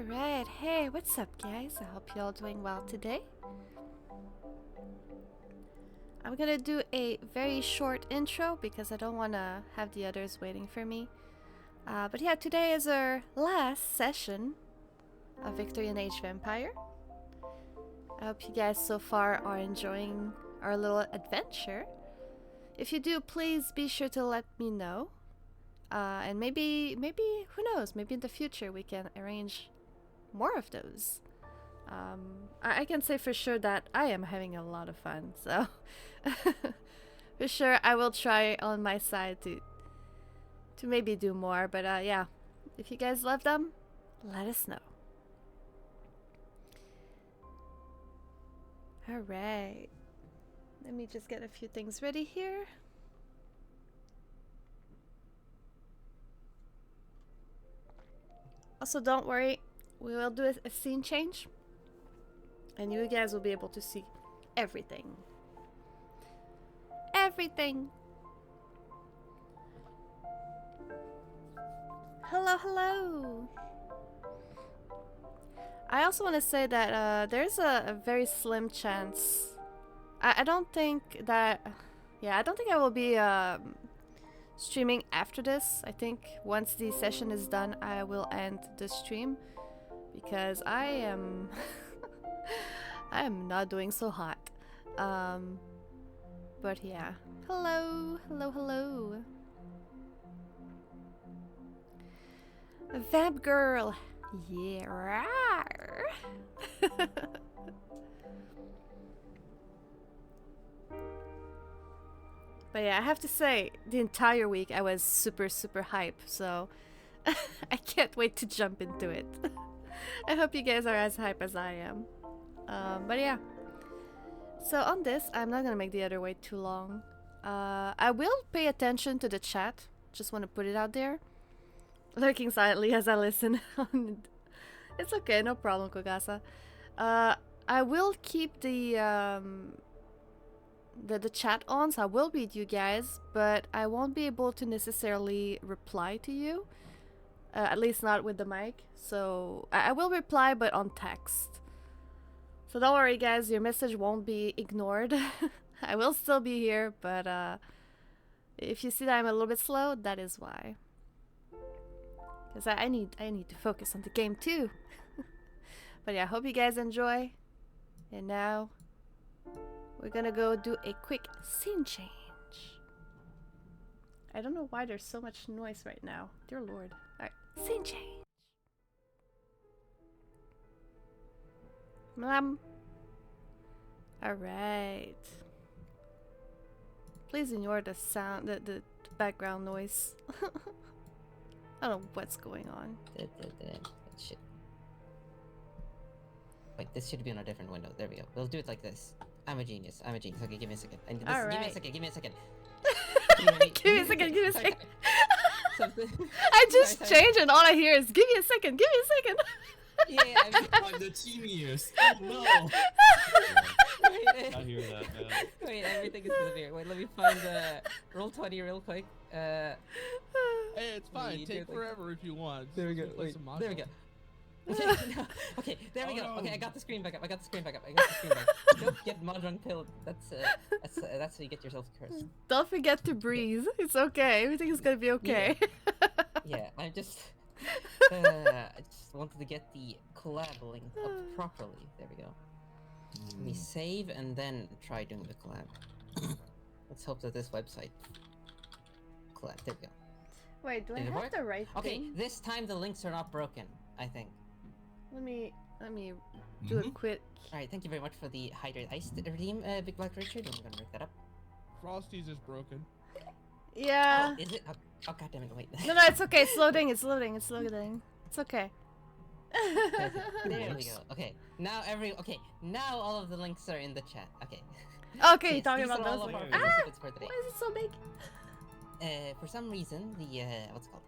Alright, hey, what's up guys? I hope you're all doing well today. I'm gonna do a very short intro because I don't want to have the others waiting for me. But yeah, today is our last session of Victorian Age Vampire. I hope you guys so far are enjoying our little adventure. If you do, please be sure to let me know. And maybe, who knows, maybe in the future we can arrange more of those. I can say for sure that I am having a lot of fun, so for sure I will try on my side to maybe do more, but yeah, if you guys love them, let us know. Alright, let me just get a few things ready here. Also, don't worry, we will do a scene change, and you guys will be able to see everything. Everything! Hello, hello! I also want to say that there's a very slim chance. I don't think that... Yeah, I don't think I will be streaming after this. I think once the session is done, I will end the stream. Because I am... I am not doing so hot. But yeah. Hello, hello, hello. Vamp girl. Yeah. Rawr. But yeah, I have to say, the entire week I was super hype, so I can't wait to jump into it. I hope you guys are as hype as I am. But yeah. So on this, I'm not gonna make the other wait too long. I will pay attention to the chat. Just want to put it out there. Lurking silently as I listen. It's okay, no problem, Kogasa. I will keep the chat on, so I will read you guys, but I won't be able to necessarily reply to you. At least not with the mic. So I will reply, but on text. So don't worry guys, your message won't be ignored. I will still be here, but if you see that I'm a little bit slow, that is why. Because I need to focus on the game too. But yeah, I hope you guys enjoy. And now we're gonna go do a quick scene change. I don't know why there's so much noise right now. Dear Lord. Alright, scene change. Alright. Please ignore the sound, the background noise. I don't know what's going on. Shit. Wait, this should be on a different window. There we go. We'll do it like this. I'm a genius. Okay, give me a second. Give me a second. Give me a second. Give me a second. I just changed and all I hear is give me a second. Yeah, I'm the genius. Oh no. I hear that, man. Wait, everything is disappearing. Wait, let me find roll 20 real quick. Hey, it's fine. Take forever if you want. There we go. Wait, there we go. Okay, no. Okay, there we go. No. Okay, I got the screen back up. Don't get Mahjong pilled. That's how you get yourself cursed. Don't forget to breathe. It's okay. Everything is gonna be okay. Yeah, I just wanted to get the collab link up properly. There we go. Let me save and then try doing the collab. Let's hope that this website collab. There we go. Wait, do I Did it have work? the right Okay, thing? this time the links are not broken, I think. Let me do a quick. Alright, thank you very much for the Hydrate Ice redeem, Big Black Richard. I'm gonna look that up. Frosty's is broken. Yeah. Oh, is it? Oh god damn it, wait. No, it's okay. It's loading. It's okay. There we go. Okay, now now all of the links are in the chat. Okay. Okay, you're talking these about are those all of ones. our Ah! participants for today. Why is it so big? For some reason, the what's it called?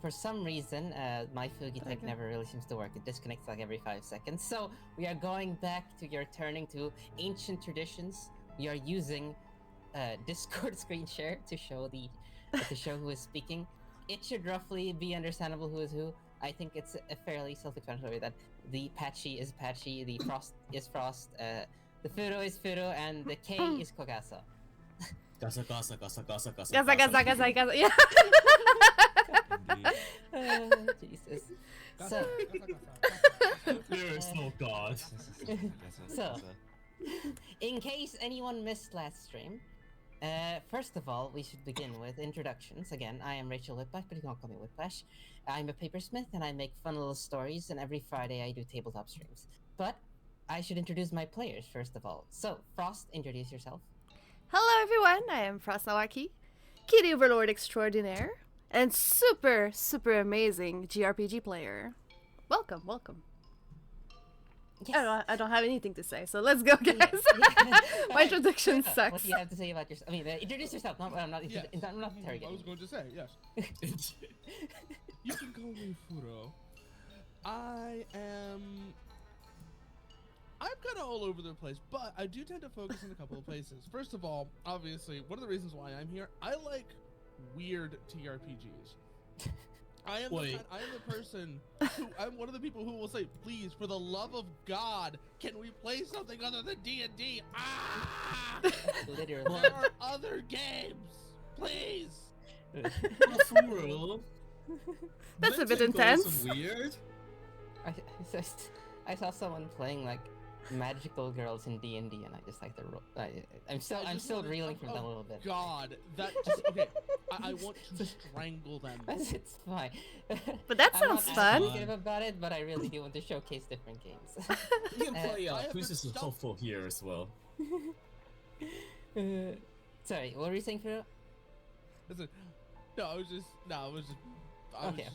For some reason, my Fugi tech Okay. never really seems to work. It disconnects like every 5 seconds. So we are going back to returning to ancient traditions. We are using Discord screen share to show who is speaking. It should roughly be understandable who is who. I think it's a fairly self-explanatory that the Patchy is Patchy, the Frost is Frost, the Furo is Furo, and the K is Kogasa. Gasa, gasa, gasa, gasa, gasa, Gaza, gaza, gaza, gaza. Yeah. Indeed. Jesus. Gasa, So, gasa, gasa. There is no god. So- in case anyone missed last stream, first of all, we should begin with introductions. Again, I am Rachel Whiplash, but you can call me Whiplash. I'm a papersmith and I make fun little stories, and every Friday I do tabletop streams. But I should introduce my players first of all. So, Frost, introduce yourself. Hello, everyone. I am Frost Nawaki, Kitty Overlord Extraordinaire, and super, super amazing GRPG player. Welcome, welcome. Yes. I don't have anything to say, so let's go, guys. My introduction What sucks. do you have to say about yourself? I mean, introduce yourself. No, I'm not. Yes. I'm not I interrogating. was going to say, yes. You can call me Furo. I'm kind of all over the place, but I do tend to focus in a couple of places. First of all, obviously, one of the reasons why I'm here, I like weird TRPGs. I am the person who, I'm one of the people who will say, please, for the love of God, can we play something other than D&D? Ah! Literally. There are other games, please. For real? That's a Let's bit go intense. some weird. I saw someone playing like magical girls in D&D, and I just like the I'm still reeling from that a little bit. God, that just, okay. I want to strangle them. It's fine. But that I'm not sounds as fun. negative about it, but I really do want to showcase different games. You can play I have Princess been of Hopeful here as well. Sorry, what were you saying, Firo? Listen, I was just. Okay.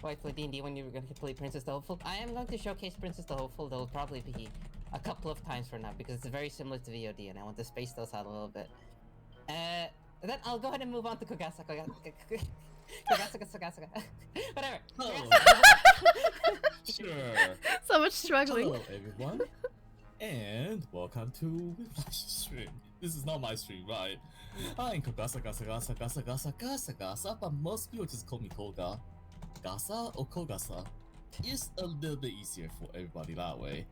Why play D&D when you were going to play Princess the Hopeful? I am going to showcase Princess the Hopeful. There'll probably be a couple of times for now because it's very similar to VOD, and I want to space those out a little bit. Then I'll go ahead and move on to Kogasa. Kogasa. Whatever. Oh. Sure. So much struggling. Hello, everyone, and welcome to Whiplash stream. This is not my stream, right? I'm Kogasa, Gasa, but most people just call me Koga. Gasa or Kogasa is a little bit easier for everybody that way.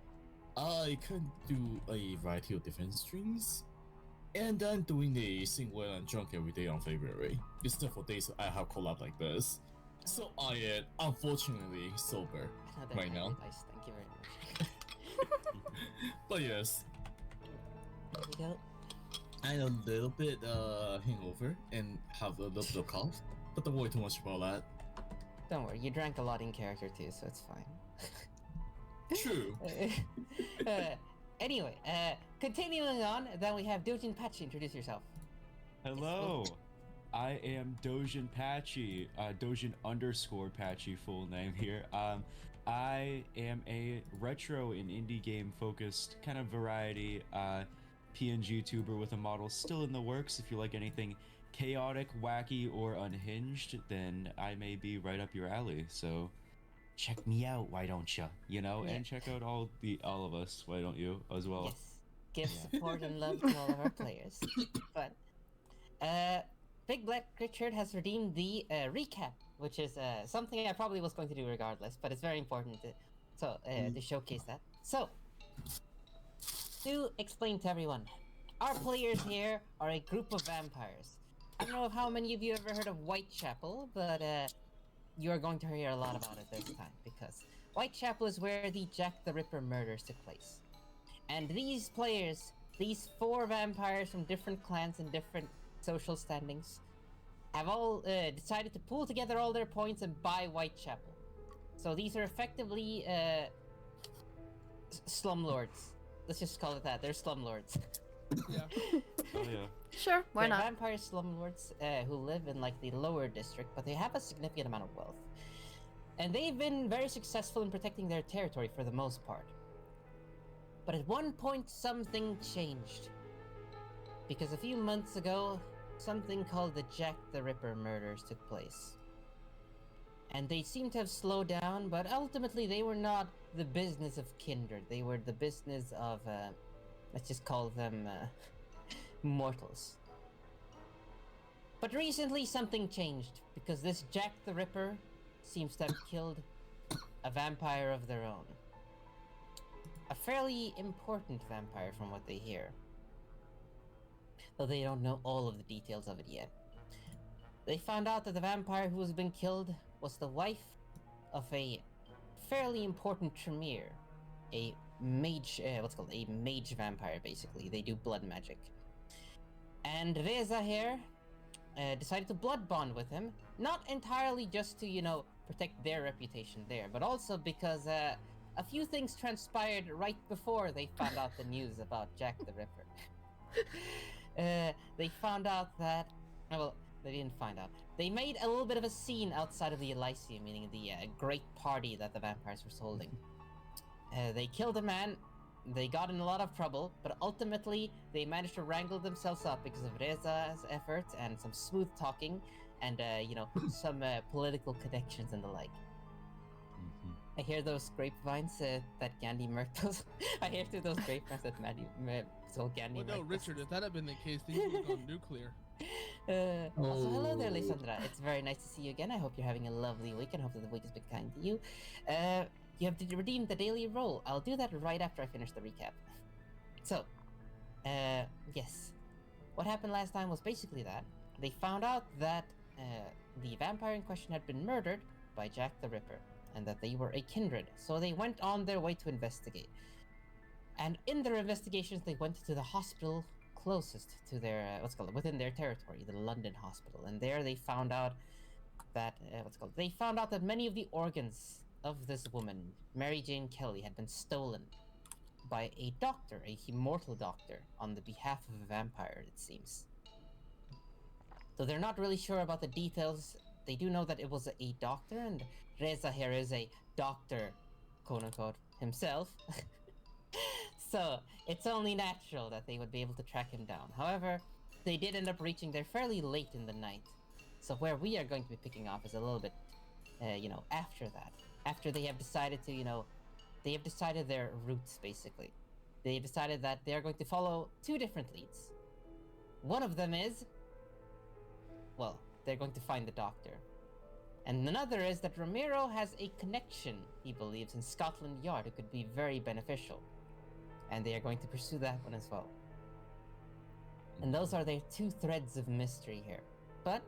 I can do a variety of different streams, and I'm doing a sing when I'm drunk every day on February. It's the for days I have collab like this. So I am unfortunately sober Another right now. advice. Thank you very much. But yes, There we go. I'm a little bit hangover and have a little bit of cough, but don't worry too much about that. Don't worry, you drank a lot in character too, so it's fine. True. Anyway, continuing on, then we have Dojin Patchy. Introduce yourself. Hello, I am Dojin Patchy, Dojin _ Patchy, full name here. I am a retro and indie game focused kind of variety PNG tuber with a model still in the works. If you like anything chaotic, wacky, or unhinged, then I may be right up your alley. So check me out, why don't you? You know, Yeah. and check out all of us, why don't you, as well? Yes. Give support and love to all of our players. But Big Black Richard has redeemed the recap, which is something I probably was going to do regardless, but it's very important to showcase that. So, to explain to everyone, our players here are a group of vampires. I don't know how many of you ever heard of Whitechapel, but you are going to hear a lot about it this time, because Whitechapel is where the Jack the Ripper murders took place. And these players, these 4 vampires from different clans and different social standings, have all decided to pool together all their points and buy Whitechapel. So these are effectively slumlords. Let's just call it that. They're slumlords. Yeah. Oh yeah. Sure, why They're not? vampire slumlords who live in like the lower district, but they have a significant amount of wealth. And they've been very successful in protecting their territory for the most part. But at one point, something changed. Because a few months ago, something called the Jack the Ripper murders took place. And they seem to have slowed down, but ultimately they were not the business of kindred. They were the business of, let's just call them, mortals. But recently something changed, because this Jack the Ripper seems to have killed a vampire of their own. A fairly important vampire from what they hear. Though they don't know all of the details of it yet. They found out that the vampire who has been killed was the wife of a fairly important Tremere. A mage, a mage vampire, basically. They do blood magic. And Reza here decided to blood bond with him, not entirely just to, protect their reputation there, but also because a few things transpired right before they found out the news about Jack the Ripper. They found out that, well, they didn't find out. They made a little bit of a scene outside of the Elysium, meaning the great party that the vampires were holding. They killed a man, they got in a lot of trouble, but ultimately they managed to wrangle themselves up because of Reza's efforts and some smooth talking and, some political connections and the like. I hear those grapevines that Gandhi Myrtles. I hear through those grapevines that Gandhi Well, no, Myrtles. Richard, if that had been the case, things would have gone nuclear. Also, hello there, Lysandra. It's very nice to see you again. I hope you're having a lovely week and hope that the week has been kind to you. You have to redeem the daily roll. I'll do that right after I finish the recap. So, yes. What happened last time was basically that. They found out that the vampire in question had been murdered by Jack the Ripper, and that they were a kindred. So they went on their way to investigate. And in their investigations, they went to the hospital closest to their, within their territory, the London hospital. And there they found out that, they found out that many of the organs of this woman, Mary Jane Kelly, had been stolen by a doctor, a immortal doctor, on the behalf of a vampire, it seems. So they're not really sure about the details. They do know that it was a doctor, and Reza here is a doctor, quote-unquote, himself. So, it's only natural that they would be able to track him down. However, they did end up reaching there fairly late in the night. So where we are going to be picking off is a little bit, after that. After they have decided to, they have decided their routes, basically. They have decided that they're going to follow two different leads. One of them is, well, they're going to find the doctor. And another is that Ramiro has a connection, he believes, in Scotland Yard. It could be very beneficial. And they are going to pursue that one as well. And those are their two threads of mystery here. But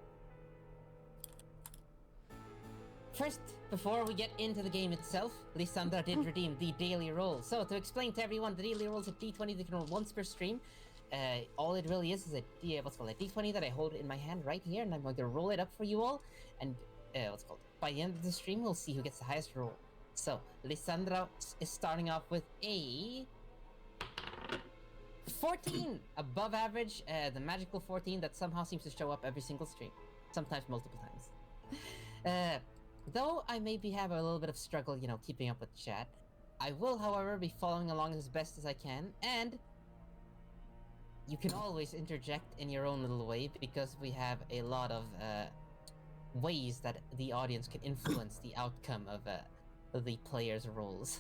first, before we get into the game itself, Lysandra did redeem the daily roll. So to explain to everyone, the daily roll is a d20 that can roll once per stream. All it really is a d20 that I hold in my hand right here, and I'm going to roll it up for you all. And by the end of the stream, we'll see who gets the highest roll. So Lysandra is starting off with a 14, above average, the magical 14 that somehow seems to show up every single stream, sometimes multiple times. Though I maybe have a little bit of struggle, keeping up with chat, I will, however, be following along as best as I can, and you can always interject in your own little way, because we have a lot of ways that the audience can influence the outcome of the players' roles.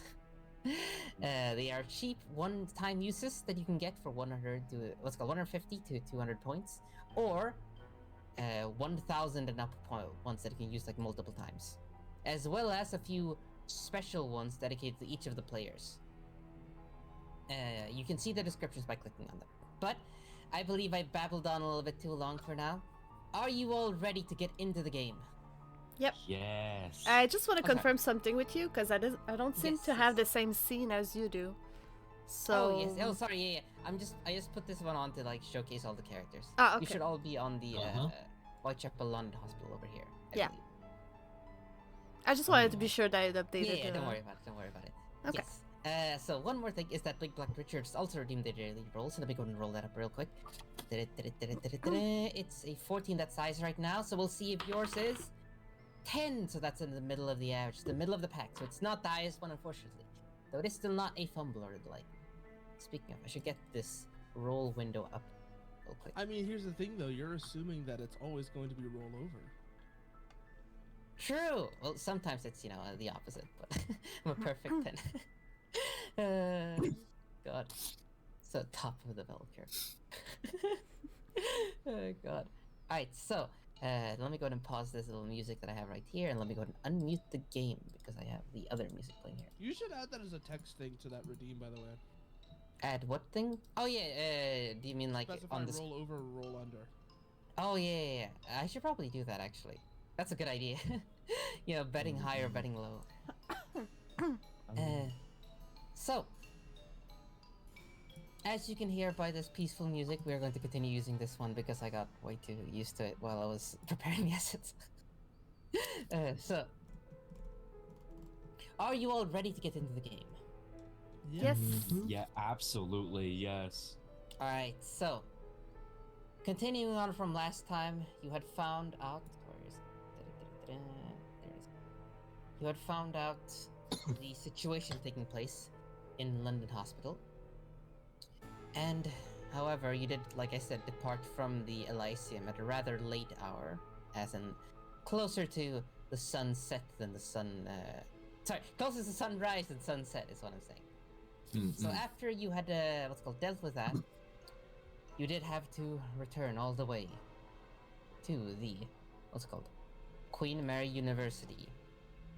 They are cheap one-time uses that you can get for 150 to 200 points, or 1,000 and up ones that you can use like multiple times, as well as a few special ones dedicated to each of the players. You can see the descriptions by clicking on them. But I believe I babbled on a little bit too long for now. Are you all ready to get into the game? Yep. Yes. I just want to Okay. confirm something with you, because I don't seem Yes, to have yes. the same scene as you do. So. Oh yes. Oh sorry. Yeah. I just put this one on to like showcase all the characters. Ah, You okay. should all be on the Uh-huh. Whitechapel London Hospital over here. I Yeah. believe. I just wanted to be sure that I'd updated. Yeah, don't worry about it. Don't worry about it. Okay. Yes. So one more thing is that Big Black Richards also redeemed their daily roll, so let me go and roll that up real quick. It's a 14 that size right now, so we'll see if yours is 10, so that's in the middle of the average, the middle of the pack, so it's not the highest one, unfortunately. Though it is still not a fumble or the like. Speaking of, I should get this roll window up real quick. I mean, here's the thing, though. You're assuming that it's always going to be rollover. True! Well, sometimes it's, the opposite, but I'm a perfect 10. God. So top of the bell curve. Oh, God. Alright, so let me go ahead and pause this little music that I have right here, and let me go ahead and unmute the game because I have the other music playing here. You should add that as a text thing to that redeem, by the way. Add what thing? Oh yeah, do you mean like Specify on this? roll over, roll under. Oh yeah. I should probably do that actually. That's a good idea. You know, betting high or betting low. So, as you can hear by this peaceful music, we are going to continue using this one because I got way too used to it while I was preparing the assets. So, are you all ready to get into the game? Yes. Yeah, absolutely, yes. Alright, so, continuing on from last time, you had found out... Where is it? There it is. You had found out the situation taking place in London Hospital. And, however, you did, like I said, depart from the Elysium at a rather late hour, as in closer to the sunset than the sun... sorry, closer to sunrise than sunset is what I'm saying. So after you had, what's called, dealt with that, you did have to return all the way to the, what's it called, Queen Mary University,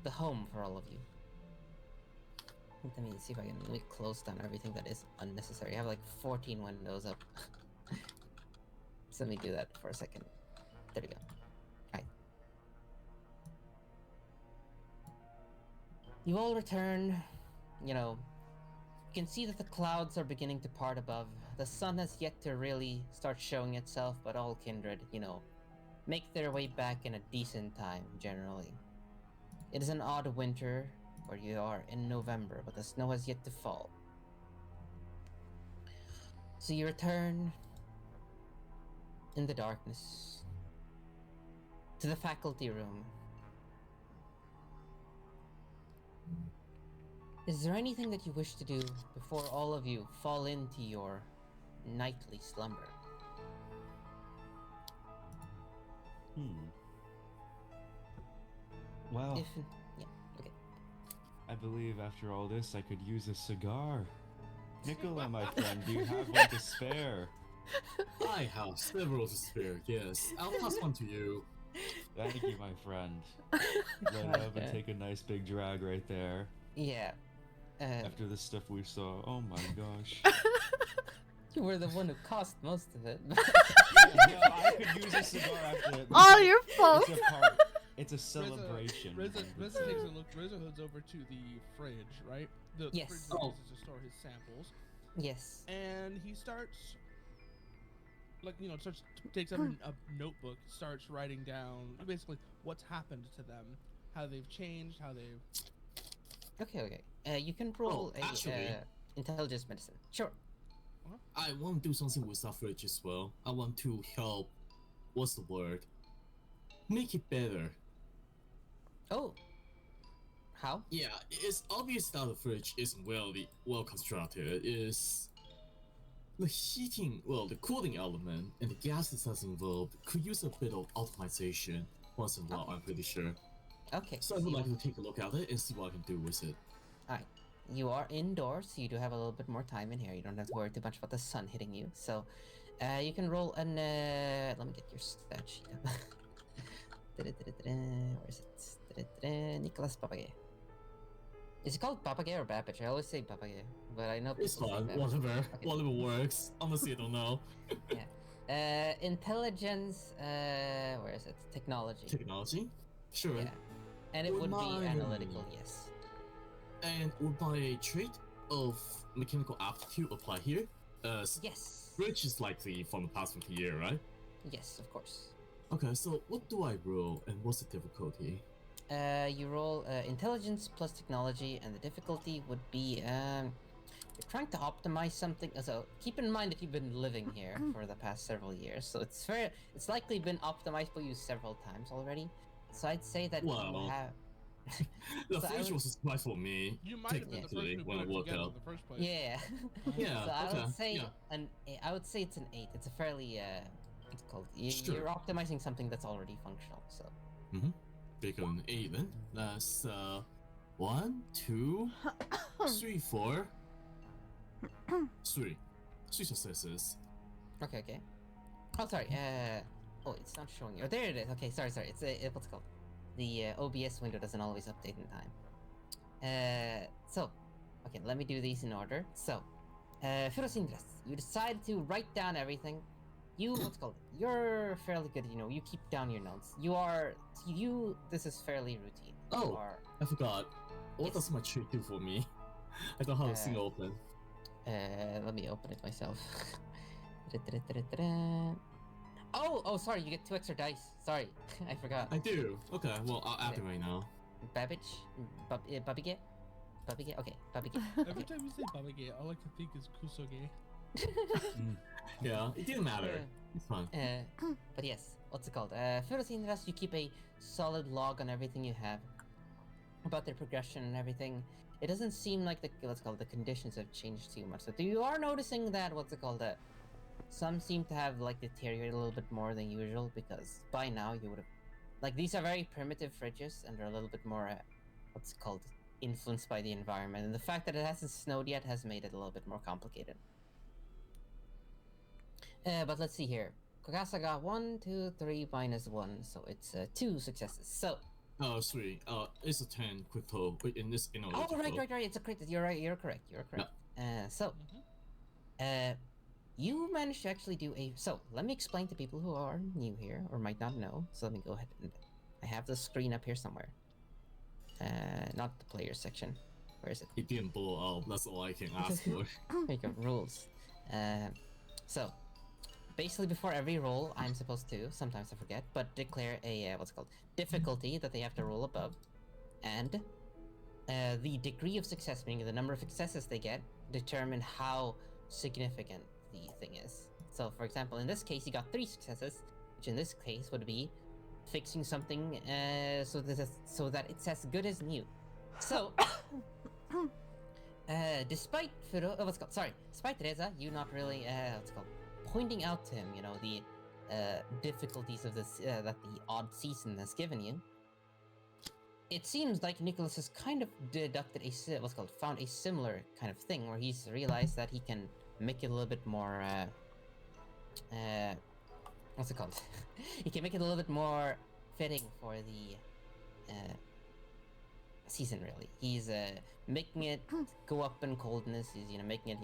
the home for all of you. Let me see if I can really close down everything that is unnecessary. I have like 14 windows up. So let me do that for a second. There we go. Alright. You all return, you know, you can see that the clouds are beginning to part above. The sun has yet to really start showing itself, but all kindred, you know, make their way back in a decent time, generally. It is an odd winter, where you are in November, but the snow has yet to fall. So you return in the darkness to the faculty room. Is there anything that you wish to do before all of you fall into your nightly slumber? Well, Yeah, okay. I believe after all this, I could use a cigar. Nicola, my friend, do you have one to spare? I have several to spare, yes. I'll pass one to you. Thank you, my friend. Let it up and take a nice big drag right there. Yeah. After the stuff we saw, oh my gosh. You were the one who caused most of it. No, I could use a cigar after it. All your fault. It's a part. It's a celebration. Rizza takes a look. Rizza heads over to the fridge, right? The Yes. fridge that he uses to store his samples. Yes. And he starts, like, you know, takes up a notebook, starts writing down basically what's happened to them, how they've changed, how they've... Okay. You can roll actually- intelligence medicine. Sure. I want to do something with suffrage as well. I want to help. What's the word? Make it better. Oh. How? Yeah, it's obvious that the fridge isn't well constructed. It's the heating, well, the cooling element and the gases that's involved could use a bit of optimization once in a while. I'm pretty sure. Okay. So I would like to take a look at it and see what I can do with it. Alright. You are indoors, so you do have a little bit more time in here. You don't have to worry too much about the sun hitting you. So, you can roll an, let me get your stat sheet up. Where is it? Nicholas Papagay. Is it called Papagay or Babbage? I always say Papagay, but I know people It's say fine, Babbage. whatever. Okay. Whatever works. Honestly, I don't know. Intelligence, where is it? Technology. Technology? Sure. Yeah. And it would be Mine. analytical, yes. And would my trait of mechanical aptitude apply here? Yes. Which is likely from the past 50 years, right? Yes, of course. Okay, so what do I roll and what's the difficulty? You roll intelligence plus technology, and the difficulty would be you're trying to optimize something. So keep in mind that you've been living here for the past several years, so it's likely been optimized for you several times already. So I'd say that you Well, have. The So I fridge would- was a surprise for me. You might have been the person technically, who when put it it worked together out. in the first place. Yeah. Yeah, So I okay, would say yeah. I would say it's an 8. It's a fairly what's it called? Sure. You're optimizing something that's already functional. So Big on 8 then. That's 1, 2, 3, 4. 3 successes. okay. Oh, sorry. Oh, it's not showing you. Oh, there it is. Okay, sorry. It's what's it called? The OBS window doesn't always update in time. So, okay, let me do these in order. So, Furosindras, you decide to write down everything. What's it called? You're fairly good. You know, you keep down your notes. This is fairly routine. You Oh, are, I forgot. What Yes. does my tree do for me? I don't have a single open. let me open it myself. Oh, sorry, you get 2 extra dice. Sorry, I forgot. I do. Okay, well, I'll add it right now. Babbage? Babige? Babige? Okay, Babige. Every time you say Babage, all I can think is Kusoge. Yeah, it didn't matter. Yeah. It's fine. But yes, what's it called? First thing you keep a solid log on everything you have about their progression and everything. It doesn't seem like the conditions have changed too much. So you are noticing that some seem to have like deteriorated a little bit more than usual, because by now you would have, like, these are very primitive fridges and they're a little bit more influenced by the environment, and the fact that it hasn't snowed yet has made it a little bit more complicated. But let's see here. Kokasa got 1, 2, 3 minus 1, so it's 2 successes. So Oh, sweet. It's a 10 crypto. Wait, in this, right. It's a crit. You're right. You're correct. You managed to actually do a. So let me explain to people who are new here or might not know. So let me go ahead and I have the screen up here somewhere. Not the player section. Where is it? It didn't blow up. That's all I can ask for. There you go. Rules. So basically, before every roll, I'm supposed to, sometimes I forget, but declare a difficulty that they have to roll above, and the degree of success, meaning the number of successes they get, determine how significant the thing is. So, for example, in this case, you got 3 successes, which in this case would be fixing something so that it's as good as new. So, despite Reza, you not really pointing out to him, the difficulties of this that the odd season has given you. It seems like Nicholas has kind of found a similar kind of thing, where he's realized that he can make it a little bit more he can make it a little bit more fitting for the season. Really, he's making it go up in coldness. He's making it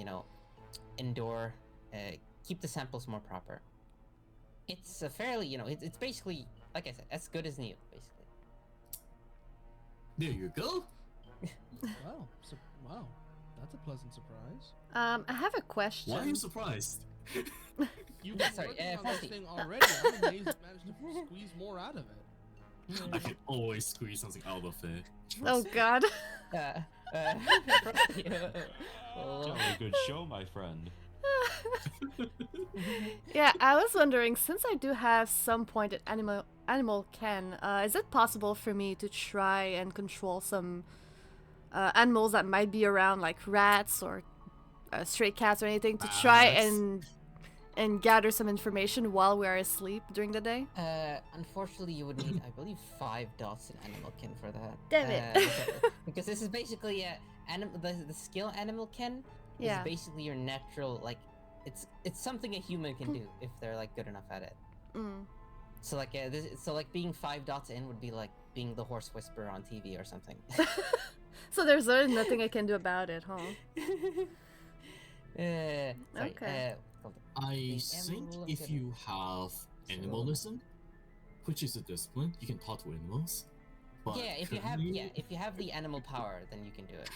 indoor, keep the samples more proper. It's a fairly it's basically, like I said, as good as new, basically. There you go. Wow, that's a pleasant surprise. I have a question. Why are you surprised? You've been Sorry, working on Fuzzy. this thing already. I'm amazed you managed to squeeze more out of it. I can always squeeze something out of it. Oh God. Oh. Jolly good show, my friend. Yeah, I was wondering, since I do have some pointed animal can, is it possible for me to try and control some animals that might be around, like rats or stray cats or anything, to try and gather some information while we are asleep during the day? Unfortunately, you would need, I believe, 5 dots in animal kin for that. Damn it. Because this is basically the skill animal kin is basically your natural, like, it's something a human can do if they're like good enough at it. So like being 5 dots in would be like being the horse whisperer on TV or something. So there's really nothing I can do about it, huh? Sorry, Okay. I think if you have animalism, which is a discipline, you can talk to animals. But if you have the animal power, then you can do it.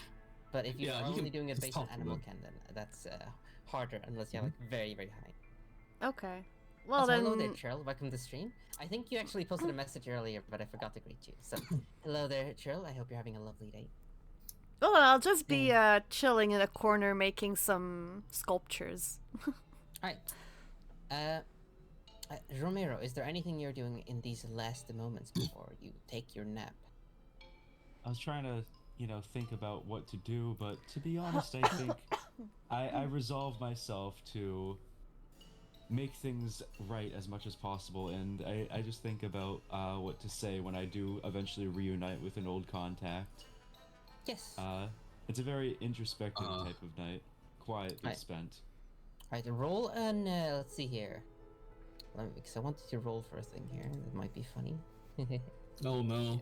But if you're Yeah, you only can doing it just based on talk to animal them. kin, then that's harder unless you have like very, very high. Okay. Well Also, then. hello there, Cheryl. Welcome to the stream. I think you actually posted a message earlier, but I forgot to greet you. So, hello there, Cheryl. I hope you're having a lovely day. Well, I'll just be chilling in a corner making some sculptures. Alright. Romero, is there anything you're doing in these last moments before you take your nap? I was trying to, think about what to do, but to be honest, I think I resolved myself to make things right as much as possible, and I just think about what to say when I do eventually reunite with an old contact. Yes. It's a very introspective type of night, quietly Right. spent. Alright, roll and let's see here. because I wanted to roll for a thing here. It might be funny. Oh no.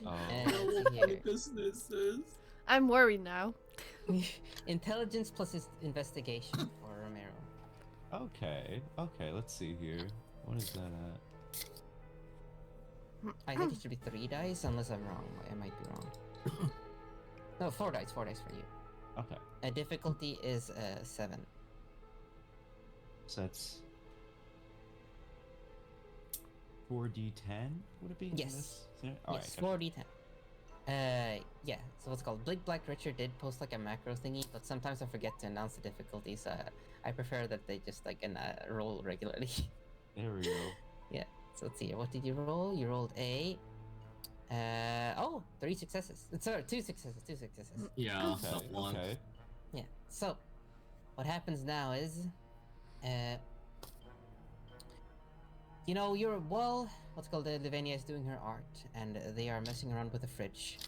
Oh. And I don't let's know see what here. business is. I'm worried now. Intelligence plus investigation for Romero. Okay. Okay. Let's see here. What is that at? I think it should be 3 dice, unless I'm wrong. I might be wrong. No, 4 dice. 4 dice for you. Okay. Difficulty is 7. So that's 4d10. Would it be? in Yes. this scenario? All Yes, right, 4d10. Yeah. So what's it called? Big Black Richard did post like a macro thingy, but sometimes I forget to announce the difficulties. I prefer that they just like roll regularly. There we go. So let's see here. What did you roll? You rolled a. 3 successes. Sorry, 2 successes. 2 successes. Yeah, Okay. that one. Okay. Yeah. So, what happens now is, what's called Livenia is doing her art, and they are messing around with the fridge.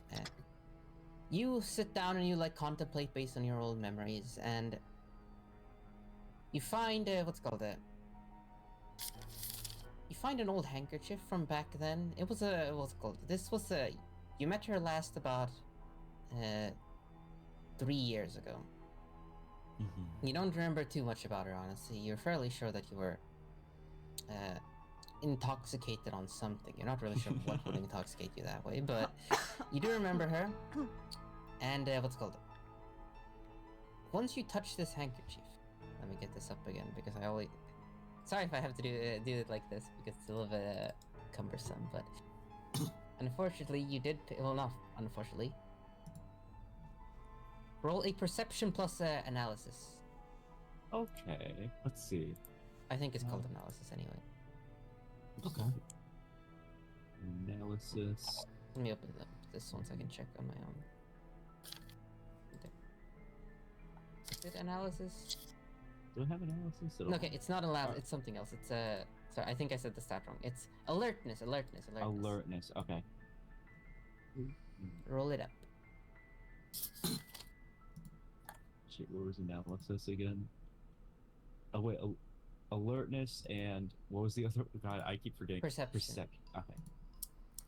You sit down and you like contemplate based on your old memories, and you find you find an old handkerchief from back then. It was you met her last about 3 years ago. Mm-hmm. You don't remember too much about her, honestly. You're fairly sure that you were intoxicated on something. You're not really sure what would intoxicate you that way, but you do remember her. And once you touch this handkerchief, let me get this up again because I always. Sorry if I have to do it like this because it's a little bit cumbersome, but unfortunately you did. Well, not unfortunately. Roll a perception plus analysis. Okay. Let's see. I think it's called analysis anyway. Okay. Analysis. Let me open up this one so I can check on my own. Okay. Is it analysis? Do I have analysis at all? Okay, it's not analysis. It's something else. It's sorry, I think I said the stat wrong. It's alertness. Alertness. Okay. Roll it up. Shit, what was analysis again? Oh wait, alertness and what was the other? God, I keep forgetting. Perception. Okay.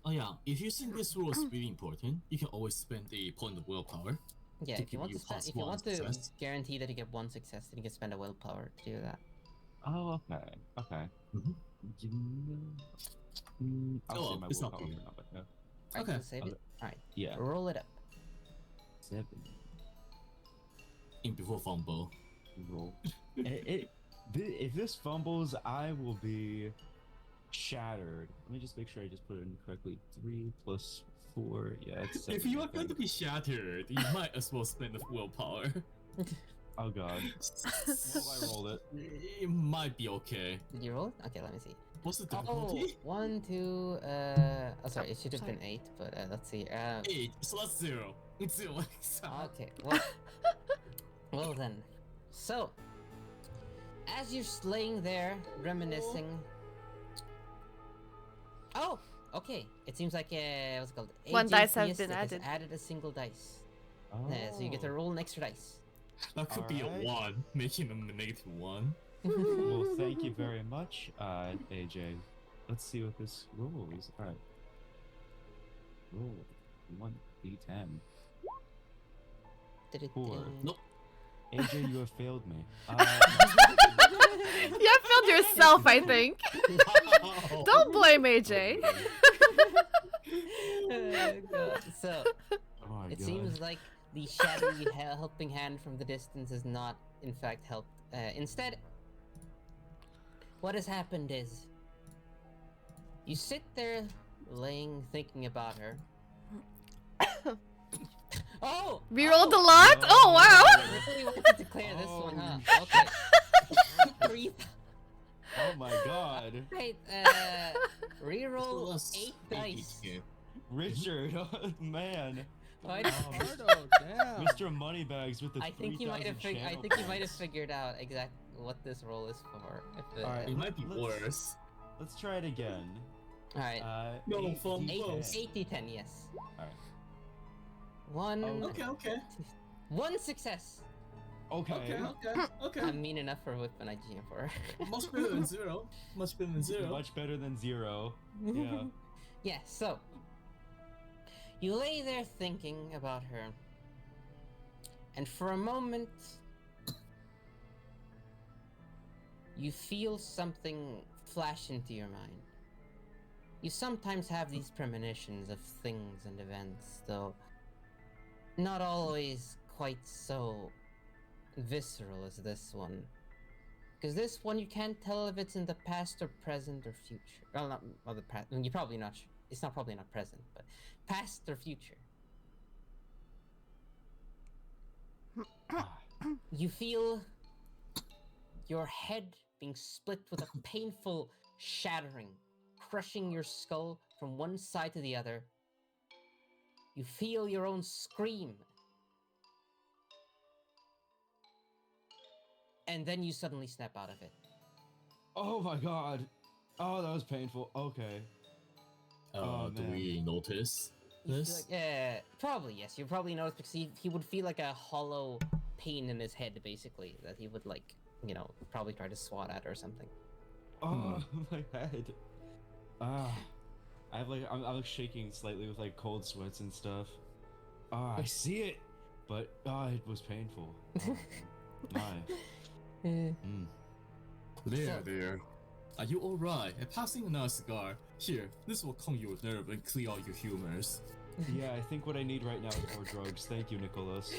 Oh yeah, if you think this rule is really important, you can always spend a point of willpower. Yeah, to if you give want you to spend, plus if you one want to success. guarantee that you get 1 success, then you can spend a willpower to do that. Oh, okay. Okay. Mhm. I'll Oh, save my it's not willpower big. for now, but no. Alright, Okay. so save it. Alright, Yeah. roll it up. 7. In before fumble. Roll. If this fumbles, I will be shattered. Let me just make sure I just put it in correctly. 3 plus 4. Yeah, it's 7. If you I are going to think. be shattered, you might as well spend the willpower. Oh god. Well, I rolled it. It might be okay. Did you roll it? Okay, let me see. What's the Oh, difficulty? 1, 2, sorry, it should have sorry. been 8, but let's see. 8, so that's 0. It's 0. Okay, well, well then. So, as you're laying there, reminiscing. Oh, okay. It seems like what's it called? One dice has Atheistic been added. added a single dice. Oh. So you get to roll an extra dice. That could be a Alright. 1, making them a -1. Well, thank you very much, AJ. Let's see what this rolls. Alright. Roll 1d10. 4. Nope. AJ, you have failed me. You have failed yourself, I think. Wow. Don't blame AJ. God. So, Oh my it god. seems like the shadowy helping hand from the distance has not, in fact, helped. Instead, what has happened is you sit there, thinking about her. Oh! Rerolled a lot? Oh, wow. I really wanted to clear this one, huh? Okay. Three. Oh my god. Right, reroll Plus 8 8 dice. here. Richard, oh, man. Why Oh, Bardo, damn. Mr. Moneybags with the I think you might have 3,000 I channel think you might have points. figured out exactly what this roll is for. Alright. It might be Let's- worse. Let's try it again. Alright. No, 8 from D10. close. 8d10, yes. Alright. 1 Oh. Okay, okay. 1 success. Okay. Okay. I'm mean enough for whip and I GM for her. Much better than 0. Much better than 0. Much better than 0. Yeah. Yeah, so you lay there thinking about her, and for a moment you feel something flash into your mind. You sometimes have these premonitions of things and events, though not always quite so visceral as this one. Because this one, you can't tell if it's in the past or present or future. Well, not well, the past. You're probably not. It's not probably not present, but past or future. You feel your head being split with a painful shattering, crushing your skull from one side to the other. You feel your own scream. And then you suddenly snap out of it. Oh my god. Oh, that was painful. Okay. Oh, Do man. we notice You feel this? like, probably yes. You probably notice because he would feel like a hollow pain in his head, basically, that he would like, probably try to swat at or something. Oh, my head. I'm like shaking slightly with like cold sweats and stuff. I see it, but it was painful. My. There. Are you alright? I'm passing another cigar. Here, this will calm your nerve and clear all your humors. Yeah, I think what I need right now is more drugs. Thank you, Nicholas.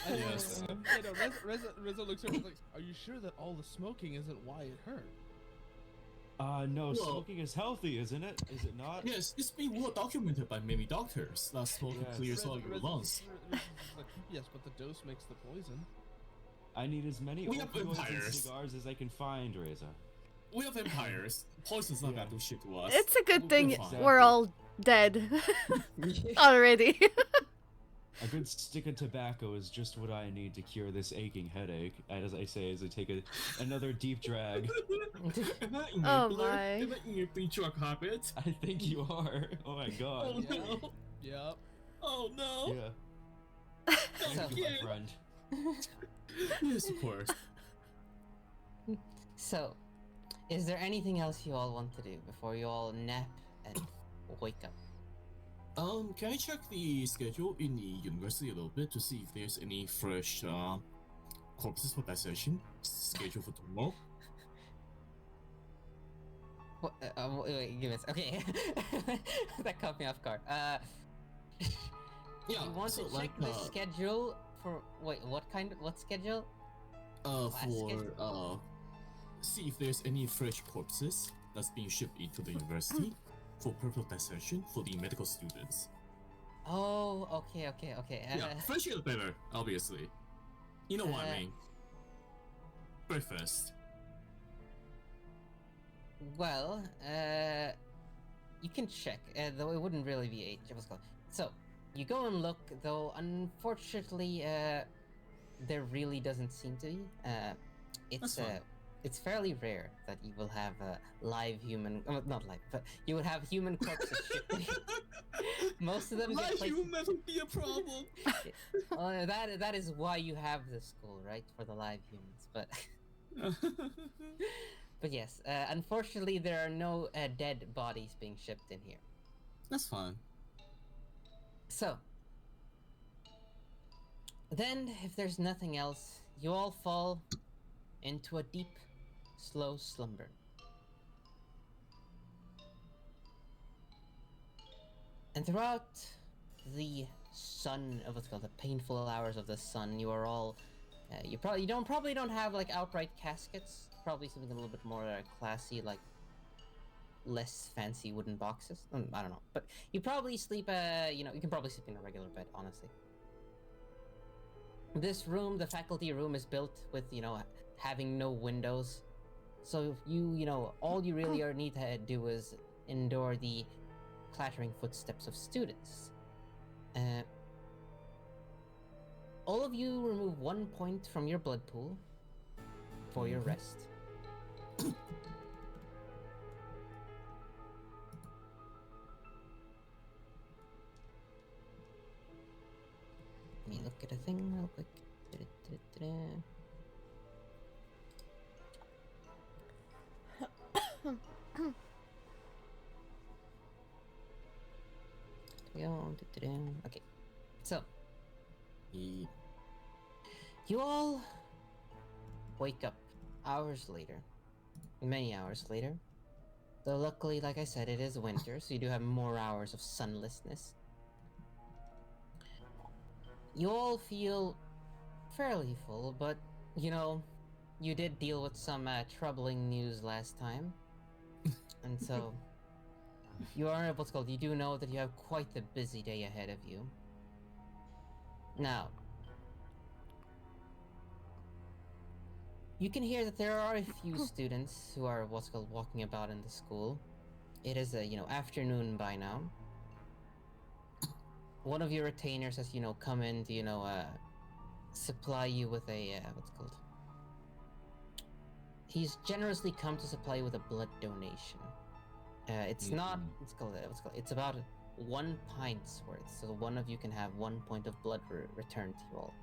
Yes. Hey, no, Reza looks at me like, are you sure that all the smoking isn't why it hurt? No, Well- smoking is healthy, isn't it? Is it not? Yes, it's been well documented by many doctors that smoking Yes. clears all your lungs. Reza's like, yes, but the dose makes the poison. I need as many We have opioids and vampires. cigars as I can find, Reza. We are vampires. Poison's not gonna do shit to us. It's a good thing Exactly. we're all dead already. A good stick of tobacco is just what I need to cure this aching headache, as I say as I take another deep drag. Am I Oh enabler? my. Am I enabling drug habit? I think you are. Oh my god. Oh no. Yep. Oh no. Yeah. Thank you, Yeah. my friend. Yes, of course. So, is there anything else you all want to do before you all nap and wake up? Can I check the schedule in the university a little bit to see if there's any fresh corpses for dissection scheduled for tomorrow? What, wait, give us. Okay, that caught me off guard. Yeah, You want so to check like the schedule for what schedule? see if there's any fresh corpses that's being shipped into the university for purple dissection for the medical students. Oh, okay. Yeah, fresher the better, obviously. You know what I mean. Breakfast. Well, you can check, though it wouldn't really be 8. What's called? So, you go and look, though unfortunately, there really doesn't seem to be. That's fine. It's fairly rare that you will have a live human, not live, but you would have human corpses shipped. Most of them get Life placed. will never be a problem. That is why you have the school, right, for the live humans. But yes, unfortunately, there are no dead bodies being shipped in here. That's fine. So, then, if there's nothing else, you all fall into a deep, slow slumber. And throughout the sun of what's called the painful hours of the sun, you are all, you probably don't have like outright caskets. Probably something a little bit more classy, like less fancy wooden boxes. I don't know, but you probably sleep. You can probably sleep in a regular bed, honestly. This room, the faculty room, is built with having no windows, so all you really need to do is endure the clattering footsteps of students. All of you remove 1 point from your blood pool for your rest. Let me look at a thing real quick. Okay, so Ye- you all wake up hours later, many hours later. Though luckily, like I said, it is winter, so you do have more hours of sunlessness. You all feel fairly full, but you know, you did deal with some troubling news last time, and so you are what's called. You do know that you have quite the busy day ahead of you. Now, you can hear that there are a few students who are what's called walking about in the school. It is afternoon by now. One of your retainers has come in to supply you with a what's called. He's generously come to supply you with a blood donation. It's not. It's called. What's called. It's about 1 pint's worth. So one of you can have 1 point of blood returned to you all.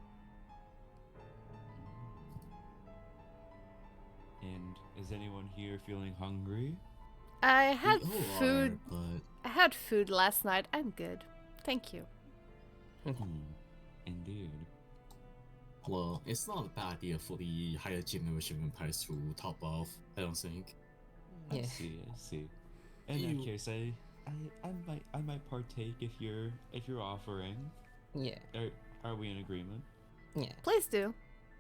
And is anyone here feeling hungry? I had we all food. are, but I had food last night. I'm good. Thank you. Indeed. well, it's not a bad idea for the higher generation vampires to top off. I don't think. I Yeah. see. I see. In You- that case, I might partake if you're offering. Yeah. Are we in agreement? Yeah. Please do.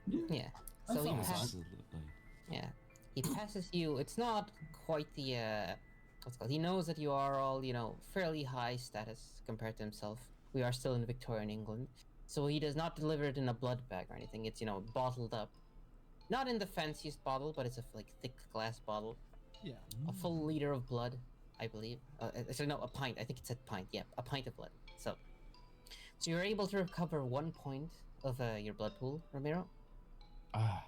Yeah. I'm So he fine with that. Absolutely. Yeah. He passes you. It's not quite the what's it called. He knows that you are all fairly high status compared to himself. We are still in Victorian England, so he does not deliver it in a blood bag or anything. It's bottled up, not in the fanciest bottle, but it's a thick glass bottle, Yeah. a full liter of blood, I believe. Actually, no, a pint. I think it said pint. Yeah, a pint of blood. So you're able to recover 1 point of your blood pool, Ramiro. Ah,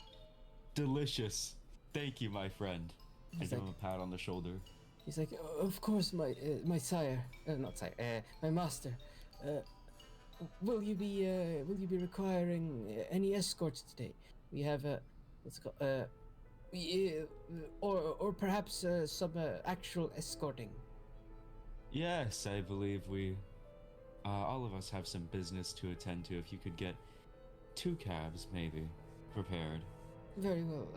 delicious. Thank you, my friend. I He's give him like- a pat on the shoulder. He's like, of course, my sire, not sire, my master. Will you be requiring any escorts today? We have what's it called or perhaps some actual escorting. Yes, I believe we, all of us have some business to attend to. If you could get 2 cabs, maybe, prepared. Very well.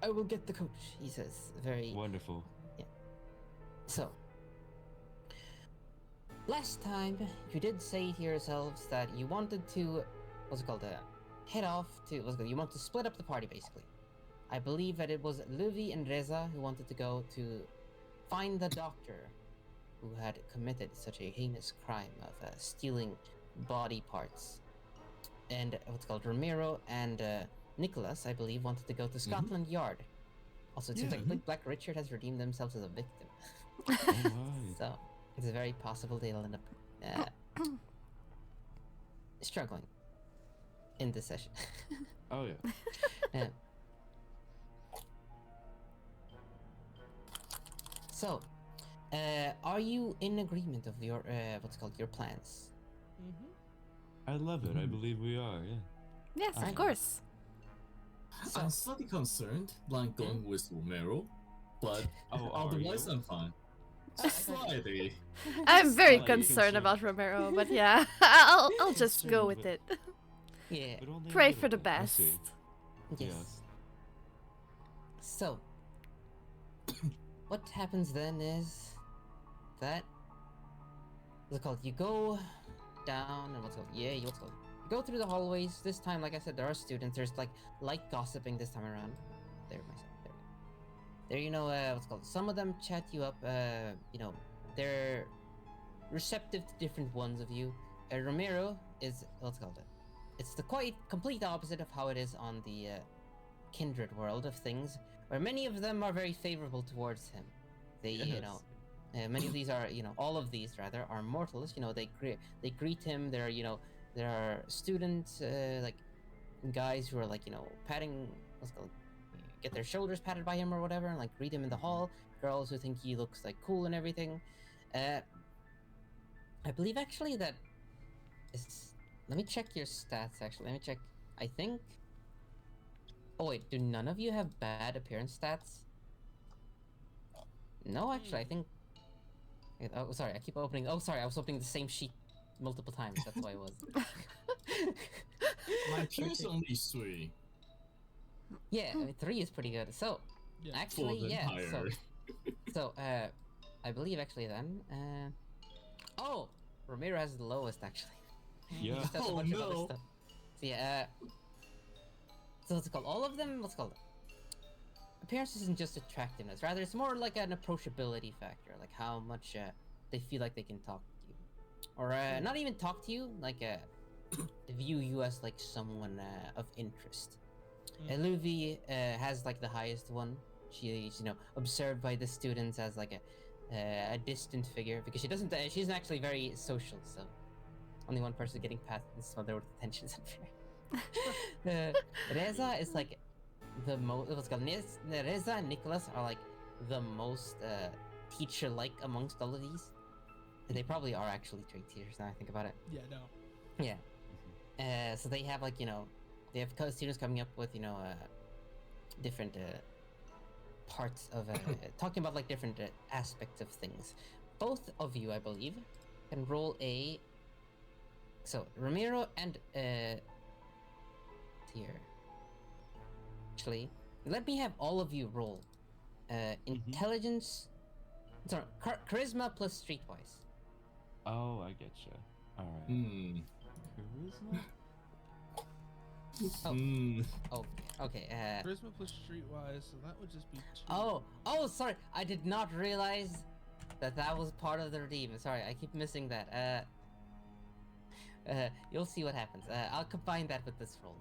I will get the coach. He says very. Wonderful. So, last time you did say to yourselves that you wanted to, what's it called, head off to, you want to split up the party basically. I believe that it was Luvi and Reza who wanted to go to find the doctor who had committed such a heinous crime of stealing body parts. And what's it called, Ramiro and Nicholas, I believe, wanted to go to Scotland Yard. Also, it seems Yeah. like Big Black Richard has redeemed themselves as a victim. Alright. So it's very possible they'll end up struggling in this session. Oh yeah. Uh, so, are you in agreement of your what's called your plans? Mm-hmm. I love it. I Mhm. believe we are. Yeah. Yes, Alright. of course. So- I'm slightly concerned, like going with Romero, but Oh, are otherwise you? I'm fine. Slightly. I'm very slightly concerned concerned. about Romero, but yeah, I'll just go Concerned, with but- it. Yeah. But only a Pray little for the bit. I best. see. Yes. Yes. So, what happens then is that what's it called? You go down and what's it called? Yeah, you go through the hallways. This time, like I said, there are students. There's like light gossiping this time around. There, myself. There, what's it called? Some of them chat you up. They're receptive to different ones of you. Ramiro is what's it called? It's the quite complete opposite of how it is on the kindred world of things, where many of them are very favorable towards him. They, Yes. many of these are, all of these rather are mortals. They greet him. There are students like guys who are like patting, what's it called, get their shoulders patted by him or whatever, and like greet him in the hall. Girls who think he looks like cool and everything. I believe actually that is. Let me check your stats. Actually, let me check. I think. Oh wait, do none of you have bad appearance stats? No, actually, I think. Oh, sorry, I keep opening. Oh, sorry, I was opening the same sheet multiple times. That's why it was. My peers only 3. Yeah, I mean, 3 is pretty good. So, Yeah. For actually, the yeah. entire. So, I believe actually then, oh, Ramiro has the lowest actually. He Yeah. just has a Oh, bunch of other no. stuff. So yeah, so what's it called? All of them, what's it called? Appearance isn't just attractiveness, rather it's more like an approachability factor, like how much they feel like they can talk to you. Or not even talk to you, like view you as like someone of interest. Luvi has like the highest one. She's observed by the students as like a distant figure because she doesn't. She's actually very social, so only one person getting past this mother with attention is unfair. Reza is like the most. What's called Reza and Nicholas are like the most teacher-like amongst all of these. They probably are actually trained teachers now I think about it. Yeah, no. Yeah. So they have like they have students coming up with different parts of talking about like different aspects of things. Both of you, I believe, can roll a. So Ramiro and here. Actually, let me have all of you roll intelligence. Sorry, charisma plus streetwise. Oh, I getcha. All right. Hmm. Charisma. Oh. Hmm. Oh, okay. Charisma plus streetwise, so that would just be 2. Oh, sorry. I did not realize that was part of the redeem. Sorry, I keep missing that. You'll see what happens. I'll combine that with this roll.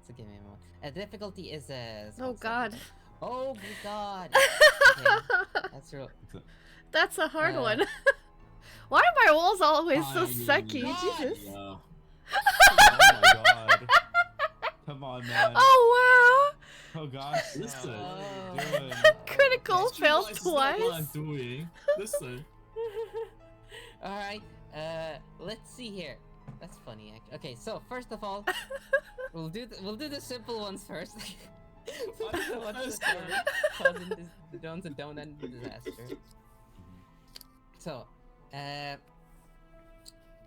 So give me a moment. Difficulty is Oh god. Oh my god. Okay, that's real. That's a hard one. Why are my rolls always so sucky? What? Jesus. Yeah. Oh my god. Come on, man. Oh Oh gosh. Listen. What are you doing? wow. Critical fail Streetwise is not what I'm twice. doing. Listen. All right. Let's see here. That's funny. Okay, so first of all, we'll do the simple ones first. What's causing the don't end in disaster? So,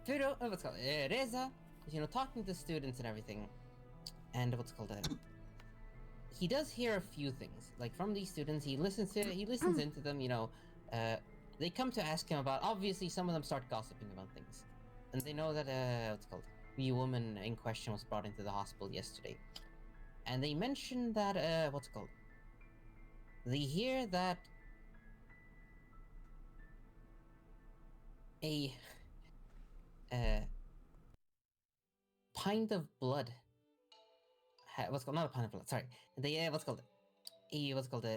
Firo, what's it called? Reza, talking to students and everything, and what's it called? He does hear a few things, like from these students. He listens into them. They come to ask him about. Obviously, some of them start gossiping about things, and they know that what's it called? The woman in question was brought into the hospital yesterday, and they mention that what's it called? They hear that a pint of blood. What's called not a pint of blood. Sorry, they what's called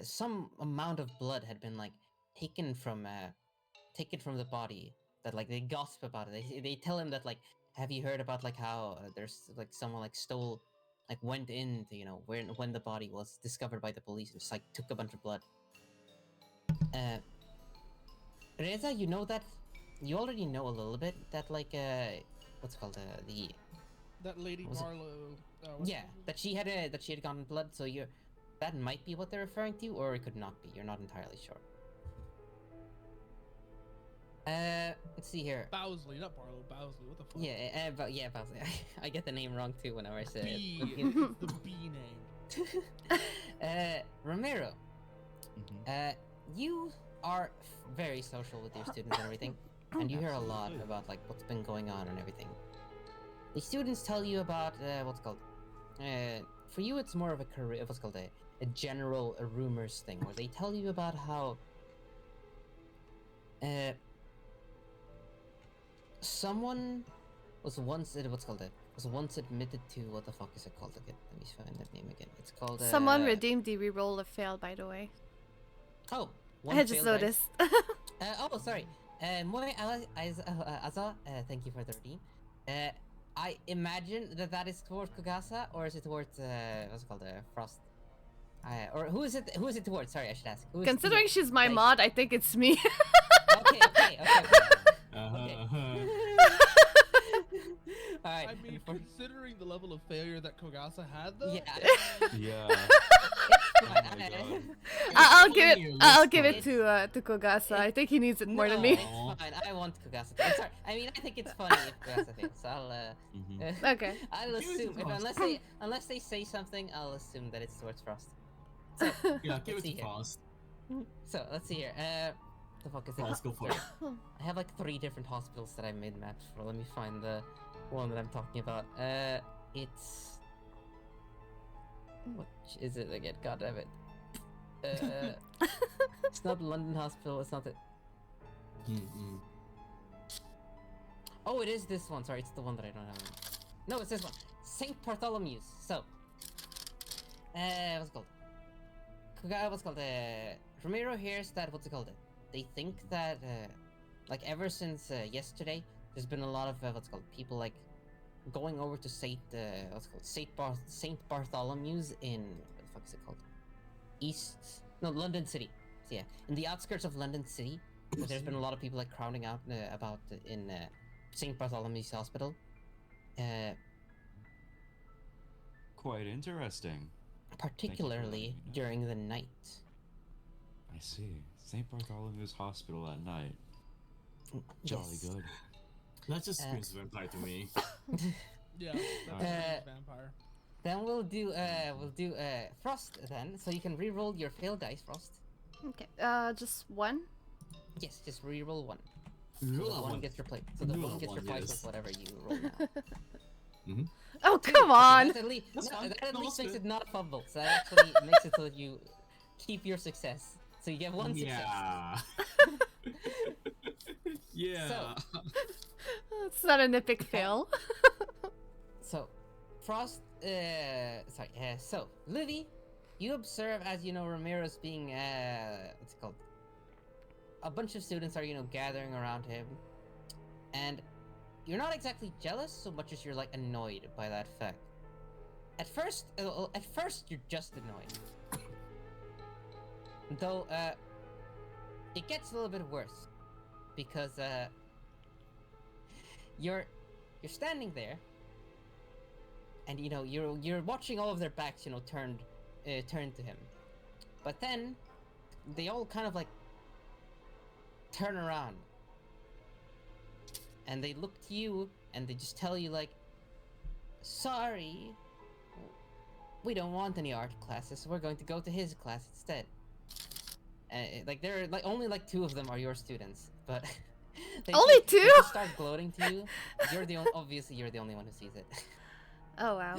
some amount of blood had been like taken from the body. That like they gossip about it. They tell him that like, have you heard about like how there's like someone like stole, like went into when the body was discovered by the police and just like took a bunch of blood. Reza, you know that. You already know a little bit that like what's it called the That lady Was it- Barlow. yeah that she had gotten blood, so that might be what they're referring to, or it could not be. You're not entirely sure. Let's see here. Bowsley, not Barlow. Bowsley. What the fuck? Yeah, but yeah, Bowsley. I get the name wrong too whenever I say B. it. It's the B name. Ramiro, Mhm. you are very social with your students and everything, and you hear a lot Absolutely. about like what's been going on and everything. The students tell you about what's called. For you, it's more of a career. What's called a general rumors thing, where they tell you about how someone was once admitted to what the fuck is it called again? Let me find that name again. It's called Someone redeemed the reroll of fail, by the way. Oh, one I just failed, right? noticed. Oh, sorry. Moe Aza, thank you for the redeem. I imagine that is towards Kogasa, or is it towards what's it called, Frost? Or who is it? Who is it towards? Sorry, I should ask. Who is Considering she's my like- mod, I think it's me. Okay. Okay. All right. I mean, considering the level of failure that Kogasa had, though. Yeah. Yeah. It's my god. I'll give it to Kogasa. I think he needs it more than me. It's fine. I want Kogasa. I'm sorry. I mean, I think it's funny if Kogasa fails. So I'll Okay. I'll assume unless they say something, I'll assume that it's towards Frost. So, Yeah, give let's it see to here. Frost. So let's see here. The fuck is Frost, it? go for it. I have like 3 different hospitals that I made maps for. Let me find the one that I'm talking about. It's what is it again? God damn it. It's not London Hospital. It's not the. Oh, it is this one. Sorry, it's the one that I don't have. No, it's this one. St. Bartholomew's. So, what's it called? What's it called? Ramiro hears that. What's it called? They think that, like, ever since yesterday, there's been a lot of what's it called people like going over to Saint Bartholomew's in what the fuck is it called? London City. So, yeah, in the outskirts of London City, there's been a lot of people like crowding out about in St. Bartholomew's Hospital. Quite interesting. Particularly during the night. I see. St. Bartholomew's Hospital at night. Jolly Yes. good. That just screams vampire to me. Yeah, that's vampire. Then we'll do Frost then, so you can re-roll your failed dice, Frost. Okay. Just one. Yes, just re-roll 1. Roll So the that one one. gets replaced. So the Roll one that gets one, replaced yes. with whatever you roll now. Oh, come on! That at least, That's fine. that at No, least that's makes good. it not a fumble. So that actually makes it so that you keep your success. So you get 1 success. Yeah. Yeah. It's not an epic fail. So, Frost, so, Livy, you observe as, Ramiro's being, what's it called? A bunch of students are, gathering around him. And you're not exactly jealous so much as you're, like, annoyed by that fact. At first, you're just annoyed. Though, it gets a little bit worse. Because, you're standing there, and you're watching all of their backs, turned to him. But then they all kind of like turn around, and they look to you, and they just tell you like, "Sorry, we don't want any art classes, so we're going to go to his class instead." Like there are like only like 2 of them are your students, but. Only 2? They just start gloating to you. Obviously you're the only one who sees it. Oh wow.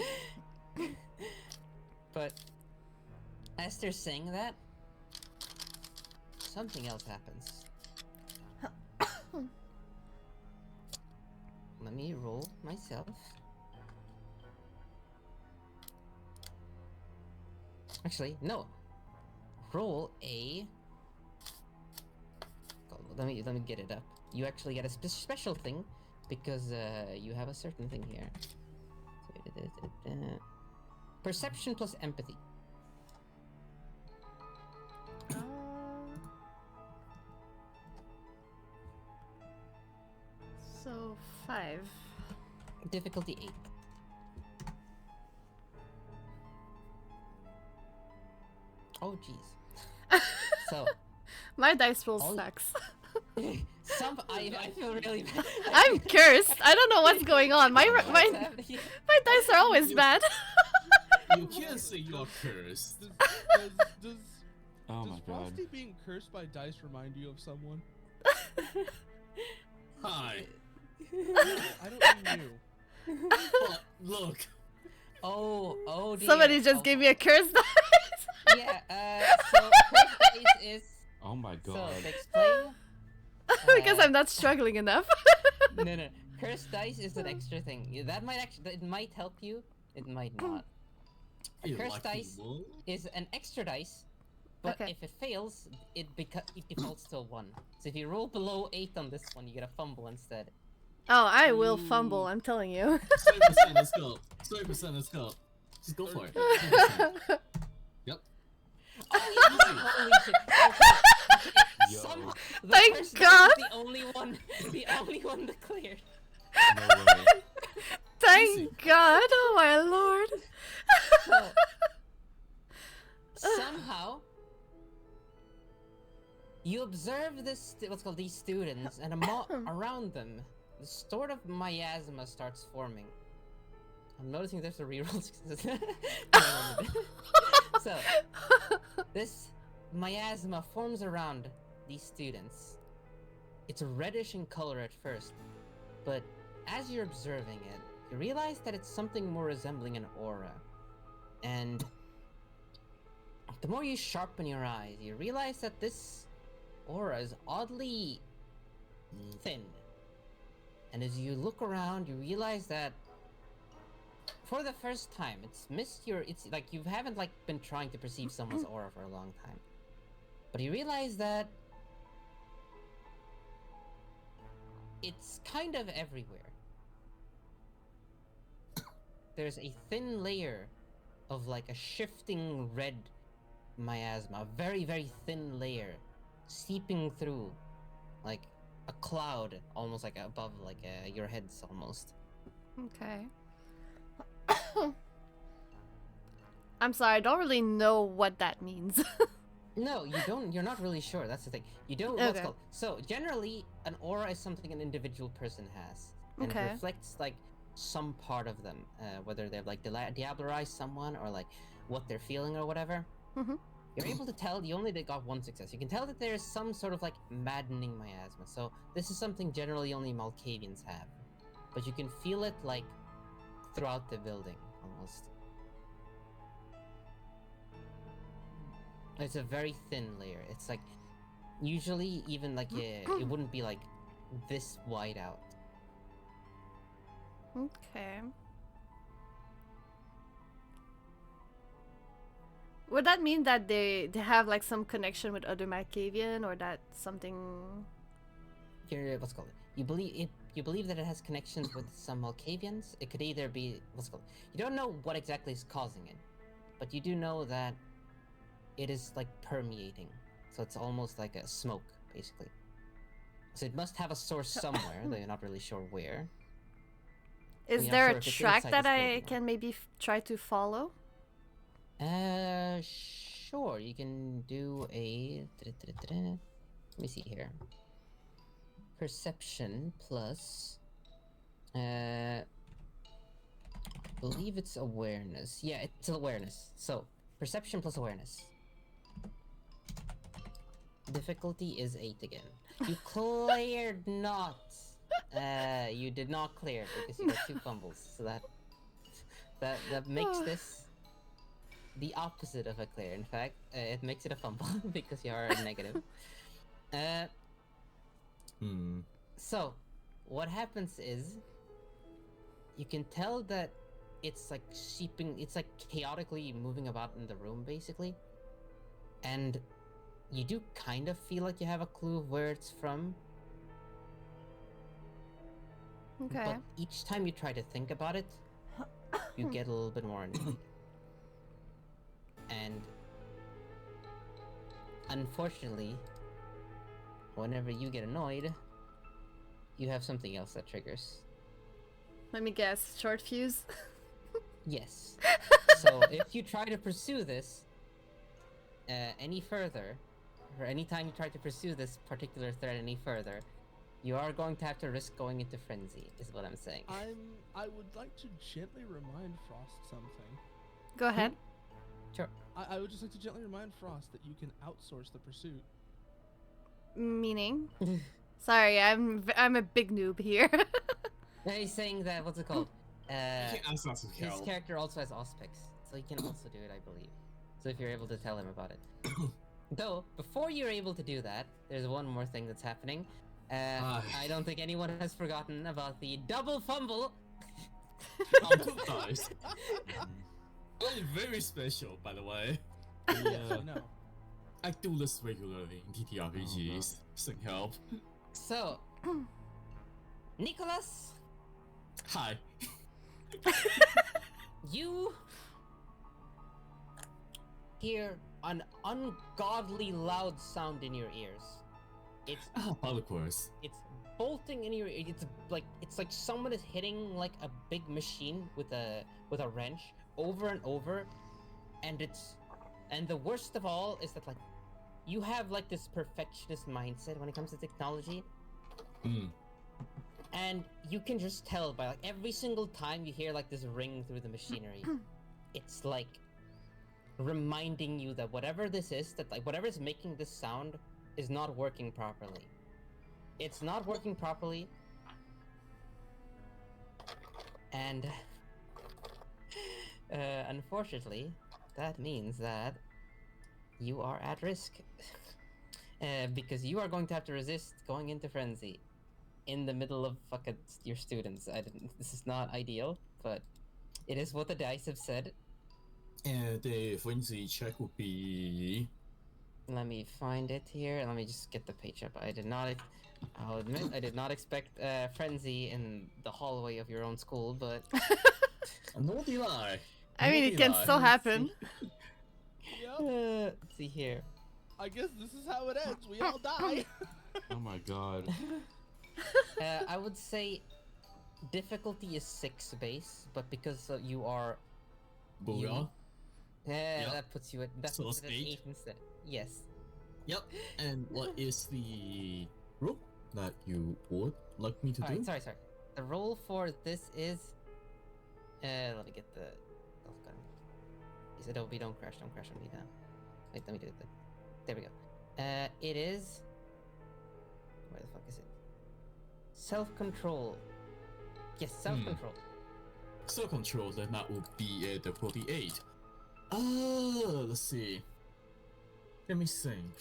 But as they're saying that, something else happens. Let me roll myself. Actually, no. Roll a. Let me get it up. You actually get a special thing because you have a certain thing here. Perception plus empathy. So 5. Difficulty 8. Oh jeez. So My dice roll Oh. sucks. I feel really bad. I'm cursed. I don't know what's going on. My dice are always bad. You can't say you're cursed. Does Oh my god. Frosty being cursed by dice remind you of someone? Hi. I don't mean you. Oh, look. Oh dear. Somebody just gave me a curse dice. Yeah, so first dice is Oh my so god. to explain Because I'm not struggling enough. no. Cursed dice is an extra thing. That it might help you, it might not. A You cursed lucky dice bull. is an extra dice, but Okay. if it fails, it defaults to a 1. So if you roll below 8 on this one, you get a fumble instead. Oh, I will fumble, I'm telling you. 30%, let's go. 30%, let's go. Just go for it. 30%. Yep. Oh yeah! Holy shit! Okay. Yo. The Thank first God. Is the only one that cleared. No way. Thank God. Oh my lord. So, You observe this, what's called these students, and around them, the sort of miasma starts forming. I'm noticing there's a reroll. So, this miasma forms around these students. It's reddish in color at first, but as you're observing it, you realize that it's something more resembling an aura. And the more you sharpen your eyes, you realize that this aura is oddly thin. And as you look around, you realize that for the first time, it's like you haven't like been trying to perceive someone's aura for a long time. But you realize that it's kind of everywhere. There's a thin layer of like a shifting red miasma, a very, very thin layer seeping through like a cloud, almost like above like your heads almost. Okay. I'm sorry, I don't really know what that means. No, you don't. You're not really sure. That's the thing. You don't. What's Okay. called. So generally, an aura is something an individual person has, and Okay. it reflects like some part of them, whether they've like diablerized someone or like what they're feeling or whatever. Mhm. You're able to tell. You only got one success. You can tell that there's some sort of like maddening miasma. So this is something generally only Malkavians have, but you can feel it like throughout the building almost. It's a very thin layer. It's like usually even like it wouldn't be like this wide out. Okay. Would that mean that they have like some connection with other Malkavian, or that something? What's it called? You believe that it has connections with some Malkavians. It could either be what's it called. You don't know what exactly is causing it, but you do know that it is like permeating. So it's almost like a smoke, basically. So it must have a source somewhere, though you're not really sure where. Is You're not there sure a if it's track inside that this I building or- can maybe try to follow? Sure. You can do a. Let me see here. Perception plus. Believe it's awareness. Yeah, it's awareness. So perception plus awareness. Difficulty is 8 again. You cleared not. You did not clear because you got 2 fumbles. So that makes this the opposite of a clear. In fact, it makes it a fumble because you are negative. So, what happens is you can tell that it's like seeping, it's like chaotically moving about in the room, basically. And you do kind of feel like you have a clue of where it's from. Okay. But each time you try to think about it, you get a little bit more annoyed. And unfortunately, whenever you get annoyed, you have something else that triggers. Let me guess. Short fuse. Yes. So if you try to pursue this any further, or anytime you try to pursue this particular threat any further, you are going to have to risk going into frenzy, is what I'm saying. I would like to gently remind Frost something. Go ahead. Sure. I would just like to gently remind Frost that you can outsource the pursuit. Meaning? Sorry, I'm a big noob here. He's saying that, what's it called? That's not so His careful. character also has Auspex, so he can also do it, I believe. So if you're able to tell him about it. Though, before you're able to do that, there's one more thing that's happening. I don't think anyone has forgotten about the double fumble. I'm too nice. I'm very special, by the way. Yeah, no. I do this regularly in TTRPGs. Some help. So, Nicholas, Hi. you hear an ungodly loud sound in your ears. It's Of course. it's bolting in your ear. It's like someone is hitting like a big machine with a wrench over and over, and the worst of all is that like you have like this perfectionist mindset when it comes to technology, and you can just tell by like every single time you hear like this ring through the machinery, it's like reminding you that whatever this is, that like whatever is making this sound is not working properly. It's not working properly, and unfortunately, that means that you are at risk. Because you are going to have to resist going into frenzy in the middle of fucking your students. This is not ideal, but it is what the dice have said. And the frenzy check would be. Let me find it here. Let me just get the page up. I'll admit, I did not expect frenzy in the hallway of your own school, but No deny. I mean, it can still happen. Yep. let's see here. I guess this is how it ends. We all die. Oh my god. I would say difficulty is 6 base, but because you are Booyah. that puts you at So puts it's it at 8? 8 instead. Yes. Yep. And what is the rule that you would like me to do? Alright, sorry. The roll for this is let me get the Is it OB? Don't crash on me now. Wait, let me do it. There we go. It is. Where the fuck is it? Self-control. Yes, self-control. Self-control, then that would be the 48. Let's see. Let me think.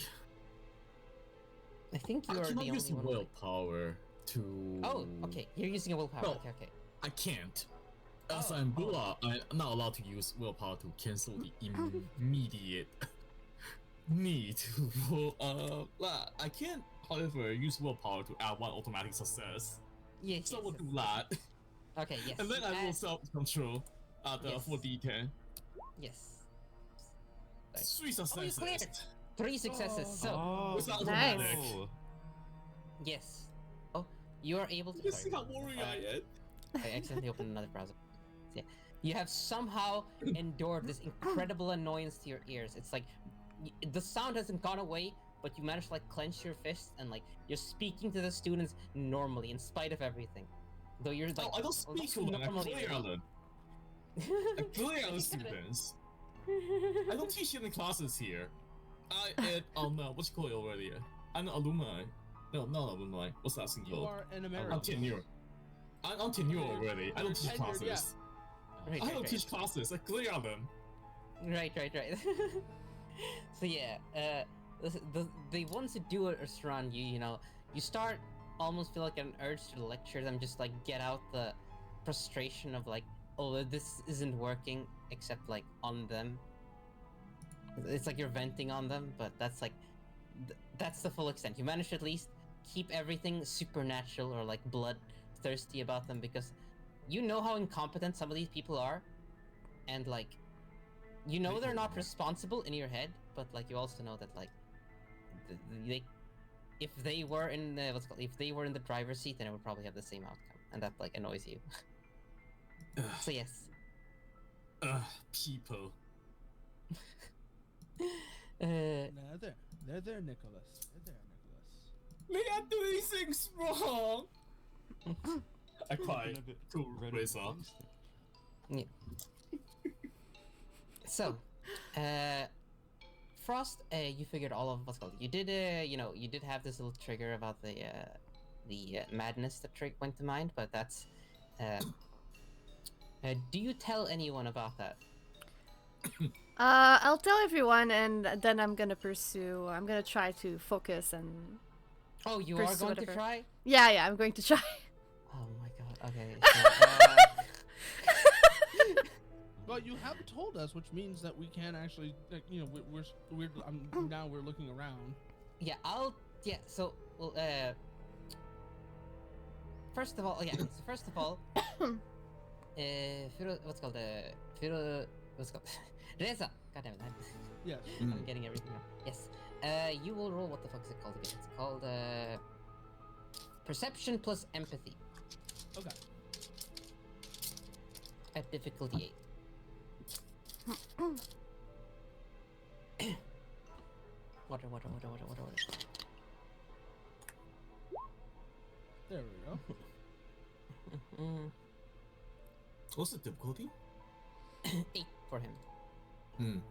I think you I are the cannot only use one. willpower to. Oh, okay. You're using a willpower. No. Okay. I can't. As Oh, I'm Bula, I'm not allowed to use willpower to cancel the immediate need to roll. I can, however, use willpower to add 1 automatic success. Yes. So yes, we'll yes. do that. Okay. Yes. And then you I will add- self-control at the Yes. 4d10. Yes. 3 Oh, you successes. cleared it. 3 successes. So Oh, It's not Nice. automatic. yes. Oh, you are able to. You see sorry. how worried I am? I accidentally opened another browser. Yeah. You have somehow endured this incredible annoyance to your ears. It's like the sound hasn't gone away, but you managed to like clench your fists and like you're speaking to the students normally in spite of everything. Though you're like, No, I don't speak to them. I clear them. I clear the students. I don't teach any classes here. What you call it already? I'm an alumni. No, not alumni. What's that thing You called? are an I'm American. tenure. I'm tenure already. I don't teach Tenured, classes. Right, I right, don't right. teach classes. I clear them. Right. So yeah, the ones who do it around you, you know, you start almost feel like an urge to lecture them, just like get out the frustration of like, oh, this isn't working, except like on them. It's like you're venting on them, but that's like, that's the full extent. You manage to at least keep everything supernatural or like bloodthirsty about them because you know how incompetent some of these people are, and like, you know they're not responsible in your head, but like you also know that like, they, if they were in the if they were in the driver's seat, then it would probably have the same outcome, and that like annoys you. So yes. People. No, they're there, Nicholas. They're there, Nicholas. They are doing things wrong. I cry to Red Reza. and So, Frost, you figured all of what's called. You did, you did have this little trigger about the madness that went to mind, but that's. Do you tell anyone about that? I'll tell everyone, and then I'm gonna try to focus and. Oh, you Pursue are going whatever. to try? Yeah, I'm going to try. Oh my god. Okay. So, Well, you have told us, which means that we can actually, like, you know, now we're looking around. yeah, So, well, first of all, Reza. God damn it. Yes. I'm getting everything now. Yes. You will roll. What the fuck is it called again? It's called perception plus empathy Okay. at difficulty 8. Water, water, water, water, water, water. There we go. Mm, What's the difficulty? 8 for him.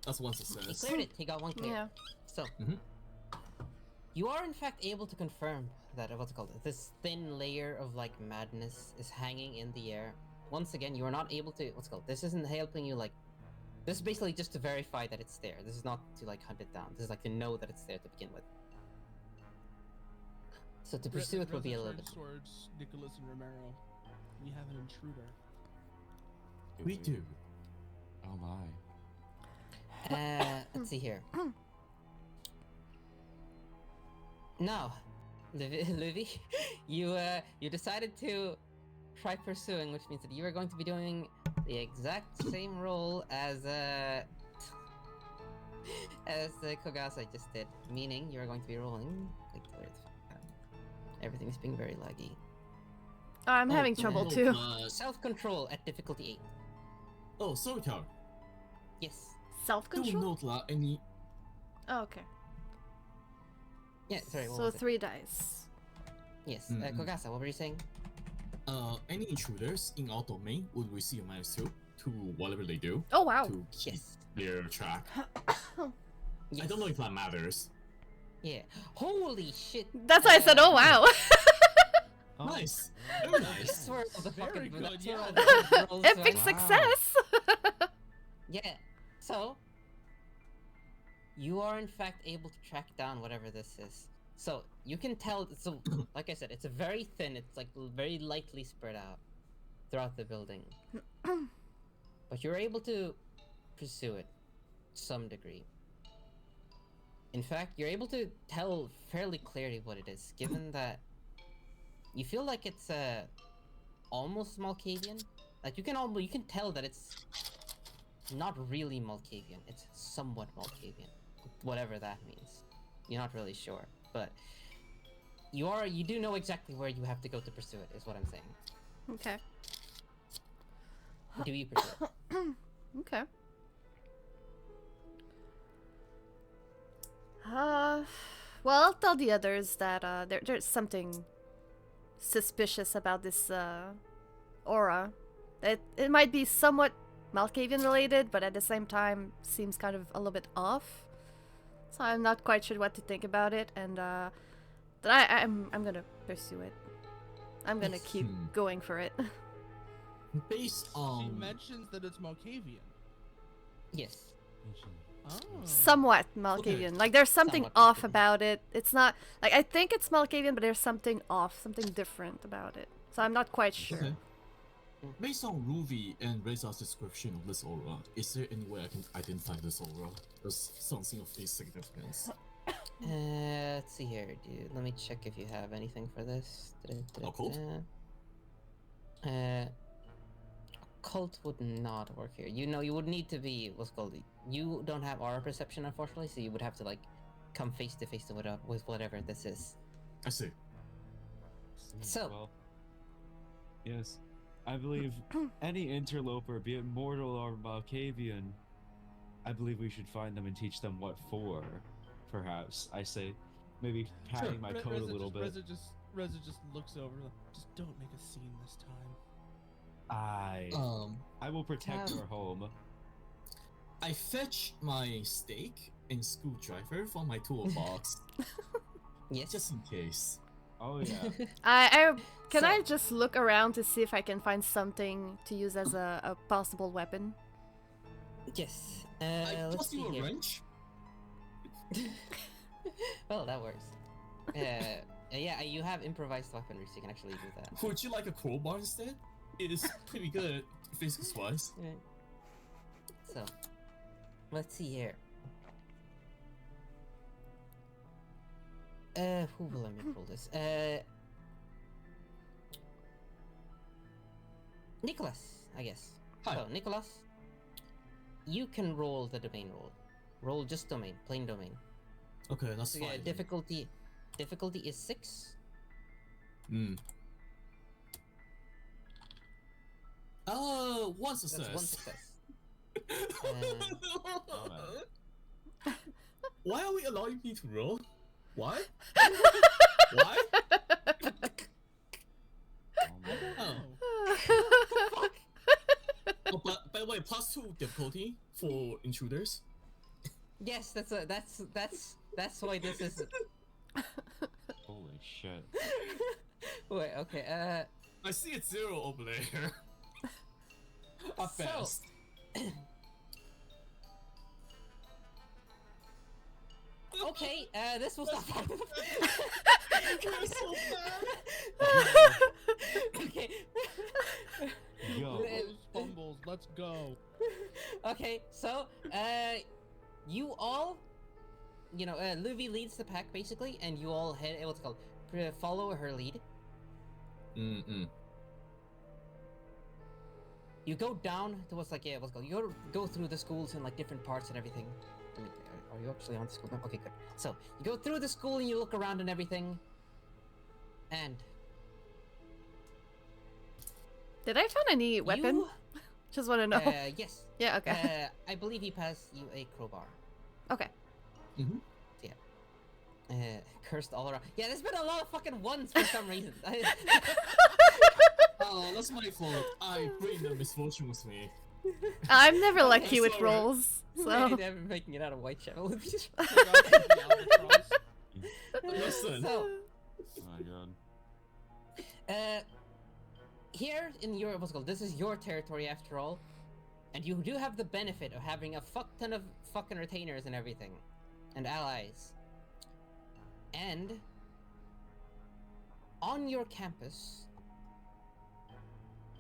That's one He success. cleared it. He got 1 clear. Yeah. So, Mhm. you are in fact able to confirm that what's it called? This thin layer of like madness is hanging in the air. Once again, you are not able to what's it called? This isn't helping you like. This is basically just to verify that it's there. This is not to like hunt it down. This is like to know that it's there to begin with. So to pursue it will be a little bit. Towards Nicholas and Romero. We have an intruder. We do. Oh my. Let's see here. Now, Livy, you decided to try pursuing, which means that you are going to be doing the exact same role as Kogasa just did. Meaning you are going to be rolling. Everything's being very laggy. Oh, I'm having trouble too. Self-control at difficulty 8. Oh, sorry, Carl. Yes. Do Self-control? not allow any. Oh, okay. Yeah. Sorry. What So was it? 3 dice. Yes. Mm-mm. Kogasa, what were you saying? Any intruders in our domain would receive -2 to whatever they do Oh, wow. to keep Yes. their track. Yes. I don't know if that matters. Yeah. Holy shit. That's why I said, oh, wow. Oh, Nice, very nice. That's where all the Very fucking good, that's yeah. where all the rolls Epic went. success. Yeah. So you are in fact able to track down whatever this is. So you can tell. So like I said, it's a very thin. It's like very lightly spread out throughout the building. But you're able to pursue it to some degree. In fact, you're able to tell fairly clearly what it is, given that you feel like it's almost Malkavian. Like you can tell that it's not really Malkavian. It's somewhat Malkavian, whatever that means. You're not really sure, but you do know exactly where you have to go to pursue it. Is what I'm saying. Okay. Do you pursue it? Okay. Well, I'll tell the others that there's something suspicious about this aura. It might be somewhat Malkavian related, but at the same time seems kind of a little bit off. So I'm not quite sure what to think about it, and that I'm gonna pursue it. I'm gonna keep going for it. Based She on mentions that it's Malkavian. Yes. Oh. Somewhat Malkavian. Like there's something Somewhat off Malkavian. about it. It's not like I think it's Malkavian, but there's something off, something different about it. So I'm not quite sure. Okay. Based on Ruby and Reza's description of this aura, is there any way I can identify this aura as something of this significance? Let's see here, dude. Let me check if you have anything for this. Occult? Occult would not work here. You know, you would need to be what's called. You don't have aura perception, unfortunately, so you would have to like come face to face with whatever this is. I see. So- Well, yes, I believe any interloper, be it mortal or Malkavian, I believe we should find them and teach them what for. Perhaps I say, maybe padding my code a little bit. Reza just looks over. Just don't make a scene this time. I will protect our home. I fetch my stake and screwdriver from my toolbox Yes. just in case. Oh yeah. Can I So- just look around to see if I can find something to use as a possible weapon? Yes. I Let's toss see you a here. wrench. Well, that works. Yeah, you have improvised weaponry, so you can actually do that. Would you like a crowbar instead? It is pretty good physics-wise. Right. So, let's see here. Who will let me roll this? Nicholas, I guess. Hi. So, Nicholas, you can roll the domain roll. Roll just domain, plain domain. Okay, that's So, fine. yeah, difficulty is 6. One That's success. one success. Alright. Why are we allowing me to roll? Why? Why? Oh. Oh, but wait, +2 difficulty for intruders. Yes, that's why this is. Holy shit. Wait, okay. I see it's 0 over there. At So- best. Okay. This was not part of the. You're so Okay. Yo. Those fumbles. Let's go. Okay, so you all, Luvi leads the pack basically, and you all head what's it called, follow her lead. You go down to what's it called. You go through the schools in like different parts and everything. I mean, are you actually on the school? No? Okay, good. So you go through the school and you look around and everything, and Did I find any weapon? you, Just want to know. yes. Yeah. Okay. I believe he passed you a crowbar. Okay. Cursed all around. Yeah, there's been a lot of fucking ones for some reason. Oh, that's my fault. I bring the misfortune with me. I'm never lucky with sorry. rolls, so. Never making it out of Whitechapel. Listen. So, Oh my god. here in your what's it called, this is your territory after all, and you do have the benefit of having a fuck ton of fucking retainers and everything, and allies. And on your campus,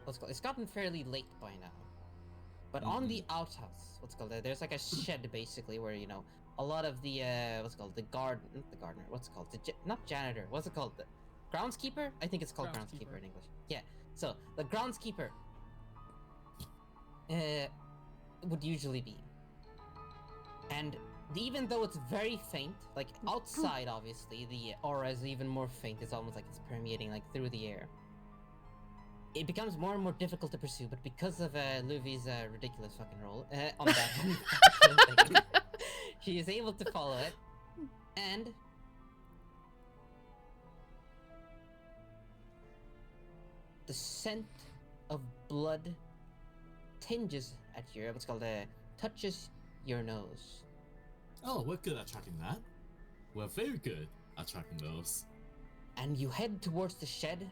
what's it called? It's gotten fairly late by now, but on the outhouse, what's it called? There's like a shed basically where a lot of the what's it called, the gardener, what's it called? Not janitor. What's it called? The groundskeeper? I think it's called groundskeeper in English. Yeah. So the groundskeeper would usually be, and even though it's very faint, like outside, obviously the aura is even more faint. It's almost like it's permeating like through the air. It becomes more and more difficult to pursue, but because of Luvi's ridiculous fucking roll on that thing, she is able to follow it, and the scent of blood tinges at your what's called touches your nose. Oh, we're good at tracking that. We're very good at tracking those. And you head towards the shed.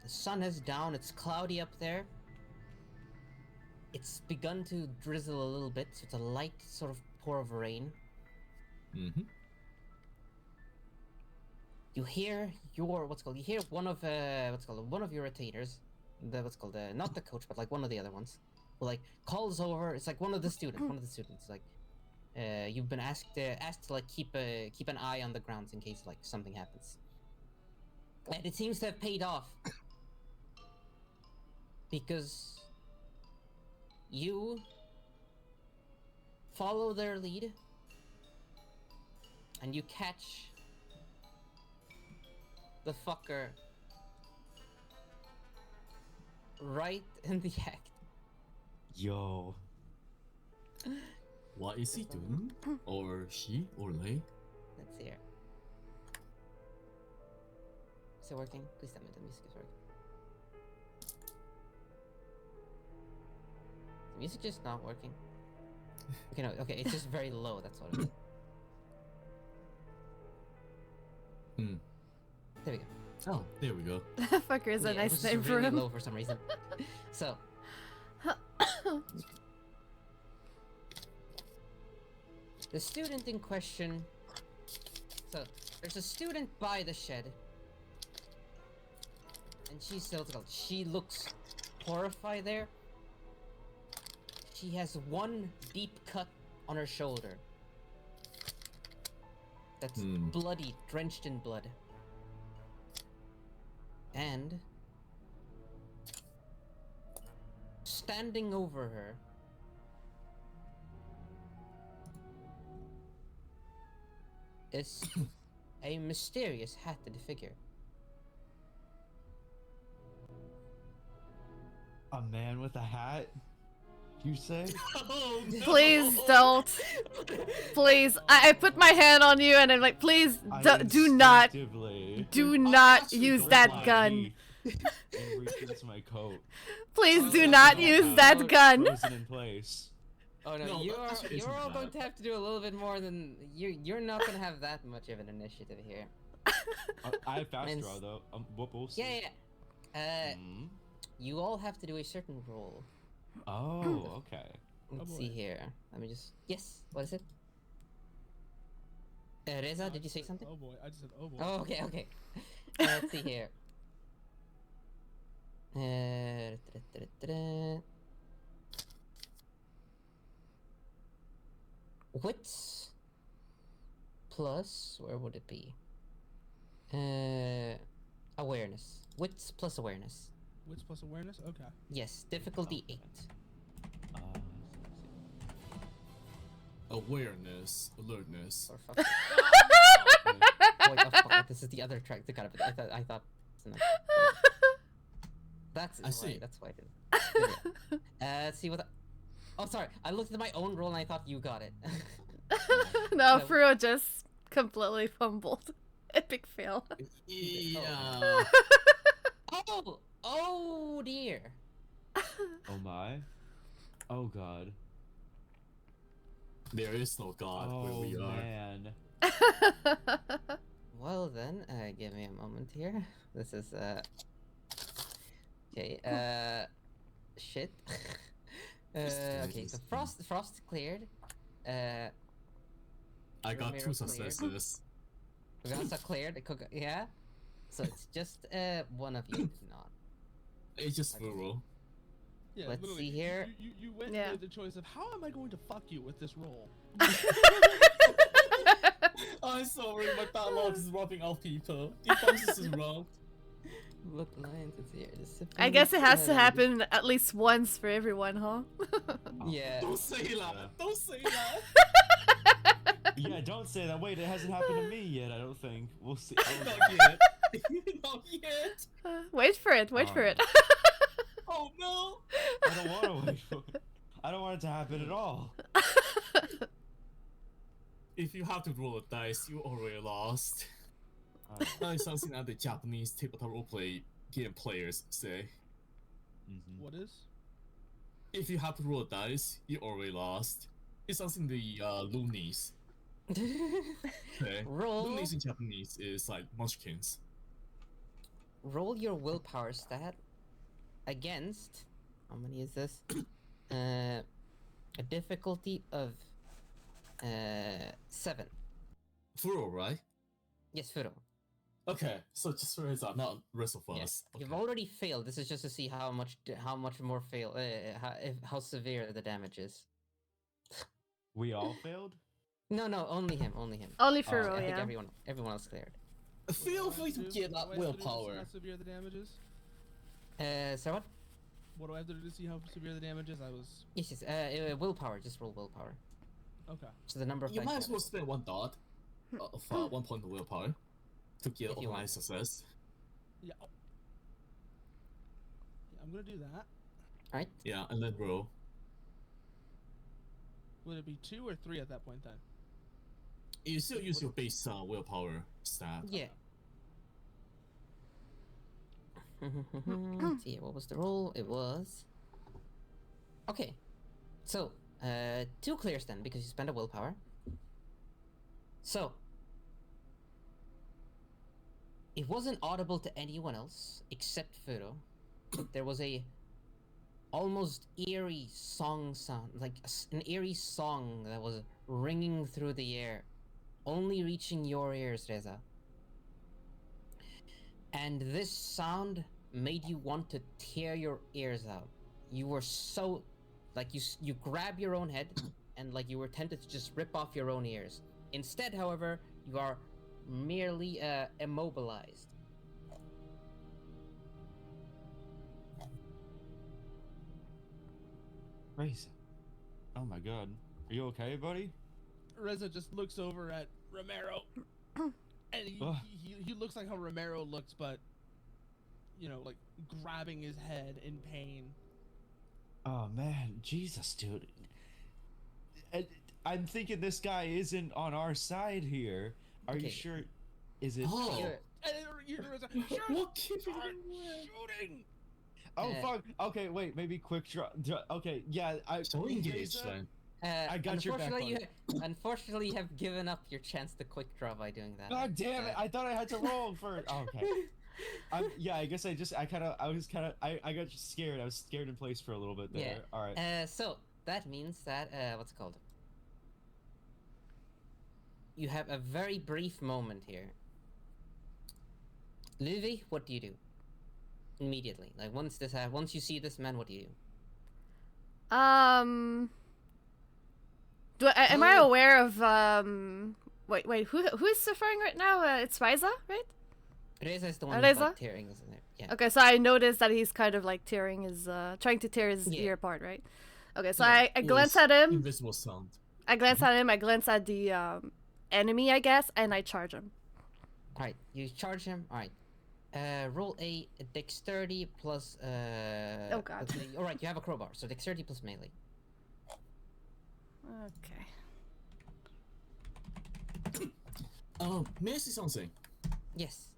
The sun is down, it's cloudy up there. It's begun to drizzle a little bit, so it's a light sort of pour of rain. You hear you hear one of one of your retainers, not the coach, but like one of the other ones, who like calls over. It's like one of the students, like, you've been asked to like keep an eye on the grounds in case like something happens. And it seems to have paid off, because you follow their lead and you catch the fucker right in the act. Yo. What is he doing? Or she? Or they? Let's see here. Is it working? Please tell me the music is working. Is the music just not working? Okay, no, okay, it's just very low, that's what it is. There we go. Oh, there we go. Fucker is a Yeah, it nice was name just for really him. low for some reason. So, the student in question. So, there's a student by the shed, and she looks horrified there. She has one deep cut on her shoulder that's bloody, drenched in blood. And standing over her is a mysterious hatted figure. A man with a hat? You say? Oh, no. Please don't. Please, I put my hand on you and I'm like, please do not Instinctively actually use don't that mind. gun. And reach into my coat. Please do Oh, not no. use that gun. Frozen in place. Oh no, No, that actually you're isn't all going bad. to have to do a little bit more than you're not gonna have that much of an initiative here. I have fast Means- draw though. We'll see. Yeah. Hmm? You all have to do a certain roll. Oh, okay. Let's boy. see here. Let me just. Yes. What is it? Reza, I did you just say said, something? Oh boy, I just said, oh boy. Oh, okay, okay. Let's see here. Wits plus, where would it be? Awareness. Wits plus awareness. Wits plus awareness? Okay. Yes, difficulty 8. Uh, Awareness, alertness. For fuck's sake. Wait, oh fuck, this is the other track to cut it. I thought. That's I see. Right, that's why I didn't. Let's see what. Oh, sorry. I looked at my own roll and I thought you got it. No, No. Furo just completely fumbled. Epic fail. Yeah. Oh dear. oh my. Oh god. There is no god where Oh we are. man. Well then, give me a moment here. This is okay. Shit. Okay, so frost cleared. I got Romero 2 cleared. successes. Gasa cleared. Yeah. So it's just one of you did not. It's just Okay. Furo. Yeah, Let's literally, see here. You went Yeah. with the choice of how am I going to fuck you with this roll? I'm sorry, my bad luck is rubbing off people. Defense is wrong. Look, Lions, it's here. I guess it has to Discipline. happen at least once for everyone, huh? Yeah. Don't say that. Yeah. Don't say that. Yeah, don't say that. Wait, it hasn't happened to me yet. I don't think. We'll see. Not yet. Not yet. Wait for it, wait for it. Oh no. I don't want to wait for it. I don't want it to happen at all. If you have to roll a dice, you already lost. That is something that the Japanese tabletop roleplay game players say. Mhm. What is? If you have to roll a dice, you already lost. It's something the loonies. Okay. Roll. Loonies in Japanese is like munchkins. Roll your willpower stat against. How many is this? A difficulty of 7. Furo, right? Yes, Furo. Okay, so just for heads up, not rest of Yeah. us. You've Okay. already failed. This is just to see how much more fail. How severe the damage is. We all failed? No, only him. Only him. Only I Furo, think yeah. everyone else cleared. Feel What do I free to have get What that do I have to do to see willpower. How severe the damage is? So what? What do I have to do to see how severe the damage is? I was Yes. Willpower. Just roll willpower. okay. So the number of You dice might you as have. well spend 1 dot of 1 point of willpower to get If you want. overnight success. Yeah. Yeah, I'm gonna do that. Alright. Yeah, and then roll. Would it be 2 or 3 at that point then? You still use your base willpower stat. Yeah. Let's see, what was the roll? It was. Okay. So, 2 clears then, because you spent a willpower. So. It wasn't audible to anyone else except Furo. There was a almost eerie song sound, like an eerie song that was ringing through the air, only reaching your ears, Reza. And this sound made you want to tear your ears out. You were so, like you grab your own head, and like you were tempted to just rip off your own ears. Instead, however, you are merely immobilized. Raisin. Oh my god. Are you okay, buddy? Reza just looks over at Romero, and Ugh. he looks like how Romero looks, but you know, like grabbing his head in pain. Oh man, Jesus, dude. I, I'm thinking this guy isn't on our side here. Are you Okay. sure? Is it? Oh, What keeping shooting? Oh Uh, fuck. Okay, wait. Maybe quick draw. Okay, yeah. So we engage Reza, then. I got your back, unfortunately, you have given up your chance to quick draw by doing that. God damn it! I thought I had to roll for. Oh, okay. Yeah, I guess I got scared. I was scared in place for a little bit there. Yeah. All right. So that means that what's it called? You have a very brief moment here. Livy, what do you do? Immediately, like once you see this man, what do you do? Am I aware of wait, who is suffering right now? It's Riza, right? Reza is the one Reza? who's like tearing, isn't it? Yeah. Okay, so I noticed that he's kind of like tearing his trying to tear his Yeah. ear apart, right? Okay, so Yeah. I glance at him. Invisible sound. I glance at him. I glance at the enemy, I guess, and I charge him. All right, you charge him. All right. Roll a dexterity plus. Oh god. All right, you have a crowbar, so dexterity plus melee. Okay. May I say something? Yes.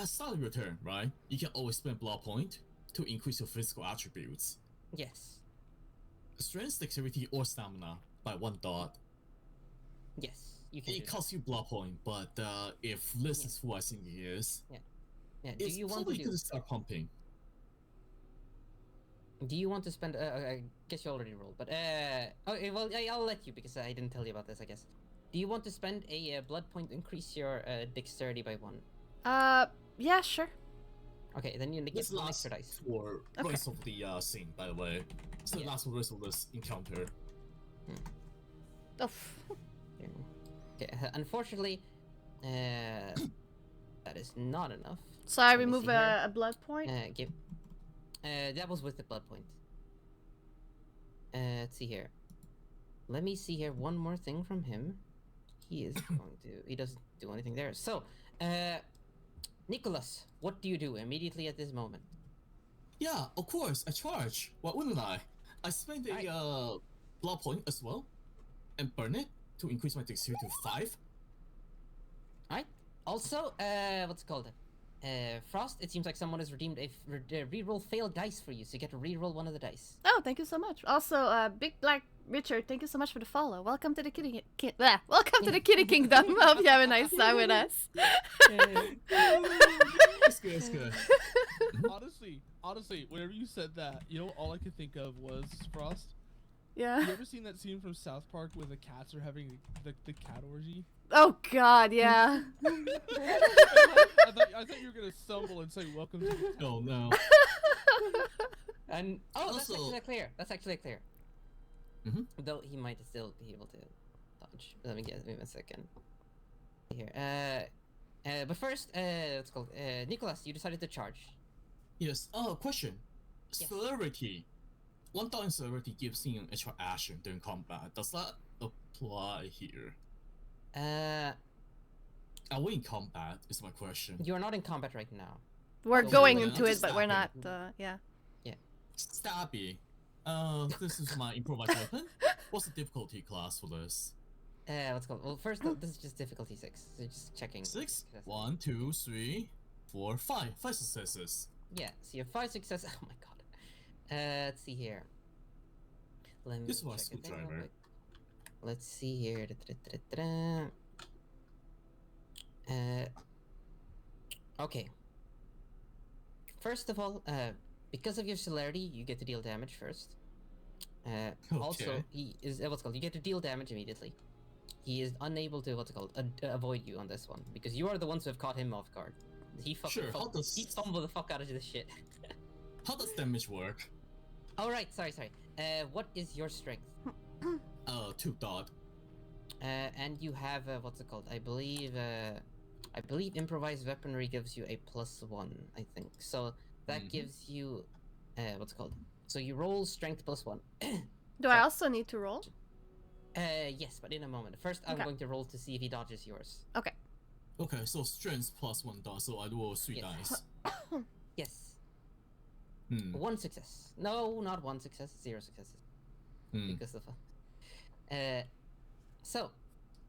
Start of your turn, right? You can always spend blood point to increase your physical attributes. Yes. Strength, dexterity, or stamina by 1 dot. Yes. You can. It costs you blood point, but if list is who I think it is, Yeah. Do it's you want to probably do? gonna start pumping. Do you want to spend? I guess you already rolled, but okay. Well, I'll let you because I didn't tell you about this. I guess. Do you want to spend a blood point increase your dexterity by 1? Yeah, sure. Okay, then you get This one lasts extra dice. for Okay. rest of the scene, by the way. It's the Yeah. last for rest of this encounter. Oh. Okay. Unfortunately, that is not enough. So I Let me remove see here. a blood point. Give. That was with the blood point. Let's see here. Let me see here. One more thing from him. He is going to. He doesn't do anything there. So, Nicholas, what do you do immediately at this moment? Yeah, of course, I charge. Why wouldn't I? I spend a blood point as well, and burn it to increase my dexterity to 5. Alright. Also, what's it called? Frost, it seems like someone has redeemed a reroll failed dice for you, so you get to reroll one of the dice. Oh, thank you so much. Also, Big Black Richard, thank you so much for the follow. Welcome to the welcome to the Kitty Kingdom. Hope you have a nice time with us. It's good, it's good. Honestly, whenever you said that, you know, all I could think of was Frost. Yeah. You ever seen that scene from South Park where the cats are having the cat orgy? Oh God, yeah. I thought you were gonna stumble and say welcome to the Oh no. And that's Also- actually clear. That's actually clear. Mhm. Though he might still be able to dodge. Let me give him a second. Here. But first, it's called Nicholas. You decided to charge. Yes. Question. Yes. Celerity. 1 dot in celerity gives him an extra action during combat. Does that apply here? Are we in combat? Is my question. You are not in combat right now. We're Okay, going well, into I'm it, just but we're not. stopping. Yeah. Stabby. This is my improvised weapon. What's the difficulty class for this? What's it called? Well, first, this is just difficulty 6. So just checking. 6. success. 1, 2, 3, 4, 5. 5 successes. Yeah. So you have 5 successes. Oh my god. Let's see here. Let me This was check it screwdriver. out, wait. Let's see here. Okay. First of all, because of your celerity, you get to deal damage first. Also, Okay. he is what's called. You get to deal damage immediately. He is unable to what's it called avoid you on this one because you are the ones who have caught him off guard. He fucking Sure, how does- he stumbled the fuck out of this shit. How does damage work? All right, sorry. What is your strength? 2 dot. And you have what's it called? I believe improvised weaponry gives you a +1. I think so. That Mhm. gives you what's it called? So you roll strength +1. Do I also need to roll? Yes, but in a moment. First, I'm Okay. going to roll to see if he dodges yours. Okay. Okay, so strength plus 1 dot, so I roll 3 Yes. dice. Yes. One success. No, not one success. 0 successes. Because of. So,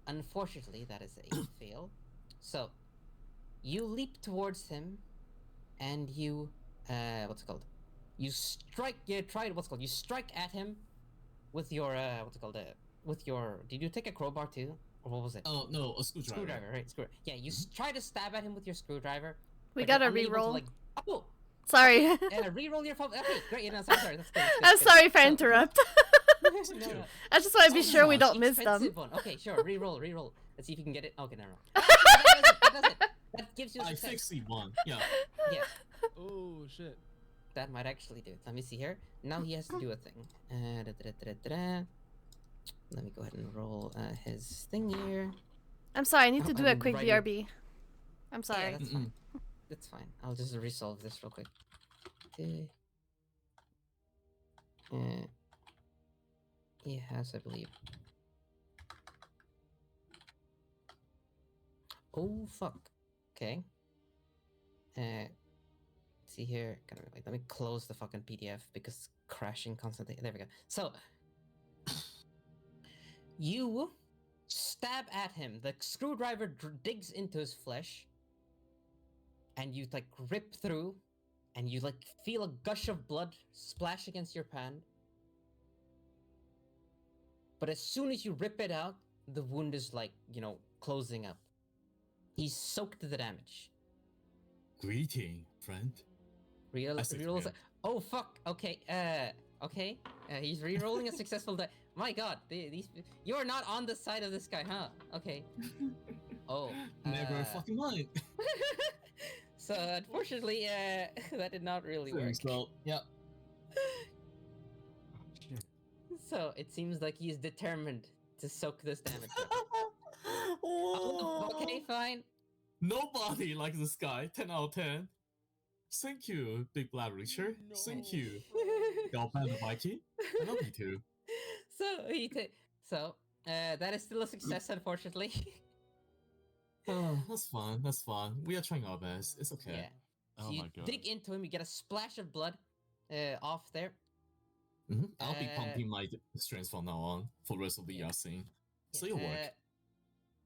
unfortunately, that is a fail. So, you leap towards him, and you what's it called? You strike. You strike at him with your what's it called? With your. Did you take a crowbar too, or what was it? Oh no, a screwdriver. Screwdriver, right? Yeah, you try to stab at him with your screwdriver. We but you're gotta unable to, reroll. like, oh, Sorry. reroll your phone. Okay, great. No, sorry. That's good. I'm sorry if I interrupt. No. I just want to be So sure we much. don't miss them. Expensive one. Okay, sure. Reroll. Let's see if you can get it. Okay, never mind. That does it. That gives you a I success. fixed the one. Yeah. Yeah, Oh shit. that might actually do it. Let me see here. Now he has to do a thing. Let me go ahead and roll his thing here. I'm sorry, I need Oh, to do a I'm quick writing- BRB. I'm sorry. Yeah, that's fine. That's fine. I'll just resolve this real quick. He has, I believe. Oh fuck. Okay. See here. Wait, let me close the fucking PDF because it's crashing constantly. There we go. So you stab at him. The screwdriver digs into his flesh, and you like rip through, and you like feel a gush of blood splash against your pan. But as soon as you rip it out, the wound is like, closing up. He's soaked to the damage. Greeting, friend. I see Rerolls. it. Oh fuck. Okay. Okay. He's rerolling a successful die. My God, these you are not on the side of this guy, huh? Okay. Oh. Never fucking mind. So unfortunately, that did not really work. So, yeah. So it seems like he's determined to soak this damage up. Oh, okay, fine. Nobody likes this guy. 10 out of 10. Thank you, Big Black Richard. Thank you. Y'all ban the Viking. I love you too. So that is still a success, unfortunately. That's fine. That's fine. We are trying our best. It's okay. Yeah. So Oh you my god. dig into him, you get a splash of blood off there. I'll be pumping my strength from now on for the rest of the scene. So you'll work.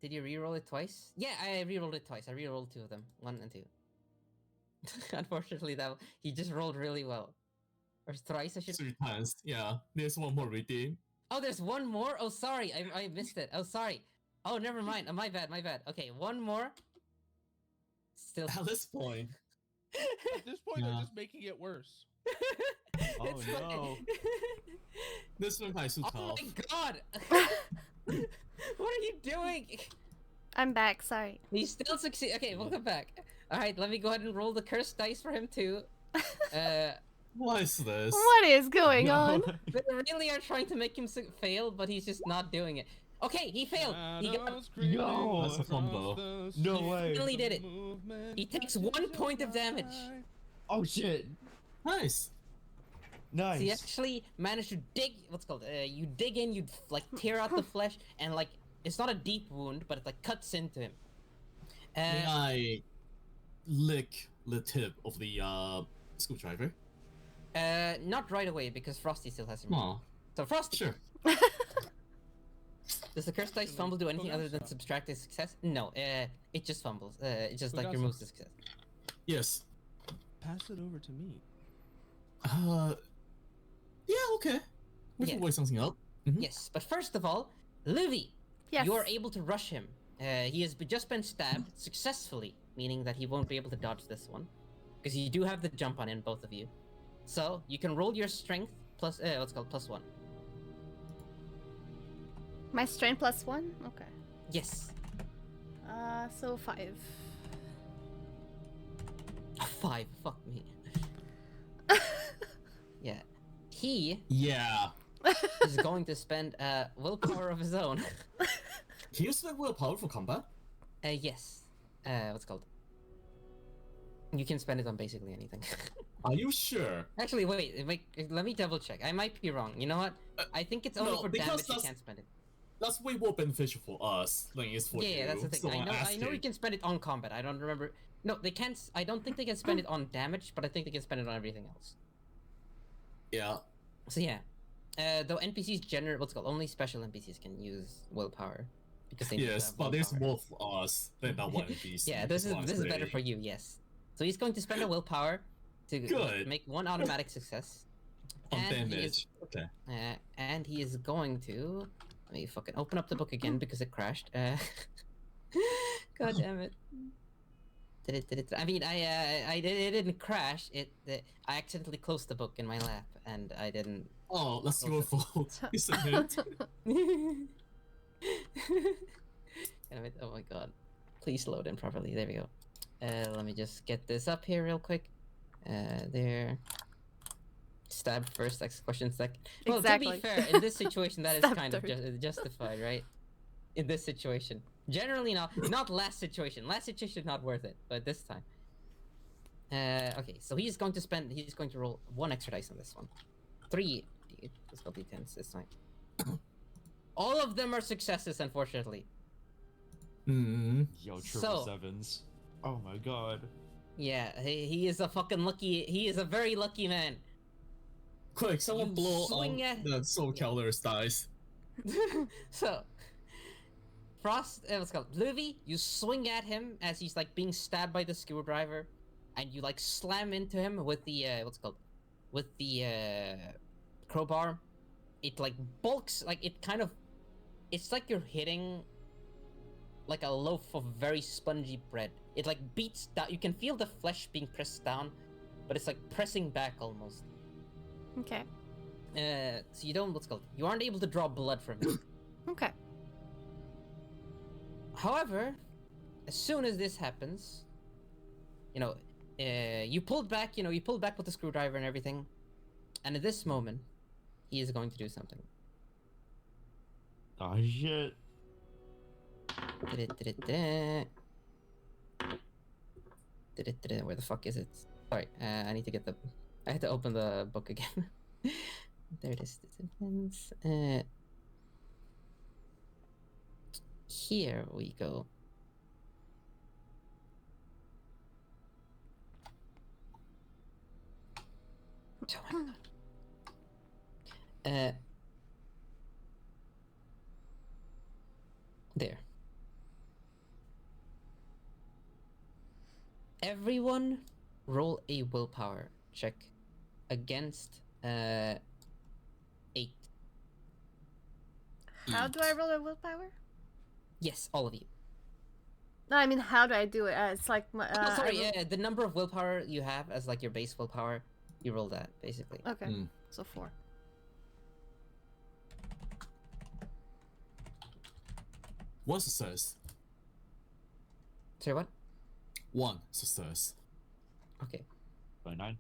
Did you re-roll it twice? Yeah, I re-rolled it twice. I re-rolled 2 of them, 1 and 2. Unfortunately, he just rolled really well. Or thrice, I should. 3 times. Yeah. There's one more redeem. Oh, there's one more. Oh, sorry, I missed it. Oh, sorry. Oh, never mind. Oh, my bad. Okay, one more. Still. At this point. At this point, Yeah. they're just making it worse. Oh, It's fine. no. This one is too Oh tough. my God! What are you doing? I'm back, sorry. He still succeed. Okay, welcome back. All right, let me go ahead and roll the cursed dice for him too. What is this? What is going on? They really are trying to make him fail, but he's just not doing it. Okay, he failed. He got. Yo, that's a combo. No way. Finally did it. He takes 1 point of damage. Oh shit. Nice. Nice. So you actually managed to dig. What's it called? You dig in. You like tear out the flesh, and like it's not a deep wound, but it like cuts into him. May I lick the tip of the screwdriver? Not right away because Frosty still has him. Aw, So Frosty, sure. does the cursed dice fumble do anything other than subtract a success? No, it just fumbles. It just like Fogasa. removes the success. Yes. Pass it over to me. Yeah, okay. We can Yeah. work something out. Yes, but first of all, Livy, Yes. you are able to rush him. He has just been stabbed successfully, meaning that he won't be able to dodge this one, because you do have the jump on in both of you. So you can roll your strength plus what's it called +1. My strength +1? Okay. Yes. So 5. 5. Fuck me. Yeah. He Yeah. is going to spend willpower of his own. Can you spend willpower for combat? Yes. What's it called? You can spend it on basically anything. Are you sure? Actually, wait. Let me double check. I might be wrong. You know what? I think it's only no, for because damage you that's- can't spend it. That's way more beneficial for us than it is for you. Yeah, that's the thing. So I I'm know you asking. can spend it on combat. I don't remember. No, they can't. I don't think they can spend it on damage, but I think they can spend it on everything else. Yeah. So yeah, though NPCs what's it called, only special NPCs can use willpower because they need to Yes, have but there's willpower. more for us than that one NPC. Yeah, this is better for you. Yes. So he's going to spend a willpower to Good. make one automatic success, On and he is damage. Okay. and he is going to. Let me fucking open up the book again because it crashed. God damn it. I mean, it didn't crash. I accidentally closed the book in my lap, and I didn't. Oh, that's your fault, isn't it? Damn it! Oh my god! Please load in properly. There we go. Let me just get this up here real quick. There. Stab first, question second. Well, Exactly. to be fair, in this situation, that is Stab kind of third. justified, right? In this situation, generally not last situation. Last situation not worth it, but this time. Okay, so he's going to roll 1 extra dice on this one. 3. Let's go d10s this time. All of them are successes, unfortunately. Hmm. Yo, triple So- sevens. Oh my god. Yeah, he is a fucking lucky. He is a very lucky man. Quick, someone You blow swing at- the soul killer's dice. So, Frost, what's it called? Livy, you swing at him as he's like being stabbed by the screwdriver, and you like slam into him with the with the crowbar. It like bulks, like it kind of, it's like you're hitting like a loaf of very spongy bread. It like beats down. You can feel the flesh being pressed down, but it's like pressing back almost. Okay. So you don't, what's it called? You aren't able to draw blood from it. Okay. However, as soon as this happens, you pulled back with the screwdriver and everything, and at this moment, he is going to do something. Oh shit. Where the fuck is it? Sorry, I need to get I had to open the book again. There it is. Here we go. Oh my god. There. Everyone roll a willpower check against 8. How do I roll a willpower? Yes, all of you. No, I mean, how do I do it? It's like my. Oh, sorry, I roll- the number of willpower you have as like your base willpower, you roll that basically. Okay. Mm. So 4. One success. Sorry, what? One success. Okay. 29.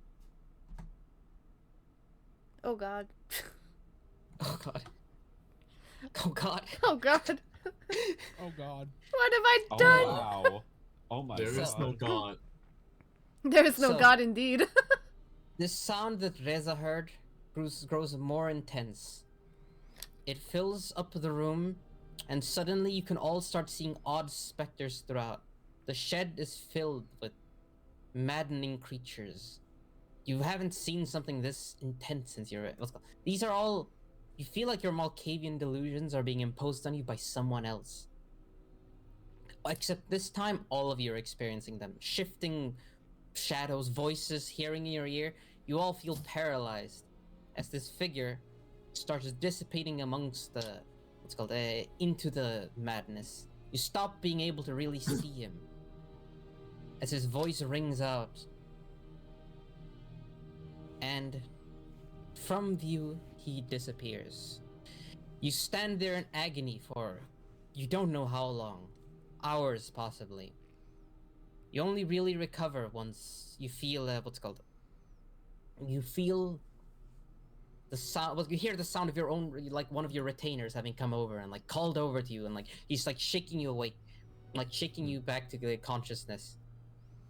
Oh god. Oh god. Oh god. Oh god. Oh god. What have I Oh done? wow. Oh my There god. is no god. There is no So- god indeed. The sound that Reza heard grows more intense. It fills up the room, and suddenly you can all start seeing odd specters throughout. The shed is filled with maddening creatures. You haven't seen something this intense since these are all. You feel like your Malkavian delusions are being imposed on you by someone else. Except this time, all of you are experiencing them. Shifting shadows, voices, hearing in your ear. You all feel paralyzed as this figure starts dissipating amongst the into the madness. You stop being able to really see him as his voice rings out, and from view he disappears. You stand there in agony for you don't know how long, hours possibly. You only really recover once you feel you feel the sound. Well, you hear the sound of your own, like one of your retainers having come over and like called over to you, and like he's like shaking you awake, like shaking you back to the consciousness.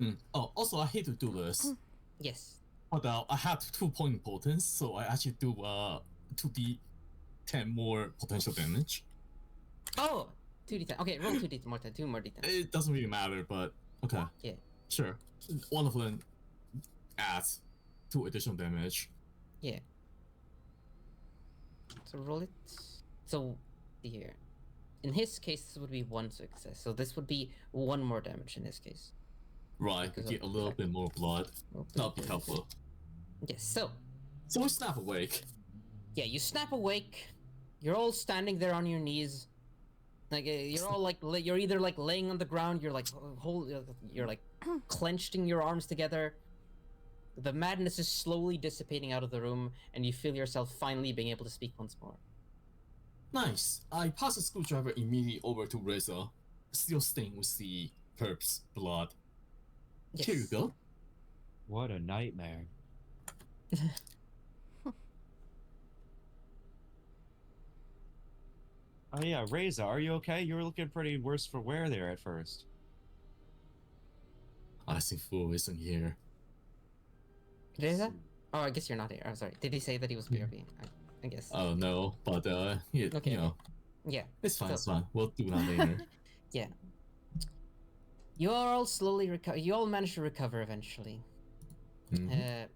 Mm. Oh, also, I hate to do this, Yes. but I have 2-point importance, so I actually do 2d10 more potential damage. Oh, 2d10. Okay, roll 2d10 more. 2 more d10. It doesn't really matter, but okay. Yeah. Sure. One of them adds 2 additional damage. Yeah. So roll it. So here, in his case, this would be 1 success. So this would be 1 more damage in this case. Right, Because get a of little fact- bit more blood. Okay. That'll be helpful. Yes. So So we snap awake. yeah, you snap awake. You're all standing there on your knees. Like you're all like you're either like laying on the ground. You're like you're like clenching your arms together. The madness is slowly dissipating out of the room, and you feel yourself finally being able to speak once more. Nice. I pass the screwdriver immediately over to Reza, still stained with the perp's blood. Yes. Here you go. What a nightmare. Oh yeah, Reza, are you okay? You were looking pretty worse for wear there at first. I think Fu isn't here. Reza? Oh, I guess you're not here. I'm sorry. Did he say that he was BRB? I guess. Oh no, but Okay, you know, Yeah. it's fine, So- it's fine. We'll do that later. Yeah. You all slowly recover. You all manage to recover eventually. Mhm.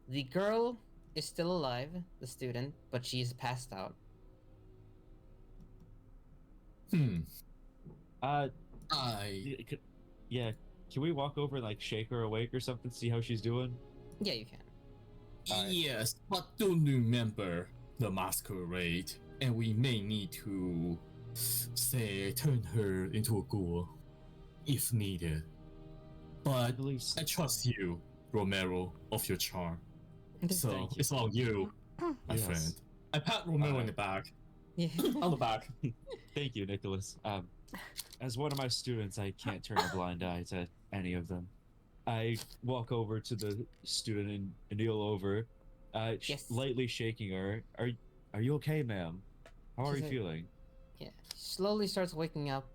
The girl is still alive, the student, but she's passed out. Hmm. Uh, I yeah, can we walk over and like shake her awake or something, see how she's doing? Yeah, you can. Alright. yes, but don't remember the masquerade, and we may need to say turn her into a ghoul if needed. I But believe I trust you, Romero, of your charm. So Thank you. it's all you, my Yes. friend. I pat Romero in Alright. the back. Yeah. On the back. Thank you, Nicholas. As one of my students, I can't turn a blind eye to any of them. I walk over to the student and kneel over, Yes. lightly shaking her. Are you okay, ma'am? How are She's you like- feeling? Yeah. She slowly starts waking up.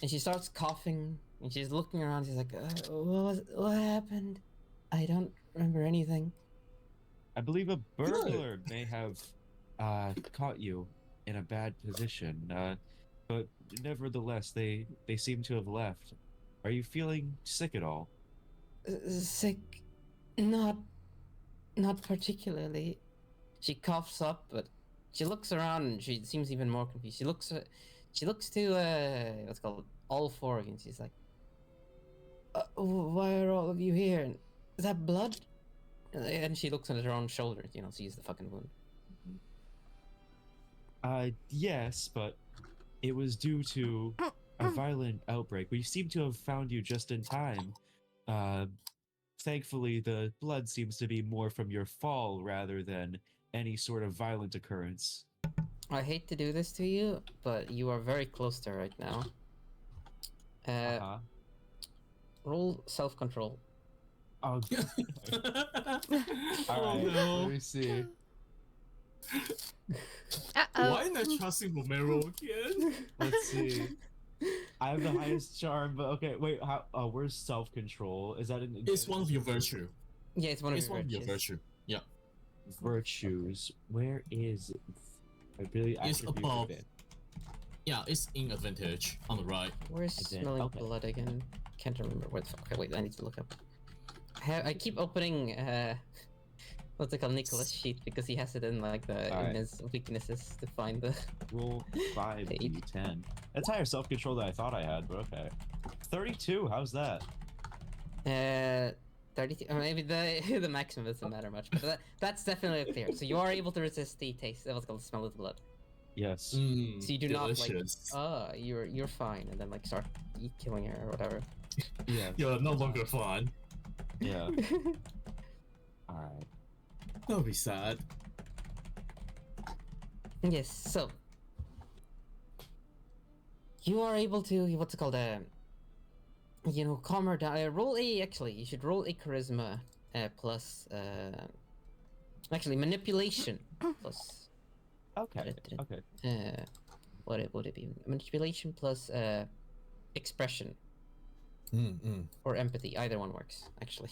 And she starts coughing. And she's looking around. She's like, what happened? I don't remember anything. I believe a burglar may have caught you in a bad position, but nevertheless, they seem to have left. Are you feeling sick at all? Sick? Not particularly. She coughs up, but she looks around and she seems even more confused. She looks to what's it called, all 4 of you, and she's like, why are all of you here? And is that blood? And she looks at her own shoulder, sees the fucking wound. Yes, but it was due to a violent outbreak. We seem to have found you just in time. Thankfully, the blood seems to be more from your fall rather than any sort of violent occurrence. I hate to do this to you, but you are very close to her right now. Uh-huh. Roll self-control. Oh, Oh alright, no. let me see. Uh-oh. Why not trusting Romero again? Let's see. I have the highest charm, but okay, wait, how, where's self-control? Is that an It's one of your virtue. Yeah, it's one of It's your one of your virtues. virtue. Yeah. virtues? Where is it? I really It's attribute above. it. Yeah, it's in advantage on the right. Where's I did, smelling okay. blood again? Can't remember where the fuck. Okay, wait, I need to look up. I keep opening what's it called, Nicholas sheet, because he has it in like in Alright. his weaknesses to find the. Roll 5 Eight. d10. That's higher self-control than I thought I had, but okay. 32, how's that? 32. Maybe the the maximum doesn't matter much, but that's definitely a clear. So you are able to resist the taste. What's it called, the smell of the blood. Yes. Mm, So you do delicious. not like, you're fine, and then like start killing her or whatever. Yeah. You're no longer fun. Yeah. Alright. Don't be sad. Yes, so you are able to what's it called, calm her down. Roll a actually you should roll a charisma plus actually manipulation plus Okay. Okay. what would it be, manipulation plus expression or empathy, either one works actually.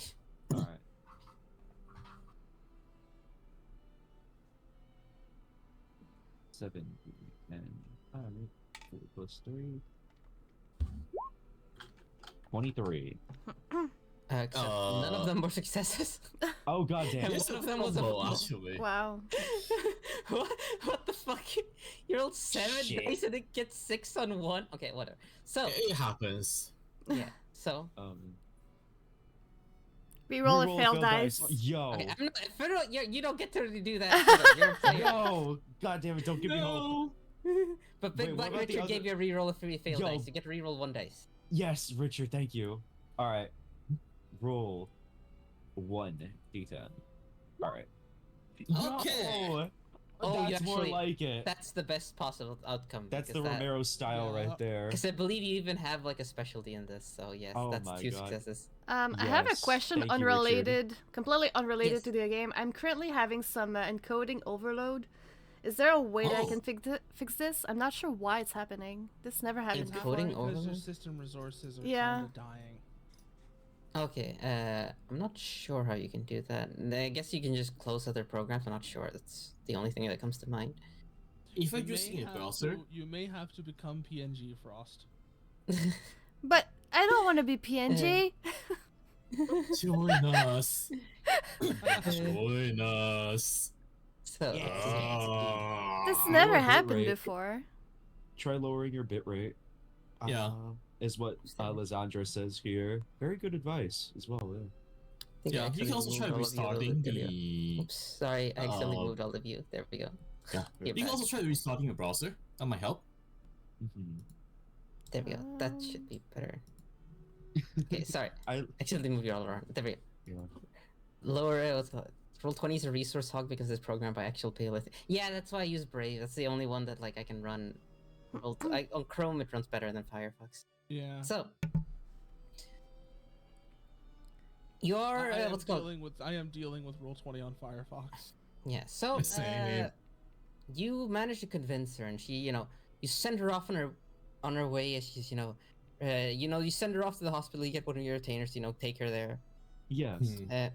Alright. Seven and 4 plus 3. 23. Except none of them were successes. Oh goddamn! And It's one a of them was a combo, fumble. actually. Wow. what the fuck? You rolled 7 Shit. dice and it gets 6 on 1? Okay, whatever. So, It happens. yeah. So, Reroll Reroll a failed dice. Yo. okay, I'm not, Federal, you don't get to do that. You're a player. Yo. God damn it! Don't give me hope. But Big Wait, what Black about the Richard gave other- you a reroll of 3 failed Yo. dice. You get to reroll 1 dice. Yes, Richard. Thank you. All right. Roll 1d10. All right. Okay. No! Oh, you That's more actually- like it. That's the best possible outcome. That's the Romero style Yeah. right there. Because I believe you even have like a specialty in this. So yes, Oh that's my 2 God. successes. I have a Yes, question thank you, Richard. unrelated, completely unrelated Yes. to the game. I'm currently having some encoding overload. Is there a way that I can fix this? I'm not sure why it's happening. This never happened Encoding before. Because your overload? system resources are Yeah. kind of dying. Okay, I'm not sure how you can do that. I guess you can just close other programs. I'm not sure. That's the only thing that comes to mind. If You I'm using may a have browser, you may have to become PNG Frost. But I don't want to be PNG. join us. Join us. So, This Ah. never bit happened rate. before. Try lowering your bitrate. Yeah. Is what Lysandra says here. Very good advice as well. Yeah. I think I Yeah, you can accidentally also try moved all of you a little restarting bit. There we go. the. Oops, sorry, I accidentally Uh, moved all of you. There we go. Yeah. You're You can back. also try restarting your browser. That might help. Mhm. There we go. That should be better. Okay, sorry. I Accidentally moved you all around. There we go. yeah. Lower Roll20 is a resource hog because it's programmed by actual playlist. Yeah, that's why I use Brave. That's the only one that like I can run. On Chrome, it runs better than Firefox. Yeah. So, your I am what's it called? I am dealing with Roll20 on Firefox. Yeah. So, Same here. you managed to convince her, and she, you send her off on her way as she's, you send her off to the hospital. You get one of your retainers, take her there. Yes. Hmm.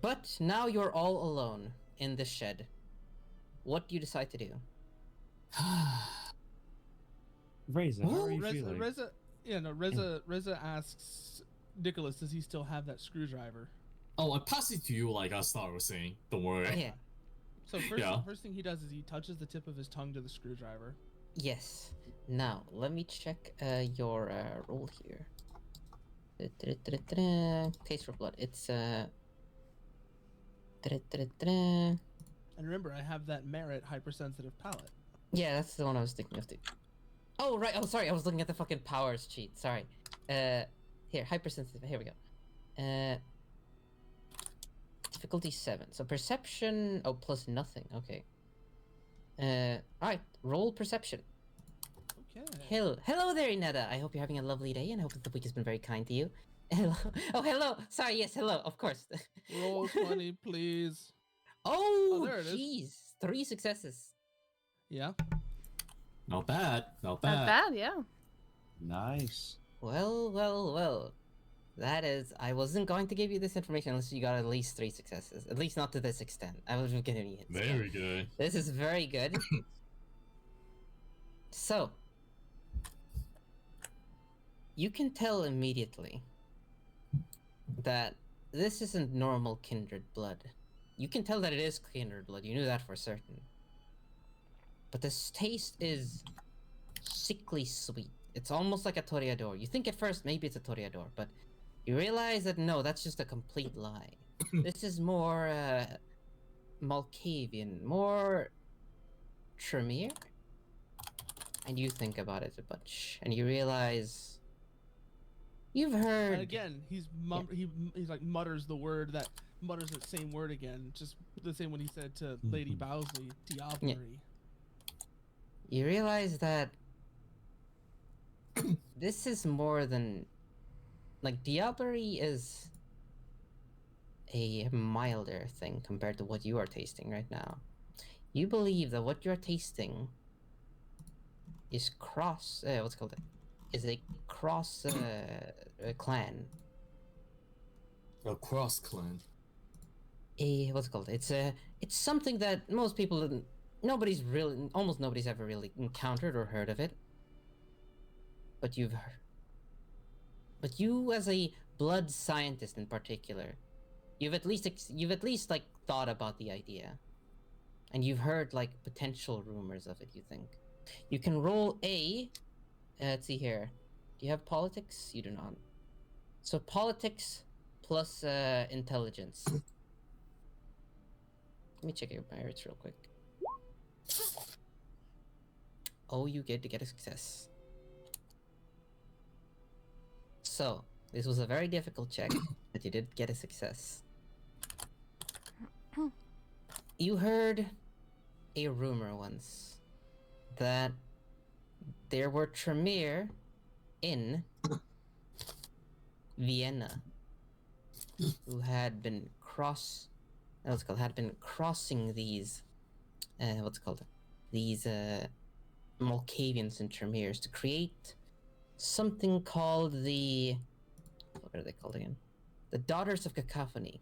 But now you're all alone in the shed. What do you decide to do? Reza, how are you Reza, feeling? Reza asks Nicholas, does he still have that screwdriver? Oh, I pass it to you like Star was saying. Don't worry. Yeah. So Yeah. first thing he does is he touches the tip of his tongue to the screwdriver. Yes. Now let me check your roll here. Taste for blood. It's And remember, I have that merit hypersensitive palate. Yeah, that's the one I was thinking of too. Oh right. Oh sorry, I was looking at the fucking powers cheat. Sorry. Here, hypersensitive. Here we go. Difficulty 7. So perception. Oh, plus nothing. Okay. All right. Roll perception. Okay. Hello there, Ineda. I hope you're having a lovely day, and I hope that the week has been very kind to you. Hello. Oh, hello. Sorry. Yes. Hello. Of course. Roll 20, please. Oh, there it is. jeez. 3 successes. Yeah. Not bad. Not Not bad. bad, yeah. Nice. Well. That is, I wasn't going to give you this information unless you got at least 3 successes. At least not to this extent. I would have given you hints. Very good. This is very good. So, you can tell immediately that this isn't normal kindred blood. You can tell that it is kindred blood. You knew that for certain. But this taste is sickly sweet. It's almost like a Toreador. You think at first maybe it's a Toreador, but you realize that no, that's just a complete lie. This is more Malkavian, more Tremere. And you think about it a bunch, and you realize you've heard. And again, he's like mutters that same word again, just the same one he said to Lady Bowsley, Diablerie. You realize that this is more than like Diablerie is a milder thing compared to what you are tasting right now. You believe that what you're tasting is what's it called? Is a cross clan. A cross clan. What's it called? It's something that almost nobody's ever really encountered or heard of it. But you've heard. but you, as a blood scientist in particular, you've at least like thought about the idea, and you've heard like potential rumors of it. You think you can roll a. Let's see here. Do you have politics? You do not. So politics plus intelligence. Let me check your merits real quick. Oh, you get to get a success. So, this was a very difficult check, but you did get a success. You heard a rumor once that there were Tremere in Vienna who had been crossing these these Malkavians and Tremeres to create something called what are they called again? The Daughters of Cacophony.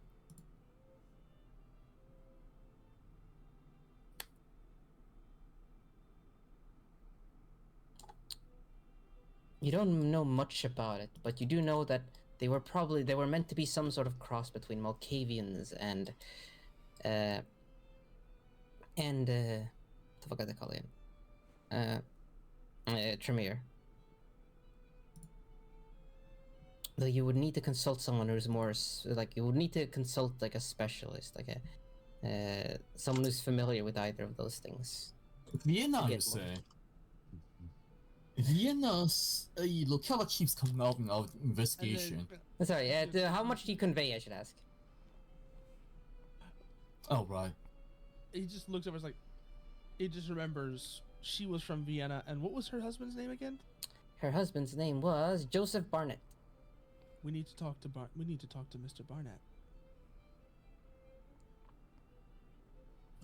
You don't know much about it, but you do know that they were meant to be some sort of cross between Malkavians and what the fuck are they called again? Tremere. Though you would need to consult someone who's more you would need to consult like a specialist, like someone who's familiar with either of those things. Vienna, you Get say? more. Vienna's a locale that keeps coming out in our investigation. Sorry, how much do you convey, I should ask? Oh, right. He just looks over. It's like he just remembers she was from Vienna, and what was her husband's name again? Her husband's name was Joseph Barnett. We need to talk to Mr. Barnett.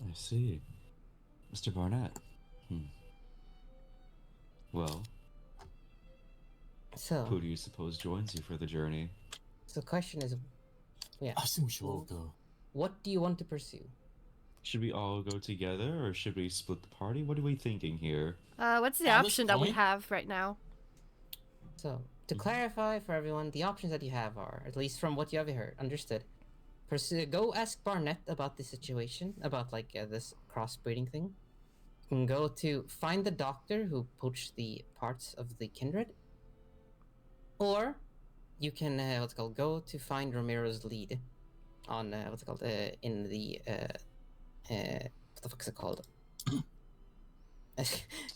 I see. Mr. Barnett. Well, So, who do you suppose joins you for the journey? so the question is, I think we should all go. what do you want to pursue? Should we all go together, or should we split the party? What are we thinking here? What's the At this option that we point- have right now? So, to clarify for everyone, the options that you have are, at least from what you have heard, understood. Go ask Barnett about the situation, about like this crossbreeding thing. You can go to find the doctor who poached the parts of the kindred, or you can go to find Romero's lead on in the what the fuck is it called?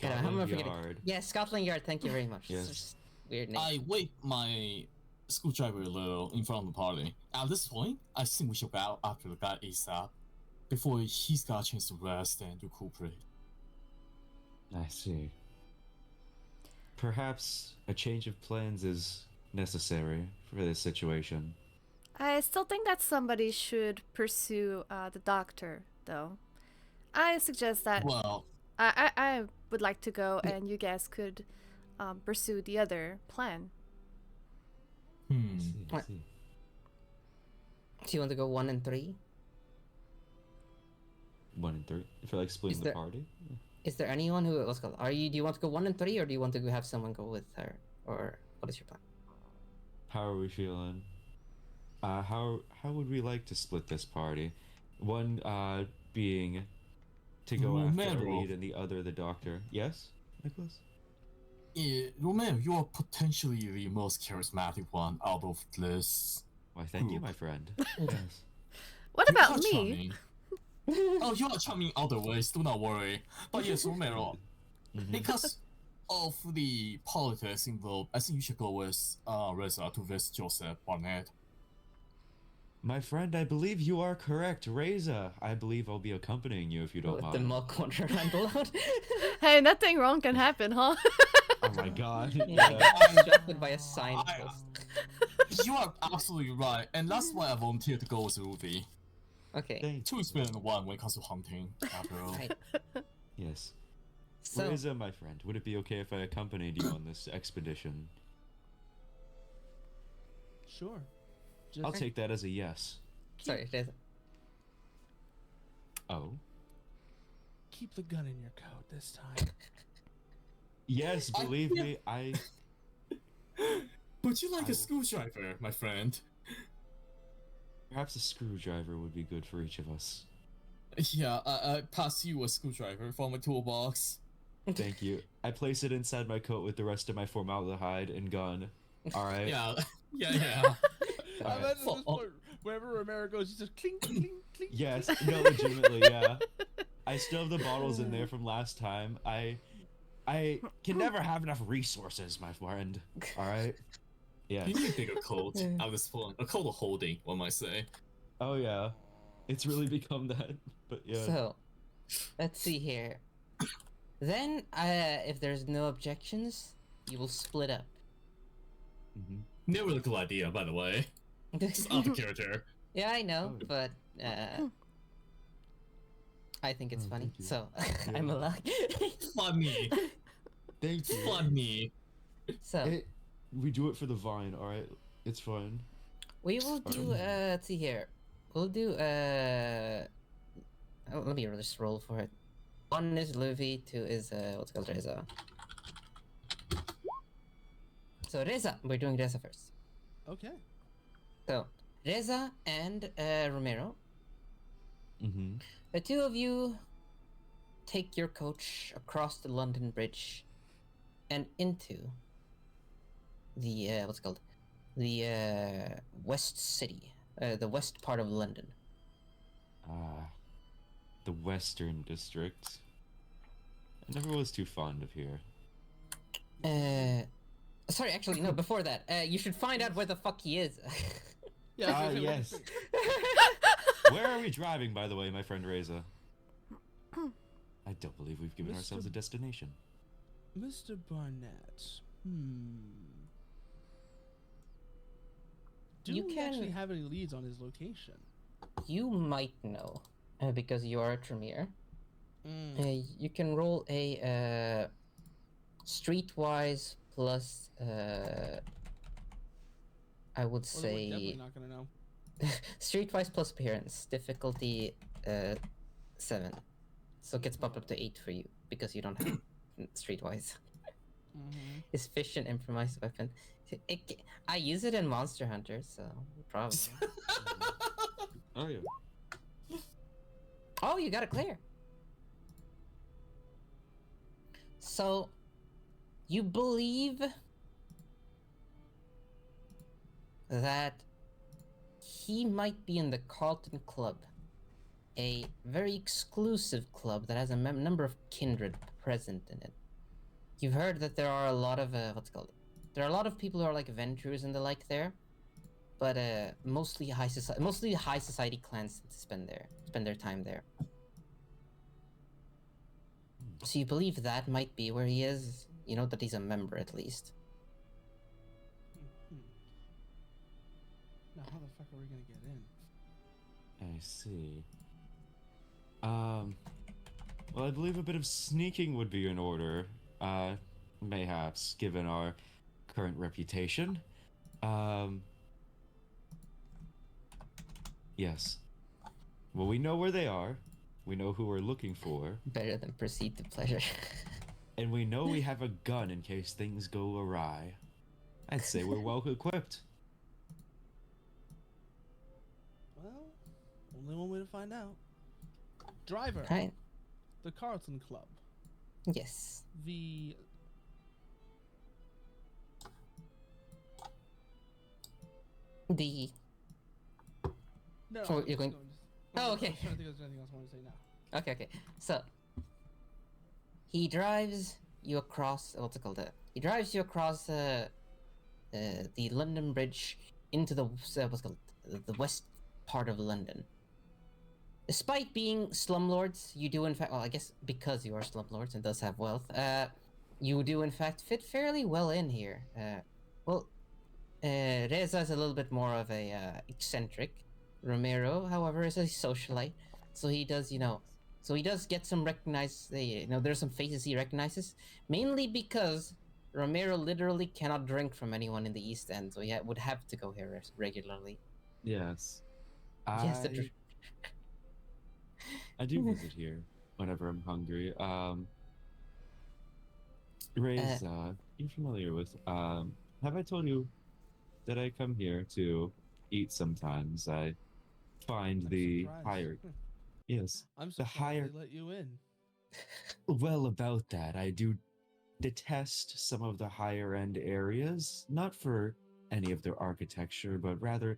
God, how am I Scotland forgetting? Yard. Yeah, Scotland Yard. Thank you very much. Yes. It's just weird name. I wait my screwdriver a little in front of the party. At this point, I think we should go out after the guy ASAP before he's got a chance to rest and recuperate. I see. Perhaps a change of plans is necessary for this situation. I still think that somebody should pursue the doctor, though. I suggest that Well, I would like to go, and you guys could pursue the other plan. I hmm. see, I What? see. Do you want to go 1 and 3? 1 and 3. If I like splitting Is the there- party? Is there anyone who do you want to go 1 and 3, or do you want to have someone go with her, or what is your plan? How are we feeling? How would we like to split this party? One being to go after our Romero. lead, and the other the doctor. Yes, Nicholas? Romero, you are potentially the most charismatic one out of this. Why, thank you, Ooh. my friend. Yes. What You about are me? charming. Oh, you are charming other ways, do not worry. But yes, Romero, Mhm. because of the politics involved, I think you should go with Reza to visit Joseph Barnett. My friend, I believe you are correct. Reza, I believe I'll be accompanying you if you don't With the mind. milk corner randall out. Hey, nothing wrong can happen, huh? Oh my god. Yeah, Yeah. distracted by a signpost. You are absolutely right, and that's why I volunteered to go with Ruby. Okay, Thank Two is better than one when it comes to hunting, after all. right. Yes. So, Reza, my friend, would it be okay if I accompanied you on this expedition? Sure. Just I'll take that as a yes. sorry, there's- Oh? keep the gun in your coat this time. Yes, believe me, Would you like I a will- screwdriver, my friend? Perhaps a screwdriver would be good for each of us. Yeah, I pass you a screwdriver from a toolbox. Thank you. I place it inside my coat with the rest of my formaldehyde and gun. All right. Yeah, yeah. I Alright. imagine at this point, wherever Romero goes, he says clink, clink, clink. Yes. clink. No, legitimately, yeah. I still have the bottles in there from last time. I can never have enough resources, my friend. All right. Yeah. You need a bigger coat at this point. A coat of holding, one might say. Oh yeah. It's really become that. But yeah. So, let's see here. Then, if there's no objections, you will split up. Mhm. Never a good idea, by the way. It's out of character. Yeah, I know, Oh. but I think it's Oh, funny, thank you. so Yeah. I'm allowed. Funny. Thank you. Funny. So We do it for the vine. All right. It's fine. we will do. Let's see here. We'll do. Oh, let me just roll for it. 1 is Luffy. 2 is what's it called Reza. So Reza, we're doing Reza first. Okay. So Reza and Romero, Mm-hmm. the two of you take your coach across the London Bridge and into the what's it called, the West City, the west part of London. The Western District. I never was too fond of here. Sorry, actually, no. Before that, you should find out where the fuck he is. Yeah. Ah, okay, yes. Where are we driving, by the way, my friend Reza? I don't believe we've given ourselves a destination. Mr. Barnett. Do You we can- actually have any leads on his location? You might know, because you are a Tremere. You can roll a streetwise plus. I would Well, we're say definitely not gonna know. streetwise plus appearance difficulty 7, so it gets bumped up to 8 for you because you don't have streetwise. Mm-hmm. His fish and improvised weapon. I use it in Monster Hunter, so probably. Oh yeah. Oh, you got it clear. So, you believe that he might be in the Carlton Club, a very exclusive club that has a number of kindred present in it. You've heard that there are a lot of what's it called? There are a lot of people who are like adventurers and the like there, but mostly high society clans spend their time there. So you believe that might be where he is. You know that he's a member at least. Now, how the fuck are we gonna get in? I see. Well, I believe a bit of sneaking would be in order. Mayhaps, given our current reputation. Yes. Well, we know where they are. We know who we're looking for. Better than proceed to pleasure. And we know we have a gun in case things go awry. I'd say we're well equipped. Well, only one way to find out. Driver, Right? the Carlton Club, Yes. the The no. So I'm you're just going- going- Oh, I'm okay. just trying to think if there's anything else I want to say now. Okay. So he drives you across. What's it called? He drives you across the London Bridge into the what's it called? The west part of London. Despite being slumlords, you do in fact. Well, I guess because you are slumlords and thus have wealth, you do in fact fit fairly well in here. Reza is a little bit more of a eccentric. Romero, however, is a socialite, so he does, so he does get some recognized. There's some faces he recognizes, mainly because Romero literally cannot drink from anyone in the East End, so he would have to go here regularly. Yes. Yes, the I do visit here whenever I'm hungry. Ray's, you're familiar with, have I told you that I come here to eat sometimes. I find I'm the surprised. higher, yes, I'm the surprised higher. they let you in. Well, about that, I do detest some of the higher end areas, not for any of their architecture, but rather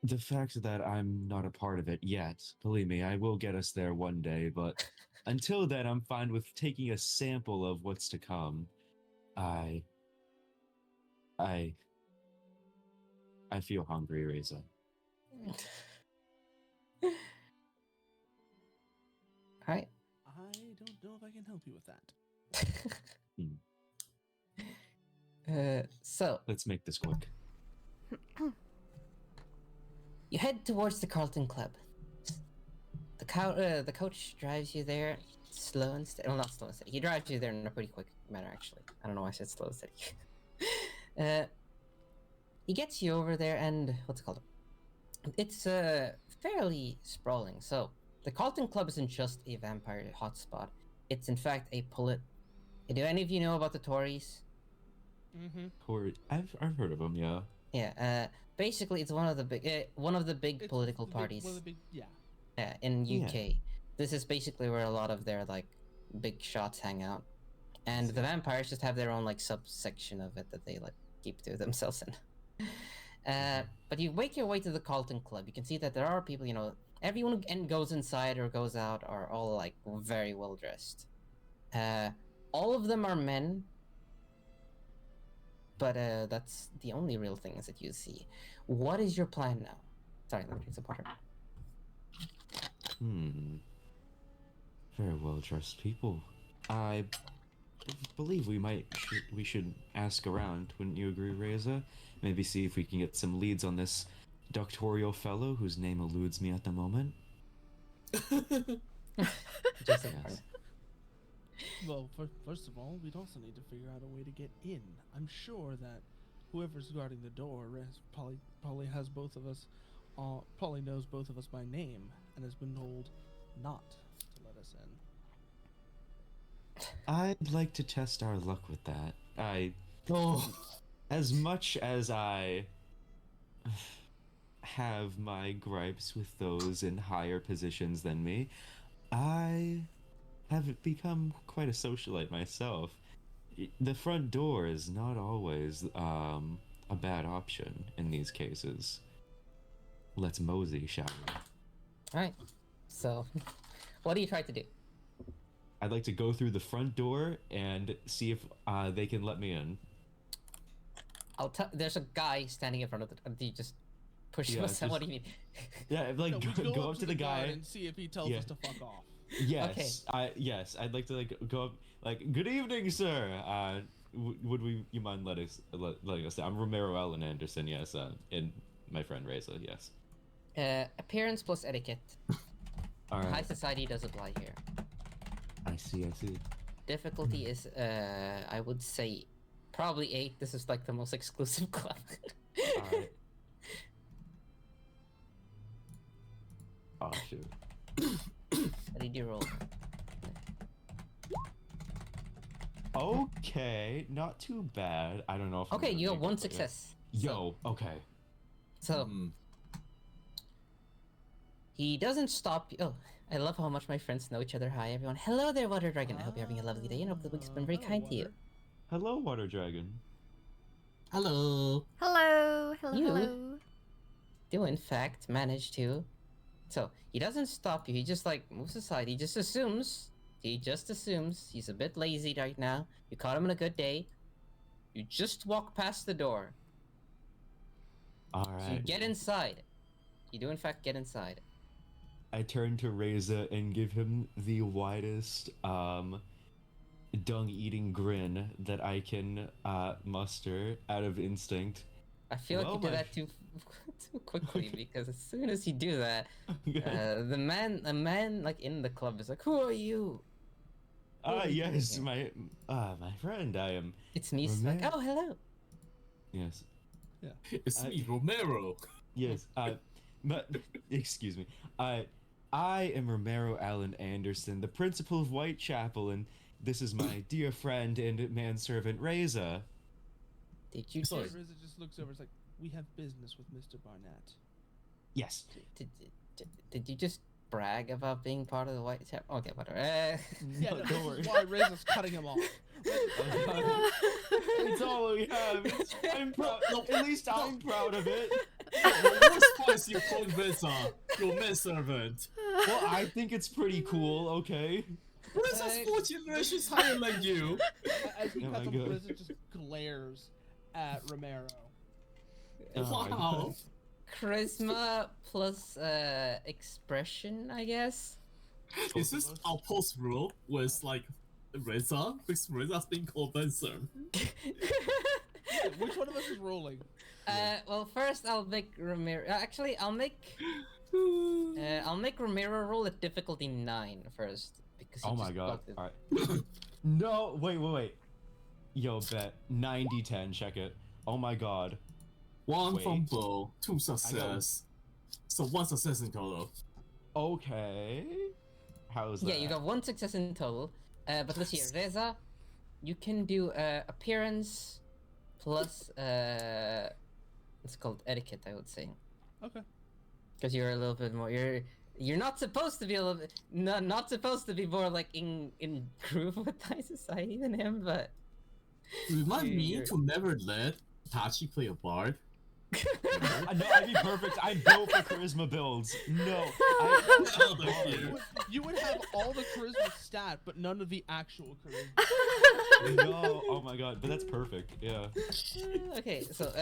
the fact that I'm not a part of it yet. Believe me, I will get us there one day, but until then, I'm fine with taking a sample of what's to come. I, I, I feel hungry, Reza. Alright. I don't know if I can help you with that. So Let's make this quick. you head towards the Carlton Club. The coach drives you there slow and steady. Well, not slow and steady. He drives you there in a pretty quick manner, actually. I don't know why I said slow and steady. He gets you over there, and what's it called? It's fairly sprawling. So the Carlton Club isn't just a vampire hotspot. It's in fact a Do any of you know about the Tories? Mm-hmm. Or I've heard of them, yeah. Yeah. Basically, it's one of the big political parties. One of the big, In Yeah. UK. This is basically where a lot of their like big shots hang out, and the vampires just have their own like subsection of it that they like keep to themselves in. But you make your way to the Carlton Club. You can see that there are people. Everyone who goes inside or goes out are all like very well dressed. All of them are men, but that's the only real things that you see. What is your plan now? Sorry, let me drink some water. Very well dressed people. I believe we should ask around. Wouldn't you agree, Reza? Maybe see if we can get some leads on this doctorial fellow whose name eludes me at the moment. Just Yes. Well, first of all, we'd also need to figure out a way to get in. I'm sure that whoever's guarding the door probably has both of us, probably knows both of us by name and has been told not to let us in. I'd like to test our luck with that. Oh, As much as I have my gripes with those in higher positions than me, I have become quite a socialite myself. The front door is not always a bad option in these cases. Let's mosey, shall we? All right. So, what do you try to do? I'd like to go through the front door and see if they can let me in. There's a guy standing in front of the. Do you just push him Yeah, aside? What do just- you mean? Yeah, like No, we go up to the guy guard and see if he tells Yeah. us to fuck off. Yes, yes, I'd like to like go up like, good evening, sir. You mind letting us? I'm Romero Allen Anderson. Yes, and my friend Reza. Yes. Appearance plus etiquette. All High right. society does apply here. I see. Difficulty is, I would say, probably 8. This is like the most exclusive club. All right. Oh shoot. What did you roll? Okay, not too bad. I don't know if. I'm Okay, gonna you got make one it, but yeah. success. Yo. Okay. So hmm. he doesn't stop you. Oh, I love how much my friends know each other. Hi, everyone. Hello there, Water Dragon. I hope you're having a lovely day and hope the week's been very Hello, kind to you. Water. Hello, Water Dragon. Hello. Hello, hello, You? hello. Do in fact manage to. So he doesn't stop you. He just like moves aside. He just assumes. He's a bit lazy right now. You caught him on a good day. You just walk past the door. All So you right. get inside. You do in fact get inside. I turn to Reza and give him the widest dung-eating grin that I can muster out of instinct. I feel like Well, you did my- that too quickly because as soon as you do that, a man like in the club is like, "Who are you?" Ah, are you doing yes, here? my friend. I am. It's me. It's like, Romero. "Oh, hello." Yes, It's I- me, Romero. yes. But excuse me. I am Romero Allen Anderson, the principal of Whitechapel, and this is my dear friend and manservant Reza. Did you Sorry. just? Reza just looks over. It's like, we have business with Mr. Barnett. Yes. Did you just brag about being part of the White Chapel? Okay, whatever. Yeah, No, no, don't this worry. is why Reza's cutting him off. It's all we have. I'm proud. At least I'm proud of it. The worst part is you called Reza your manservant. Well, I think it's pretty cool. Okay. Reza's 4 generations higher than you. As he Oh cuts my him, God. Reza just glares at Romero. Oh my Wow. God. Charisma plus expression, I guess. Is this our post rule with like Reza? Because Reza's being called manservant. Which one of us is rolling? Well, first I'll make Romero. Actually, I'll make Romero roll at difficulty 9 first because. He Oh my just God. bugged it. All right. No, wait. Yo, bet 90-10. Check it. Oh my God. 1 Wait. fumble, 2 success. So 1 success in total. Okay. How's that? Yeah, you got 1 success in total. But let's see, Reza, you can do appearance plus it's called etiquette, I would say, Okay. because you're a little bit more. You're not supposed to be a little bit not supposed to be more like in groove with high society than him, but Remind me You're- to never let Tachi play a bard. No, I'd be perfect. I'd go for charisma builds. No. Out of here. You would have all the charisma stat, but none of the actual charisma. No. Oh my God. But that's perfect. Yeah. okay. So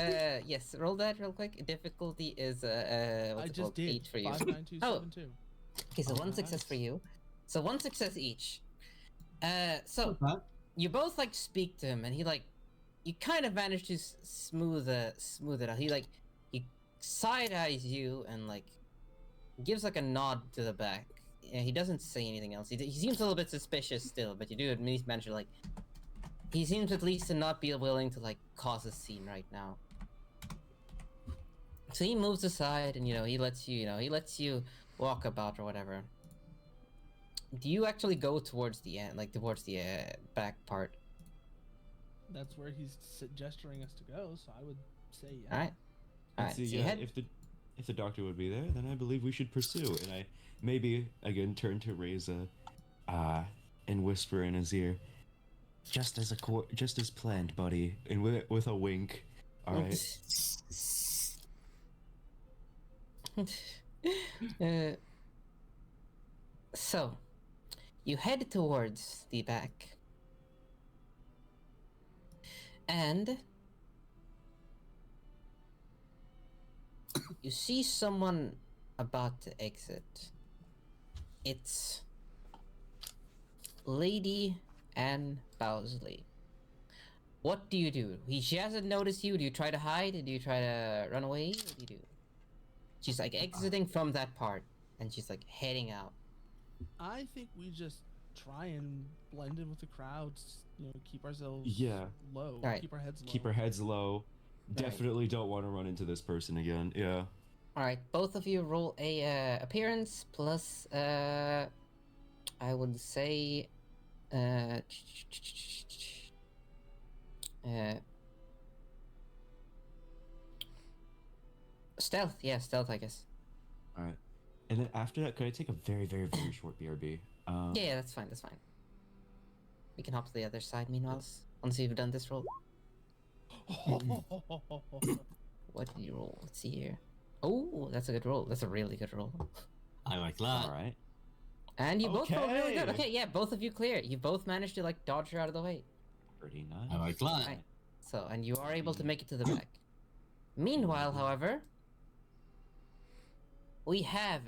yes, roll that real quick. Difficulty is what's I it just called? did. 8 for you. 59272. Okay, so 1 Alright. success for you. So 1 success each. So Okay. you both like speak to him, and he like, you kind of manage to smooth it out. He side eyes you and like gives like a nod to the back. Yeah, he doesn't say anything else. He seems a little bit suspicious still, but you do at least manage to like. He seems at least to not be willing to like cause a scene right now. So he moves aside, and he lets you walk about or whatever. Do you actually go towards the end, like towards the back part? That's where he's gesturing us to go, so I would say yeah. All right. Let's see, so you yeah, head- if the doctor would be there, then I believe we should pursue. And I maybe again turn to Reza, and whisper in his ear, just as planned, buddy, and with a wink. All right. So, you head towards the back, and you see someone about to exit. It's Lady Anne Bowsley. What do you do? She hasn't noticed you. Do you try to hide? Do you try to run away? What do you do? She's like exiting from that part, and she's like heading out. I think we just try and blend in with the crowds. Keep ourselves Yeah. low. Alright. Keep our heads low. Keep our heads low. Definitely don't want to run into this person again. Yeah. All right, both of you roll a appearance plus I would say stealth. Yeah, stealth, I guess. All right. And then after that, could I take a very, very, very short BRB? Yeah, that's fine. That's fine. We can hop to the other side. Meanwhile, once you've done this roll, what did you roll? Let's see here. Oh, that's a good roll. That's a really good roll. I like that. All right. And you both rolled really good. Okay. Okay, yeah, both of you clear. You both managed to like dodge her out of the way. Pretty nice. I like that. Right. So, and you are able to make it to the back. Meanwhile, however, we have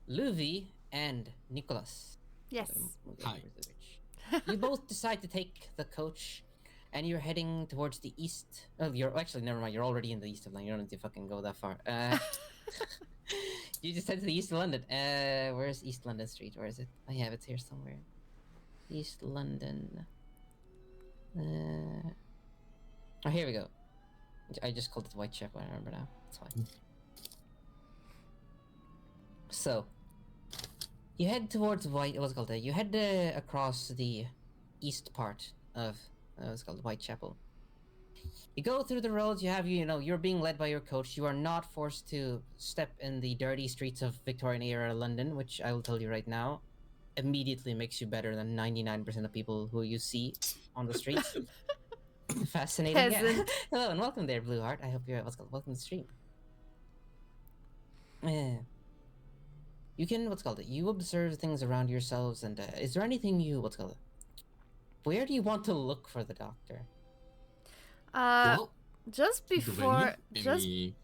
Luvi and Nicholas. Yes. Hi. You both decide to take the coach, and you're heading towards the east. Oh, you're actually never mind. You're already in the east of London. You don't need to fucking go that far. You just head to the east of London. Where's East London Street? Where is it? I have it here somewhere. East London. Oh, here we go. I just called it Whitechapel. I remember now. It's fine. So, you head towards what's it called? You head across the east part of what's called Whitechapel, You go through the roads. You're being led by your coach. You are not forced to step in the dirty streets of Victorian era London, which I will tell you right now, immediately makes you better than 99% of people who you see on the streets. Fascinating. Yeah. Peasant. Hello and welcome there, Blue Heart. I hope you're welcome to the stream. You can you observe things around yourselves, and is there anything where do you want to look for the doctor? Well, Just before, Pennsylvania,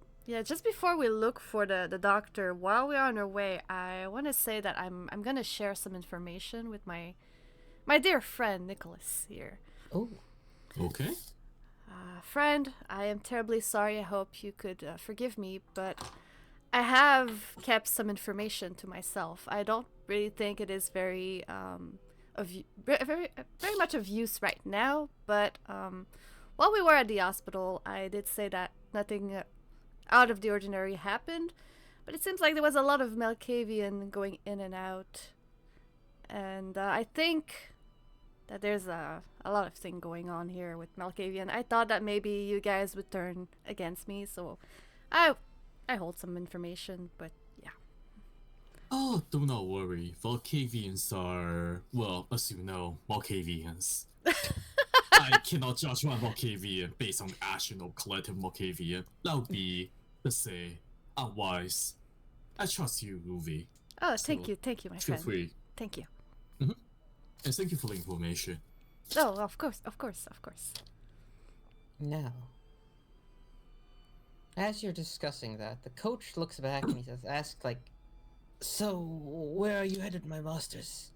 just before we look for the doctor, while we're on our way, I want to say that I'm gonna share some information with my dear friend Nicholas here. Oh, okay. Friend, I am terribly sorry. I hope you could forgive me, but I have kept some information to myself. I don't really think it is very very much of use right now, but while we were at the hospital, I did say that nothing out of the ordinary happened, but it seems like there was a lot of Malkavian going in and out, and I think that there's a lot of thing going on here with Malkavian. I thought that maybe you guys would turn against me, so I hold some information, but yeah. Oh, do not worry. Volcavians are, well, as you know, Volcavians. I cannot judge one Volcavian based on action or collective Volcavian. That would be, let's say, unwise. I trust you, Ruby. Oh, So, thank you, my Feel friend. free. Thank you. And thank you for the information. Oh, of course. now. As you're discussing that, the coach looks back and he asks, so, where are you headed, my masters?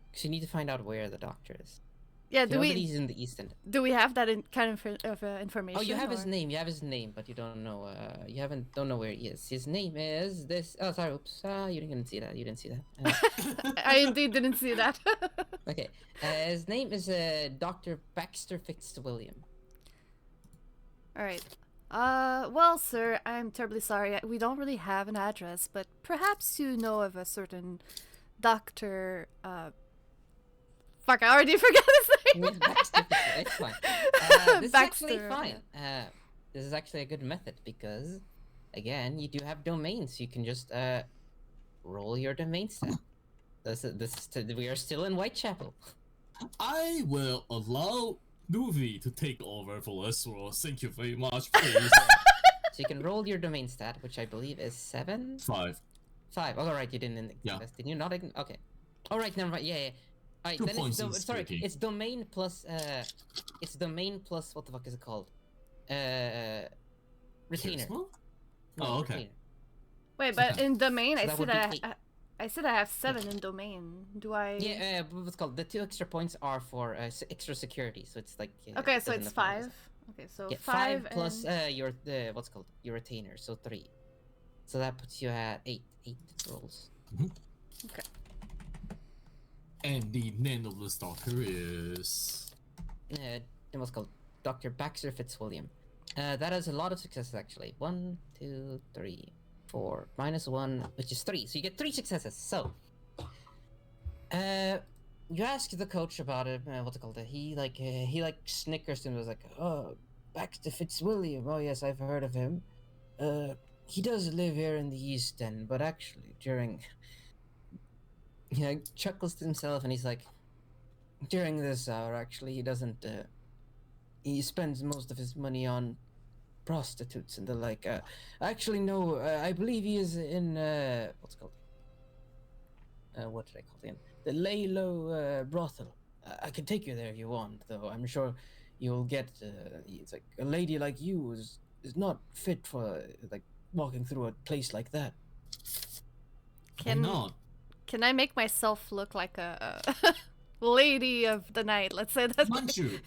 Because you need to find out where the doctor is. Yeah, You know that he's in the East End. do we have that information? Oh, you have or- his name. You have his name, but you don't know. Don't know where he is. His name is this. Oh, sorry. Oops. You didn't see that. You didn't see that. I indeed didn't see that. Okay. His name is Dr. Baxter Fitzwilliam. All right. Well, sir, I'm terribly sorry. We don't really have an address, but perhaps you know of a certain doctor. Fuck, I already forgot his name. Baxter Fitzwilliam. It's fine. This is actually Baxter, fine. This is actually a good method because, again, you do have domains. You can just roll your domain stat. We are still in Whitechapel. I will allow Nuvi to take over for this role. Thank you very much, please. So you can roll your domain stat, which I believe is 7? 5. 5. All right, you didn't. Yeah. Did you not? Okay. All right, never mind. Yeah. All right, 2 then points it's in sorry. speaking. It's domain plus. It's domain plus what the fuck is it called? Retainer. Charisma? No, Oh, okay. retainer. Wait, but Okay. in domain, So I that said would that be I said I have 7 in domain. Do I? Yeah, what's called the 2 extra points are for extra security, so it's like. Okay, it so doesn't it's affect 5. us. Okay, so Yeah, 5 plus and... your what's called your retainer, so 3. So that puts you at 8 rolls. Okay. And the name of this doctor is... What's called Dr. Baxter Fitzwilliam. That has a lot of successes actually. 1, 2, 3, 4, -1, which is 3. So you get 3 successes. So, you ask the coach about it. What's it called? He snickers and was like, "Oh, Baxter Fitzwilliam. Oh yes, I've heard of him. He does live here in the East End, but actually during." He chuckles to himself and he's like, during this hour, actually, he doesn't. He spends most of his money on prostitutes and the like. Actually, no. I believe he is in what's it called? What did I call him? The Lay Low brothel. I can take you there if you want, though. I'm sure you'll get. It's like a lady like you is not fit for like walking through a place like that. Why not? Can I make myself look like a lady of the night? Let's say that's Mind you,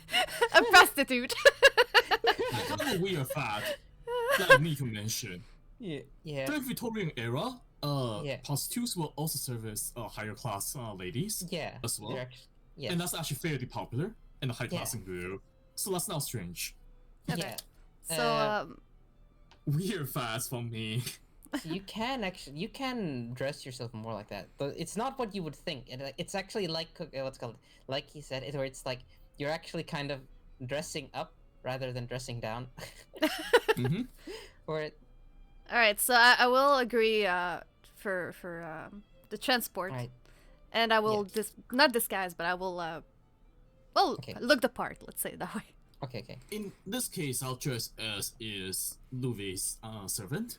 a prostitute. how we are fat that I need to mention. Yeah. During Victorian era, Yeah. prostitutes will also service higher class ladies. Yeah. As well. Yeah. And that's actually fairly popular in the high class Yeah. group. So that's not strange. Okay. Yeah. So Uh, Weird facts from me. So you can dress yourself more like that, but it's not what you would think. It's actually like what's called, like he said, where it's like you're actually kind of dressing up rather than dressing down. Mm-hmm. Or it, All right, so I will agree for the transport, right? and I will not disguise, but I will Okay. look the part. Let's say it that way. Okay. In this case, I'll dress as is Luvi's servant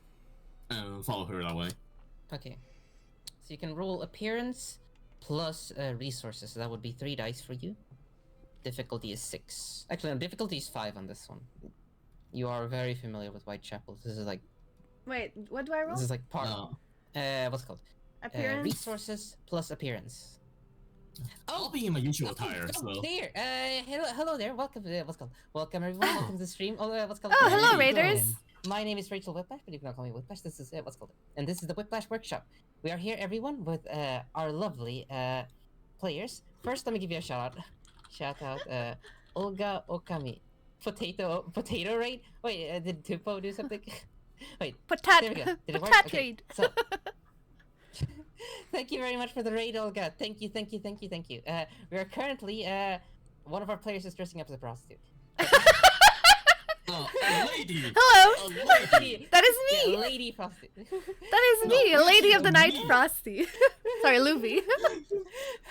and follow her that way. Okay. So you can roll appearance plus resources. So that would be 3 dice for you. Difficulty is 6. Actually, no, difficulty is 5 on this one. You are very familiar with Whitechapel. This is like Wait, what do I roll? this is like part. No. What's it called? Appearance. Resources plus appearance. I'll be in my usual attire, so. There. Hello there. Welcome. What's called? Welcome everyone. Welcome to the stream. What's called? Oh, hello, There you go. Raiders. My name is Rachel Whiplash, but you can not call me Whiplash. This is what's called, and this is the Whiplash Workshop. We are here, everyone, with our lovely players. First, let me give you a shout out. Olga Okami. Potato raid. Wait, did Tupo do something? Wait. There we go. Did it work? Potat Okay. raid. So. Thank you very much for the raid, Olga. Thank you. We are currently one of our players is dressing up as a prostitute. A lady! Hello. A lady! That is me. Yeah, lady prostitute. That is me, a lady of the night, me. Frosty. Sorry, Luby.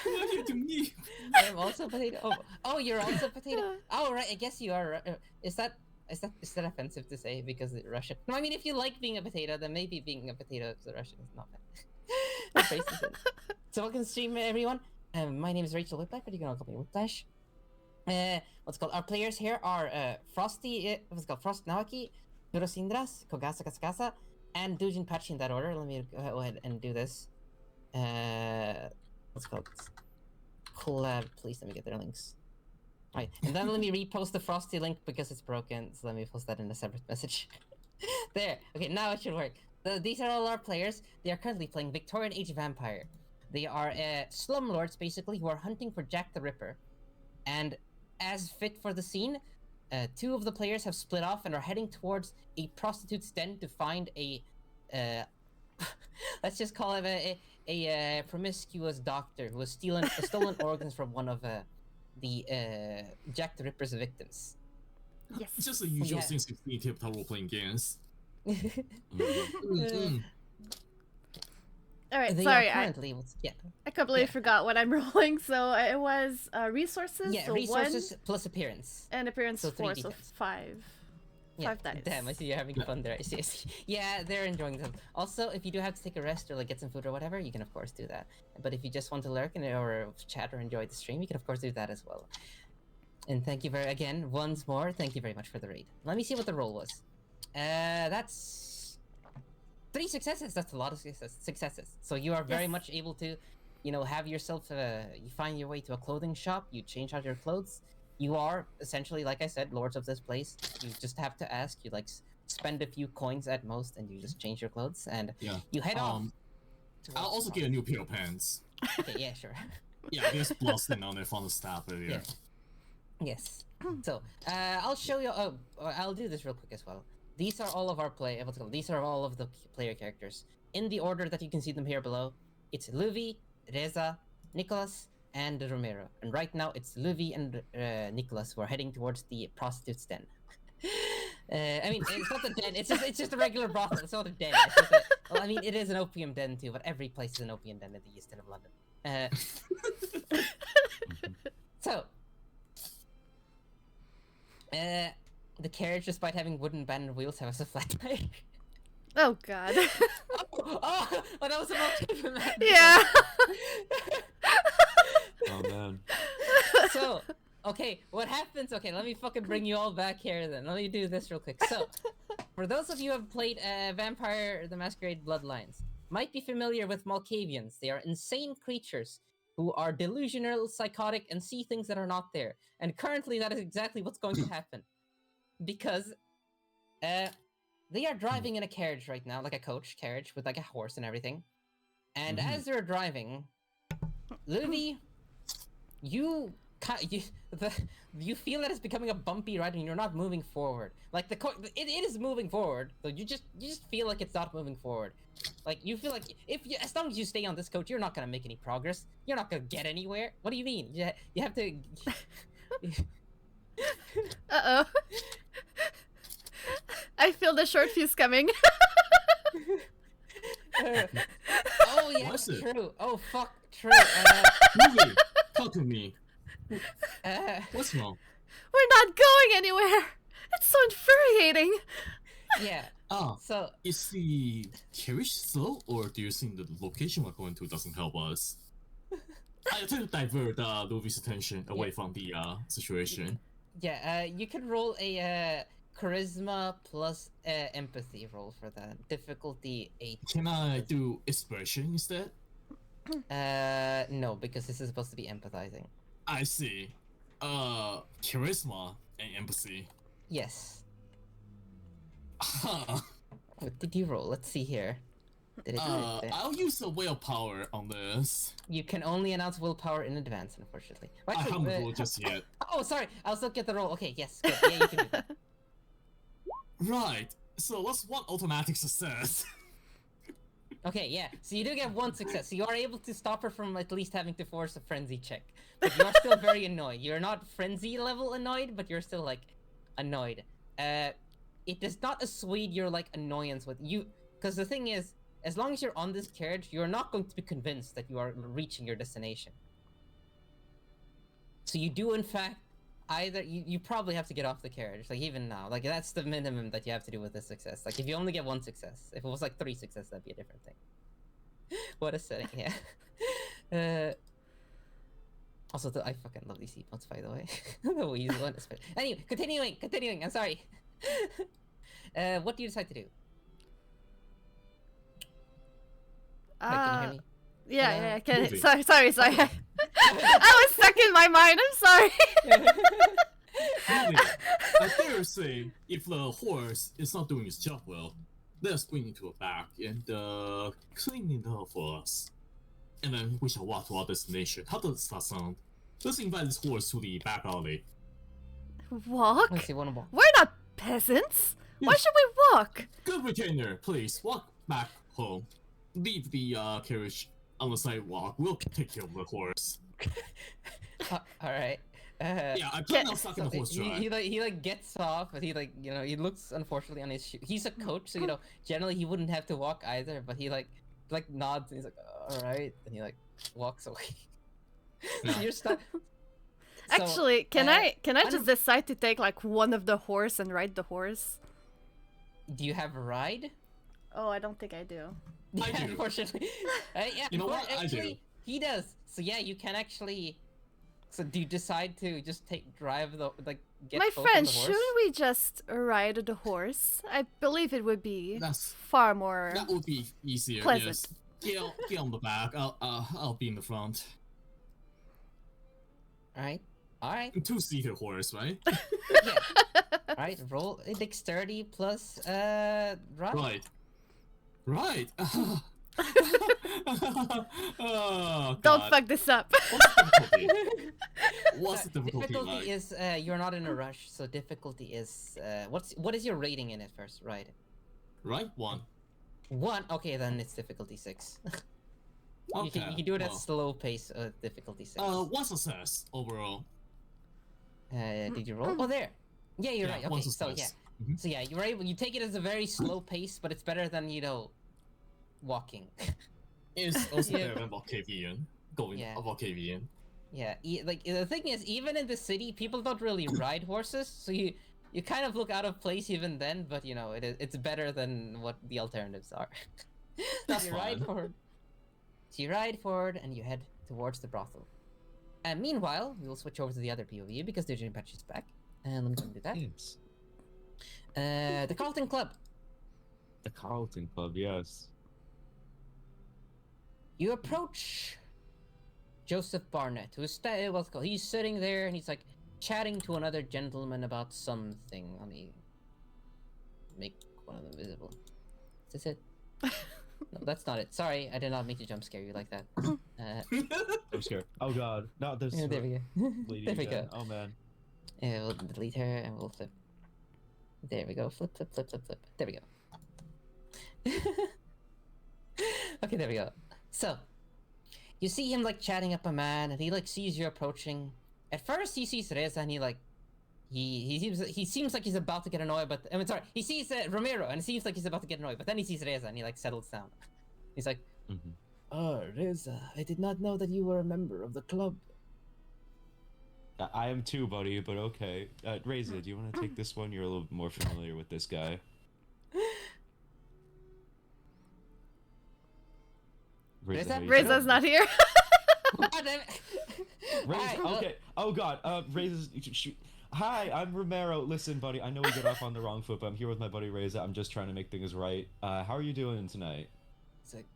What you to me? I am also potato. Oh, you're also potato. Oh, right. I guess you are. Is that offensive to say because it's Russian? No, I mean if you like being a potato, then maybe being a potato as a Russian is not bad. That's racist. So welcome to the stream, everyone. My name is Rachel Whiplash, but you can all call me Whiplash. What's called? Our players here are Frosty. What's called? Frost Naoki, Kurosindras, Kogasa Katsukasa, and Dujin Pachi in that order. Let me go ahead and do this. What's called? Collab. Please let me get their links. Right, and then let me repost the Frosty link because it's broken. So let me post that in a separate message. There. Okay, now it should work. These are all our players. They are currently playing Victorian Age Vampire. They are slumlords, basically, who are hunting for Jack the Ripper. And as fit for the scene, 2 of the players have split off and are heading towards a prostitute's den to find a, let's just call him a promiscuous doctor who has stolen organs from one of the Jack the Ripper's victims. Yes. It's just the usual Yeah. 16 tabletop role-playing games. All right. They Sorry, are currently, I completely Yeah. forgot what I'm rolling. So it was resources. yeah, so resources 1 plus appearance. and appearance so 4, 3 so d10s. 5. Yeah, 5 dice. damn, I see you're having fun there. I see. Yeah, they're enjoying them. Also, if you do have to take a rest or like get some food or whatever, you can of course do that. But if you just want to lurk or chat or enjoy the stream, you can of course do that as well. And thank you once more, thank you very much for the raid. Let me see what the roll was. That's 3 successes. That's a lot of successes. So you are very Yes. much able to, have yourself. You find your way to a clothing shop. You change out your clothes. You are essentially, like I said, lords of this place. You just have to ask. You spend a few coins at most, and you just change your clothes, and Yeah. you head off. I'll also get a new pair of pants. Okay, yeah, sure. Yeah, there's blasting on there from the staff earlier. Yeah. Yes. So, I'll show you. Oh, I'll do this real quick as well. These are all of our These are all of the player characters in the order that you can see them here below. It's Luvi, Reza, Nicholas, and Romero. And right now, it's Luvi and Nicholas who are heading towards the prostitute's den. I mean, it's not a den. It's just a regular brothel. It's not a den. It's just well, I mean, it is an opium den too, but every place is an opium den in the East End of London. So, the carriage, despite having wooden band wheels, has a flat tire. Oh God. Oh, that was about to be mad. Yeah. Oh man. So, okay, what happens? Okay, let me fucking bring you all back here then. Let me do this real quick. So, for those of you who have played Vampire the Masquerade Bloodlines, might be familiar with Malkavians. They are insane creatures who are delusional, psychotic, and see things that are not there. And currently, that is exactly what's going to happen. Because, they are driving in a carriage right now, like a coach carriage with like a horse and everything. And as they're driving, Luvi, you feel that it's becoming a bumpy ride and you're not moving forward. Like it is moving forward, so you just feel like it's not moving forward. Like you feel like as long as you stay on this coach, you're not gonna make any progress. You're not gonna get anywhere. What do you mean? You have to. Uh-oh. I feel the short fuse coming. Oh yeah, Was it? true. Oh fuck, true. Movie, talk to me. What's wrong? We're not going anywhere. It's so infuriating. Yeah. Ah, So is the carriage slow, or do you think the location we're going to doesn't help us? I attempt to divert Luffy's attention away from the situation. yeah, you could roll a charisma plus empathy roll for that. Difficulty 8. Can I do inspiration instead? No, because this is supposed to be empathizing. I see. Charisma and empathy. Yes. Huh. What did you roll? Let's see here. Did it do it? I'll use the willpower on this. You can only announce willpower in advance, unfortunately. I Actually, haven't rolled just yet. Oh, sorry. I'll still get the roll. Okay, yes. Good. Yeah, you can do that. Right. So what's one automatic success? Okay, yeah. So you do get one success. So you are able to stop her from at least having to force a frenzy check. But you are still very annoyed. You're not frenzy level annoyed, but you're still like annoyed. It does not assuage your like annoyance with you, because the thing is, as long as you're on this carriage, you're not going to be convinced that you are reaching your destination. So you do in fact either you probably have to get off the carriage, like even now, like that's the minimum that you have to do with this success. Like if you only get one success, if it was like 3 success, that'd be a different thing. What a setting, yeah. Also, I fucking love these emotes, by the way. The weasel one is fun. Anyway, continuing. I'm sorry. What do you decide to do? Mike, can you hear me? Yeah, can movie. sorry. I was stuck in my mind. I'm sorry. Really, I dare say, if the horse is not doing its job well, let's bring it to a back and clean it up for us. And then we shall walk to our destination. How does that sound? Let's invite this horse to the back alley. Walk? Let's see, one more. We're not peasants. Why Yes. should we walk? Good retainer, please walk back home. Leave the carriage on the sidewalk. We'll take care of the horse. All right. Yeah, I plan on sucking the horse dry. He like gets off, but he like he looks unfortunately on his shoe. He's a coach, so generally he wouldn't have to walk either. But he like nods. And he's like, all right, and he like walks away. So Yeah. you're stuck. Actually, can I I just decide to take like one of the horse and ride the horse? Do you have a ride? Oh, I don't think I do. I Yeah, do. unfortunately. Yeah, You know what? I do. actually, he does. So yeah, you can actually. So do you decide to just drive the get My both friend, on the horse? shouldn't we just ride the horse? I believe it would be That's far more. that would be easier. Pleasant. Yes. Get on the back. I'll be in the front. All right. 2-seater horse, right? Yeah. All right. Roll a dexterity plus ride. Right. Oh, Don't God. fuck this up. What's the difficulty like? is you're not in a rush, so difficulty is what is your rating in it first? Right. Right? 1. 1. Okay, then it's difficulty 6. You Okay. can do it at well, slow pace. Difficulty 6. 1 success overall. Did you roll? Oh, there. Yeah, you're Yeah, right. one Okay, so yeah, success. Mhm. so yeah, you're able. You take it as a very slow pace, but it's better than walking. It's also Yeah. better than Volcavian. Going Yeah. Volcavian. Yeah, like the thing is, even in the city, people don't really ride horses, so you kind of look out of place even then. But it's better than what the alternatives are. That's you ride fine. forward. So you ride forward and you head towards the brothel. And meanwhile, we will switch over to the other POV because the June patch is back. And let me go and do that. Yes. The Carlton Club. The Carlton Club, yes. You approach Joseph Barnett, he's sitting there and he's like chatting to another gentleman about something. Let me make one of them visible. Is this it? No, that's not it. Sorry, I did not mean to jump scare you like that. I'm scared. Oh god. Not this Yeah, there we go. lady There we again. go. Oh man. Yeah, we'll delete her and we'll flip. There we go. Flip, flip, flip, flip, flip. There we go. Okay, there we go. So, you see him like chatting up a man, and he like sees you approaching. At first, he sees Reza, and he seems like he's about to get annoyed, but I mean, sorry, he sees Romero, and it seems like he's about to get annoyed, but then he sees Reza, and he like settles down. He's like, Reza, I did not know that you were a member of the club. I am too, buddy, but okay. Reza, do you want to take this one? You're a little bit more familiar with this guy. Reza? how you Reza's doing? not here. God damn it. Reza, Alright, well- okay. Oh god. Reza's. Hi, I'm Romero. Listen, buddy, I know we got off on the wrong foot, but I'm here with my buddy Reza. I'm just trying to make things right. How are you doing tonight? It's like,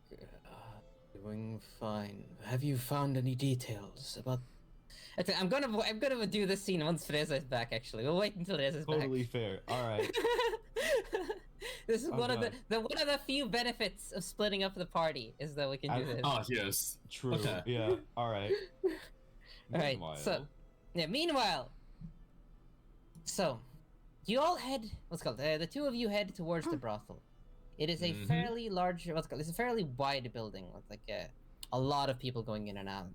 doing fine. Have you found any details about? I'm gonna do this scene once Reza is back. Actually, we'll wait until Reza is Totally back. fair. All right. This is Oh, one of God. one of the few benefits of splitting up the party is that we can do this. Ah, yes. True. Okay. Yeah. All right. All right. So, yeah. Meanwhile, so you all head. What's it called? The two of you head towards the brothel. It is a Mhm. fairly large. What's it called? It's a fairly wide building with like a lot of people going in and out.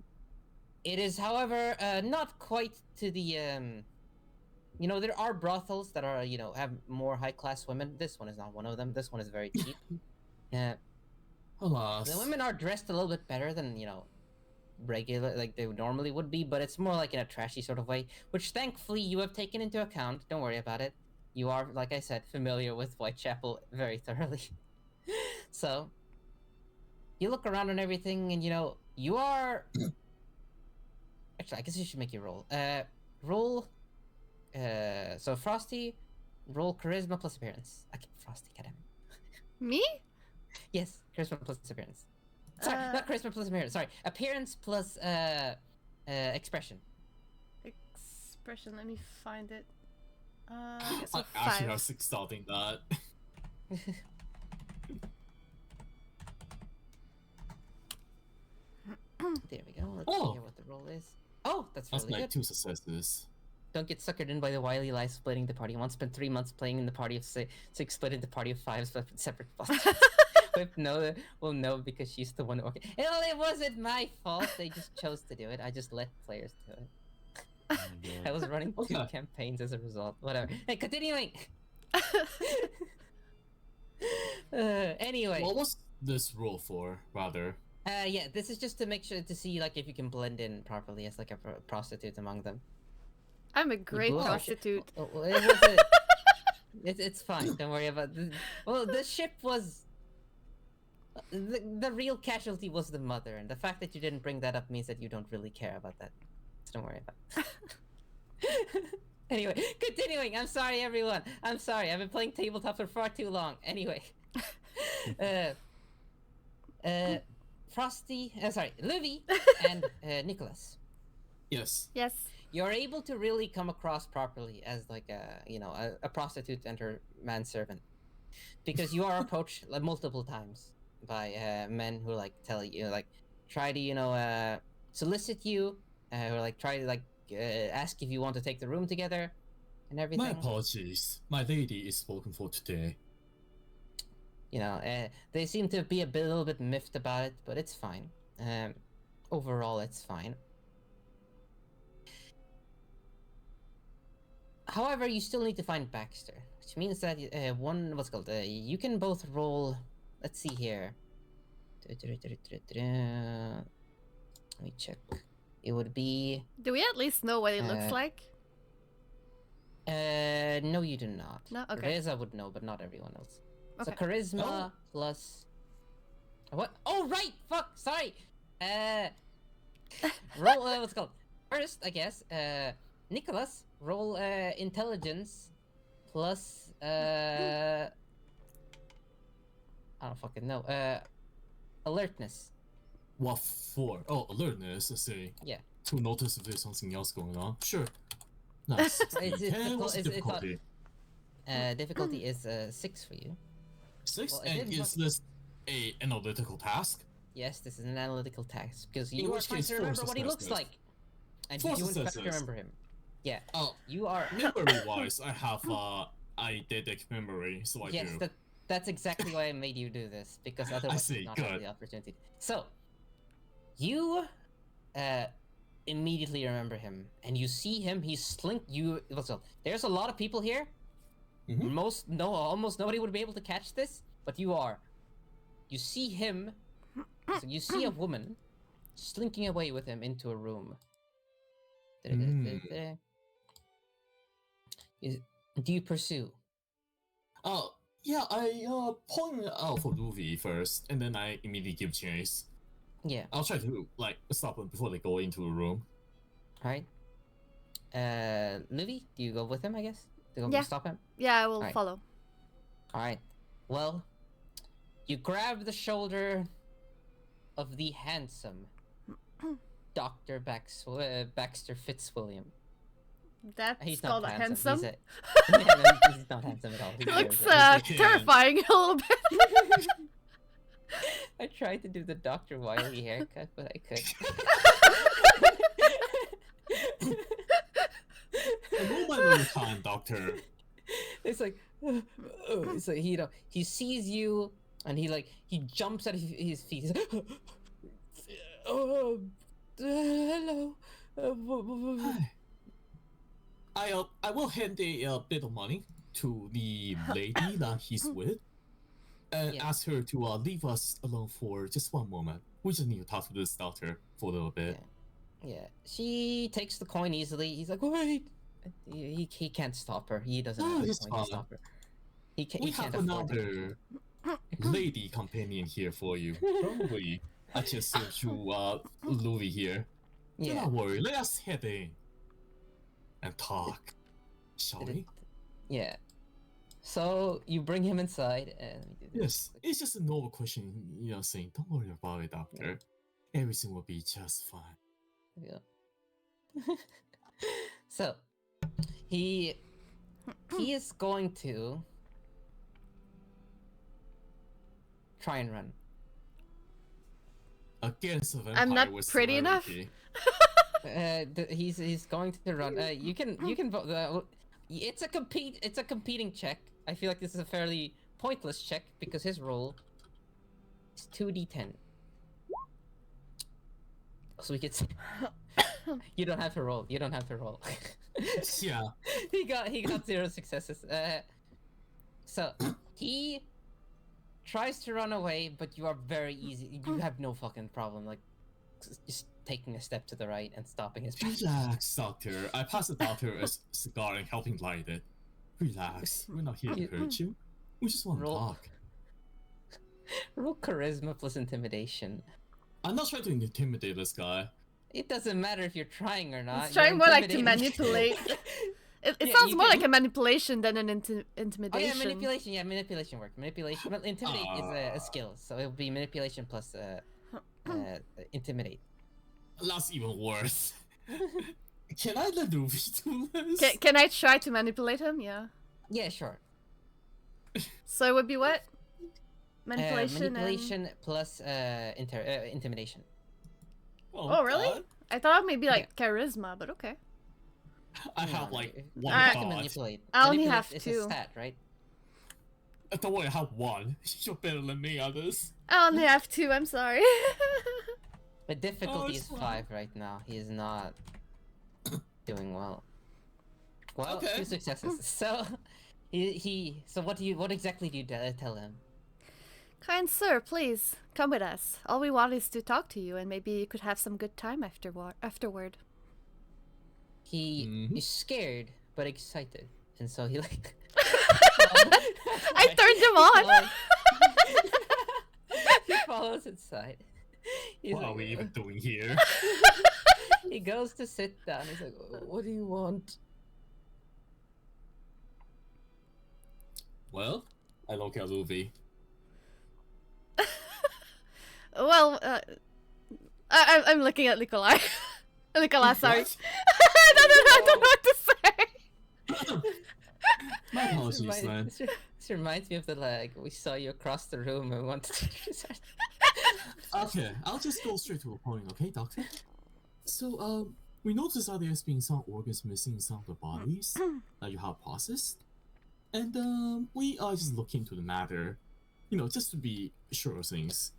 It is, however, not quite to the You know, there are brothels that are, you know, have more high-class women. This one is not one of them. This one is very cheap. Alas. The women are dressed a little bit better than, you know, regular, like they normally would be, but it's more like in a trashy sort of way, which thankfully you have taken into account. Don't worry about it. You are, like I said, familiar with Whitechapel very thoroughly. So, you look around and everything, and, you know, you are... Actually, I guess you should make your roll. Roll... So Frosty, roll charisma plus appearance. Okay, Frosty, get him. Me? Yes, charisma plus appearance. Sorry, not charisma plus appearance. Sorry, appearance plus expression. Expression. Let me find it. I guess I a actually 5. have 6 starting that. There we go. Let's Oh. see here what the roll is. Oh, that's That's really like good. 2 successes. Don't get suckered in by the wily lies splitting the party. Once spent 3 months playing in the party of six split into party of 5 separate postures. Whip will know because she's the one. Okay, well, it wasn't my fault. They just chose to do it. I just let players do it. I was running 2 Okay. campaigns as a result. Whatever. Hey, continuing. Anyway. What was this rule for, rather? Yeah, this is just to make sure to see like if you can blend in properly as like a prostitute among them. I'm a great Oh, shit. prostitute. Well, it's fine. Don't worry about it. Well, the ship was... The real casualty was the mother, and the fact that you didn't bring that up means that you don't really care about that. So don't worry about it. Anyway, continuing. I'm sorry, everyone. I'm sorry. I've been playing tabletop for far too long. Anyway. Frosty... sorry, Livy and Nicholas. Yes. Yes. You're able to really come across properly as like a prostitute and her manservant, because you are approached like, multiple times by men who like tell you like try to solicit you, or like try to like ask if you want to take the room together and everything. My apologies. My lady is spoken for today. You know, they seem to be a little bit miffed about it, but it's fine. Overall, it's fine. However, you still need to find Baxter, which means that what's called you can both roll. Let's see here. Let me check. It would be. Do we at least know what it looks Uh, like? No, you do not. No? Okay. Reza would know, but not everyone else. So Okay. charisma plus. What? Oh right! Fuck! Sorry. Roll. What's it called? First, I guess. Nicholas, roll intelligence plus I don't fucking know. Alertness. What for? Oh, alertness, I see. Yeah. To notice if there's something else going on. Sure. Nice. It's What's the it's not- difficulty? Difficulty is 6 for you. 6? well, it And didn't is this a analytical task? Yes, this is an analytical task because In you are which trying case, to remember force what he looks assessment. like, and Force you in fact assessment. remember him. Yeah, Oh, you are. memory-wise, I have eidetic memory, so I Yes, do. that's exactly why I made you do this because otherwise you see, would not have good. the opportunity. So, you immediately remember him, and you see him. He's slink. So there's a lot of people here. Mhm. Almost nobody would be able to catch this, but you are. You see him. So you see a woman slinking away with him into a room. Mm. Do you pursue? Oh, yeah, I point it out for Luffy first, and then I immediately give chase. Yeah. I'll try to stop them before they go into a room. All right. Livy, do you go with him? I guess. Do you go Yeah. stop him? Yeah, I will Alright. follow. All right. Well, you grab the shoulder of the handsome Dr. Baxter Fitzwilliam. That's He's called not a handsome. handsome. He's not handsome at all. He He's looks very- terrifying a little bit. I tried to do the Dr. Wiley haircut, but I couldn't. Roll my little time, Doctor. It's like he sees you and he jumps at his feet. He's like, oh, hello. I will hand a bit of money to the lady that he's with, and Yeah. ask her to leave us alone for just one moment. We just need to talk to this doctor for a little bit. Yeah, she takes the coin easily. He's like, wait. He can't stop her. He doesn't have the it's coin fine. to stop her. He We can't have afford to. another lady companion here for you. Don't worry. I just said to Louis here. Do Yeah. not worry. Let us head in and talk, shall we? Yeah. So you bring him inside and we do this. Yes, it's just a normal question, saying, don't worry about it, doctor. Everything will be just fine. Yeah. So he is going to try and run. Against a vampire I'm not with pretty enough. celerity. He's going to run. You can vote. It's a competing check. I feel like this is a fairly pointless check because his roll is 2d10. So we could. You don't have to roll. You don't have to roll. Yeah. he got 0 successes. So he tries to run away, but you are very easy. You have no fucking problem, like just taking a step to the right and stopping his path. Relax, doctor. I pass the doctor a cigar and help him light it. Relax. We're not here to hurt you. We just want to Roll. talk. Roll charisma plus intimidation. I'm not trying to intimidate this guy. It doesn't matter if you're trying or not. It's trying you're more like to intimidating. manipulate. It Yeah, sounds you more can- like a manipulation than an Oh intimidation. yeah, manipulation. Yeah, manipulation works. Manipulation. Well, intimidate is a skill, so it'll be manipulation plus intimidate. That's even worse. Can I let Luffy do this? Can I try to manipulate him? Yeah. Yeah, sure. So it would be what? Manipulation, Manipulation plus intimidation. Oh, really? God. and... I thought maybe like charisma, but okay. I No, have no, like you- one you have to thought. manipulate. I only Manipulate have is two. a stat, right? Don't worry, I have one. You're better than me at this. I only have 2, I'm sorry. The difficulty it's is fine. 5 right now. He is not doing well. Well, Okay. 2 successes. So So what exactly do you tell him? Kind sir, please, come with us. All we want is to talk to you, and maybe you could have some good time afterward. He is scared but excited, and so he like. I turned him on! He follows inside. He's What are like, we even doing here? He goes to sit down. He's like, "What do you want?" Well, I look at Luffy. Well, I'm looking at Nikolai. Nikolai, sorry. What? I don't know what to say. My apologies, then. It's This reminds me of the like we saw you across the room and wanted to. Okay, I'll just go straight to the point, okay, Doctor? So, we noticed that there's been some organs missing in some of the bodies that you have processed. And, we are just looking into the matter, just to be sure of things.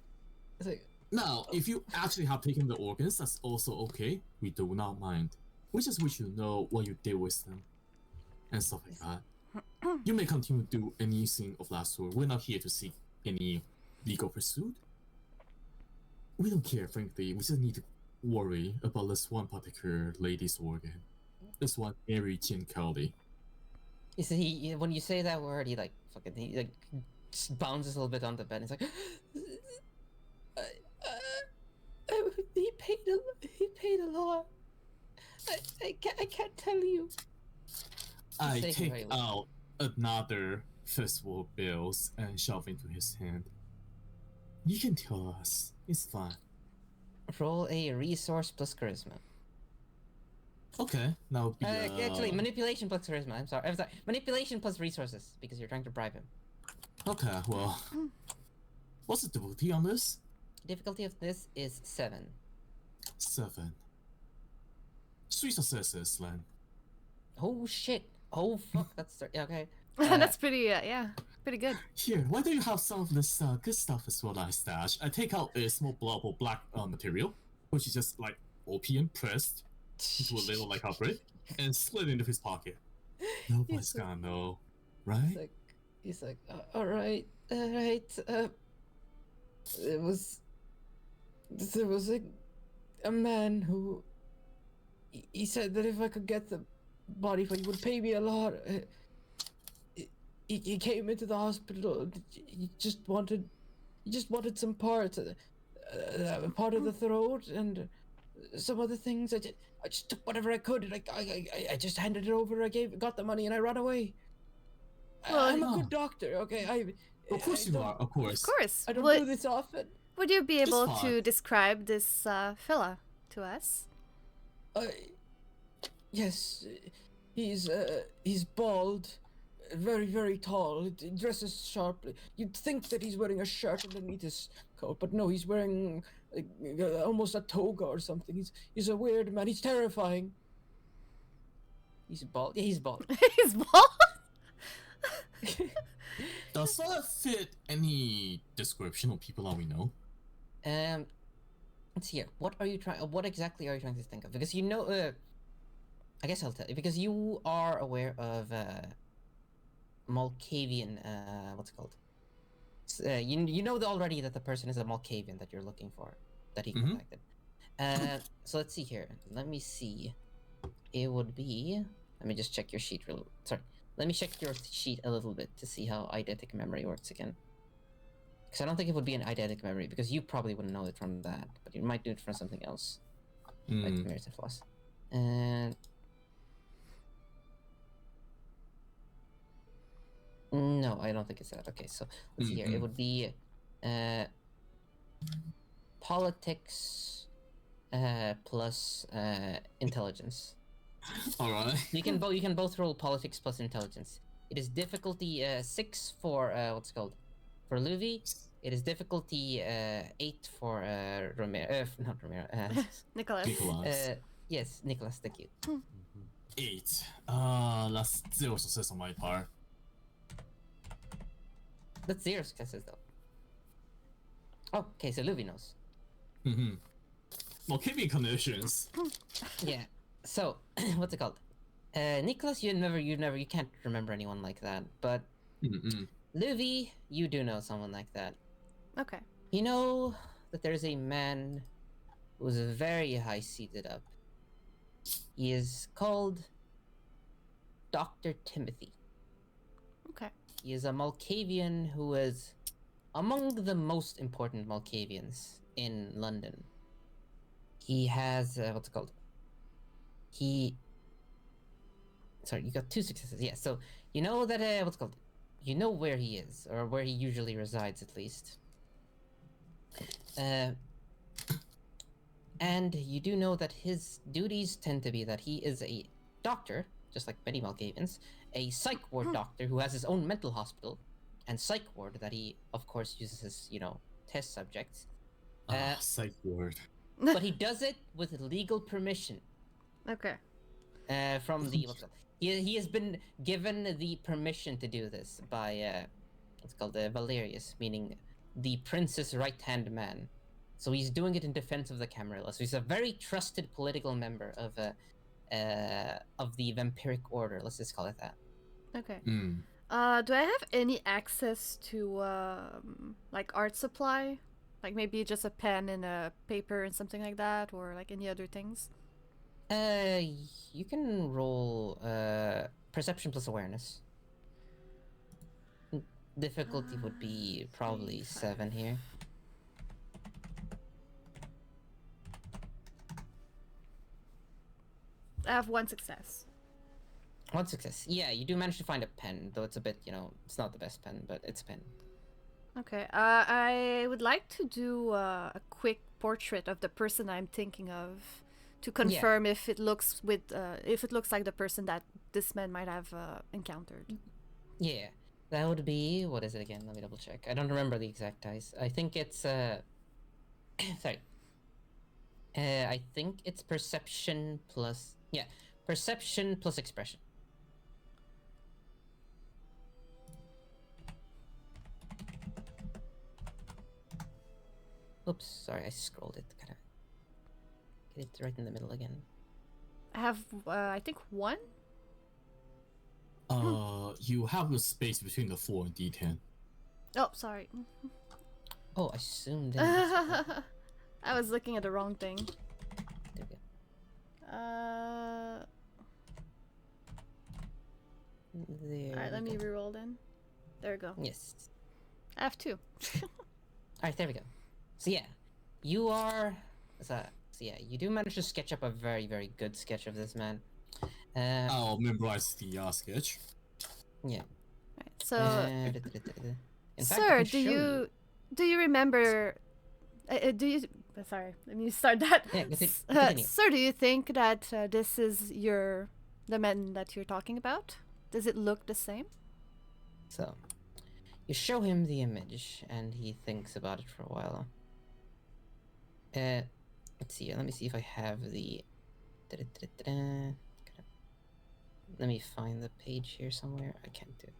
It's like, Now, if you actually have taken the organs, that's also okay. We do not mind. We just wish you know what you did with them and stuff like that. You may continue to do anything of that sort. We're not here to seek any legal pursuit. We don't care, frankly. We just need to worry about this one particular lady's organ. This one, Mary Jean Kelly. you see, when you say that word, he like just bounces a little bit on the bed. And he's like, he paid a lot. I can't tell you. I Say take very out another fistful of bills and shove into his hand. You can tell us. It's fine. Roll a resource plus charisma. Okay, now be Actually, manipulation plus charisma. I'm sorry. Manipulation plus resources because you're trying to bribe him. Okay, well, what's the difficulty on this? Difficulty of this is 7. 7. 3 successes, then. Oh shit. Oh fuck. That's okay. That's pretty, pretty good. Here, why don't you have some of this good stuff as well that I stash? I take out a small blob of black material, which is just like opium pressed into a little like brick, and slid into his pocket. Nobody's gonna know, right? He's like, all right. There was a man who he said that if I could get the body, he would pay me a lot. He came into the hospital. He just wanted some parts, part of the throat and some other things. I just took whatever I could. And I just handed it over. Got the money and I ran away. Well, I'm a good doctor. Okay, Of course you are, of course. Of course. I don't Would, do this often. would you be able Just to fine. describe this fella to us? Yes, he's bald, very, very tall. He dresses sharply. You'd think that he's wearing a shirt underneath his coat, but no, he's wearing like, almost a toga or something. He's a weird man. He's terrifying. He's bald. Yeah, he's bald. He's bald? Does that fit any description of people that we know? Let's see here. What exactly are you trying to think of? Because I guess I'll tell you. Because you are aware of Malkavian. What's it called? You know already that the person is a Malkavian that you're looking for, that he contacted. So let's see here. Let me see. It would be. Let me just check your sheet. Sorry. Let me check your sheet a little bit to see how eidetic memory works again. Because I don't think it would be an eidetic memory, because you probably wouldn't know it from that, but you might do it from something else. Like merit and flaws. And no, I don't think it's that. Okay, so let's see here. It would be politics plus intelligence. All right. You can both roll politics plus intelligence. It is difficulty 6 for what's it called for Luvi. It is difficulty 8 for Romero. Not Romero. Nicholas. Nicholas. Yes, Nicholas. Thank you. 8. That's 0 success on my part. That's 0 successes though. Oh, okay, so Luvi knows. Well, keep me conditions. Yeah. So, what's it called? Nicholas, you can't remember anyone like that. But Luvi, you do know someone like that. Okay. You know that there's a man who's very high seated up. He is called Dr. Timothy. Okay. He is a Malkavian who is among the most important Malkavians in London. He has what's it called? Sorry, you got 2 successes. Yeah, so you know that what's it called? You know where he is, or where he usually resides, at least. And you do know that his duties tend to be that he is a doctor, just like many Malkavians, a psych ward doctor who has his own mental hospital, and psych ward that he, of course, uses as test subjects. Psych ward. But he does it with legal permission Okay. from the he has been given the permission to do this by what's called Valerius, meaning the prince's right-hand man. So he's doing it in defense of the Camarilla. So he's a very trusted political member of the vampiric order. Let's just call it that. Okay. Mm. Do I have any access to like art supply? Like maybe just a pen and a paper and something like that, or like any other things? You can roll perception plus awareness. Difficulty would be probably 7 here. I have 1 success. 1 success. Yeah, you do manage to find a pen, though it's a bit, it's not the best pen, but it's a pen. Okay. I would like to do a quick portrait of the person I'm thinking of to confirm if it looks like the person that this man might have encountered. Yeah, that would be, what is it again? Let me double check. I don't remember the exact dice. I think it's sorry. I think it's perception plus expression. Oops, sorry, I scrolled it. Gotta get it right in the middle again. I have, I think 1. You have a space between the 4 and D10. Oh, sorry. Oh, I zoomed in. I was looking at the wrong thing. There we go. There Alright, let we me go. reroll then. There we go. Yes. I have 2. Alright, there we go. So yeah, you are. So yeah, you do manage to sketch up a very, very good sketch of this man. I'll memorize the sketch. Yeah. Right, so, In fact, I sir, can show do you remember? Sorry, let me start that. Yeah, continue. Sir, do you think that this is the man that you're talking about? Does it look the same? So, you show him the image, and he thinks about it for a while. Let's see. Let me see if I have the. Let me find the page here somewhere. I can't do it.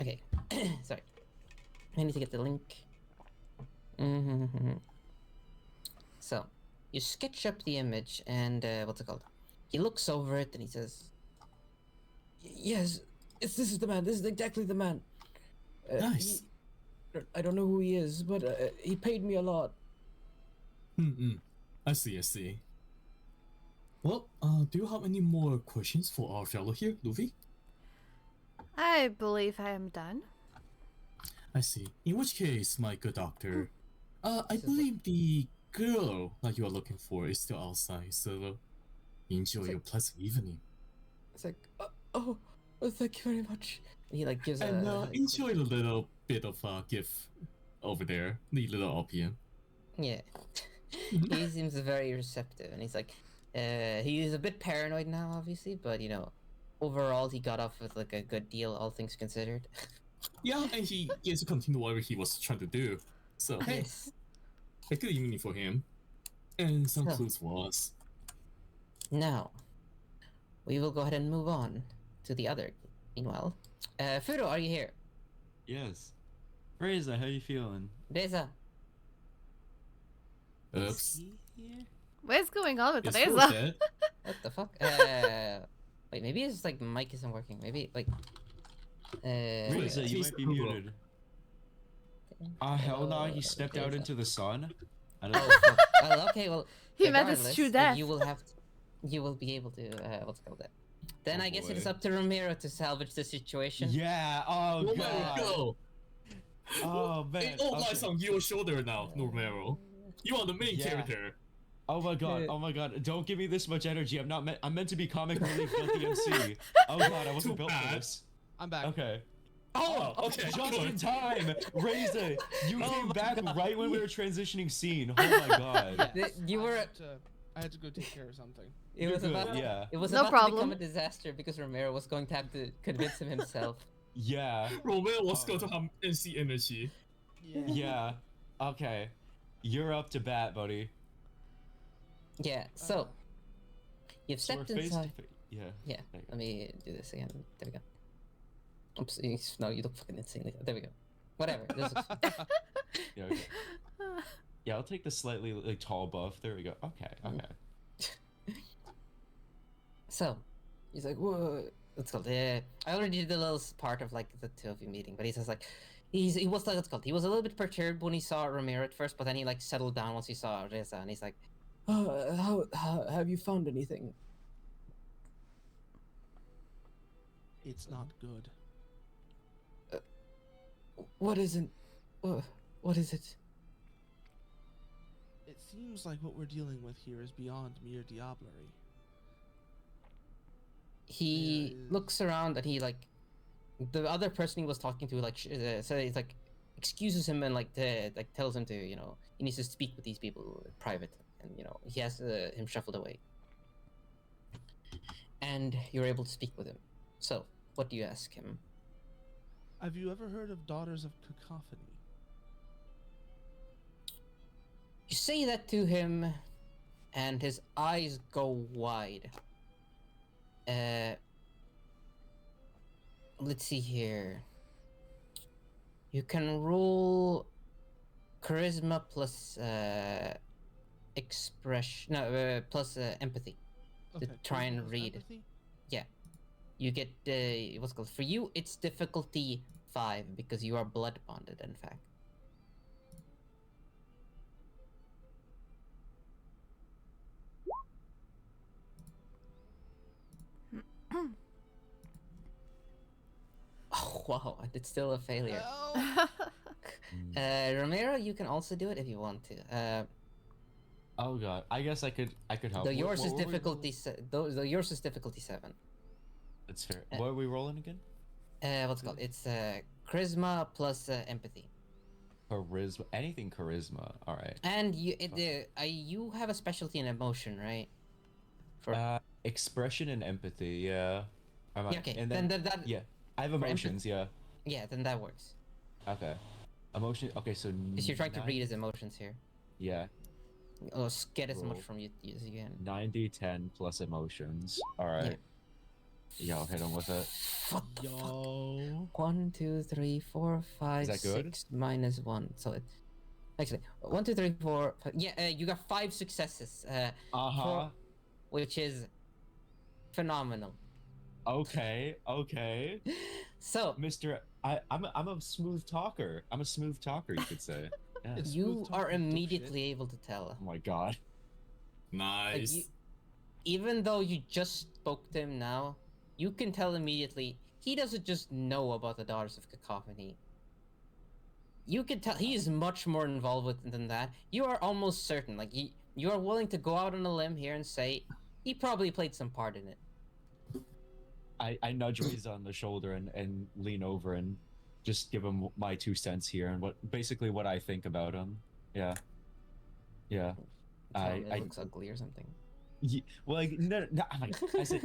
Okay. Sorry. I need to get the link. So, you sketch up the image, and what's it called? He looks over it, and he says, "Yes, this is the man. This is exactly the man. Nice. I don't know who he is, but he paid me a lot." I see. Well, do you have any more questions for our fellow here, Luffy? I believe I am done. I see. In which case, my good doctor, I believe the girl that you are looking for is still outside, so enjoy your pleasant evening. It's like, oh, thank you very much. He like gives And enjoy the little bit of gift over there, the little opium. Yeah. He seems very receptive, and he's like, he's a bit paranoid now, obviously, but overall he got off with like a good deal, all things considered. Yeah, and he gets to continue whatever he was trying to do. So hey, Yes. a good evening for him, and some So- clues for us. Now, we will go ahead and move on to the other. Meanwhile, Furo, are you here? Yes. Reza, how you feeling? Reza. Oops. What is going on with Is Reza? Furo dead? What the fuck? Wait, maybe his like mic isn't working. Maybe like. Reza, you He's might be cool. muted. Hell no, he stepped out Reza. into the sun. I don't Oh, know. fuck. Well, okay, well. He meant his regardless, true death. You will be able to. What's it called that? Then Oh, I guess it is boy. up to Ramiro to salvage the situation. Yeah, oh Romero, god. go! Oh man. It all lies okay. on your shoulder now, Romero. You are the main Yeah. character. Oh my god, oh my god, don't give me this much energy. I'm meant to be comic relief, not the MC. Oh god, I wasn't Too built for bad. this. I'm back. Okay. Oh, okay, Just in good. time! Reza, you Oh came my back God. right when we were transitioning scene. Oh my god. Yes, You were- I had to go take care of something. It was You're good, about. yeah. It was No about to become problem. a disaster because Romero was going to have to convince him himself. Yeah. Romeo was going to have NC energy. Yeah. Okay. You're up to bat, buddy. Yeah. So you've So we're stepped face to inside. face. Yeah. Yeah. There you go. Let me do this again. There we go. Oops. No, you look fucking insane. There we go. Whatever. This looks fine. Yeah. Okay. Yeah, I'll take the slightly like tall buff. There we go. Okay. Okay. So he's like, whoa. What's called? I already did the little part of like the two of you meeting, but he says like, he was like, what's called? He was a little bit perturbed when he saw Ramiro at first, but then he like settled down once he saw Reza, and he's like, how have you found anything? It's not good. What isn't? What is it? It seems like what we're dealing with here is beyond mere diablerie. He There is- looks around and he like, the other person he was talking to like, so he's like, excuses him and like tells him to, you know, he needs to speak with these people in private, and you know he has him shuffled away. And you're able to speak with him. So what do you ask him? Have you ever heard of Daughters of Cacophony? You say that to him, and his eyes go wide. Let's see here. You can roll charisma plus expression, no, plus empathy. Try and charisma plus read. empathy? You get what's it called, for you it's difficulty 5 because you are blood bonded, in fact. Oh wow, and it's still a failure. Romero, you can also do it if you want to. Oh god. I guess I could help. Though yours What is were we difficulty though yours is difficulty 7. rolling? That's fair. What are we rolling again? What's it called? It's charisma plus empathy. Charisma. Anything charisma. All right. And you have a specialty in emotion, right? For Expression and empathy. Yeah. yeah, okay. And then that yeah. I have for emotions. Yeah. yeah, then that works. Okay. Emotion. Okay. So. Because you're trying to read his emotions here. Yeah. Oh, get as much Roll. from you as you can. 90-10 plus emotions. All right. Yo, hit him with it. What the fuck? Yo. 1, 2, 3, 4, 5, Is that good? 6 minus 1. So it actually 1, 2, 3, 4. Yeah, you got 5 successes. Which is phenomenal. Okay. Okay. So Mr. I'm a smooth talker. I'm a smooth talker, you could say. Yeah. It's you smooth are talking, dipshit. immediately able to tell. Oh my god. Like, Nice. even though you just spoke to him now, you can tell immediately he doesn't just know about the Daughters of Cacophony. You can tell he is much more involved with it than that. You are almost certain, like you are willing to go out on a limb here and say he probably played some part in it. I nudge Reza on the shoulder and lean over and just give him my 2 cents here and basically what I think about him. Yeah. Yeah. Tell him I- it looks ugly or something. Well, like, no, I'm like, I said,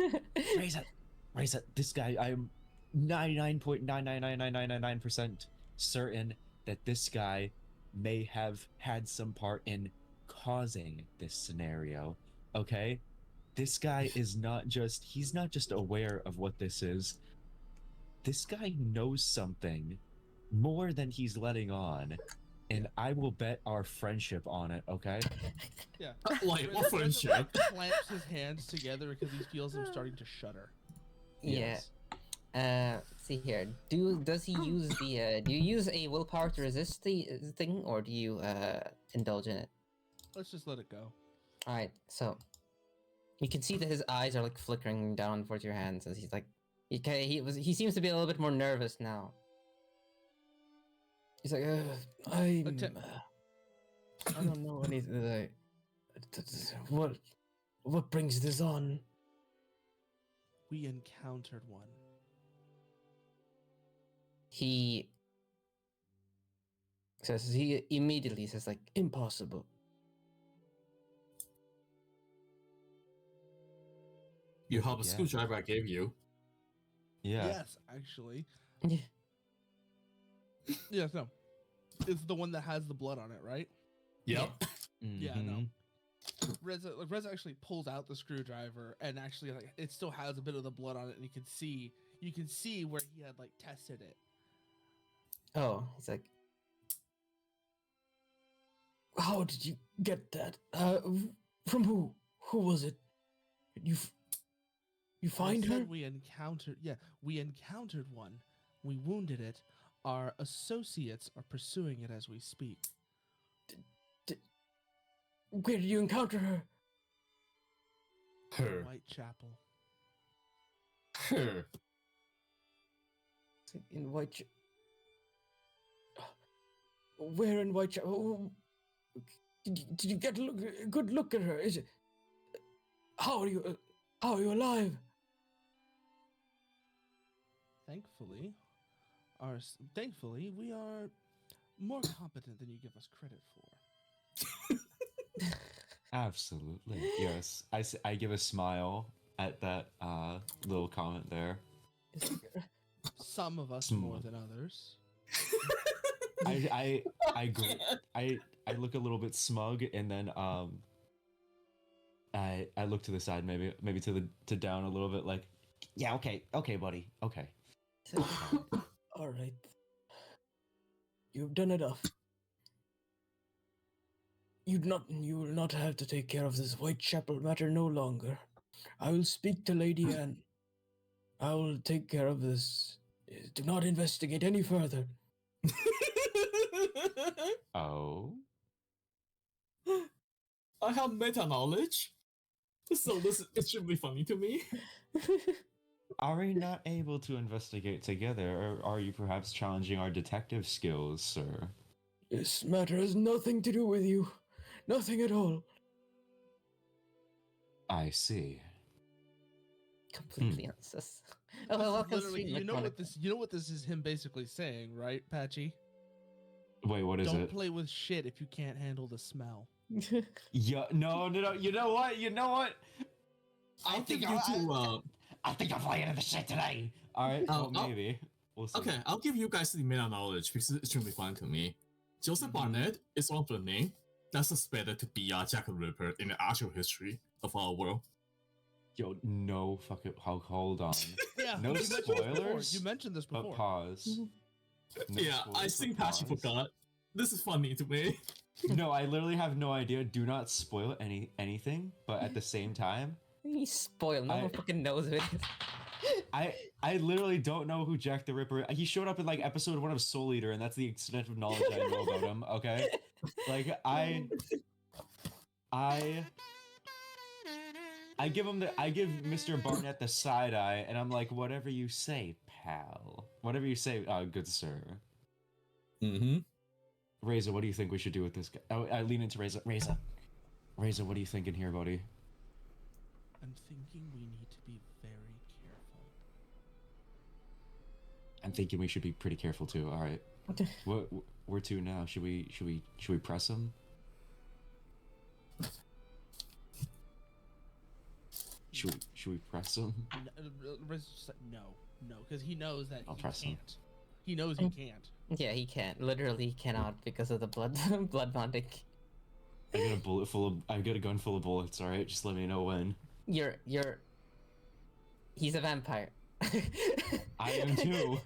Reza, this guy, I'm 99.9999999% certain that this guy may have had some part in causing this scenario. Okay? This guy is he's not just aware of what this is. This guy knows something more than he's letting on. And I will bet our friendship on it, okay? Yeah. Like, what Reza friendship? clamps his hands together because he feels them starting to shudder. Yeah. Yes. Let's see here. Does he use the do you use a willpower to resist the thing, or do you indulge in it? Let's just let it go. All right, so you can see that his eyes are like flickering down towards your hands as he's like, he seems to be a little bit more nervous now. He's like, I don't know anything. What brings this on? We encountered one. He immediately says like, impossible. You have a Yeah. screwdriver I gave you. Yeah. Yes, actually. Yes, no. It's the one that has the blood on it, right? Yep. Yeah, Mhm. no. Reza actually pulls out the screwdriver and actually like it still has a bit of the blood on it, and you can see where he had like tested it. Oh, he's like, how did you get that? From who? Who was it? You I find her? said we encountered one. We wounded it. Our associates are pursuing it as we speak. Where did you encounter her? Her. Whitechapel. Her. In Whitechapel. Where in Whitechapel? Did you get a good look at her? Is it? How are you alive? Thankfully, we are more competent than you give us credit for. Absolutely. Yes. I give a smile at that little comment there. Some of us Some- more than others. I look a little bit smug, and then I look to the side, maybe to down a little bit, like, yeah, okay, buddy, okay. All right. You've done enough. You will not have to take care of this Whitechapel matter no longer. I will speak to Lady Anne. I will take care of this. Do not investigate any further. Oh, I have meta knowledge, so this is extremely funny to me. are we not able to investigate together, or are you perhaps challenging our detective skills, sir? This matter has nothing to do with you. Nothing at all. I see. Completely unsus. Oh, This is welcome, literally, sweet you know what McConaughey. this is him basically saying, right, Patchy? Wait, what is Don't it? play with shit if you can't handle the smell. Yeah, no. You know what? I'll give you two. I think I'm playing in the shit today. All right. I'll- Maybe. We'll see. Okay, I'll give you guys the meta knowledge because it's extremely fun to me. Joseph Mhm. Barnett is one of the names that's suspected to be Jack the Ripper in the actual history of our world. Yo, no fucking. Hold on. Yeah, No you mentioned this before. spoilers, You mentioned this But before. pause. No Yeah, I spoilers, think but Patchy pause. forgot. This is funny to me. No, I literally have no idea. Do not spoil anything. But at the same time, He's spoiled. No I- one fucking knows who it is. I literally don't know who Jack the Ripper. He showed up in like episode 1 of Soul Eater, and that's the extent of knowledge I know about him. Okay, like I give Mr. Barnett the side eye, and I'm like, whatever you say, pal. Whatever you say, good sir. Mm-hmm. Reza, what do you think we should do with this guy? I lean into Reza. Reza, what are you thinking here, buddy? I'm thinking we need to be very careful. I'm thinking we should be pretty careful too. All right. Where to now? Should we press him? Should we press him? Riz just said no, because he knows that I'll he press him. can't. He knows he can't. Yeah, he can't. Literally he cannot because of the blood bonding. I got a gun full of bullets. All right, just let me know when. He's a vampire. I am too.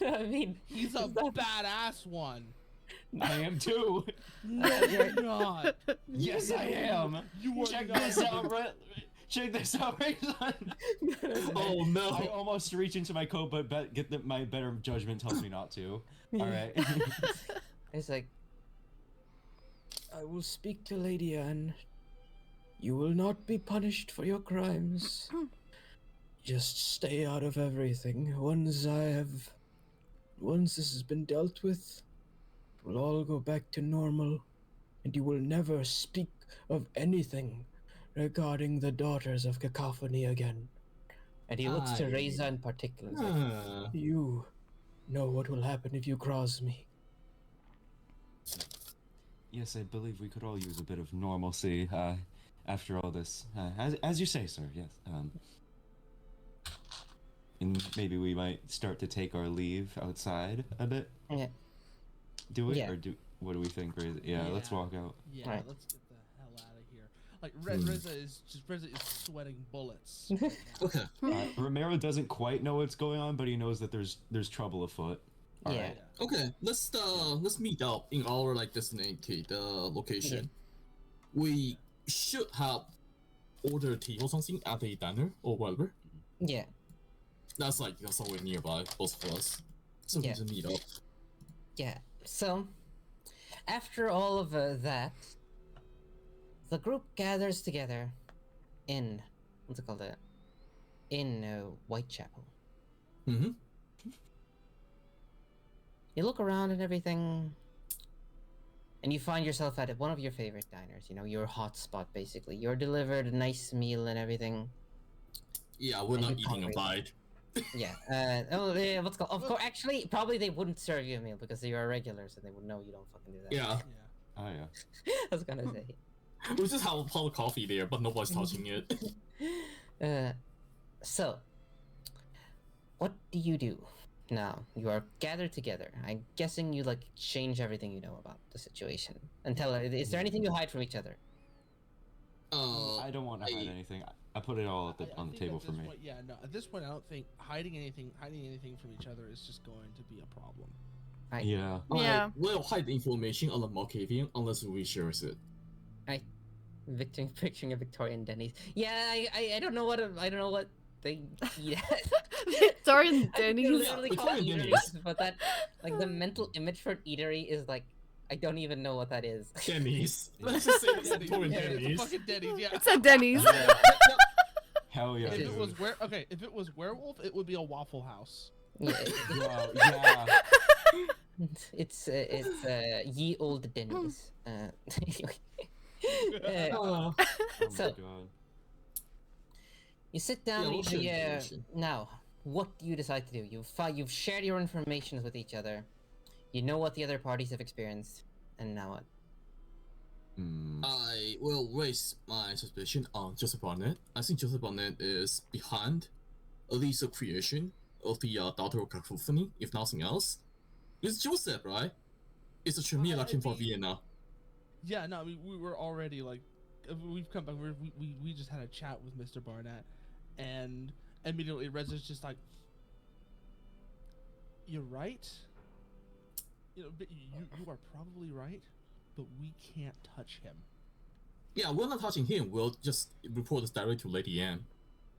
No, I mean, He's a badass one. I am too. No, you're not. Yes, I am. You are Check not. this out, Check this out, Rayson. Oh I no! almost reach into my coat, but my better judgment tells me not to. All right. it's like, I will speak to Lady Anne. You will not be punished for your crimes. Just stay out of everything. Once this has been dealt with, it will all go back to normal, and you will never speak of anything regarding the daughters of Cacophony again. and he looks to Reza in particular. It's like, You know what will happen if you cross me. Yes, I believe we could all use a bit of normalcy after all this. As you say, sir. Yes. and maybe we might start to take our leave outside a bit. Yeah. Do it Yeah. or do? What do we think, Reza? Yeah, let's Yeah. walk out. Yeah, Right. let's get the hell out of here. Like Reza is sweating bullets. right now. Okay. Romero doesn't quite know what's going on, but he knows that there's trouble afoot. All Yeah. right. Okay, let's meet up in our like designated location. We should have ordered tea or something at a diner or whatever. Yeah. That's somewhere nearby, both of us. So we Yeah. can meet up. Yeah. So, after all of that, the group gathers together in what's it called? In Whitechapel. Mm-hmm. You look around and everything, and you find yourself at one of your favorite diners. You know, your hot spot, basically. You're delivered a nice meal and everything. Yeah, we're not Every eating a hungry. bite. Yeah. Oh, yeah. What's called? Of course. Actually, probably they wouldn't serve you a meal because you're a regular, so they would know you don't fucking do that. Yeah, Yeah. Oh yeah. I was gonna say. we just have a pot of coffee there, but nobody's touching it. So, what do you do? Now, you are gathered together. I'm guessing you like change everything you know about the situation. And tell her, is there anything you hide from each other? I don't want to hide anything. I put it all on the think table at for this me. Point, yeah, no. At this point, I don't think hiding anything from each other is just going to be a problem. Right. Yeah. Yeah. I will hide the information on the Malkavian unless we share it. Victor, picturing a Victorian Denny's. Yeah, I don't know what they eat at. Victorian They're Denny's. literally Yeah, called Victorian eateries, Denny's. but that like the mental image for an eatery is like I don't even know what that is. Denny's. Let's just say it's Victorian Yeah, it's a Denny's. fucking Denny's. Yeah. It's a Denny's. Hell yeah, If dude. it was if it was werewolf, it would be a Waffle House. Yeah, Wow, yeah. it's ye old Denny's. Oh, Oh my So- god. You sit down Yeah, and we'll share you information. now. What do you decide to do? You've shared your information with each other. You know what the other parties have experienced, and now what? Hmm. I will raise my suspicion on Joseph Barnett. I think Joseph Barnett is behind at least the creation of the daughter of Cacophony, if nothing else. It's Joseph, right? It's a Tremere looking for Vienna. Yeah, no, we were already like, we've come back. We just had a chat with Mr. Barnett, and immediately Reza's just like, "You're right. You know, but you are probably right, but we can't touch him." Yeah, we're not touching him. We'll just report this directly to Lady Anne.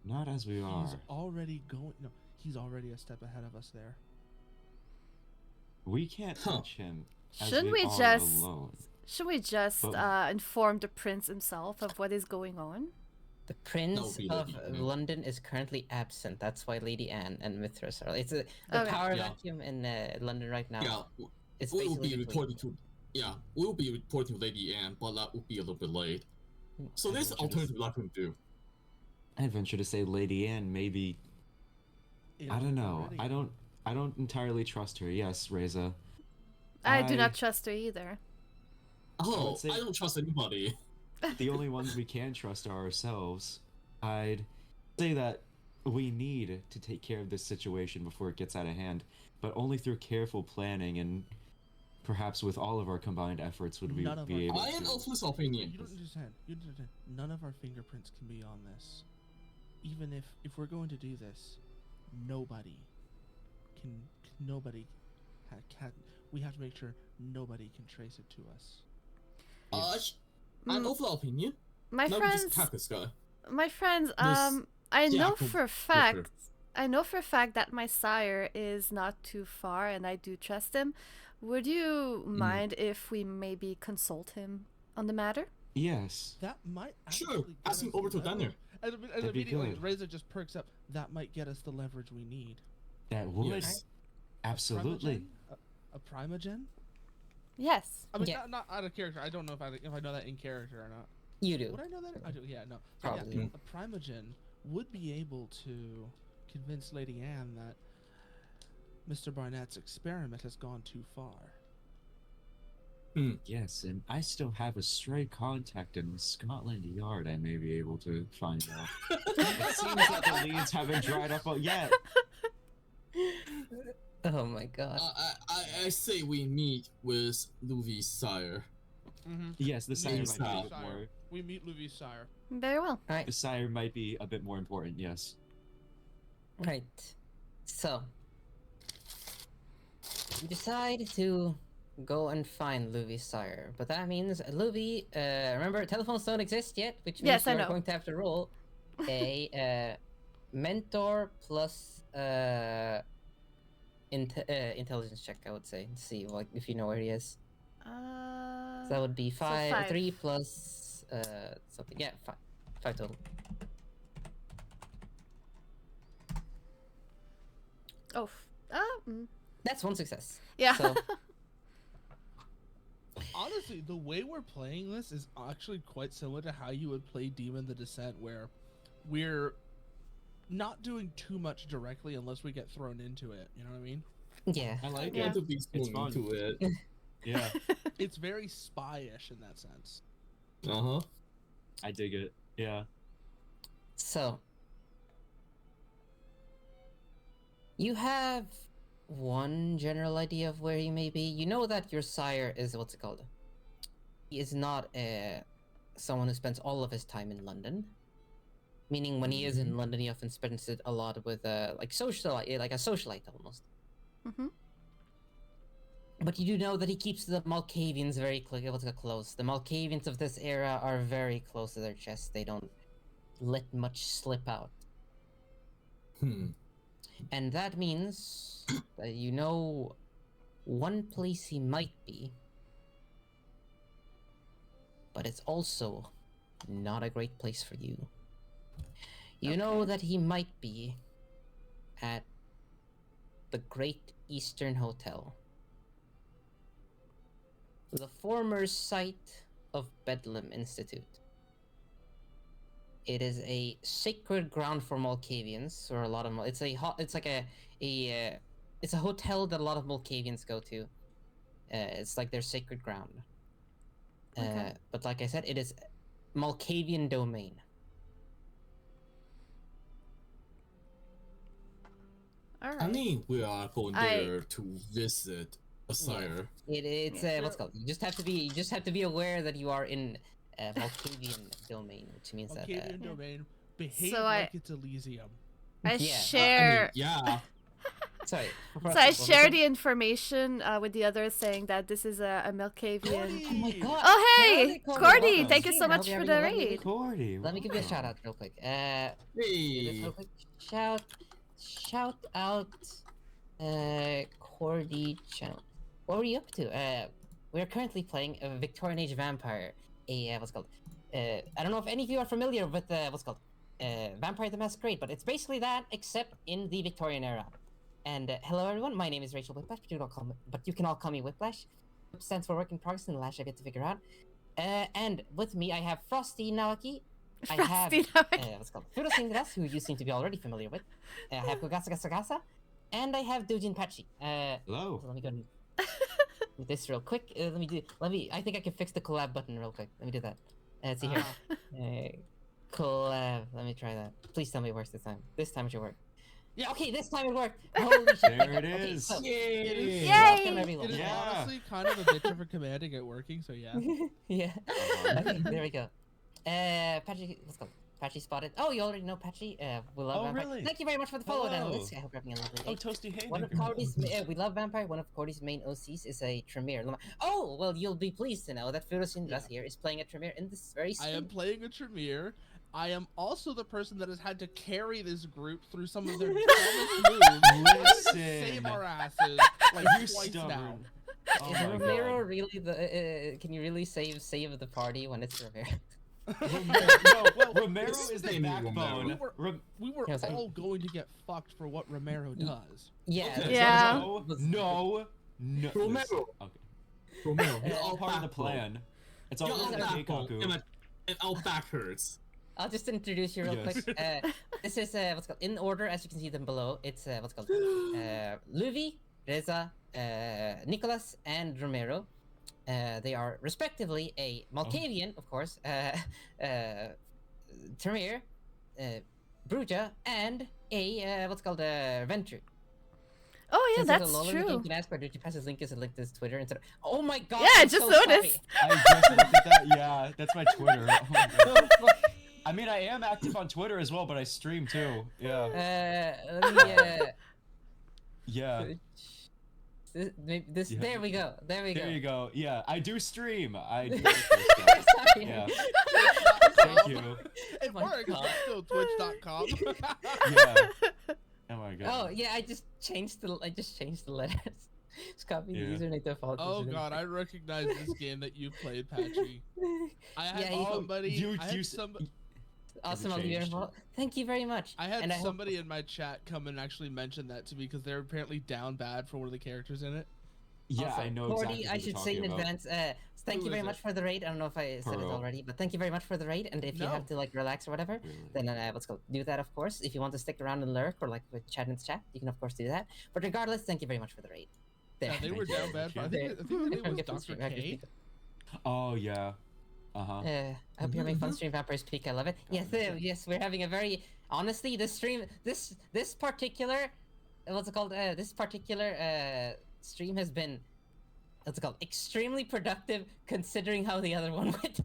Not as we are. He's already going. No, he's already a step ahead of us there. We can't Huh. touch him. As Shouldn't we are just- alone. Should we just But- inform the prince himself of what is going on? The Prince be of Lady Anne. London is currently absent. That's why Lady Anne and Mithras are. It's the Okay. power Yeah. vacuum in London right now. Yeah, It's we will basically be between- reporting to. Yeah, we will be reporting to Lady Anne, but that will be a little bit late. So there's I venture to alternative I can do. I venture to say Lady Anne maybe. I don't know. Already. I don't entirely trust her. Yes, Reza. I do not trust her either. Oh, would say- I don't trust anybody. The only ones we can trust are ourselves. I'd say that we need to take care of this situation before it gets out of hand, but only through careful planning and perhaps with all of our combined efforts would we None of be our- able I am to. of this opinion. You don't understand. You don't understand. None of our fingerprints can be on this. Even if we're going to do this, nobody can we have to make sure nobody can trace it to us. I'm of the opinion. My Now we friends, just attack this guy. my friends, This- I yeah, know com- for a fact, I know for a fact that my sire is not too far, and I do trust him. Would you mind if we maybe consult him on the matter? Yes. That might Sure, actually get ask him us over to leverage. dinner. And That'd be immediately, good. Reza just perks up. That might get us the leverage we need. That would. Yes. Absolutely. A primogen? Yes. I mean, Yeah. not out of character. I don't know if I know that in character or not. You do. Would I know that? I do. Yeah, no. Probably. Yeah, a primogen would be able to convince Lady Anne that Mr. Barnett's experiment has gone too far. Yes, and I still have a stray contact in Scotland Yard I may be able to find out. It seems that the leads haven't dried up yet. Oh my god. I say we meet with Louis' sire. Mm-hmm. Yes, the sire Louis' might be a bit sire. more. We meet Louis' sire. Very well. Alright, The sire might be a bit more important. Yes. right. So, you decide to go and find Louis' sire, but that means Louis. Remember, telephones don't exist yet, which means Yes, I you're know. going to have to roll a mentor plus intelligence check. I would say to see like if you know where he is. So that would be so five. 3 plus something. Yeah, 5 total. Oh. That's one success. Yeah. So Honestly, the way we're playing this is actually quite similar to how you would play Demon the Descent, where we're not doing too much directly unless we get thrown into it. You know what I mean? yeah. I like Yeah. it. To be It's thrown fun. into it. Yeah, It's very spy-ish in that sense. Uh-huh. I dig it. Yeah. So you have one general idea of where he may be. You know that your sire is what's it called? He is not someone who spends all of his time in London. Meaning, when he is in London, he often spends it a lot with like like a socialite almost. Mhm. But you do know that he keeps the Malkavians very close. The Malkavians of this era are very close to their chest. They don't let much slip out. And that means that you know one place he might be, but it's also not a great place for you. You know that he might be at the Great Eastern Hotel, the former site of Bedlam Institute. It is a sacred ground for Malkavians, or a lot of it's like it's a hotel that a lot of Malkavians go to. It's like their sacred ground. Okay. But like I said, it is Malkavian domain. All right. I mean, we are going I- there to visit a sire. It's Yeah. what's it called. You just have to be aware that you are in Malkavian domain, which means Malkavian domain. Behave So like it's Elysium. I Yeah. share. Yeah. sorry. So I share the information with the others, saying that this is a Malkavian. Oh my god. Oh hey, Cordy, Cordy! welcome. Thank you so I hope much you're for having the a lovely raid. week. Cordy. Let me give you a shout out real quick. Do this Hey. real quick. Shout out, Cordy channel. What were you up to? We're currently playing a Victorian Age vampire. What's it called? I don't know if any of you are familiar with what's it called? Vampire the Masquerade, but it's basically that except in the Victorian era. And hello everyone, my name is Rachel Whiplash, but you can all call me Whiplash. Whip stands for work in progress, and the lash I get to figure out. And with me I have Frosty Nawaki. I have Frosty Nawaki. what's it called? Fudo Singras, who you seem to be already familiar with. I have Gogasa Gasa Gasa, and I have Dojin Pachi. Hello. So let me go and do this real quick. I think I can fix the collab button real quick. Let me do that. Let's see here. Collab. Let me try that. Please tell me it works this time. This time it should work. Yeah. Okay, this time it worked. Holy shit. There it Okay, is. so- Yay. Welcome, Yay! everyone. It is Yeah. honestly kind of a bitch of a command to get working, so yeah. Yeah. Uh-huh. Okay, there we go. Patchy, let's go. Patchy spotted. Oh, you already know Patchy. We love Oh, Vampire. really? Thank you very much for the follow, Hello. Annalise. I hope you're having a lovely day. Oh, Toasty Haymaker. One of Cody's, we love Vampire. One of Cody's main OCs is a Tremere. Oh, well, you'll be pleased to know that Furosindras here is playing a Tremere in this very I am stream. playing a Tremere. I am also the person that has had to carry this group through some of their dumbest moves. Listen. Save our asses like You're twice now. stubborn. Oh Is my Romero God. really the? Can you really save the party when it's Romero? No, Romero is the Maybe Romero. backbone. We were Yeah, it's like- all going to get fucked for what Romero does. Yeah. Okay. Yeah. No. Romero. Listen, okay. Romero. It's All part of the plan. It's all You're part all of the backbone. Keikaku. And our back hurts. I'll just introduce you real Yes. quick. This is what's called in order as you can see them below. It's what's called Luvi, Reza, Nicholas, and Romero. They are respectively a Malkavian, of course, Tremere, Bruja, and a what's called Venture. Oh yeah, Since there's a that's lull in the game, true. you can ask where Digipass's link is and link to his Twitter instead of, oh my god! Yeah, I I'm just so sorry. noticed. I just looked at that. Yeah, that's my Twitter. Oh my Oh, God. fuck. I mean, I am active on Twitter as well, but I stream too. Yeah. Let me, Yeah. this Yeah. there we go. There we go. There you go. Yeah, I do stream. I do. Twitch stuff. Sorry. Yeah. Thank you. It my works. God. It's still twitch.com. Yeah. Oh my god. Oh yeah, I just changed the letters. Just copy the Yeah. username default. Oh god, I recognize this game that you played, Patchy. I had Yeah, you- somebody. you- I had you- somebody. Awesome, changed. beautiful. Thank you very much. I had And hope- somebody in my chat come and actually mention that to me because they're apparently down bad for one of the characters in it. Yeah, Also, I know Morty, exactly. I what should you're say in talking about. advance. Thank Who you very is much it? for the raid. I don't know if I said it Pearl. already, but thank you very much for the raid. And if you No. have to like relax or whatever, Really. then let's go do that. Of course, if you want to stick around and lurk or like with chat in the chat, you can of course do that. But regardless, thank you very much for the raid. There. Yeah, they were Thank you, down bad. thank For, I you. think the name was Get from Dr. stream, I can K. speak. Oh yeah. Uh-huh. I hope you're having fun stream Vampires Peak. I love it. Yes, yes, we're having a very honestly this stream this particular what's it called? This particular stream has been what's it called? Extremely productive considering how the other one went.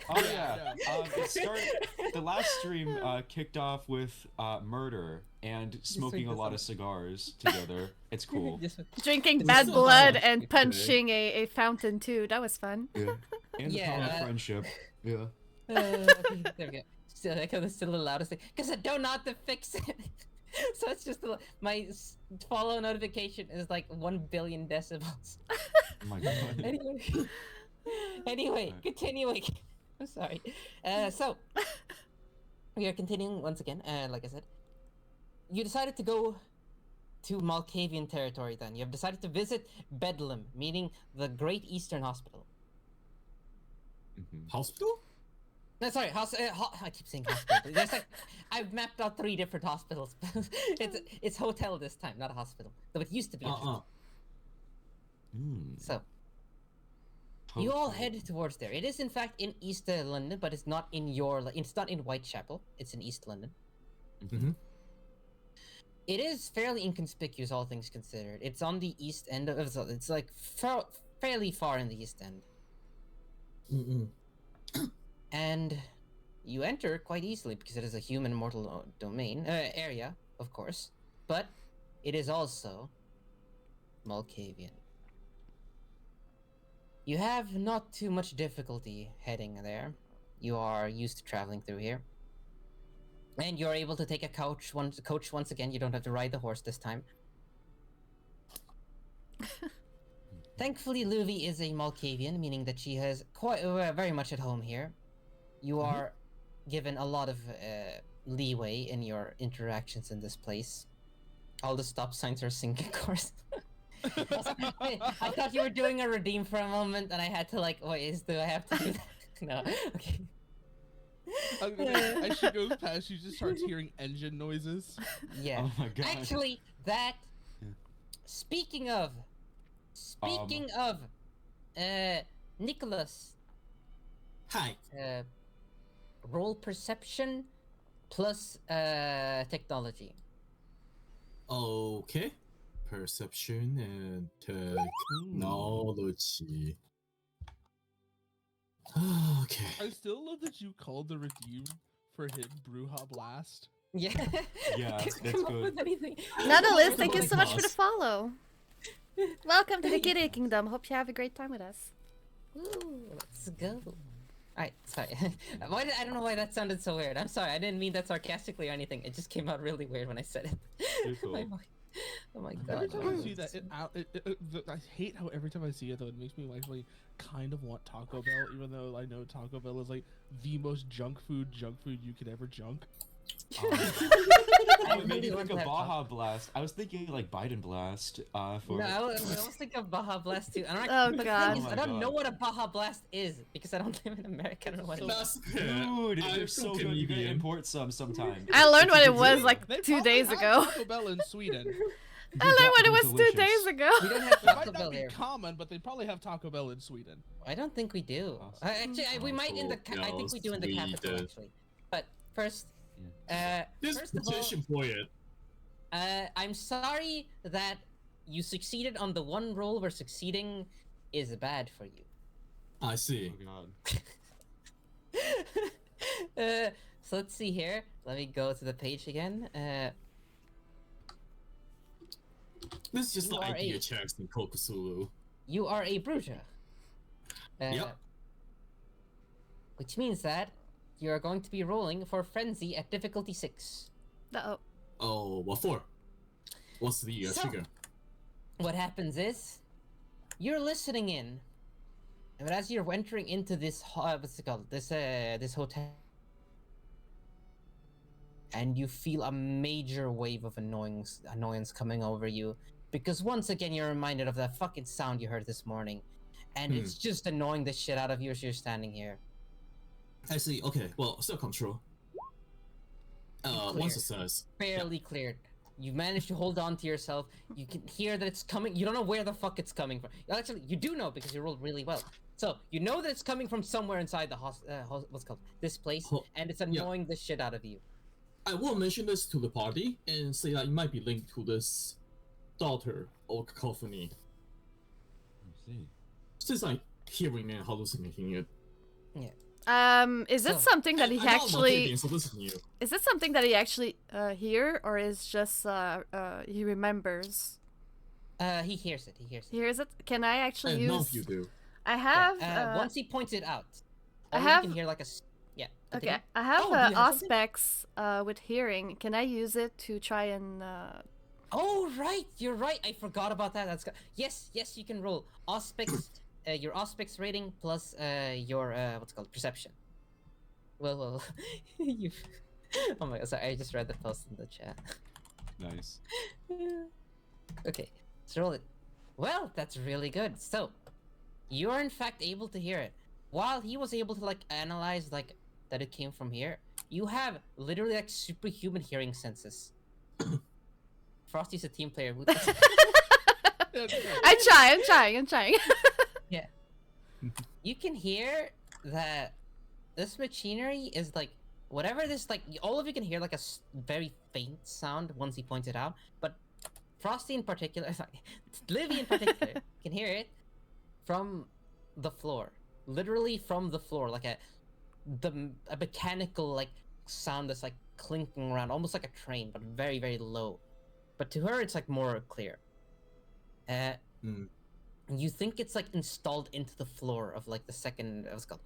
Oh yeah. It started. The last stream kicked off with murder and smoking a lot of cigars together. It's cool. Drinking This bad is blood so and good. punching a fountain too. That was fun. Yeah. And Yeah, the power of friendship. Yeah. Okay, there we go. Still, I got this still the loudest thing because I don't know how to fix it. So it's just my follow notification is like 1 billion decibels. Oh my god. Anyway, continuing. I'm sorry. So we are continuing once again. Like I said, you decided to go to Malkavian territory. Then you have decided to visit Bedlam, meaning the Great Eastern Hospital. Hospital? No, sorry, I keep saying hospital. There's like, I've mapped out 3 different hospitals. it's hotel this time, not a hospital. Though it used to be. So, you all head towards there. It is in fact in East London, but it's not in it's not in Whitechapel. It's in East London. Mhm. It is fairly inconspicuous, all things considered. It's on the east end of it's like fairly far in the east end. And you enter quite easily because it is a human mortal domain area, of course, but it is also Malkavian. You have not too much difficulty heading there. You are used to traveling through here. And you're able to take a coach once again. You don't have to ride the horse this time. Thankfully, Luvi is a Malkavian, meaning that she has quite very much at home here. You are given a lot of leeway in your interactions in this place. All the stop signs are synced, of course. I thought you were doing a redeem for a moment, and I had to like, wait, do I have to do that? No, okay. As she goes past, she just starts hearing engine noises. Yeah. Oh my god. Actually, that. Yeah. Speaking of, Nicholas. Hi. Role perception plus technology. Okay. Perception and technology. Okay. I still love that you called the redeem for him Bruja Blast. Yeah. Yeah, Couldn't that's come up good. with anything. Nautilus, thank you so much for the Boss. follow. Welcome to the Kitty Kingdom. Hope you have a great time with us. Ooh, let's go. Alright, sorry. I don't know why that sounded so weird. I'm sorry, I didn't mean that sarcastically or anything. It just came out really weird when I said it. You're cool. Oh my Every god. time I see that, I hate how every time I see it though, it makes me actually kind of want Taco Bell, even though I know Taco Bell is like the most junk food you could ever junk. I It made really me want think to of have Baja Blast. I was thinking like Biden Blast. For No, I was thinking of Baja Blast too. Oh, But the God. thing is, Oh I my don't know God. what a Baja Blast is because I don't live in America. I don't know what it is. That's Dude, I'm they're so good. You gotta import some sometime. I learned what it It's was good. like They 2 probably days have ago. Taco Bell in Sweden. I learned what it was 2 delicious. days ago. We don't have It might Taco Bell not be here. common, but they probably have Taco Bell in Sweden. I don't think we do. Awesome. Actually, we might in the. I think we do in the capital Sweden. actually. But first, This first of all, petition for it. I'm sorry that you succeeded on the one roll where succeeding is bad for you. I see. Oh god. So let's see here. Let me go to the page again. This is just You like are idea a- checks in Kokusulu. You are a Bruja. Yep. Which means that you are going to be rolling for Frenzy at difficulty 6. Uh-oh. Oh, what for? What's the So- trigger? What happens is, you're listening in, but as you're entering into this, what's it called? This hotel, and you feel a major wave of annoyance coming over you, because once again you're reminded of that fucking sound you heard this morning, and it's just annoying the shit out of you as you're standing here. I see. Okay, well, still control. One Clear. success. Barely cleared. You managed to hold on to yourself. You can hear that it's coming. You don't know where the fuck it's coming from. Actually, you do know because you rolled really well. So you know that it's coming from somewhere inside the what's it called this place, and it's annoying the shit out of you. I will mention this to the party and say that it might be linked to this daughter or cacophony. I see. Since I'm hearing and hallucinating it. Is it So- something that he I'm not actually... Malkavian, so this is new. Is it something that he actually hear, or is just he remembers? He hears it. He hears He it. hears it. Can I actually And none use? of you do. I have. Once he points it out, I all have- you can hear like a. Yeah. Okay, continue. I have Oh, do you have something? aspects with hearing. Can I use it to try and? Oh right, you're right. I forgot about that. Yes, you can roll Auspex, your Auspex rating plus your what's it called perception. Well, you. Oh my god, sorry, I just read the post in the chat. Nice. Okay, let's roll it. Well, that's really good. So, you are in fact able to hear it. While he was able to like analyze like that it came from here, you have literally like superhuman hearing senses. Frosty's a team player. Who I'm trying. Yeah. You can hear that this machinery is like whatever this like all of you can hear like a very faint sound once he points it out, but Frosty in particular, sorry, Livy in particular can hear it from the floor, literally from the floor, like a mechanical like sound that's like clinking around, almost like a train, but very very low. But to her, it's like more clear. You think it's like installed into the floor of like the second, what's it called?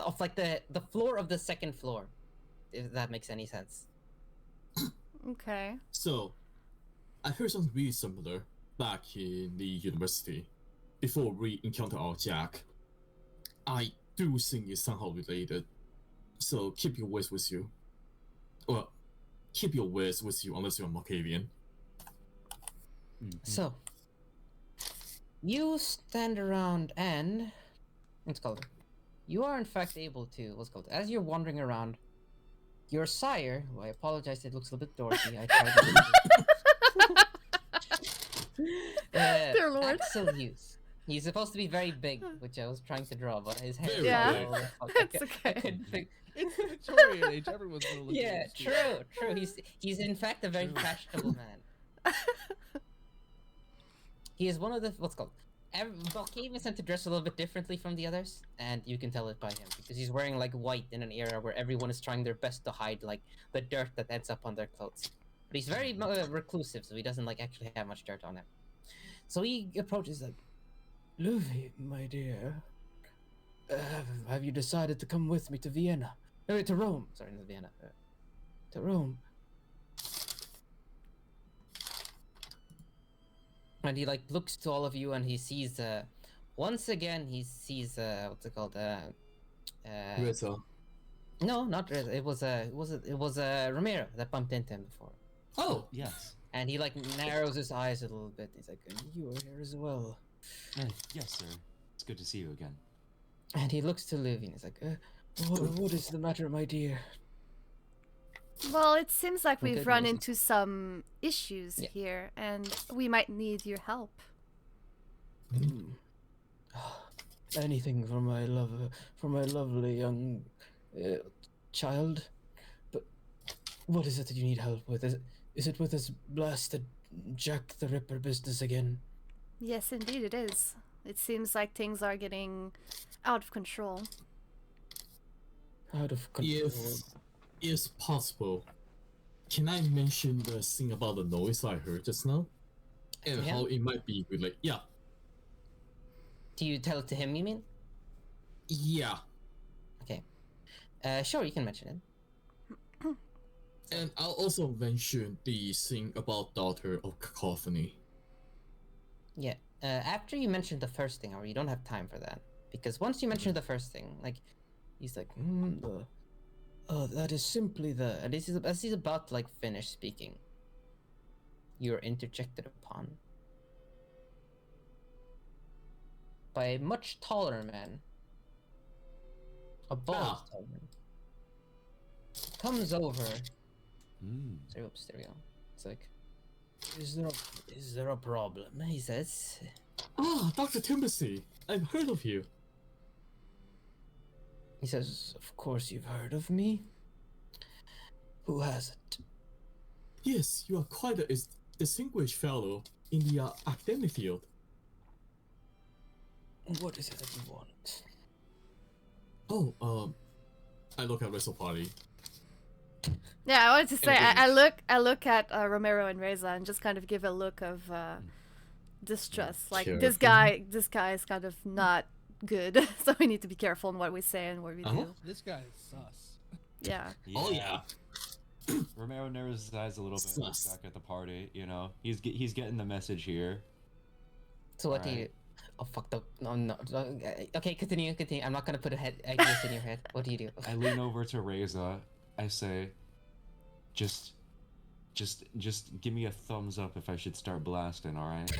Of like the floor of the second floor, if that makes any sense. Okay. So, I heard something really similar back in the university before we encountered our Jack. I do think it's somehow related. So keep your wits with you. Well, keep your wits with you unless you're Malkavian. So, you stand around and what's it called? You are in fact able to what's it called? As you're wandering around, your sire, who I apologize, it looks a little bit dorky. I tried. Dear Lord. Axel Hughes. He's supposed to be very big, which I was trying to draw, but his hair. Very is Yeah. all the fuck. It's I okay. couldn't think- It's the Victorian age. Everyone's gonna look. Yeah, at this. true. He's in fact a very True. fashionable man. He is one of the what's it called. Malkavians tend to dress a little bit differently from the others, and you can tell it by him because he's wearing like white in an era where everyone is trying their best to hide like the dirt that ends up on their clothes. But he's very reclusive, so he doesn't like actually have much dirt on him. So he approaches like, Luffy, my dear, have you decided to come with me to Vienna? To Rome. sorry, not Vienna. To Rome. And he like looks to all of you, and he sees once again he sees what's it called Rita. no, not Reza. It was Ramiro that bumped into him before. Oh, Yes. And he like narrows his eyes a little bit. He's like, You are here as well. Yes, sir. It's good to see you again. and he looks to Livy, and he's like, What is the matter, my dear? Well, it seems like we've Good run news. into some issues Yeah. here, and we might need your help. Anything for my lovely young child. But what is it that you need help with? Is it with this blasted Jack the Ripper business again? Yes, indeed it is. It seems like things are getting out of control. Out of control. If possible, can I mention the thing about the noise I heard just now? And how it might be related? Yeah. Do you tell it to him, you mean? Yeah. Okay. Sure, you can mention it. And I'll also mention the thing about Daughter of Cacophony. Yeah. After you mentioned the first thing, or you don't have time for that. Because once you mention the first thing, like, he's like, that is simply the... and as he's about to, like, finish speaking, you're interjected upon by a much taller man. A bald taller man. Comes over. So, oops, there we go. It's like, Is there a problem? he says, Dr. Timothy, I've heard of you. he says, Of course you've heard of me. Who hasn't? Yes, you are quite a distinguished fellow in the academic field. What is it that you want? I look at Wrestle Party. Yeah, I wanted to say I look at Romero and Reza and just kind of give a look of distrust. Like this guy is kind of not good, so we need to be careful in what we say and what we do. This guy is sus. Yeah. Oh yeah. Romero narrows his eyes a little bit Sus. back at the party. You know, he's getting the message here. So what do you? Oh, fucked up. No. Okay, continue. I'm not gonna put ideas in your head. What do you do? I lean over to Reza. I say, just give me a thumbs up if I should start blasting. All right.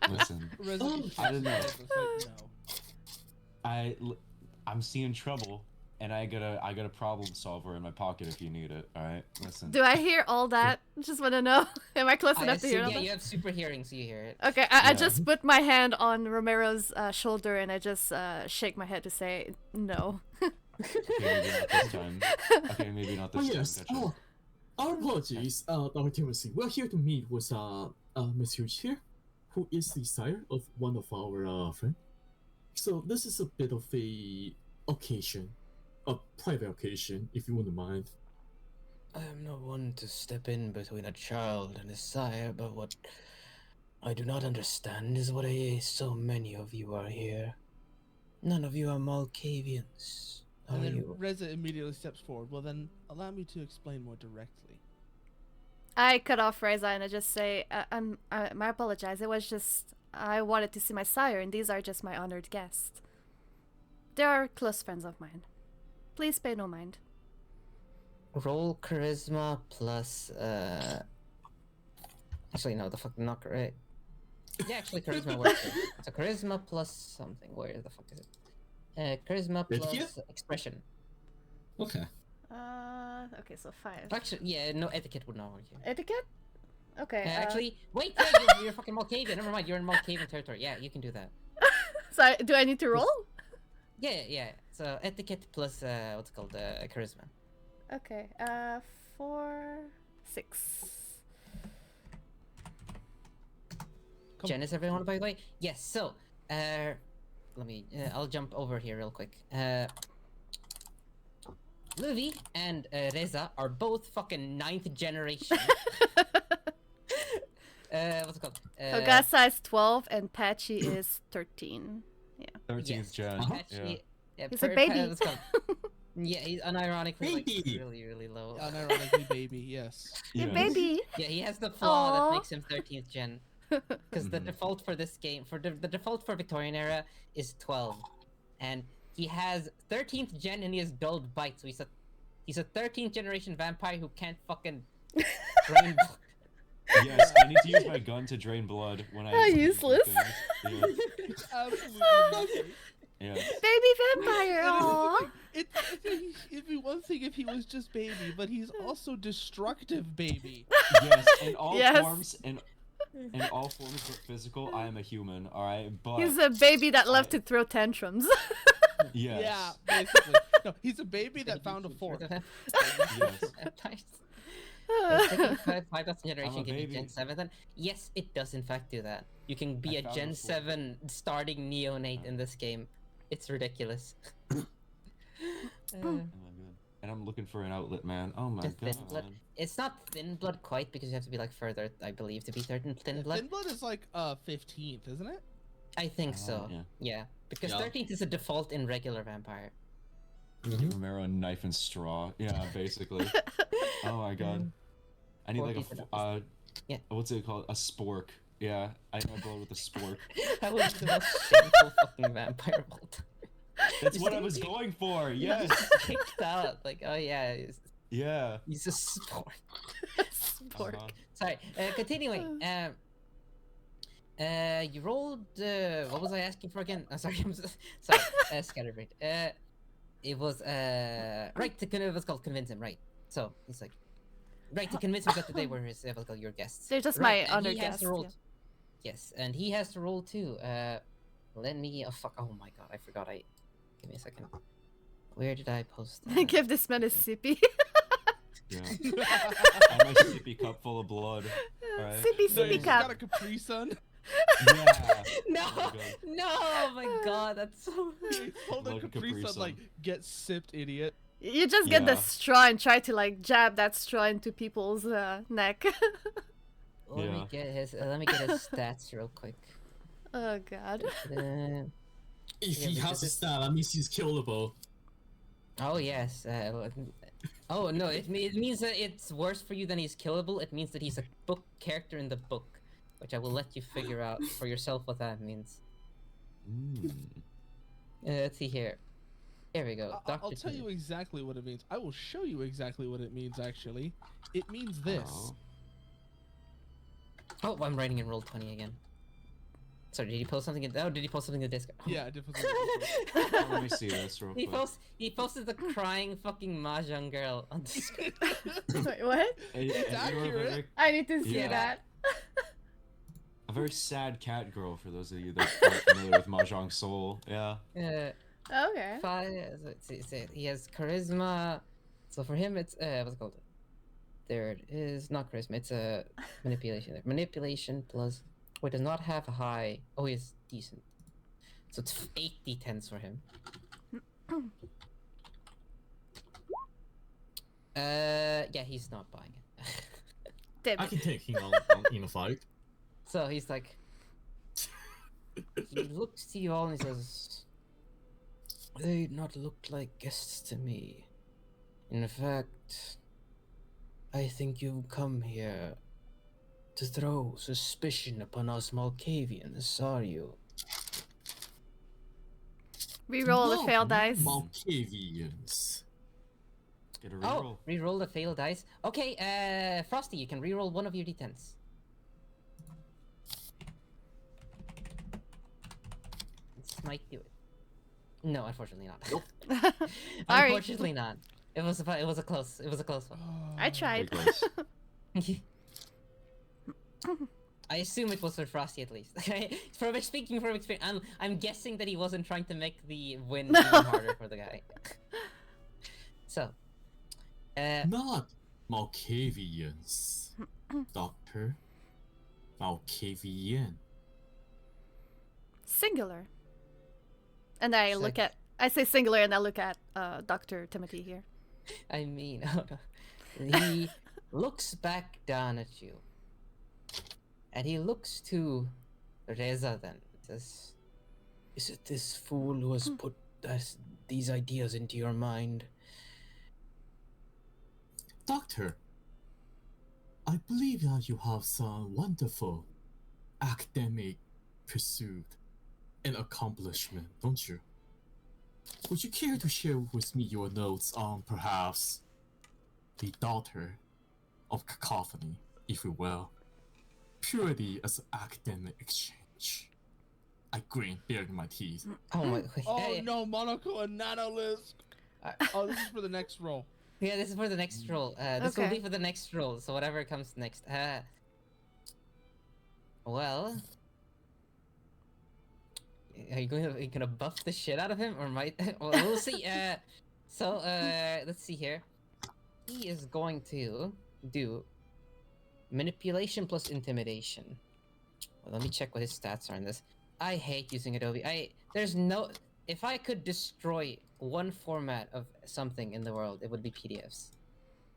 Listen, I don't know. I'm seeing trouble, and I got a problem solver in my pocket if you need it. All right. Listen. Do I hear all that? Just want to know. Am I close enough to hear all yeah, that? you have super hearing, so you hear it. Okay, I just put my hand on Romero's shoulder and I just shake my head to say no. Okay, maybe not this time. Okay, maybe not this time. Yes. Gotcha. Our apologies, Dr. Timothy. We're here to meet with Monsieur here, who is the sire of one of our friends. So this is a bit of a private occasion, if you wouldn't mind. I am not one to step in between a child and his sire, but what I do not understand is why so many of you are here. None of you are Malkavians. And Are then you? Reza immediately steps forward. Well, then allow me to explain more directly. I cut off Reza and I just say, my apologize. It was just, I wanted to see my sire and these are just my honored guests. They are close friends of mine. Please pay no mind. Roll charisma plus. Actually, no, the fuck, not correct. Yeah, actually, charisma works. So charisma plus something. Where the fuck is it? Charisma plus Etiquette? expression. Okay. Okay, so 5. Actually, yeah, no, etiquette would not work here. Etiquette? Okay. Actually, wait, you're fucking Malkavian. Never mind, you're in Malkavian territory. Yeah, you can do that. So do I need to roll? Yeah. So etiquette plus what's it called charisma. Okay. 4, 6. Jen, is everyone by the way? Yes. So, let me. I'll jump over here real quick. Luvi and Reza are both fucking 9th generation. What's it called? Hogasa is 12 and Patchy is 13. Yeah. 13th gen. Patchy, yeah, He's a baby. what's it called? Yeah, he's unironically like, Baby. really low. Unironically, baby, yes. Hey, Yeah. baby. Yeah, he has the flaw Aw. that makes him 13th gen. Because the default for this game, the default for Victorian era is 12, and he has 13th gen and he has dulled bite, so he's a 13th generation vampire who can't fucking drain blood. Yes, I need to use my gun to drain blood when I. How do useless. things. Absolutely nothing. Yeah. Baby vampire. Aww. It'd be one thing if he was just baby, but he's also destructive baby. Yes, in all Yes. forms, in all forms of physical, I am a human. All right, but He's a baby that loved to throw tantrums. yes. Yeah, basically. No, he's a baby that found a fork. Yes. Nice. Second 5,000 generation can be baby. Gen 7 then? Yes, it does in fact do that. You can be I a found Gen the floor. 7 starting neonate in this game. It's ridiculous. Oh my god. And I'm looking for an outlet, man. Oh my Just thin god. blood. It's not thin blood quite because you have to be like further, I believe, to be certain thin blood. Thin blood is like 15th, isn't it? I think so. yeah. Yeah, because Yeah. 13th is a default in regular vampire. Romero, knife and straw. Yeah, basically. Oh my god. I need like 14th and yeah. what's it called? A spork. Yeah, I know blood with a spork. That would be the most shameful fucking vampire of all time. That's what I was going for. Yes. Kicked out. Like, oh yeah, Yeah. he's a sport. Spork. Uh-huh. Sorry. Continuing. You rolled. What was I asking for again? I'm sorry. Sorry. Scatterbrain. It was right to what's called convince him. Right. So he's like, right to convince him that today were his what's called your guests. They're just Right, my and other he has guests. to roll yeah. Yes, and he has to roll too. Let me. Oh fuck! Oh my god! I forgot. Give me a second. Where did I post that? Give this man a sippy. Yeah. And my sippy cup full of blood. Alright. Sippy, No, sippy he's got cup. a Capri Sun. Yeah. No, Oh my god. no! Oh my god, that's so. He's holding Like a Capri Capri Sun, Sun. like, get sipped, idiot. You just get the Yeah. straw and try to like jab that straw into people's neck. Let me get his. Let me get his stats real quick. Oh god. If Yeah, he because has a it's- stat, that means he's killable. Oh yes. Oh no! It means that it's worse for you than he's killable. It means that he's a book character in the book, which I will let you figure out for yourself what that means. Mm. Let's see here. Here we go. I'll Dr. tell you Tuna. exactly what it means. I will show you exactly what it means, actually. It means this. Oh. Oh, I'm writing in Roll20 again. Sorry, did he post something in? Oh, did he post something in the Discord? Yeah, different. Oh, let me see this real He quick. posted the crying fucking mahjong girl on Discord. Wait, what? And It's you are accurate. very- I need to see Yeah. that. a very sad cat girl for those of you that aren't familiar with Mahjong Soul. Yeah. Okay. Let's see, he has charisma. So for him, it's what's it called? There it is. Not charisma. It's a manipulation. Manipulation plus. Wait, does not have a high. Oh, he's decent. So it's 8 d10s for him. Yeah, he's not buying it. Damn I it. can take him in a fight. So he's like, he looks to you all and he says, "They not looked like guests to me. In fact, I think you've come here to throw suspicion upon us Malkavians, are you?" Reroll the failed dice. Malkavians. Get a reroll. Oh, reroll the failed dice. Okay, Frosty, you can reroll one of your d10s. This might do it. No, unfortunately not. Alright. Unfortunately not. It was a close one. I tried. Very I assume it was for Frosty at least. Okay, speaking from experience, I'm guessing that he wasn't trying to make the win even harder for the guy. So, Not Malkavians, Doctor. Malkavian. Singular. And I look at. I say singular and I look at Dr. Timothy here. I mean, he looks back down at you, and he looks to Reza. Then says, "Is it this fool who has put these ideas into your mind?" Doctor, I believe that you have some wonderful academic pursuit and accomplishment, don't you? Would you care to share with me your notes on perhaps the daughter of cacophony, if you will, purely as an academic exchange? I grin, baring my teeth. Oh my! Oh no, Monaco and Nanolisk. Uh, Oh, this is for the next roll. Yeah, this is for the next roll. This will Okay. be for the next roll. So whatever comes next. Well, are you gonna buff the shit out of him, or might? Well, we'll see. So let's see here. He is going to. do manipulation plus intimidation. Well, let me check what his stats are in this. I hate using Adobe. There's no. If I could destroy one format of something in the world, it would be PDFs.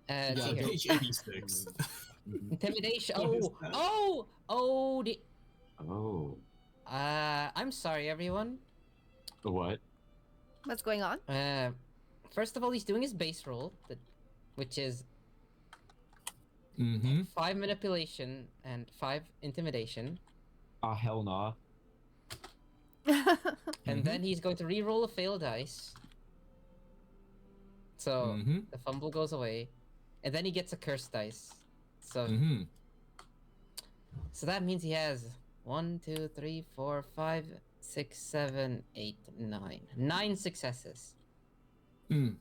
Yeah, See here. page 86. Intimidation. What is Oh, that? Oh. I'm sorry, everyone. What? What's going on? First of all, he's doing his base roll, which is Mm-hmm. 5 manipulation and 5 intimidation, Ah, hell nah. and then he's going to re-roll a failed dice. So Mm-hmm. the fumble goes away, and then he gets a cursed dice. So Mm-hmm. so that means he has 1, 2, 3, 4, 5, 6, 7, 8, 9. 9 successes. Mm.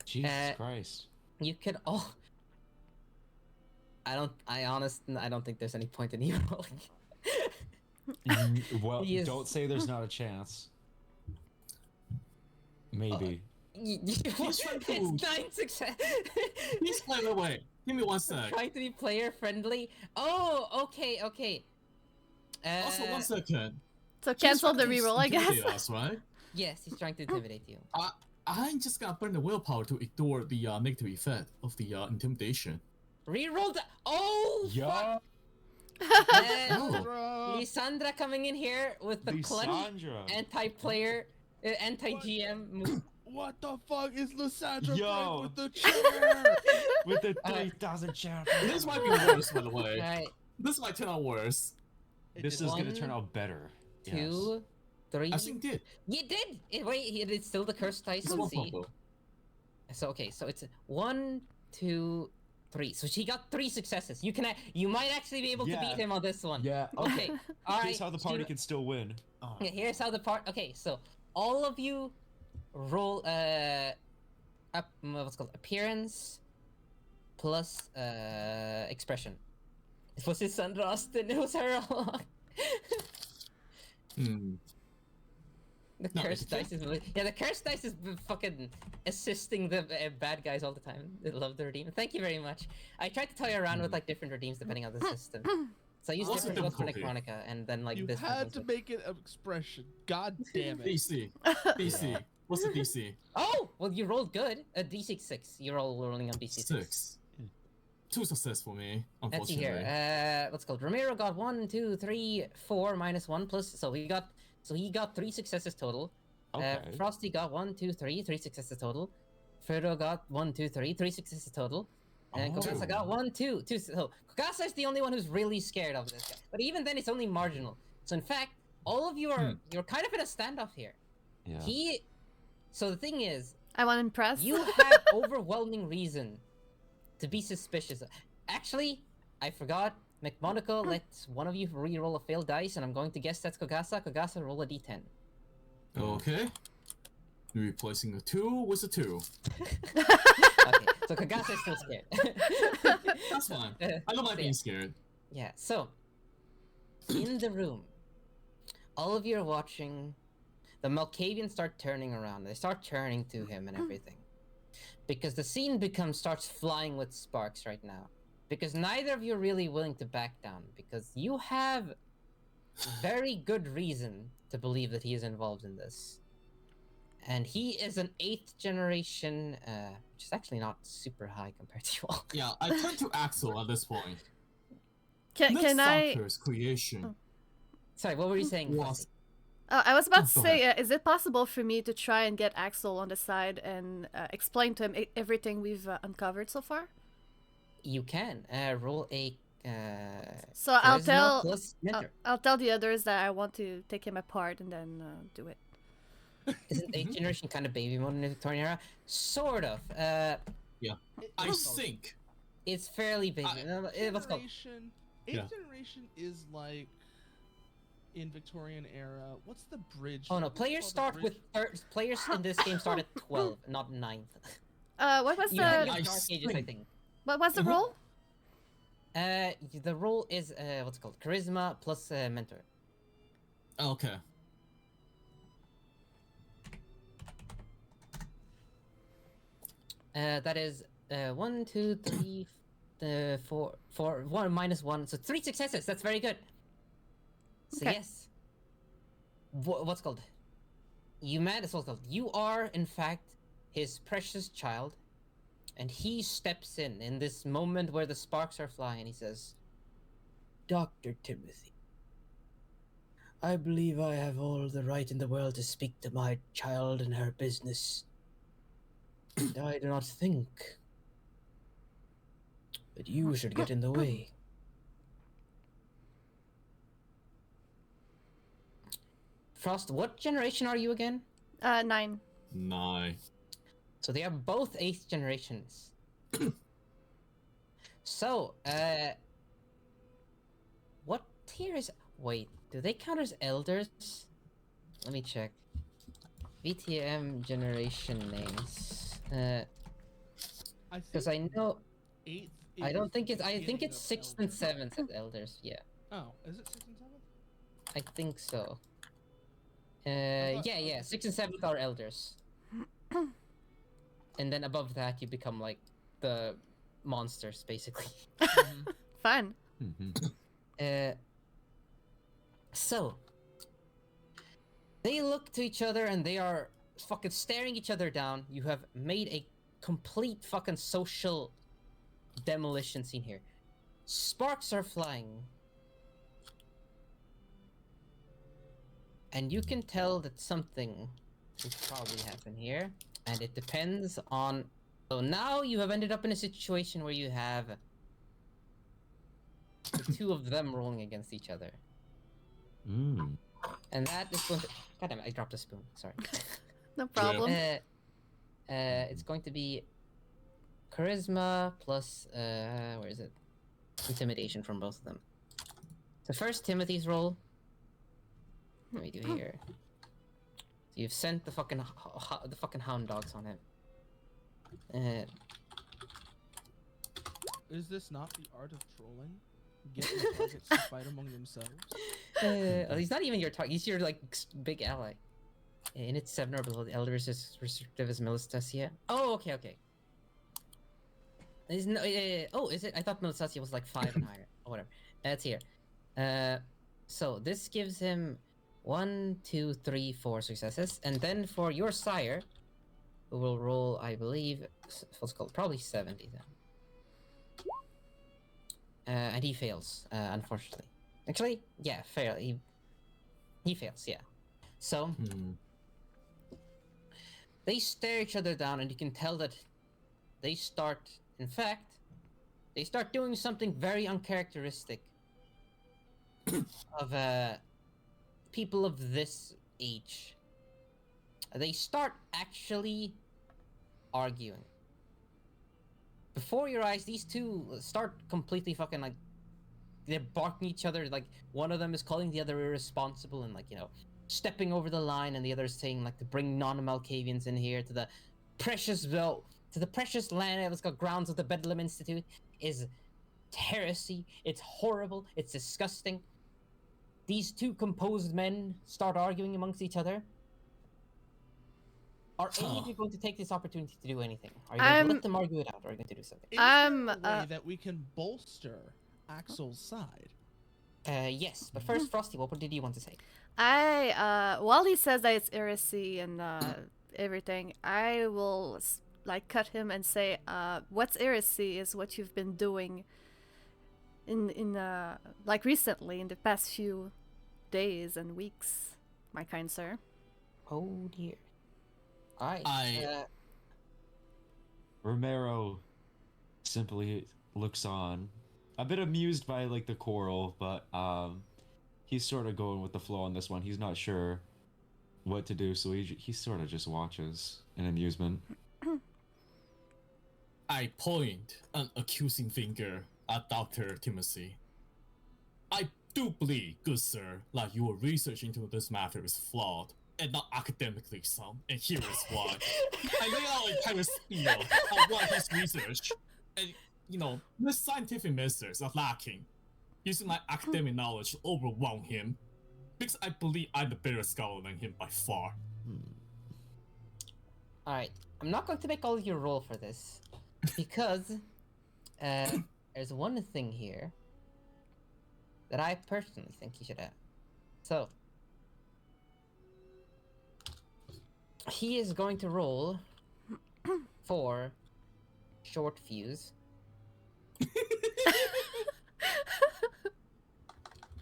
Jesus Uh, Christ. You can all. I don't think there's any point in you rolling. Well, He is- don't say there's not a chance. Maybe. He's trying to- It's 9 success. Please play away. Give me one sec. Trying to be player friendly. Oh, okay. Also, 1 second. So He's cancel the trying to reroll, I guess. intimidate us, right? Yes, he's trying to intimidate you. I'm just gonna burn the willpower to ignore the negative effect of the intimidation. Reroll the. Oh, Yeah. fuck. And Oh. Lysandra coming in here with the clutch Lysandra. anti-player, anti-GM move. What the fuck is Lysandra Yo. playing with the chair? With the 3,000 chair. This might be worse, by the way. Alright, This might turn out worse. This is gonna 1, turn out better. 2, 3. I think it did. You did! It's still the cursed dice. It's one Let's see. fumble. So okay, so it's 1, 2, 3. So she got 3 successes. You might actually be able to Yeah. beat him on this one. Yeah. Okay. All right. Here's how the party can still win. Oh. Yeah, here's how the part. Okay, so all of you roll what's called appearance plus expression. It was his Sandra Austin. It was her all along. Hmm. The No, cursed it's- dice is the cursed dice is fucking assisting the bad guys all the time. They love the redeem. Thank you very much. I tried to toy around with like different redeems depending on the system. So I used What's the different ones for difficulty? Necronica and then like You this. one had was to like- make it an expression. God damn it. DC. DC. What's the DC? Oh well, you rolled good. A D6. You're all rolling on D6. 6. 2 success for me, Let's see unfortunately. here. What's it called? Ramiro got 1, 2, 3, 4 minus 1 plus. So he got 3 successes total. Okay. Frosty got 1, 2, 3 successes total. Frodo got 1, 2, 3 successes total. And Oh. Kogasa got 1, 2. So Kogasa is the only one who's really scared of this guy. But even then, it's only marginal. So in fact, all of you are you're kind of in a standoff here. Yeah. So the thing is, I want to impress. you have overwhelming reason to be suspicious. Actually, I forgot. McMonaco lets one of you re-roll a failed dice, and I'm going to guess that's Kogasa. Kogasa, roll a d10. Okay. Replacing a 2 with a 2. Okay, so Kogasa is still scared. That's fine. I don't like So being scared. Yeah, so in the room, all of you are watching the Malkavians start turning around. They start turning to him and everything. Because the scene starts flying with sparks right now. Because neither of you are really willing to back down. Because you have very good reason to believe that he is involved in this. And he is an 8th generation, which is actually not super high compared to you all. Yeah, I turn to Axel at this point. Can I? Sucker's creation Sorry, what were you saying? was Fossey? I was about to go say, is it possible for me to try and get Axel on the side and explain to him everything we've uncovered so far? You can roll a. So I'll charisma tell plus mentor. I'll tell the others that I want to take him apart and then do it. Isn't 8th generation kind of baby mode in the Victorian era? Sort of. yeah. I think It's fairly baby. What's it called? Eighth Yeah. generation is like in Victorian era. What's the bridge? Oh no, What's it players called, start the with bridge? players in this game start at 12, not 9th. What was You have the your I Dark Ages, I think- think. what was the Mhm. roll? The role is what's it called? Charisma plus mentor. okay. That is 1, 2, 3, for 1 minus 1, so 3 successes. That's very good. So Okay. yes, what's called? You managed. What's called? You are in fact his precious child, and he steps in this moment where the sparks are flying, and he says, Dr. Timothy, I believe I have all the right in the world to speak to my child in her business. And I do not think that you should get in the way. "Frost, what generation are you again?" 9. Nice. So they are both 8th generations. So, what tier is? Wait, do they count as elders? Let me check. VTM generation names. I Because think I know 8th. I don't think it's. the I think beginning it's of 6th and Elder. 7th as elders. Yeah, Oh, is it 6th and 7th? I think so. thought- Yeah. 6th and 7th are elders. And then above that, you become like the monsters, basically. Fun. So they look to each other and they are fucking staring each other down. You have made a complete fucking social demolition scene here. Sparks are flying. And you can tell that something will probably happen here. And it depends on. So now you have ended up in a situation where you have the two of them rolling against each other. Mm. And that is going to. God damn it, I dropped a spoon. Sorry. No problem. It's going to be charisma plus. Where is it? Intimidation from both of them. So first, Timothy's roll. What do we do here? So you've sent the fucking hound dogs on him. Is this not the art of trolling? Getting targets to fight among themselves? He's not even your target. He's your like big ally. In its 7 or below, the elder is as restrictive as Milistasia. Oh, okay. Is no, is it? I thought Milistasia was like 5 and higher. Or whatever. That's here. So this gives him 1, 2, 3, 4 successes, and then for your sire, who will roll, I believe, what's called probably 70 then. And he fails, unfortunately. Actually, yeah, fail. He fails, yeah. So they stare each other down, and you can tell that they start. In fact, they start doing something very uncharacteristic of people of this age. They start actually arguing. Before your eyes, these two start completely fucking like they're barking each other. Like one of them is calling the other irresponsible and like stepping over the line, and the other is saying like to bring non-Malkavians in here to the precious land that's got grounds of the Bedlam Institute is heresy. It's horrible. It's disgusting. These two composed men start arguing amongst each other. Are any of you going to take this opportunity to do anything? Are you going to let them argue it out, or are you going to do something? Is there a way that we can bolster Axel's side? Yes, but first, Frosty, what did you want to say? While he says that it's heresy and everything, I will like cut him and say, what's heresy is what you've been doing in like recently in the past few days and weeks, my kind sir. Oh dear. Alright. Romero simply looks on, a bit amused by like the quarrel, but he's sort of going with the flow on this one. He's not sure what to do, so he sort of just watches in amusement. I point an accusing finger at Dr. Timothy. I do believe, good sir, that your research into this matter is flawed and not academically sound, and here is why. I lay out a entire spiel on why his research and, the scientific methods are lacking. Using my academic knowledge to overwhelm him, because I believe I'm the better scholar than him by far. Alright, I'm not going to make all of you roll for this, because there's one thing here that I personally think he should have. So, he is going to roll for short fuse.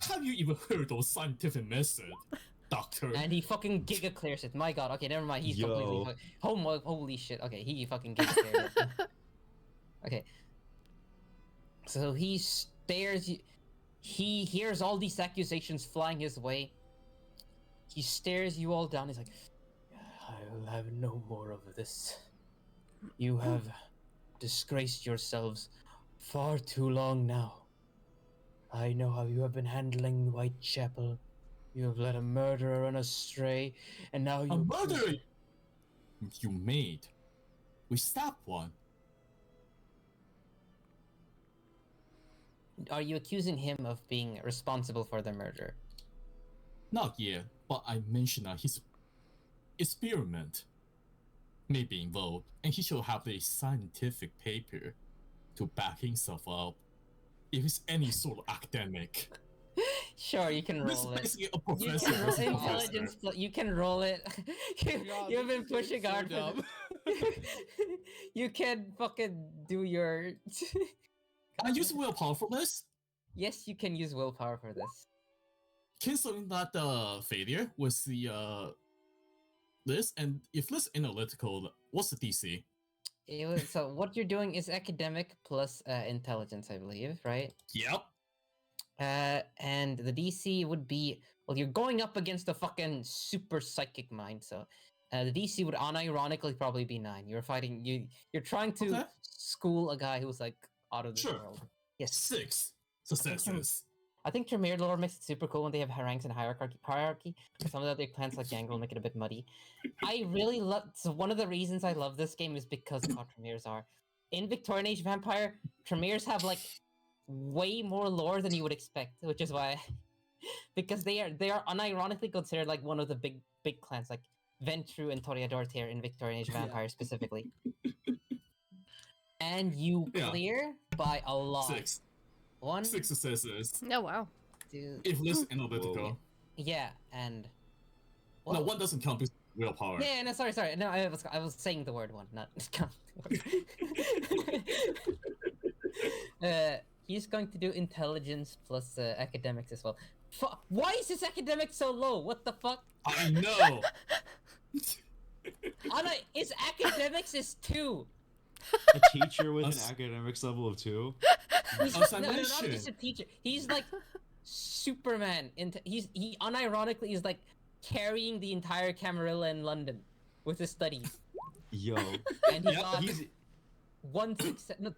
Have you even heard of scientific method, doctor? And he fucking giga clears it. My god, okay, never mind. He's Yo. completely holy shit. Okay, he fucking giga cleared it. Okay. So he stares you. He hears all these accusations flying his way. He stares you all down. He's like, I will have no more of this. You have disgraced yourselves far too long now. I know how you have been handling Whitechapel. You have led a murderer run astray, and now you... A murderer you made. We stopped one. are you accusing him of being responsible for the murder? Not yet, but I mentioned that his experiment may be involved, and he should have a scientific paper to back himself up. If it's any sort of academic. Sure, you can This is roll it. basically a You professor can roll versus intelligence. professor. You can roll it. God, You've been this game's pushing so hard for dumb. this. You can fucking do your. Can I use willpower for this? Yes, you can use willpower for this. Canceling that failure with the this, and if this analytical, what's the DC? So what you're doing is academic plus intelligence, I believe, right? Yep. And the DC would be, well, you're going up against a fucking super psychic mind, so the DC would unironically probably be 9. You're trying to Okay. school a guy who's like out of this Sure. world. Yes. 6 successes. I think Tremere lore makes it super cool when they have ranks and hierarchy. Some of the other plants like Gangrel make it a bit muddy. I really love. So one of the reasons I love this game is because of how Tremeres are. In Victorian Age Vampire, Tremeres have like way more lore than you would expect, which is why, because they are unironically considered like one of the big clans, like Ventru and Toreador tier in Victorian Age Vampire specifically. And you Yeah. clear by a lot. 6 One, 6 successes. Oh wow. two, If this analytical. Whoa. yeah, and No, well, one doesn't count with willpower. yeah, no, sorry. No, I was saying the word one, not count the word. He's going to do intelligence plus academics as well. Why is his academics so low? What the fuck? I know. His academics is 2. A teacher with an Us- academics level of 2? As I No, not mentioned. just a teacher. He's like Superman. He unironically is like carrying the entire Camarilla in London with his studies, Yo. and he Yep, got He's 1 success. No,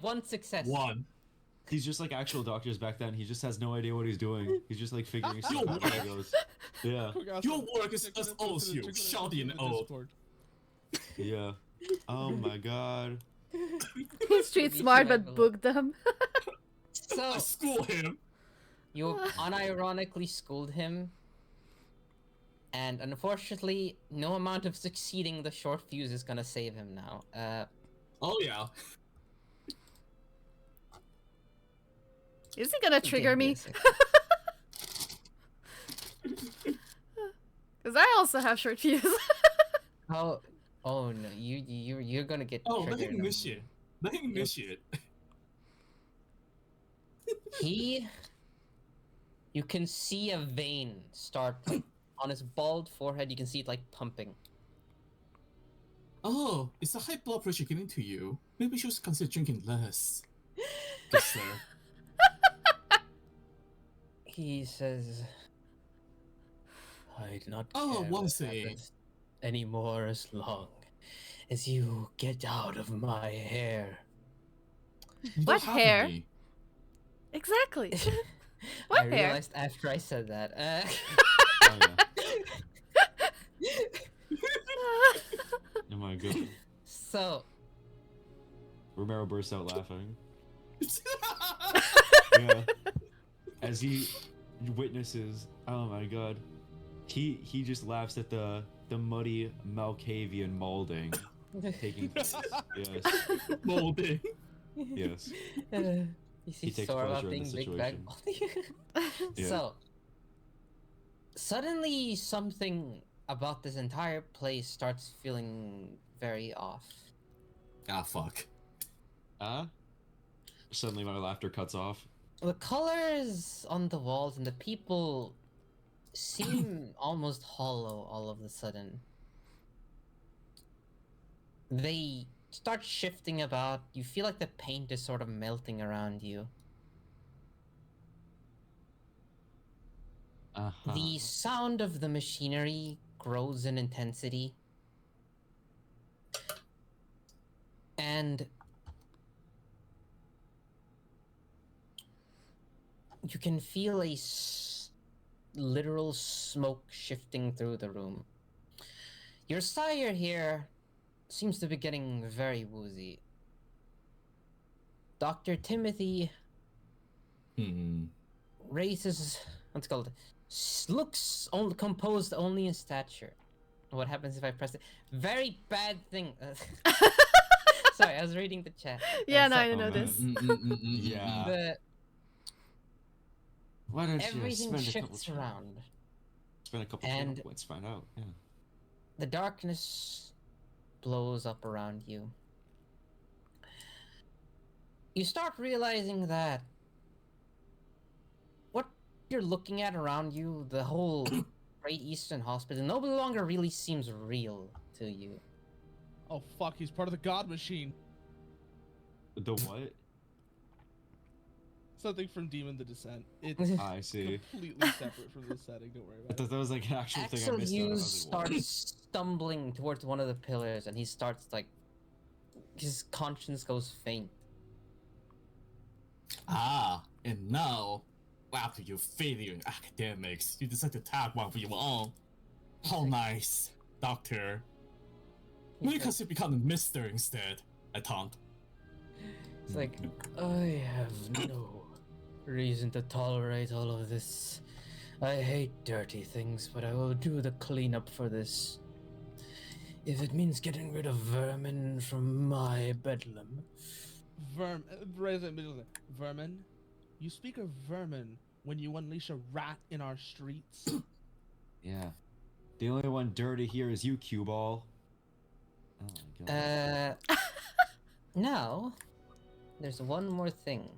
1 success. 1. he's just like actual doctors back then. He just has no idea what he's doing. He's just like figuring stuff Yo, out as he goes. Yeah. Your work is as old as you, shouty and old. Yeah. Oh my god. He's street smart but booked them. So I school him. you unironically schooled him, and unfortunately, no amount of succeeding the short fuse is gonna save him now. Oh yeah. Is he gonna trigger give me? a sec. Because I also have short fuse. Oh no, you're gonna get Oh, let triggered. him initiate. Let him initiate. You can see a vein start on his bald forehead. You can see it like pumping. Oh, is the high blood pressure getting to you? Maybe you should consider drinking less. Good sir. He says, I do not Oh, care one what thing. happens anymore as long as you get out of my hair. You What don't have hair? any. Exactly. I What hair? realized after I said that. Oh, yeah. Oh my god. So, Romero bursts out laughing. Yeah. As he witnesses, oh my god. He just laughs at the muddy Malkavian molding taking place. Yes. Molding. Yes. You see, He takes Sora pleasure in being the big bag. Yeah. So, suddenly something about this entire place starts feeling very off. Ah, fuck. Suddenly my laughter cuts off. The colors on the walls and the people seem almost hollow all of a sudden. They start shifting about. You feel like the paint is sort of melting around you. Uh-huh. The sound of the machinery grows in intensity. And you can feel a literal smoke shifting through the room. Your sire here seems to be getting very woozy. Dr. Timothy raises, what's it called, looks only composed only in stature. What happens if I press it? Very bad thing. Sorry, I was reading the chat. Yeah, So now you know this. Yeah. the Why don't you everything spend a couple shifts around. Spend a couple And- channel points, find out. Yeah. The darkness blows up around you. You start realizing that what you're looking at around you, the whole Great Eastern Hospital, no longer really seems real to you. Oh fuck, he's part of the God Machine. The what? Something from Demon the Descent. It's I see. completely separate from this setting, don't worry I about thought it. that was like an actual thing I Axel missed out on. I Hughes was like, what? starts stumbling towards one of the pillars and he starts like his conscience goes faint. Ah, and now, after your failure in academics, you decide to tag one of your own. How nice, Doctor. Maybe because you become a mister instead, I taunt. It's like, I have no reason to tolerate all of this. I hate dirty things, but I will do the cleanup for this. If it means getting rid of vermin from my bedlam. Vermin? You speak of vermin when you unleash a rat in our streets? Yeah. The only one dirty here is you, cue ball. Oh my god. Now, there's one more thing.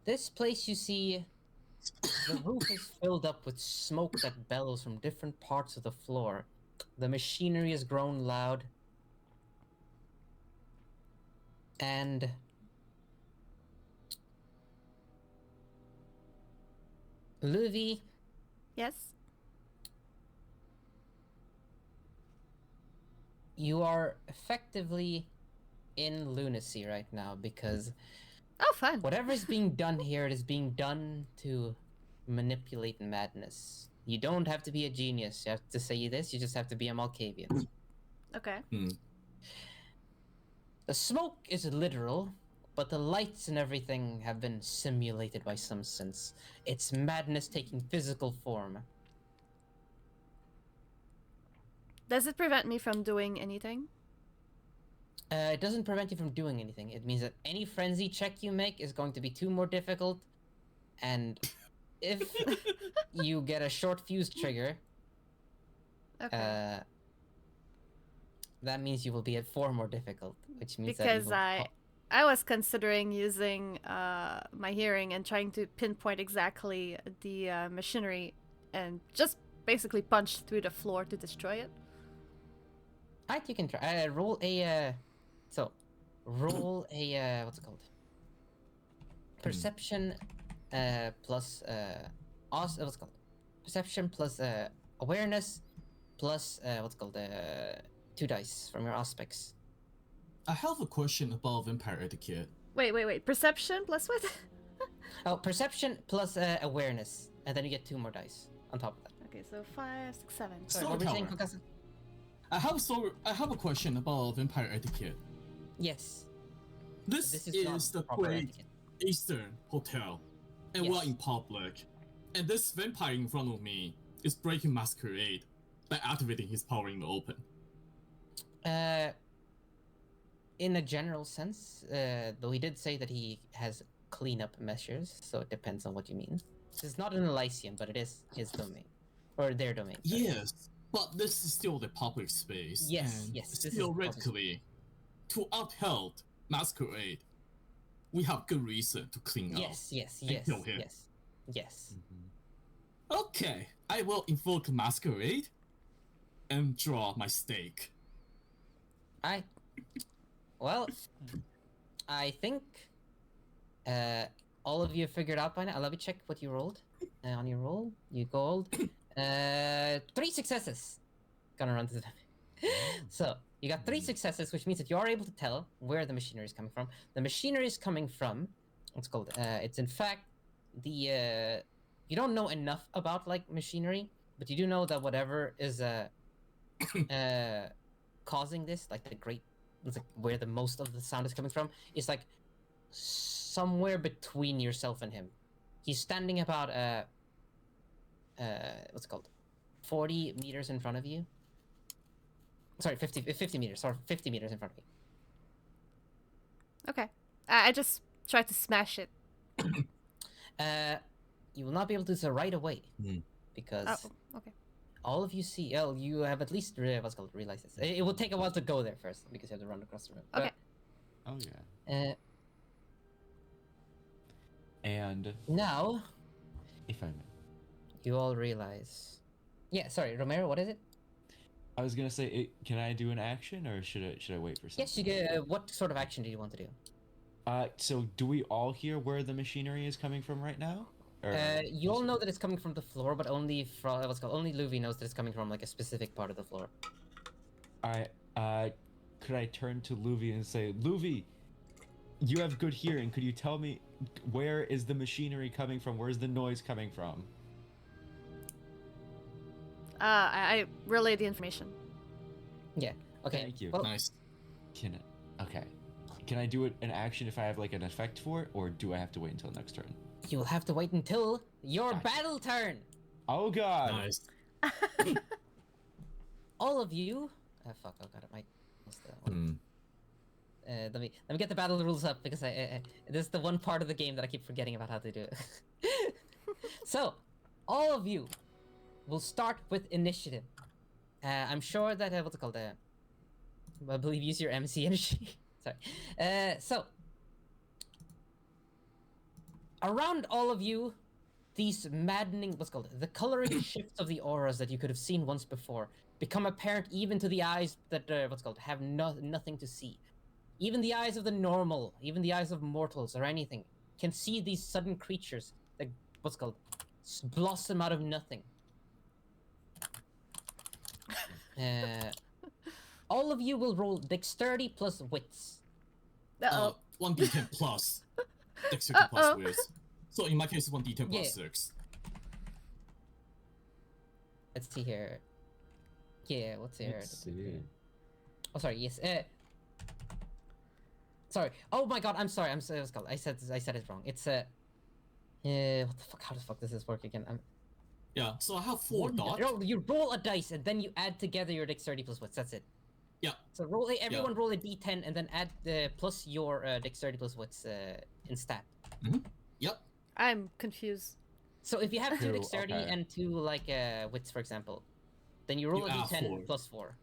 This place you see, the roof is filled up with smoke that bellows from different parts of the floor. The machinery has grown loud. And Luvi, Yes? you are effectively in lunacy right now because Oh, fun. whatever's being done here, it is being done to manipulate madness. You don't have to be a genius. You have to say this, you just have to be a Malkavian. Okay. The smoke is literal, but the lights and everything have been simulated by some sense. It's madness taking physical form. Does it prevent me from doing anything? It doesn't prevent you from doing anything. It means that any frenzy check you make is going to be 2 more difficult, and if you get a short fuse trigger, Okay. that means you will be at 4 more difficult, which means Because that I was considering using my hearing and trying to pinpoint exactly the machinery and just basically punch through the floor to destroy it. Alright, you can try. Roll a roll a what's it called? Perception plus what's it called? Perception plus awareness plus what's it called 2 dice from your aspects. I have a question about vampire etiquette. Wait. Perception plus what? Oh, perception plus awareness, and then you get 2 more dice on top of that. Okay, so 5, 6, 7. Sorry, what were you saying, Storyteller. Kokasa? I have a question about vampire etiquette. Yes. This This is is not the proper Great etiquette. Eastern Hotel, and Yes. we're in public. And this vampire in front of me is breaking masquerade by activating his power in the open. in a general sense, though he did say that he has cleanup measures, so it depends on what you mean. It's not an Elysium, but it is his domain. Or their domain. Sorry. Yes, but this is still the public space. Yes, and yes, this is theoretically, to uphold Masquerade, we have good reason to clean up. Yes, kill him. yes. Okay, I will invoke Masquerade and draw my stake. Well, I think all of you have figured out by now. Let me check what you rolled. On your roll, you gold. 3 successes. Gonna run to them. So you got 3 successes, which means that you are able to tell where the machinery is coming from. The machinery is coming from what's called. It's in fact the. You don't know enough about like machinery, but you do know that whatever is causing this, like the great, like where the most of the sound is coming from, is like somewhere between yourself and him. He's standing about what's it called, 40 meters in front of you. Sorry, 50 meters. Sorry, 50 meters in front of you. Okay. I just tried to smash it. You will not be able to do so right away because okay. all of you see. Oh, you have at least what's called realize this. It will take a while to go there first because you have to run across the room. Okay. Oh yeah. And Now, if I may, you all realize. Yeah, sorry, Romero. What is it? I was gonna say, can I do an action or should I wait for something? Yes, you get. What sort of action do you want to do? So do we all hear where the machinery is coming from right now? Or You all know that it's coming from the floor, but only from what's called. Only Luvi knows that it's coming from like a specific part of the floor. Could I turn to Luvi and say, Luvi, you have good hearing. Could you tell me where is the machinery coming from? Where's the noise coming from? I relay the information. Yeah. Okay. Thank you. Well, Nice. Okay. Can I do it an action if I have like an effect for it, or do I have to wait until next turn? you will have to wait until your Gotcha. battle turn. Oh god. Nice. All of you. Fuck. Oh god, it might. Let me get the battle rules up because this is the one part of the game that I keep forgetting about how to do it. So, all of you will start with initiative. I'm sure that what's it called? I believe use your MC energy. Sorry. So, around all of you, these maddening what's called the coloring shifts of the auras that you could have seen once before become apparent even to the eyes that what's called have nothing to see. Even the eyes of the normal, even the eyes of mortals or anything, can see these sudden creatures that what's called blossom out of nothing. All of you will roll dexterity plus wits. 1d10 plus. Dexterity plus wits. So in my case, 1d10 plus 6. Let's see here. Yeah, what's here? Let's see. Oh, sorry. Yes. Sorry. Oh my God. I'm sorry. I'm sorry. I said it wrong. It's what the fuck? How the fuck does this work again? Yeah, so I have 4 dots. You roll a dice and then you add together your dexterity plus wits. That's it. Yeah. So everyone roll a d10 and then add plus your dexterity plus wits in stat. Yep. I'm confused. So if you have 2 Cool, dexterity okay. and 2 like wits, for example, then you roll You a add d10 4. plus 4.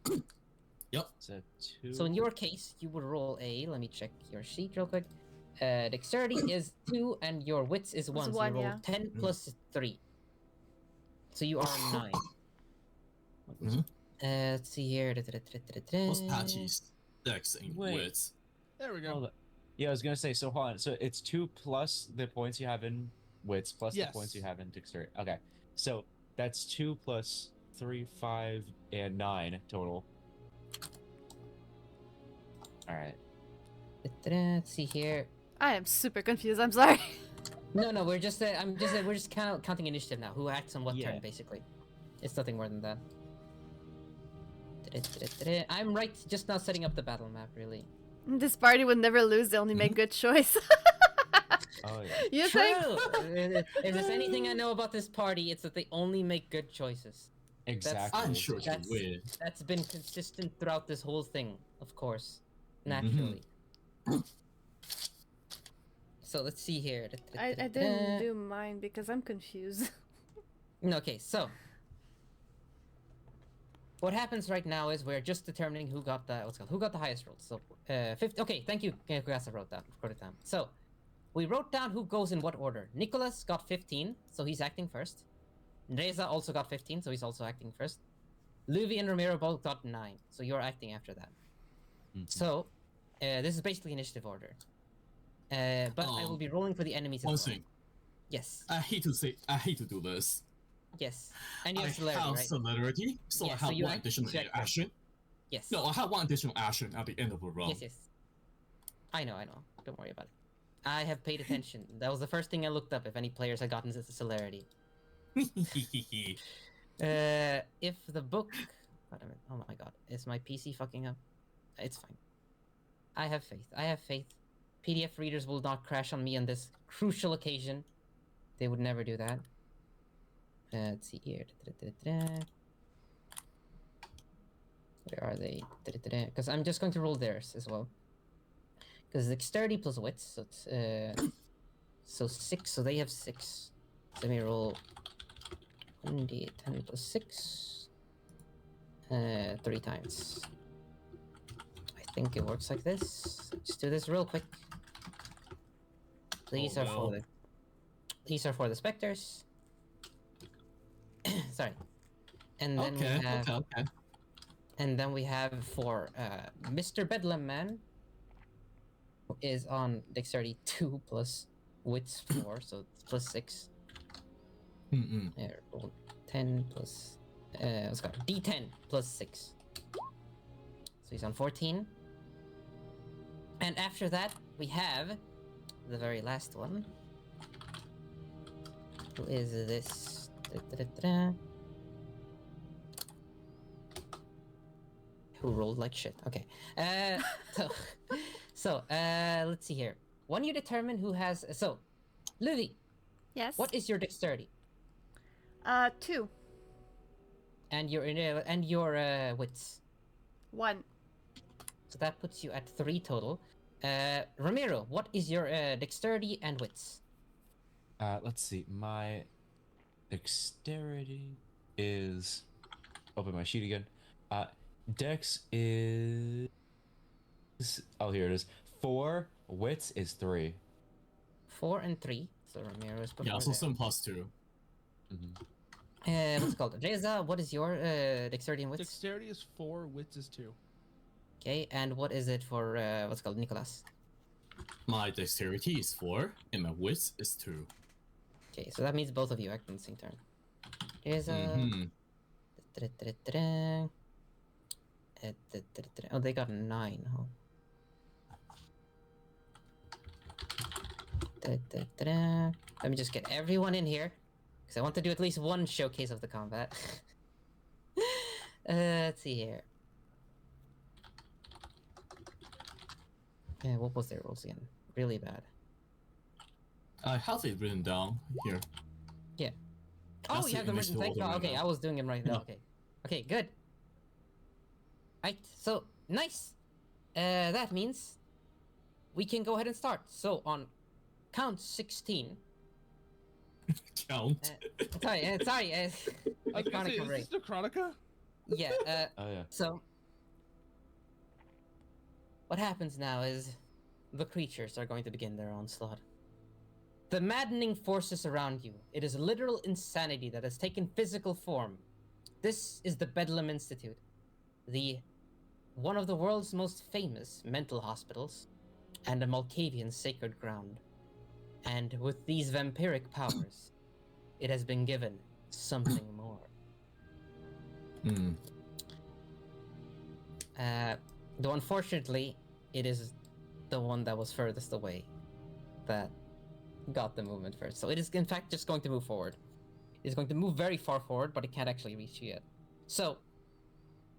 Yep. So 2. So in your case, you would roll a. Let me check your sheet real quick. Dexterity is 2 and your wits is 1. So you 1, roll yeah. 10 plus 3. So you are 9. Let's see here. What's Patchy's dex and Wait. wits? There we go. Hold on. Yeah, I was gonna say. So hold on. So it's 2 plus the points you have in wits plus Yes. the points you have in dexterity. Okay. So that's 2 plus 3, 5, and 9 total. All right. Let's see here. I am super confused. I'm sorry. No, we're just we're just counting initiative now. Who acts on what Yeah. turn, basically. It's nothing more than that. I'm right just now setting up the battle map, really. This party would never lose. They only make good choice. Oh yeah. You think? True! If there's anything I know about this party, it's that they only make good choices. Exactly. I'm sure you That's- will. That's been consistent throughout this whole thing, of course. Naturally. So let's see here. I didn't do mine because I'm confused. Okay, so what happens right now is we're just determining who got the highest roll. So 50. Okay, thank you. Kugasa wrote it down. So we wrote down who goes in what order. Nicholas got 15, so he's acting first. Reza also got 15, so he's also acting first. Luvi and Ramiro both got 9, so you're acting after that. So this is basically initiative order. But I will be rolling for the enemies as One well. thing. Yes. I hate to do this. Yes. And you I have celerity, have right? celerity, so Yeah, I so have you one act- additional you act- action. Yes. No, I have one additional action at the end of a round. Yes. I know. Don't worry about it. I have paid attention. That was the first thing I looked up if any players had gotten the celerity. If the book... Wait a minute. Oh my god. Is my PC fucking up? It's fine. I have faith. PDF readers will not crash on me on this crucial occasion. They would never do that. Let's see here. Where are they? Because I'm just going to roll theirs as well. Because dexterity plus wits, so it's so 6. So they have 6. So let me roll 1d10 plus 6. 3 times. I think it works like this. Let's do this real quick. These are for the specters. Sorry. And then we have okay. And then we have for Mr. Bedlam Man, who is on dexterity 2 plus wits 4, so it's plus 6. Roll 10 plus let's go D10 plus 6. So he's on 14. And after that, we have the very last one, who is this. Who rolled like shit. Okay. So let's see here. When you determine who has... So, Luvi, Yes. what is your dexterity? 2. And your wits? 1. So that puts you at 3 total. Ramiro, what is your dexterity and wits? Let's see. My dexterity is... Open my sheet again. Dex is... Oh, here it is. 4. Wits is 3. 4 and 3. So Ramiro is... Yeah, so 7 plus 2. what's it called? Reza, what is your dexterity and wits? Dexterity is 4, wits is 2. Okay, and what is it for, what's it called, Nicholas? My dexterity is 4, and my wits is 2. Okay, so that means both of you act on the same turn. Reza... Oh, they got 9, huh? Let me just get everyone in here, because I want to do at least one showcase of the combat. Let's see here. Yeah, what was their rolls again? Really bad. I have it written down here. Yeah. Oh, That's you the have them written. initial Thank you. order right Okay, now. I was doing them right now. Yeah. Okay. Okay, good. Right, so nice. That means we can go ahead and start. So on count 16. Count. Sorry. I was gonna say, Necronica is Ray. this Necronica? Yeah. Oh, yeah. So what happens now is the creatures are going to begin their onslaught. The maddening forces around you. It is literal insanity that has taken physical form. This is the Bedlam Institute, one of the world's most famous mental hospitals, and a Malkavian sacred ground. And with these vampiric powers, it has been given something more. Though unfortunately, it is the one that was furthest away that got the movement first. So it is in fact just going to move forward. It's going to move very far forward, but it can't actually reach you yet. So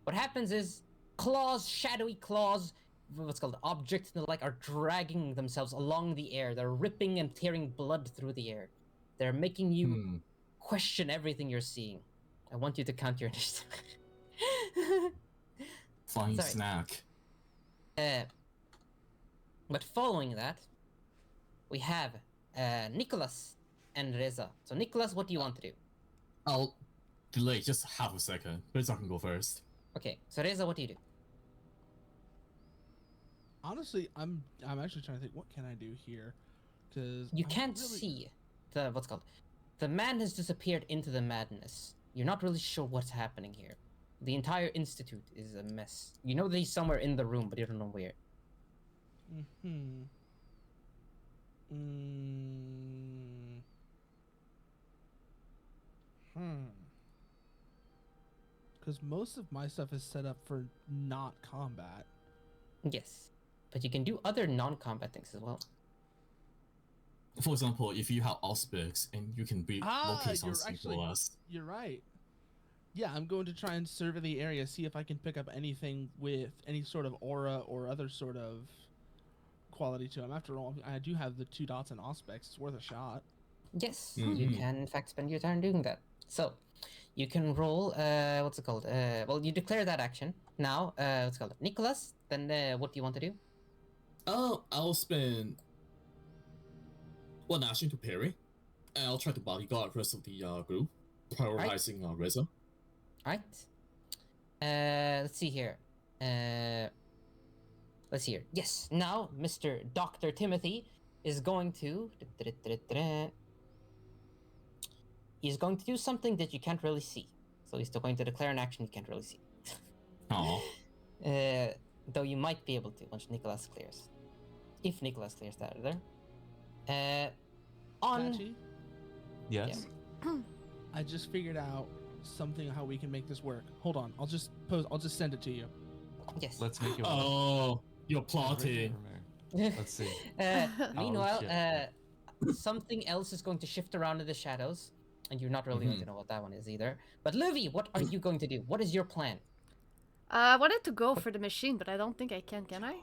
what happens is claws, shadowy claws, what's called objects and the like, are dragging themselves along the air. They're ripping and tearing blood through the air. They're making you question everything you're seeing. I want you to count your initiative. Flying Sorry. snack. But following that, we have Nicholas and Reza. So Nicholas, what do you want to do? I'll delay just half a second. Reza can go first. Okay, so Reza, what do you do? Honestly, I'm actually trying to think. What can I do here? Because You can't see the what's called. The man has disappeared into the madness. You're not really sure what's happening here. The entire institute is a mess. You know that he's somewhere in the room, but you don't know where. Hmm. Because most of my stuff is set up for not combat. Yes, but you can do other non-combat things as well. For example, if you have Auspex and you can be locate you're some actually people as you're right. Yeah, I'm going to try and survey the area, see if I can pick up anything with any sort of aura or other sort of quality to them. After all, I do have the 2 dots in Auspex. It's worth a shot. Yes, you Mhm. can in fact spend your time doing that. So, you can roll. What's it called? Well, you declare that action now. What's it called? Nicholas. Then, what do you want to do? I'll spend one action to parry, and I'll try to bodyguard the rest of the group, prioritizing Reza. Right. Let's see here. Let's see here. Yes. Now, Mr. Dr. Timothy is going to. He's going to do something that you can't really see. So he's still going to declare an action you can't really see. Oh, Though you might be able to once Nicholas clears. If Nicholas clears that other. On. Patchy, Yes. I just figured out something how we can make this work. Hold on, I'll just send it to you. Yes. Let's make it work. oh, you're plotting. Let's see. Meanwhile, shit. something else is going to shift around in the shadows, and you're not really going to know what that one is either. But Livy, what are you going to do? What is your plan? I wanted to go for the machine, but I don't think I can I?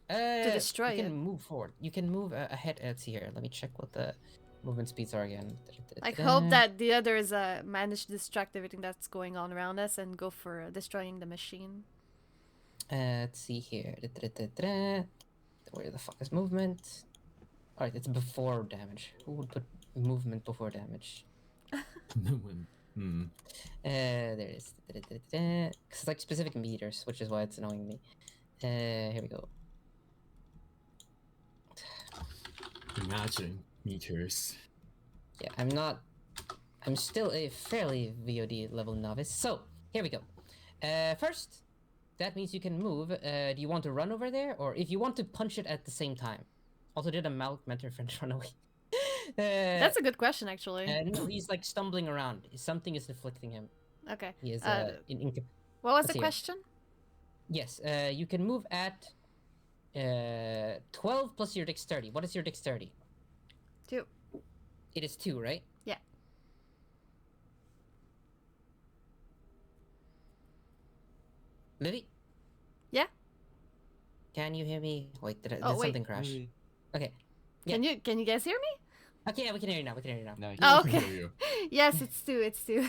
To destroy you can it. move forward. You can move ahead. Let's see here. Let me check what the movement speeds are again. I hope that the others manage to distract everything that's going on around us and go for destroying the machine. Let's see here. Where the fuck is movement? Alright, it's before damage. Who would put movement before damage? There it is. Because it's like specific meters, which is why it's annoying me. Here we go. Imagine meters. Yeah, I'm still a fairly VOD level novice. So, here we go. First, that means you can move. Do you want to run over there? Or if you want to punch it at the same time? Also, did a mentor friend run away? That's a good question, actually. No, he's like stumbling around. Something is afflicting him. Okay. He is What was let's the see. question? Yes, you can move at 12 plus your dexterity. What is your dexterity? 2. It is 2, right? Yeah. Livy? Yeah? Can you hear me? Wait, did Oh, wait. something crash? Okay. Can you guys hear me? Okay, yeah, we can hear you now. We can hear you now. No, Oh, I can okay. hear you. Yes, it's 2. It's 2.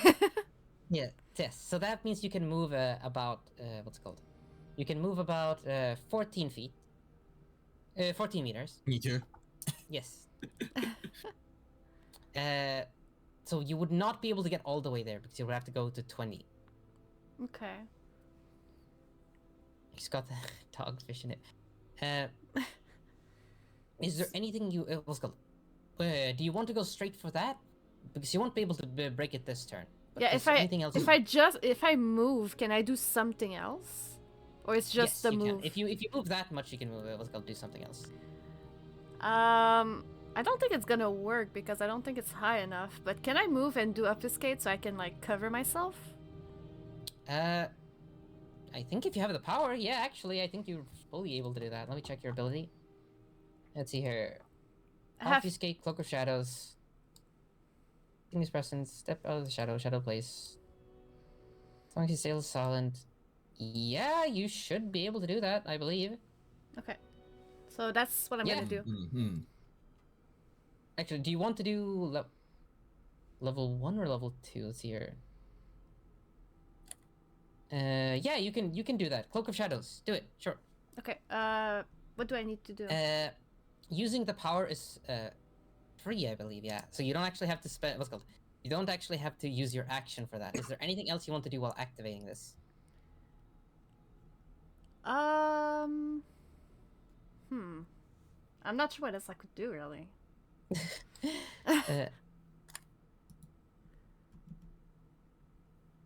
Yeah, yes. So that means you can move about what's it called? You can move about 14 feet. 14 meters. Meter. Yes. So you would not be able to get all the way there because you would have to go to 20. Okay. He's got the dogfish in it. Is there anything you what's it called? Do you want to go straight for that? Because you won't be able to break it this turn. But Yeah, is there anything else? if I move, can I do something else? Or it's just yes, the you move? Can. If you move that much, you can move. What's it called? Do something else. I don't think it's gonna work because I don't think it's high enough. But can I move and do obfuscate so I can like cover myself? I think if you have the power, yeah, actually, I think you're fully able to do that. Let me check your ability. Let's see here. I have- Obfuscate, Cloak of Shadows. King's Presence, step out of the shadow place. As long as you stay silent. Yeah, you should be able to do that, I believe. Okay. So that's what I'm Yeah. gonna do. Mm-hmm. Actually, do you want to do level 1 or level 2? Let's see here. Yeah, you can do that. Cloak of Shadows. Do it. Sure. Okay. What do I need to do? Using the power is free, I believe. Yeah. So you don't actually have to spend. What's it called? You don't actually have to use your action for that. Is there anything else you want to do while activating this? I'm not sure what else I could do really.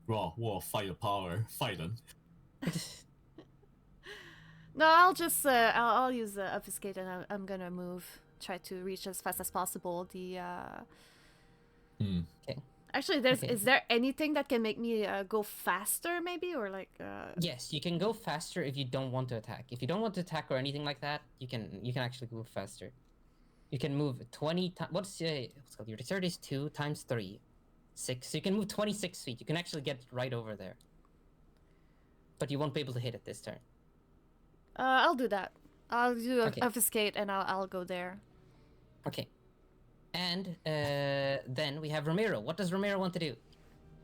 Well, fight your power. Fight them. No, I'll just I'll use obfuscate, and I'm gonna move. Try to reach as fast as possible. The Okay. Actually, is there anything that can make me go faster, maybe, or like? Yes, you can go faster if you don't want to attack. If you don't want to attack or anything like that, you can actually move faster. You can move 20 times. What's called? Your dexterity is 2 times 3, 6. So you can move 26 feet. You can actually get right over there. But you won't be able to hit it this turn. I'll do that. I'll do Okay. obfuscate, and I'll go there. Okay. And then we have Ramiro. What does Ramiro want to do?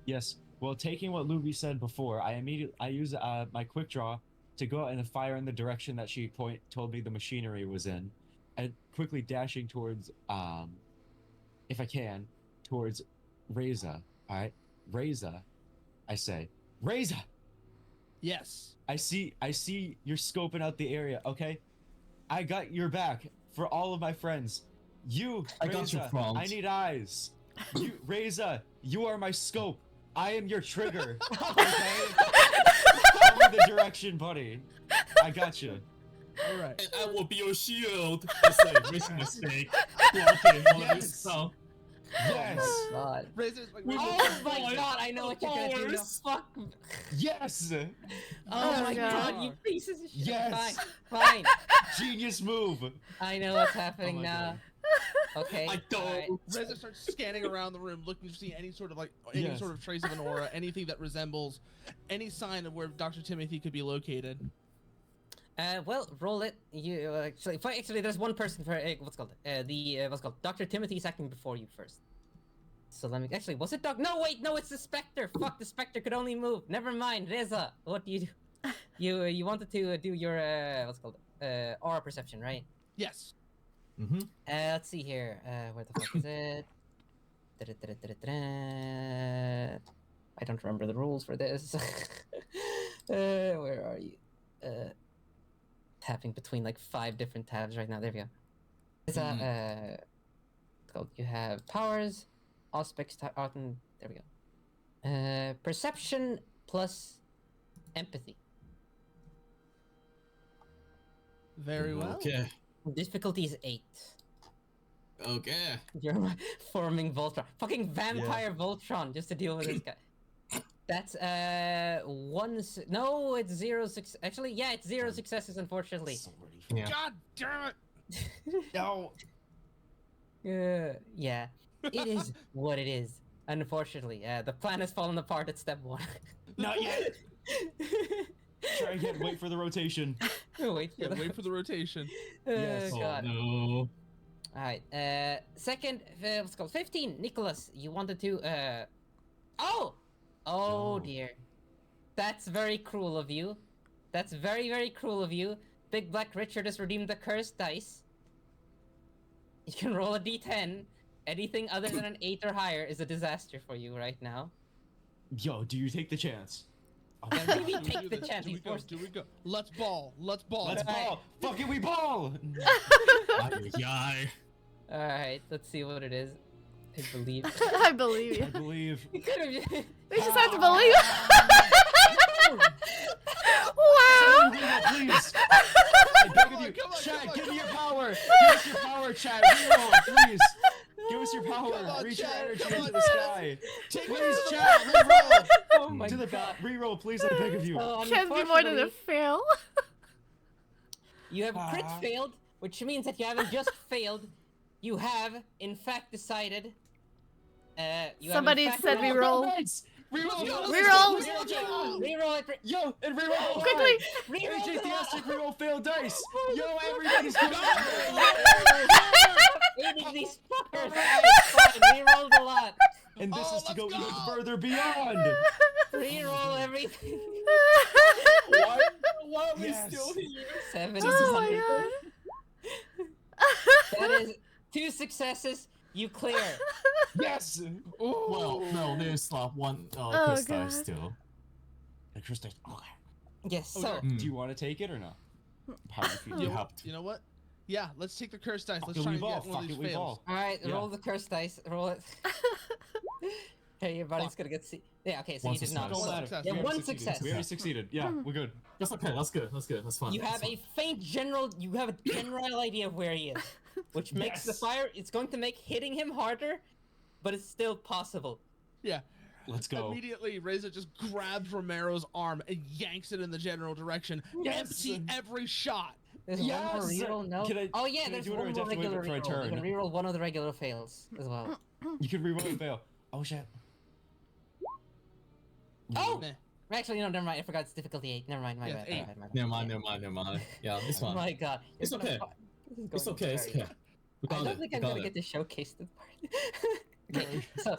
Yes. Well, taking what Luby said before, I use my quick draw to go out and fire in the direction that she told me the machinery was in, and quickly dashing towards if I can, towards Reza. All right, Reza. I say, Reza. Yes. I see you're scoping out the area. Okay, I got your back for all of my friends. You, I got your Reza, front. I need eyes. You, Reza, you are my scope. I am your trigger. Okay? Tell me the direction, buddy. I got you. All right. And I will be your shield. I say, making mistake. Blocking all Yes. this stuff. Yes. God. Razor's like, Oh my God! I know what you're gonna do. No, Powers. fuck. Yes. Oh Oh my God. God! You pieces of shit. Yes. Fine. Genius move. I know what's happening my now. Okay. I don't. alright. Reza starts scanning around the room, looking to see any sort of any Yes. sort of trace of an aura, anything that resembles any sign of where Dr. Timothy could be located. Well, roll it. You actually, there's one person for what's called what's called Dr. Timothy is acting before you first. So let me was it Doc? No, wait, no, it's the Spectre. Fuck, the Spectre could only move. Never mind, Reza. What do you do? You wanted to do your what's called aura perception, right? Yes. Mm-hmm. Let's see here. Where the fuck is it? I don't remember the rules for this. Where are you? Tapping between like 5 different tabs right now. There we go. It's it's called. You have powers, aspects, art, and there we go. Perception plus empathy. Very well. Okay. Difficulty is 8. Okay. You're forming Voltron. Fucking vampire Voltron just to deal with this guy. That's no, it's 0 6. Actually, yeah, it's 0 successes, unfortunately. Yeah. God damn it! No. Yeah, it is what it is. Unfortunately, the plan has fallen apart at step 1. Not yet. Try again. Wait for the rotation. Wait for Yeah, the wait for the rotation. Yes. Oh God. no. Alright, second, what's it called? 15, Nicholas, you wanted to, Oh! Oh No. dear. That's very cruel of you. That's very, very cruel of you. Big Black Richard has redeemed the cursed dice. You can roll a d10. Anything other than an 8 or higher is a disaster for you right now. Yo, do you take the chance? Oh, Yeah, maybe Do we take do the this? chance. Do we He's go? forced- Do we go? Let's ball. Let's ball. Let's ball. Fucking we ball. Yeah. Alright, let's see what it is. I believe. I believe I you. believe. You could have just... We just have to believe. Wow. Please. I beg of you. Come on, Chad, come on, give me come your on. power. Give us your power, Chad. Reroll, please. Give us your power. Come on, Reach Chad, your energy come into on, the Chad. sky. Take Please, it. Chad, reroll. Oh my To the god. reroll, please. I beg of you. So, Can't be more than a unfortunately, fail. You have crit Ah. failed, which means that you haven't just failed. You have, in fact, decided. You Somebody have, in fact, said rolled- reroll. Reroll. Reroll. Reroll it. Yo, and reroll. Quickly. Reroll AJ the lot. Theastic reroll failed dice. Yo, everybody's going. Aiding these fuckers. Fine, reroll the lot. And this Oh, is to let's go go. even further beyond. Reroll everything. Why are we Yes. still here? 7 Oh my god. 2 successes, you clear. Yes. Well, no, there's one Oh, Chris God. dice still. The crystal. Okay. Yes. Oh, So God. Do you want to take it or not? How do you feel? You have to. You know what? Yeah, let's take the cursed dice. Let's Fucking try we and ball. get one of these Fucking we fails. ball. all right, Yeah. roll the curse dice. Roll it. Okay, your body's gonna get yeah. Okay, so One you did not. success. Don't One matter. success. We Yeah, already one succeeded. success. We already succeeded. Yeah, we're good. That's okay. That's good. That's good. That's fine. You that's have fine. a faint general. You have a general idea of where he is, which makes the Yes. fire. It's going to make hitting him harder, but it's still possible. Yeah. Let's go. Immediately, Reza just grabs Romero's arm and yanks it in the general direction. Yes. Empty every shot. There's one more Yes! reroll. No. Can I- Oh yeah, can I there's do it, or one I more have to wait regular for a reroll. You can turn? reroll one of the regular fails as well. You can reroll and fail. Oh shit. Oh! Meh. Actually, no, never mind. I forgot it's difficulty 8. Never mind. My Yeah, bad. it's 8. My bad. Never mind. Never mind. Yeah, it's Oh fine. my god. It's You're gonna okay. This is It's going okay. It's very okay. We I got don't it. think We I'm got gonna it. get to showcase this part. Okay, so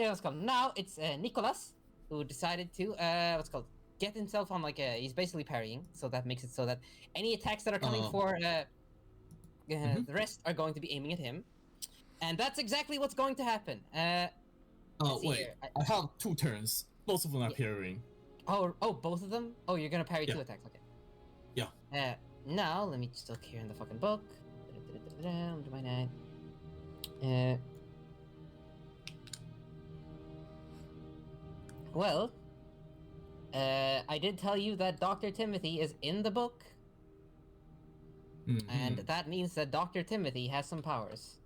what's called now? It's Nicholas who decided to what's called get himself on like he's basically parrying, so that makes it so that any attacks that are coming for the rest are going to be aiming at him, and that's exactly what's going to happen. Oh see wait, here. I have 2 turns. Both of them are parrying. Oh, both of them. Oh, you're gonna parry 2 Yeah. attacks. Okay. Yeah. Now let me just look here in the fucking book. Do my night. Well, I did tell you that Dr. Timothy is in the book, and that means that Dr. Timothy has some powers.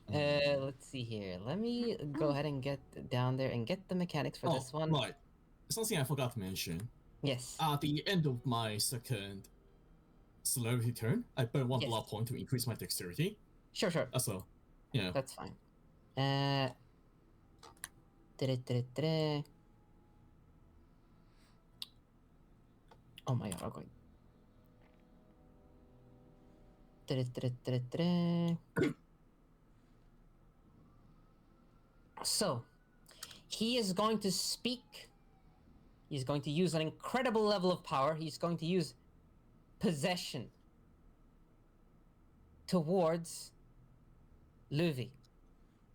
Let's see here. Let me go ahead and get down there and get the mechanics for this one. Right. Something I forgot to mention. Yes. At the end of my second celebrity turn, I burn 1 Yes. blood point to increase my dexterity. Sure. So, yeah. That's fine. Oh my god, okay. So, he is going to speak. He's going to use an incredible level of power. He's going to use possession towards Luvi.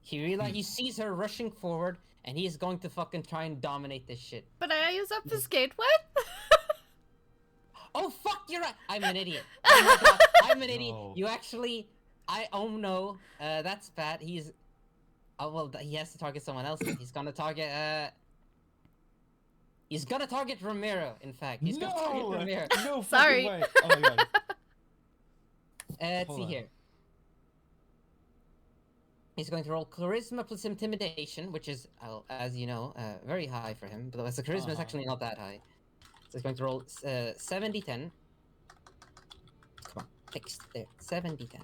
He sees her rushing forward, and he is going to fucking try and dominate this shit. But I use obfuscate. What? Oh fuck! You're right. I'm an idiot. Oh my god, I'm an idiot. No. You actually, oh no, that's bad. He's, oh well, he has to target someone else. He's gonna target, he's gonna target Romero. In fact, he's gonna target Romero. No fucking Sorry. way. Oh my god. Let's Hold see on. here. He's going to roll charisma plus intimidation, which is, as you know, very high for him. But the charisma is actually not that high. So he's going to roll 70-10. Come on, fix there. 70-10.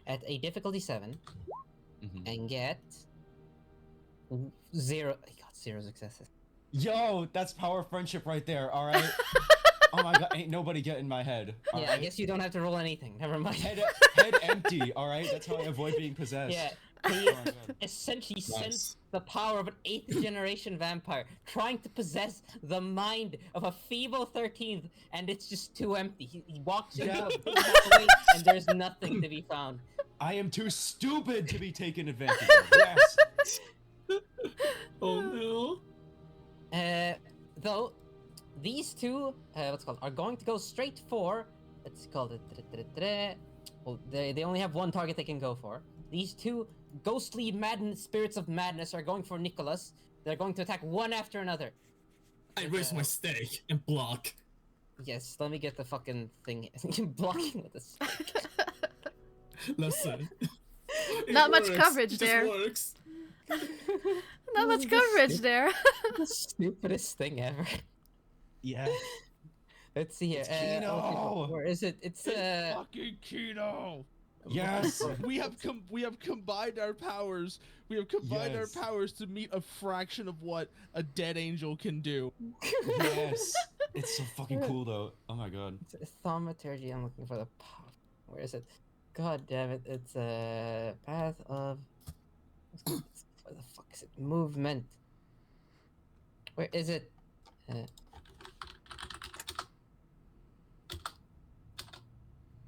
At a difficulty 7. And get 0. He got 0 successes. Yo, that's power friendship right there. All right. Oh my god, ain't nobody getting my head. all Yeah, I right? guess you don't have to roll anything. Never mind. Head empty. All right. That's how I avoid being possessed. Yeah, Oh he my god. essentially Nice. sensed the power of an 8th generation vampire trying to possess the mind of a feeble 13th, and it's just too empty. He walks into Yeah. a big hallway, and there's nothing to be found. I am too stupid to be taken advantage of. Yes. Oh no. Though these two, are going to go straight for. Let's call it. Well, they only have one target they can go for. These two ghostly spirits of madness are going for Nicholas. They're going to attack one after another. I raise my stake and block. Yes, let me get the fucking thing. Blocking with a stick. Listen. It Not much works. coverage It there. Just works. Not much coverage there. The stupidest thing ever. Yeah. Let's see here. It's Kino! Where is it? It's Fucking Kino. Yes. We have combined our powers. We have combined Yes. our powers to meet a fraction of what a dead angel can do. Yes. It's so fucking cool though. Oh my god. It's thaumaturgy. I'm looking for the. Where is it? God damn it! It's a path of. Where the fuck is it? Movement. Where is it?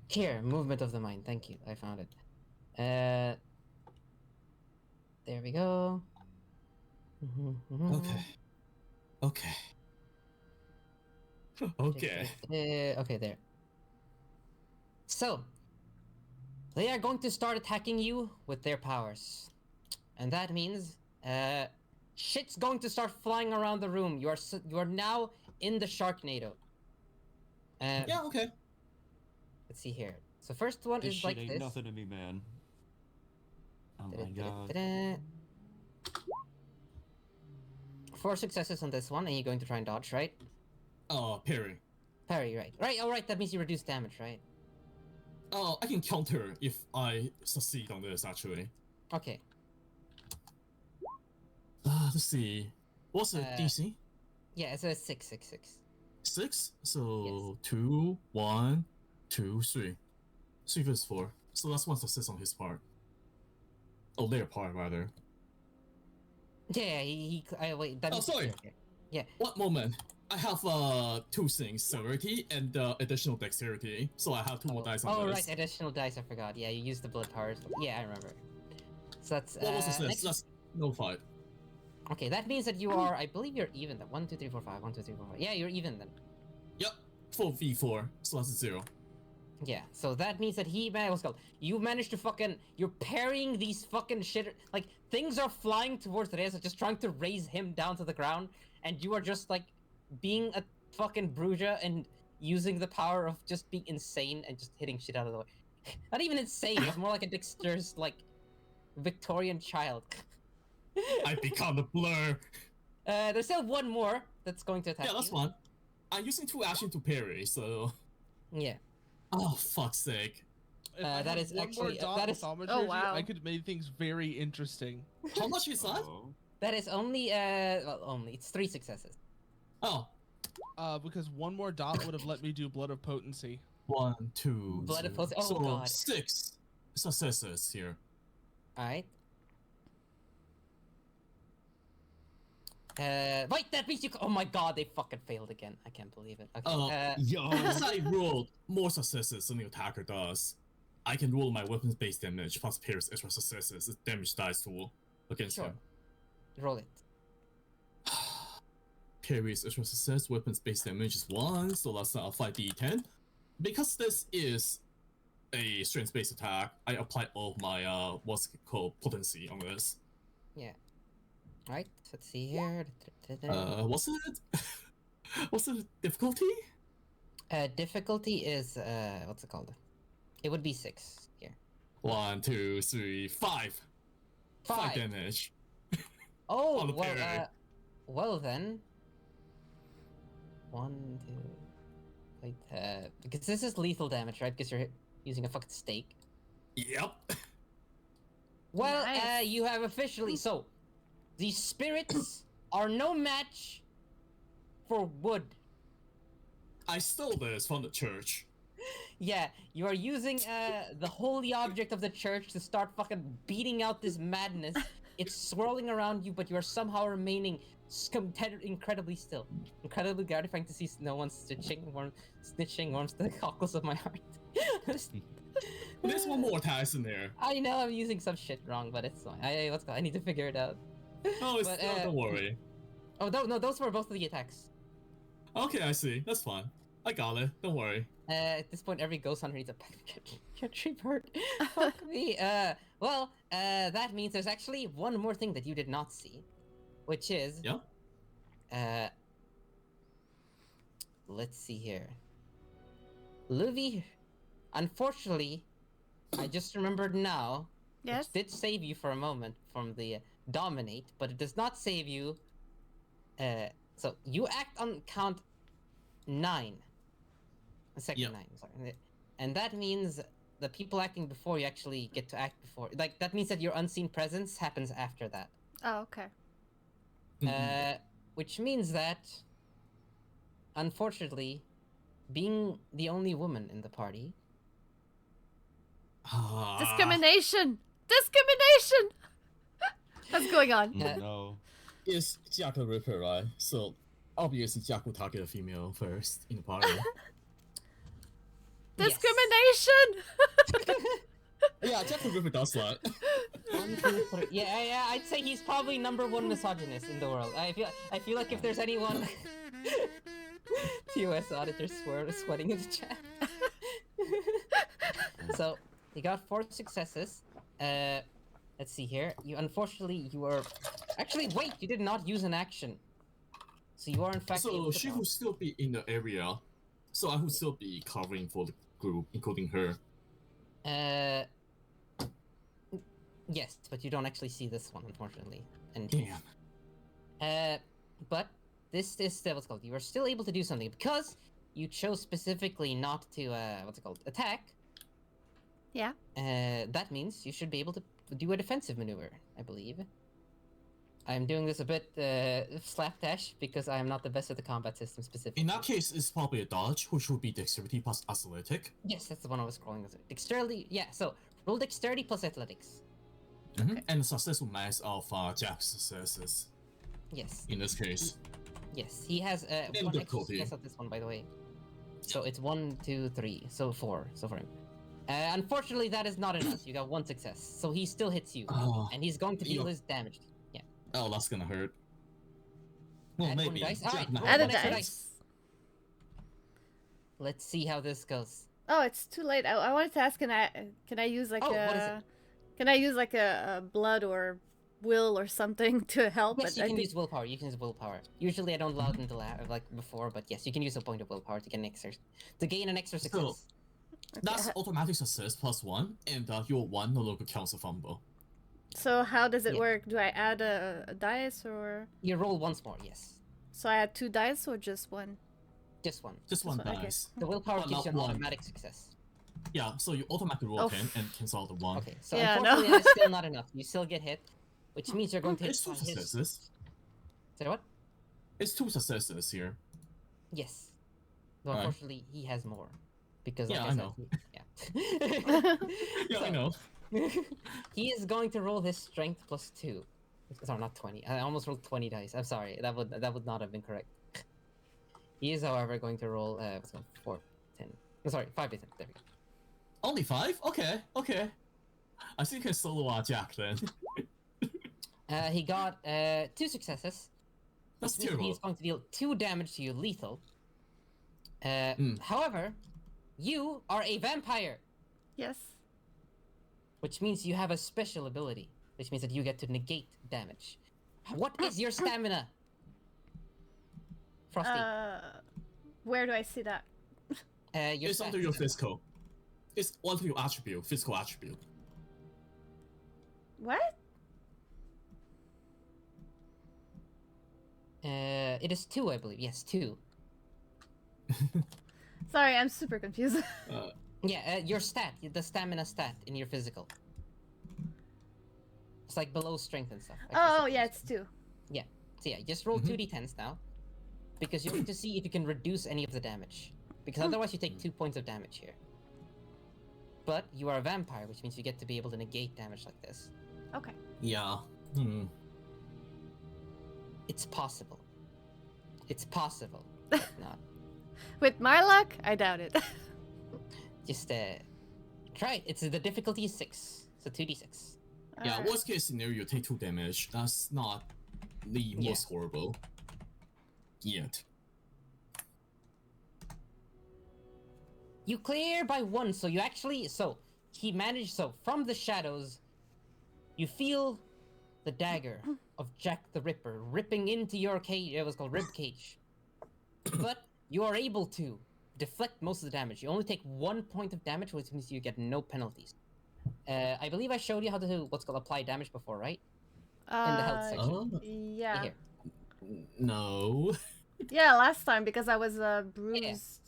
Here, movement of the mind. Thank you. I found it. There we go. Okay. Okay. Okay. Okay, there. So, they are going to start attacking you with their powers. And that means, shit's going to start flying around the room. You are now in the Sharknado. Yeah, okay. Let's see here. So first one This is shit like ain't this. nothing to me, man. Oh my god. Da-da-da-da-da. 4 successes on this one, and you're going to try and dodge, right? Parry. Parry, right? Right, alright, that means you reduce damage, right? I can counter if I succeed on this, actually. Okay. Let's see. What's the DC? Yeah, it's a 666. 6? So, 2, 1, 2, 3. 3 versus 4. So that's 1 success on his part. Oh, their part, rather. Yeah, wait, that Oh, means sorry. okay. Yeah. One moment. I have 2 things, severity and additional dexterity. So I have 2 more dice on Oh, this. right, additional dice, I forgot. Yeah, you used the blood powers. Yeah, I remember. So that's, What was this? next... That's no fight. Okay, that means that you are, I believe you're even then. 1, 2, 3, 4, 5, 1, 2, 3, 4, 5. Yeah, you're even then. Yep. 4v4, so that's 0. Yeah, so that means that what's it called? You managed to you're parrying these fucking shit, like, things are flying towards Reza, just trying to raise him down to the ground, and you are just, like, being a fucking Bruja and using the power of just being insane and just hitting shit out of the way. Not even insane, it's more like a dexterous, like, Victorian child. I become a blur. There's still one more that's going to attack Yeah, that's you. one. I'm using 2 action to parry, so... Yeah. Oh, fuck's sake. If I that had is one actually- more dot that in is- thaumaturgy, Oh, wow. I could make things very interesting. How much is that? Oh. That is only, it's 3 successes. Oh. Because one more dot would have let me do Blood of Potency. 1, 2, Blood of 3. Potency- oh, so God. 6 successes here. Alright. Wait, that means you. Oh my god, they fucking failed again. I can't believe it. Okay. Yo. Because I rolled more successes than the attacker does, I can roll my weapons-based damage plus Pierce extra successes. It's damage dice tool against Sure. him. Roll it. Parry's extra success, weapons-based damage is 1, so that's 5d10. Because this is a strength-based attack, I apply all my what's it called potency on this. Yeah. Alright, let's see here. What's it? What's the difficulty? Difficulty is what's it called? It would be 6 here. 1, 2, 3, 5. 5 damage. Oh, On the well, parry. well then. 1, 2. Wait, because this is lethal damage, right? Because you're using a fucking stake. Yep. Well, Nice. you have officially so. These spirits are no match for wood. I stole this from the church. Yeah, you are using the holy object of the church to start fucking beating out this madness. It's swirling around you, but you are somehow remaining incredibly still. Incredibly gratifying to see no one snitching warms the cockles of my heart. There's one more task in there. I know I'm using some shit wrong, but it's fine. I need to figure it out. Oh, it's, But, don't worry. Oh no, those were both of the attacks. Okay, I see. That's fine. I got it. Don't worry. At this point, every ghost hunter needs a country bird. Fuck me. Well, that means there's actually one more thing that you did not see, which is. Yeah. Let's see here. Luvi, unfortunately, I just remembered now. Yes? Which did save you for a moment from the dominate, but it does not save you. So you act on count 9. Second Yep. 9, sorry. And that means the people acting before you actually get to act before. Like, that means that your unseen presence happens after that. Oh, okay. Which means that, unfortunately, being the only woman in the party. Discrimination! Discrimination! What's going on? No. It's Jack the Ripper, right? So obviously Jack will target a female first in the party. Yes. Discrimination! Yeah, Jack the Ripper does that. 1, 2, 3. Yeah, I'd say he's probably #1 misogynist in the world. I feel like if there's anyone, TOS auditors sweating in the chat. So you got 4 successes. Let's see here. Unfortunately you are. Actually, wait. You did not use an action. So you are in fact. So she will still be in the area. So I will still be covering for the group, including her. Yes, but you don't actually see this one, unfortunately. And Damn. but this is what's called. You are still able to do something because you chose specifically not to attack. Yeah. That means you should be able to do a defensive maneuver, I believe. I'm doing this a bit slapdash because I am not the best at the combat system specifically. In that case, it's probably a dodge, which would be dexterity plus athletic. Yes, that's the one I was scrolling. Dexterity, yeah. So roll dexterity plus athletics. Okay. And the successful max of Jack's successes. Yes. In this case. Yes, he has one extra success of this one, by the way. So it's 1, 2, 3, so 4. So for him. Unfortunately, that is not enough. You got 1 success, so he still hits you, and he's going to deal his damage. Yeah. Oh, that's gonna hurt. Well, Add maybe. 1 dice. All right, roll Add a 1 extra dice. Let's see how this goes. Oh, it's too late. I wanted to ask, can I use like Oh, what is it? can I use like a blood or will or something to help? Yes, But you I can think- use willpower. You can use willpower. Usually, I don't allow them to like before, but yes, you can use a point of willpower to get an extra, to gain an extra success. That's automatic success plus 1, and your 1 no longer counts a fumble. So how does it Yeah. work? Do I add a dice or? You roll once more. Yes, So I add 2 dice or just 1? just one. Just one one, okay. dice. The willpower But gives you not an one. automatic success. Yeah, so you automatically roll Oh. 10 and cancel out the 1. Okay, so Yeah, no. unfortunately, that is still not enough. You still get hit, which means you're going to hit It's 2 on his. successes. Say what? It's 2 successes here. Yes. Though Alright. unfortunately, he has more. Because Yeah, like I said, know. Yeah. Yeah, I So- know. He is going to roll his strength plus 2. Sorry, not 20. I almost rolled 20 dice. I'm sorry. That would not have been correct. He is, however, going to roll 4, 10. I'm sorry, 5 to 10. There we go. Only 5? Okay, okay. I think I can solo Jack then. He got 2 successes. That's Which means terrible. he's going to deal 2 damage to you, lethal. Mm. However, you are a vampire, Yes. which means you have a special ability, which means that you get to negate damage. What is your stamina? Frosty. Where do I see that? Your It's stat. under your physical. It's under your attribute, physical attribute. What? It is 2, I believe. Yes, 2. Sorry, I'm super confused. Yeah, your stat, the stamina stat in your physical. It's like below strength and stuff. Oh, yeah, it's 2. So yeah, just roll Mhm. 2d10s now, because you need to see if you can reduce any of the damage. Because otherwise you take 2 points of damage here. But you are a vampire, which means you get to be able to negate damage like this. Okay. Yeah. Hmm. It's possible. It's possible. But not. With my luck, I doubt it. Just try it. It's the difficulty is 6, so 2d6. Yeah, Alright. worst case scenario, you take 2 damage. That's not the Yeah. most horrible. Yet. You clear by 1, so you actually he managed from the shadows. You feel the dagger of Jack the Ripper ripping into your cage. It was called rib cage, but you are able to deflect most of the damage. You only take 1 point of damage, which means you get no penalties. I believe I showed you how to do what's called apply damage before, right? In the health section. Oh. Yeah. Here. No. Yeah, last time because I was bruised.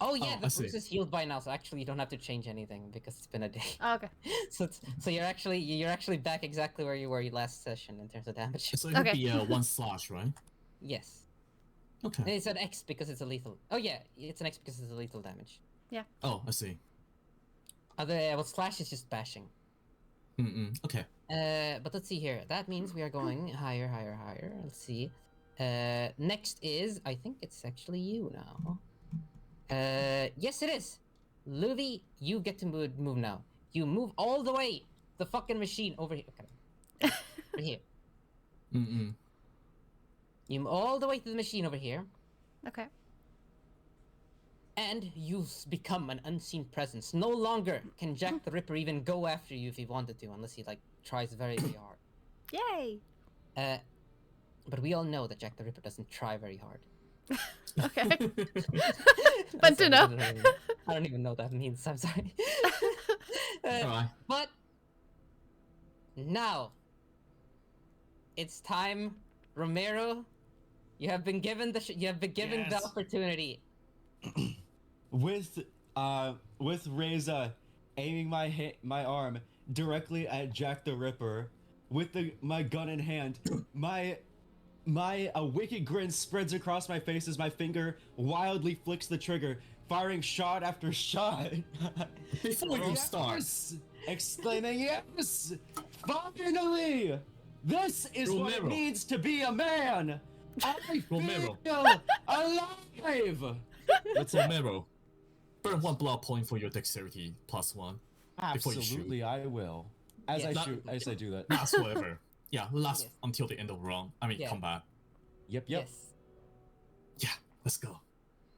Oh yeah, Oh, the I see. bruise is healed by now, so actually you don't have to change anything because it's been a day. Oh, okay. So you're actually back exactly where you were last session in terms of damage. So it would Okay. be 1 slash, right? Yes. Okay. And it's an X because it's a lethal. Oh yeah, it's an X because it's a lethal damage. Oh, I see. Slash is just bashing. Okay. But let's see here. That means we are going higher, higher, higher. Let's see. Next is, I think it's actually you now. Yes, it is. Luvi, you get to move now. You move all the way the fucking machine over here. Okay. Over here. You move all the way to the machine over here, Okay. and you become an unseen presence. No longer can Jack the Ripper even go after you if he wanted to, unless he like tries very, very hard. Yay. But we all know that Jack the Ripper doesn't try very hard. Okay. Fun to know. I don't even know what that means. I'm sorry. Alright. But now it's time, Romero. You have been given the Yes. opportunity. With Reza aiming my arm directly at Jack the Ripper, with my gun in hand, a wicked grin spreads across my face as my finger wildly flicks the trigger, firing shot after shot. Before you start, Yes! Exclaiming yes! Finally! This is what it Romero. means to be a man! I Romero. feel alive! let's Romero. Burn 1 blood point for your dexterity +1. Before you shoot. Absolutely, I will. As Yes. I do that. Last forever. Yeah, last Yes. until the end of round. I mean, Yeah. combat. Yep. Yes. Yeah, let's go.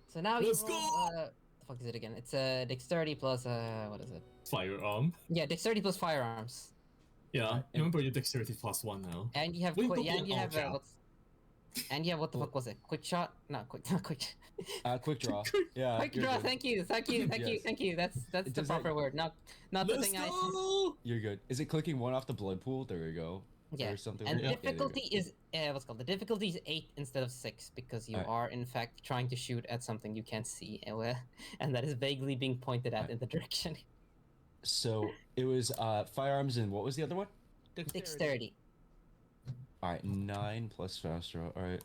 So now Let's you roll, go! the fuck is it again? It's dexterity plus what is it? Firearm. Yeah, dexterity plus firearms. Yeah, and- remember your dexterity +1 now. And you have We quick. don't And you get have all what's? And yeah, what the fuck was it? Quick shot? Not quick. Not quick. Quick draw. Yeah. Quick you're draw. good. Thank you. Yes. Thank you. That's the Does that- proper word. Not the Let's thing I. go! You're good. Is it clicking one off the blood pool? There we go. Yeah. Or something. And like that? Yeah, there you go. difficulty is what's called the difficulty is 8 instead of 6 because you Alright. are in fact trying to shoot at something you can't see and that is vaguely being pointed at in the direction. So it was firearms and what was the other one? Dexterity. All right, 9 plus fast draw. All right.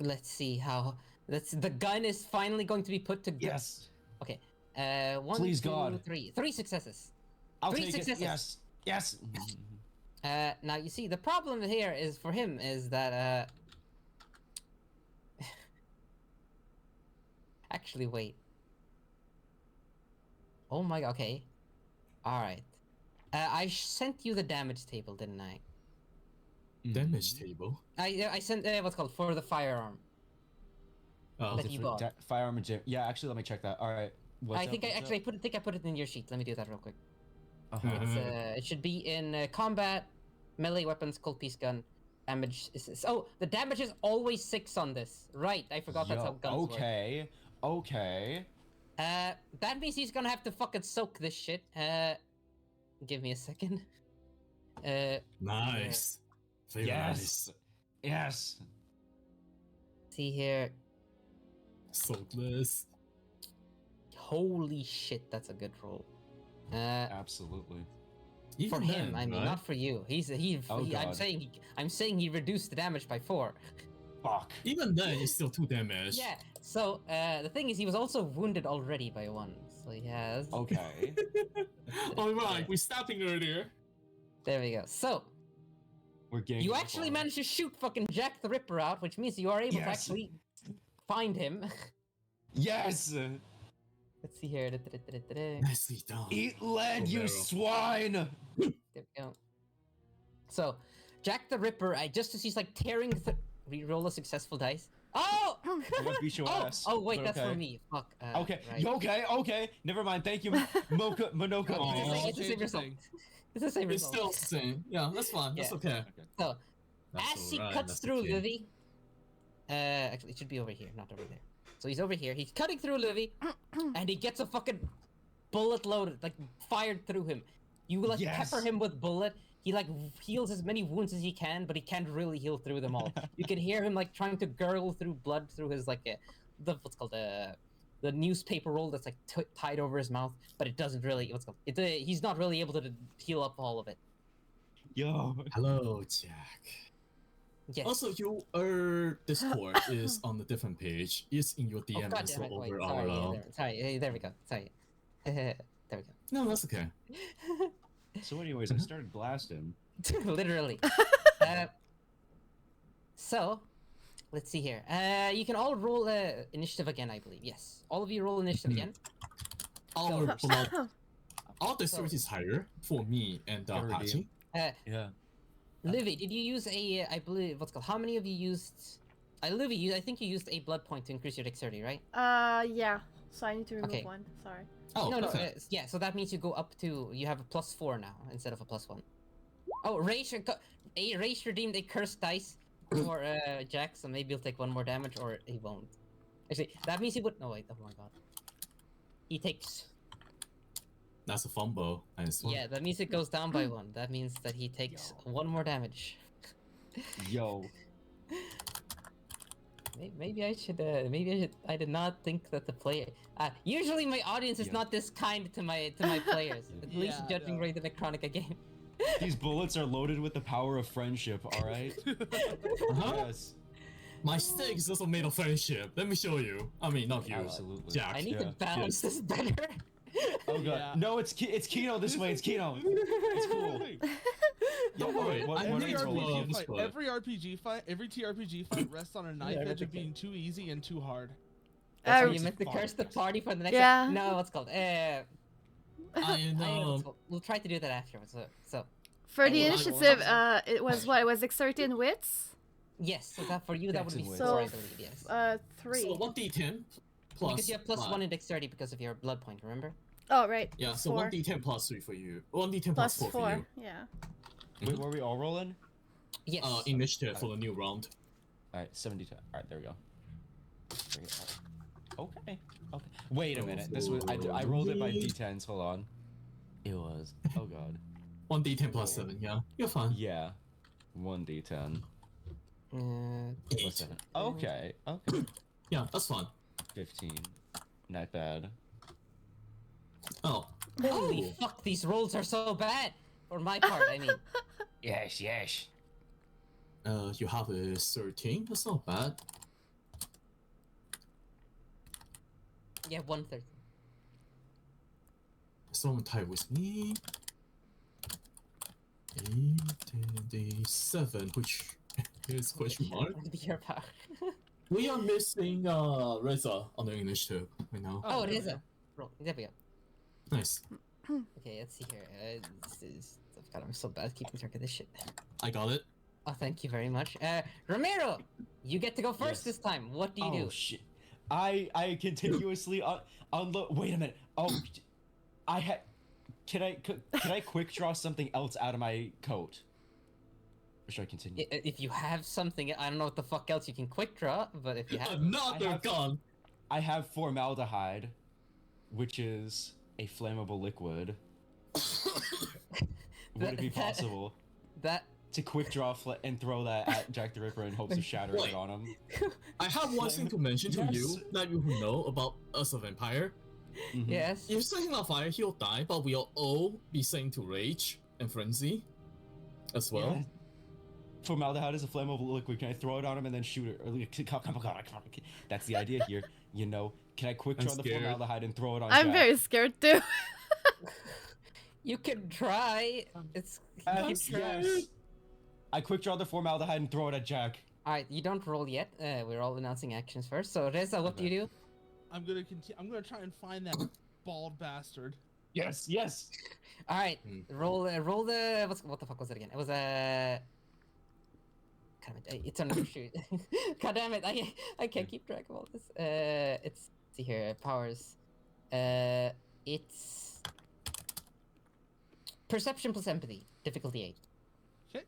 Let's see how. The gun is finally going to be put to good. Yes. Okay. 1, Please, 2, God. 3. 3 successes. I'll 3 take successes. it. Yes. Yes. Now you see the problem here is for him is that actually wait. Oh my god, okay. Alright. I sent you the damage table, didn't I? Damage table. I sent what's called for the firearm. Oh, That you bought. Firearm and yeah, actually, let me check that. All right. What's I think up, I actually I put it in your sheet. Let me do that real quick. Uh-huh. It's it should be in combat, melee weapons, cold piece gun, damage. Oh, the damage is always 6 on this. Right, I forgot that's how guns work. Okay. Okay. That means he's gonna have to fucking soak this shit. Give me a second. nice. Very nice. Yes. Yes. See here. Soak this. Holy shit, that's a good roll. Absolutely. For Even him, then, I mean, right? not for you. Oh, I'm God. saying he reduced the damage by 4. Fuck. Even then, it's still 2 damage. Yeah. So the thing is, he was also wounded already by 1. So he has. Okay. Alright, we stopping earlier. There we go. So We're getting. you actually managed to shoot fucking Jack the Ripper out, which means you are able to Yes. actually find him. Yes. Let's see here. Nicely done. Eat lead, you Romero. swine. There we go. So, Jack the Ripper, just as he's like tearing, re-roll a successful dice. Oh! I'm gonna beat your Oh! ass. Oh wait, but that's okay. for me. Fuck. Okay. Right. Okay. Okay. Never mind. Thank you, Mocha. Monoka. Oh. It's the same result. Thing. It's the same It's result. still the same. Yeah, that's fine. That's Yeah. okay. So, That's as he alright, cuts that's through okay. Livy, actually, it should be over here, not over there. So he's over here. He's cutting through Livy, and he gets a fucking bullet loaded, like fired through him. You like Yes. pepper him with bullet. He like heals as many wounds as he can, but he can't really heal through them all. You can hear him like trying to gurgle through blood through his like the what's called the newspaper roll that's like tied over his mouth, but it doesn't really what's called he's not really able to heal up all of it. Yo. Hello, Jack. Yes. Also, your Discord is on a different page. It's in your oh, DM God and so damn it. Wait, over sorry, our. there we go. Sorry. There we go. No, that's okay. So, anyways, I started blasting. Literally. So, let's see here. You can all roll initiative again, I believe. Yes, all of you roll initiative again. Our So- blood. Our dexterity is higher for me and Gotta redeem. Apache. Yeah. Livy, did you use a? I believe what's called. How many of you used? Livy, I think you used a blood point to increase your dexterity, right? Yeah. So I need to remove Okay. one. Sorry. Oh, no, okay. yeah. So that means you go up to. You have a +4 now instead of a +1. Oh, Raish redeemed a cursed dice for Jack, so maybe he'll take 1 more damage, or he won't. Actually, that means he would. No wait. Oh my god. He takes. That's a fumble. Nice one. Yeah, that means it goes down by 1. That means that he takes 1 more damage. Yo. Maybe I should. Maybe I should. I did not think that the player. Usually my audience is Yeah. not this kind to my players. At least Yeah, judging no. Ray the Necronica game. These bullets are loaded with the power of friendship, alright? Uh-huh. Yes. My stick is also made of friendship. Let me show you. I mean, not you. Absolutely. Jack. I need Yeah. to balance Yes. this better. Oh god. Yeah. No, it's Kino this way. It's Kino. It's cool. Don't worry, What I are need you to rolling? roll RPG this fight, one. every TRPG fight rests on a knife edge everything. of being too easy and too hard. That's Uh, how you meant to curse the party for the next. Yeah. No, what's called. I We'll try to do that afterwards. So For the I will- initiative, it was what? It was dexterity and wits? yes, so that for you that would be Dex and 4, I wits. believe. Yes. 3. So 1d10 plus. Because you have +1 five. in dexterity because of your blood point. Remember? Oh, right. Yeah, so 4. 1d10 plus 3 for you. 1d10 Plus 4 for 4. you. Yeah. Wait, were we all rolling? Yes. Initiative for the new round. Alright, 72. Alright, there we go. Okay. Okay. Wait a minute. This was I rolled it by d10s. Hold on. It was. Oh god. 1d10 plus 7, yeah. You're fine. Yeah. 1d10 Uh, plus 7. Okay. Okay. Yeah, that's fine. 15. Not bad. Oh. holy fuck! These rolls are so bad. For my part, I mean. Yes, yes. You have a 13. That's not bad. Yeah, 130. Someone tie with me. 8 and a 7, which is question mark. That'd be your power. We are missing Reza on the initiative right now. Oh, it there is we a roll. There we go. Nice. Okay, let's see here. This is. God, I'm so bad at keeping track of this shit. I got it. Oh, thank you very much. Ramiro, you get to go first Yes. this time. What do you Oh do? shit. I continuously unload. Wait a minute. Oh, I had. Can I quick draw something else out of my coat? Or should I continue? If you have something, I don't know what the fuck else you can quick draw, but if you have, Another have- gun. I have formaldehyde, which is a flammable liquid. Would it be That- possible that to quick draw and throw that at Jack the Ripper in hopes of shattering Wait. it on him? I have one thing to mention to Yes. you that you know about us a vampire. Mhm. yes. If set him on fire, he'll die, but we'll all be sent to rage and frenzy as well. Yeah. Formaldehyde is a flammable liquid. Can I throw it on him and then shoot it? Or, come on. That's the idea here. You know, can I quick I'm draw the scared. formaldehyde and throw it on I'm Jack? very scared too. You can try. It's. Uh, you can try. yes. I quick draw the formaldehyde and throw it at Jack. All right, you don't roll yet. We're all announcing actions first. So Reza, what do you do? I'm gonna continue. I'm gonna try and find that bald bastard. Yes, yes. All right, Hmm. roll the what the fuck was it again? It was a. God damn it, it's on shoot. God damn it, I can't keep track of all this. Let's see here, powers. It's perception plus empathy, difficulty 8. Okay.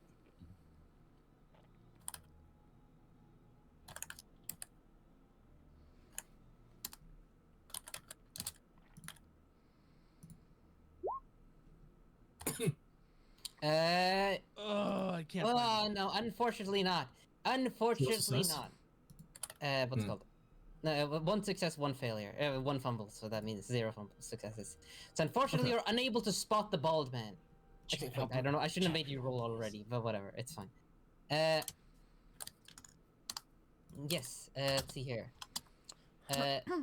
Oh, I can't. Oh find no, unfortunately not. Unfortunately success? not. What's it Hmm. called? No, 1 success, 1 failure, 1 fumble. So that means 0 successes. So unfortunately, Okay. you're unable to spot the bald man. Actually, Check it I out. don't know. I shouldn't have Check made you it roll out. already, but whatever. It's fine. Yes. Let's see here.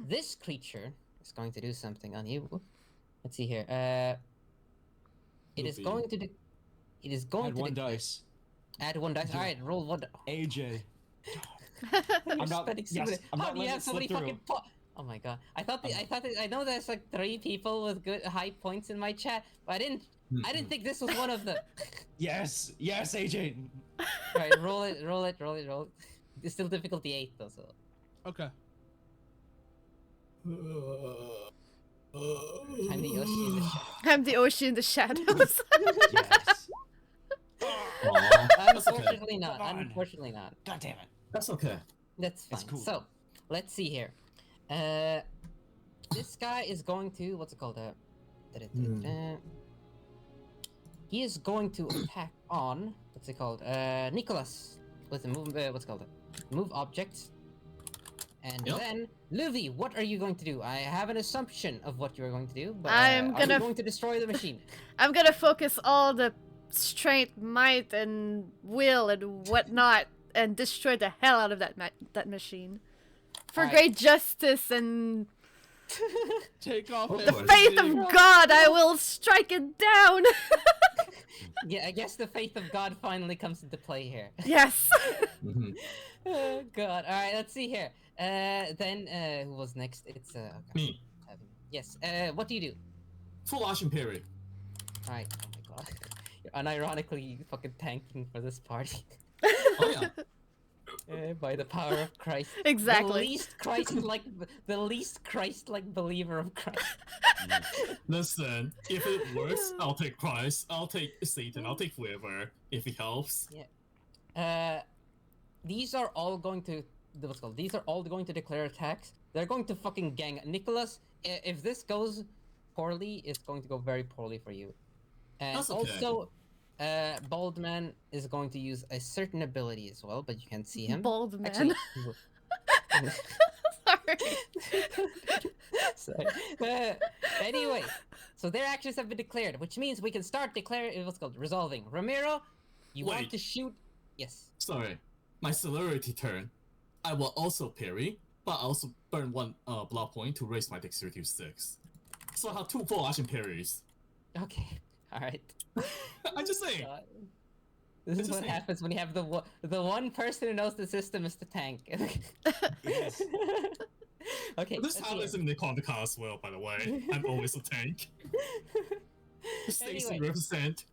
This creature is going to do something on you. Let's see here. It is Luffy. going to do. It is going Add to one do- dice. Add 1 dice. Yeah. All right, roll 1. AJ. You're not- spending so yes, many- I'm How not do you letting have it so slip many through. fucking Oh my god. I know there's like 3 people with good high points in my chat, but I didn't think this was one of them. Yes, AJ. Right, roll it. It's still difficulty 8 though, so. Okay. I'm the Yoshi in the chat. I'm the Oshi in the shadows. Yes. Aw, that's okay. Unfortunately not. Come on. Unfortunately not. God damn it. That's okay. That's fine. It's cool. So, let's see here. This guy is going to what's it called? He is going to attack on what's it called? Nicholas with a move. What's it called? Move object. And Yep. then, Luvi, what are you going to do? I have an assumption of what you're going to do, but I'm are gonna you going to destroy the machine? I'm gonna focus all the strength, might, and will and whatnot, and destroy the hell out of that machine. For Alright. great justice and Take off The the Lord. faith of God, I will strike it down. Yeah, I guess the faith of God finally comes into play here. Yes. Mhm. Oh god. Alright, let's see here. Then who was next? It's okay. Me. Yes. What do you do? Full action parry. Alright. Oh my god. You're unironically fucking tanking for this party. Oh yeah. By the power of Christ. Exactly. The least Christ-like believer of Christ. Listen, if it works, I'll take Christ. I'll take Satan. I'll take whoever if it helps. These are all going to what's it called? These are all going to declare attacks. They're going to fucking gang Nicholas. If this goes poorly, it's going to go very poorly for you. And That's okay. also, Baldman is going to use a certain ability as well, but you can't see him. Bold man. Actually, Sorry. Sorry. Anyway, so their actions have been declared, which means we can start declaring what's called resolving. Ramiro, you want Wait. to shoot? Yes. Sorry, my celerity turn. I will also parry, but I also burn 1 block point to raise my dexterity to 6. So I have 2 full action parries. Okay. All right. I'm just saying. God. This is just what saying. happens when you have the one person who knows the system is the tank. Yes. Okay. This let's see happens in the Quantica as well, by the way. I'm always a tank. Stacy Anyway. represent.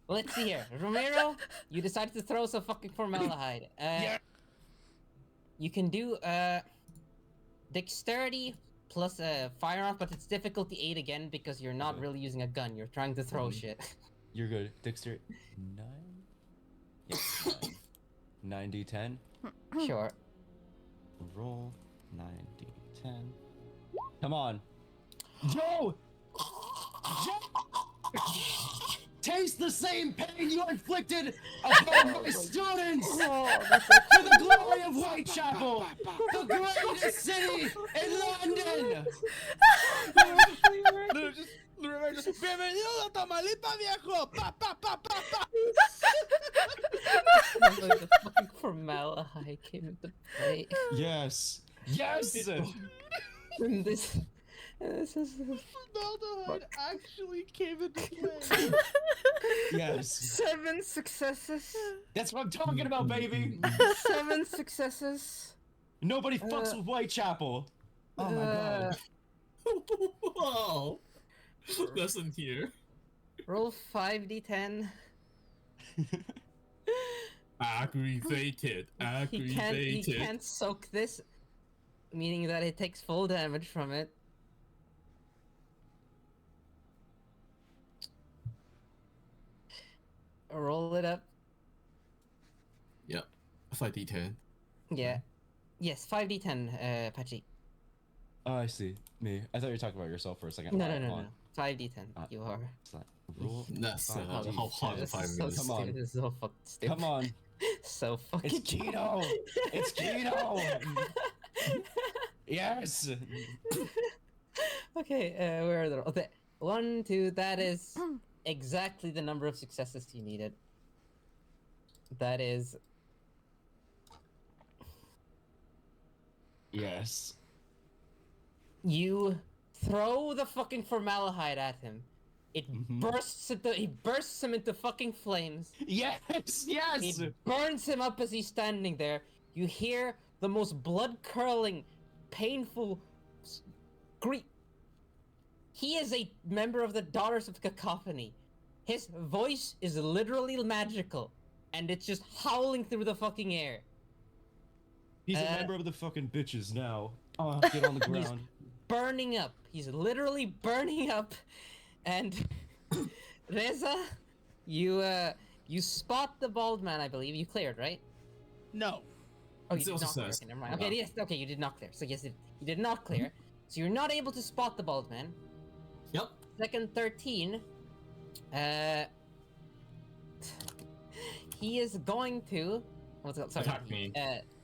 Let's see here. Romero, you decided to throw some fucking formaldehyde. Yeah. You can do dexterity plus firearm, but it's difficulty 8 again because you're not Okay. really using a gun. You're trying to throw shit. You're good. Dexter 9? Yes. 9d10. Sure. Roll 9d10. Come on. Joe! Taste the same pain you inflicted upon my students! For the glory of Whitechapel! The greatest city in London! Literally just bienvenido a Tamaulipas, viejo. Pa pa pa pa pa. The fucking formaldehyde came into play. Yes! Yes! And this is Formaldehyde actually came into play. Yes! 7 successes. That's what I'm talking about, baby! 7 successes. Nobody fucks with Whitechapel! Oh my god. Wow. Lesson here. Roll 5d10. Aggravated. He Aggravated. can't soak this, meaning that it takes full damage from it. Roll it up. Yep. 5d10. Yeah. Yes, 5d10, Patchy. Oh, I see. Me. I thought you were talking about yourself for a second. No, Alright, no, no, hold no. on. 5d10. You are. It's not- Roll. That's Oh, how hard This 5 is so minutes. Come on. stupid. This is so fucking stupid. Come on. So fucking It's Gino! It's Gino! Yes! Okay, where are the... Okay. 1, 2, that is exactly the number of successes you needed. That is... Yes. You throw the fucking formaldehyde at him. It Mhm. he bursts him into fucking flames. Yes! Yes! It burns him up as he's standing there. You hear the most blood-curdling, painful scream. He is a member of the Daughters of Cacophony. His voice is literally magical, and it's just howling through the fucking air. He's a member of the fucking bitches now. Get on the ground. Burning up. He's literally burning up, and Reza, you spot the bald man. I believe you cleared, right? No. Oh, you It's did also not clear. says- Okay, never mind. Okay, yes, okay, you did not clear. So yes, you did not clear. So you're not able to spot the bald man. Yep. Second 13. He is going to. Sorry. Attack me.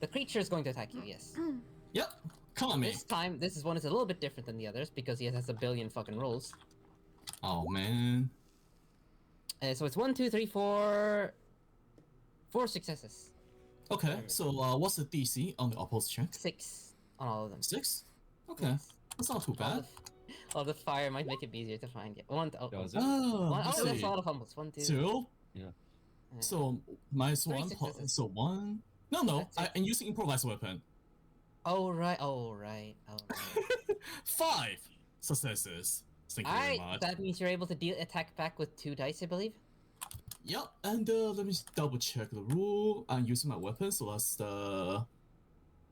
The creature is going to attack you. Yes. Yep. Come on, me. This time, this one is a little bit different than the others because he has a billion fucking rolls. Oh man. So it's 1, 2, 3, 4. 4 successes. Okay. So what's the DC on the opposed check? 6 on all of them. 6. Okay. Yes. That's not too All bad. the fire might make it easier to find. Yeah. Does it? Oh, One, let's oh, that's see. a lot of fumbles. 1, 2. 2. Yeah. So minus 3 1. successes. So 1. No. That's it. I'm using improvised weapon. Oh right. 5 successes. Thank you very Alright, much. that means you're able to deal attack back with 2 dice, I believe. Yep. And let me just double check the rule. I'm using my weapon, so that's the.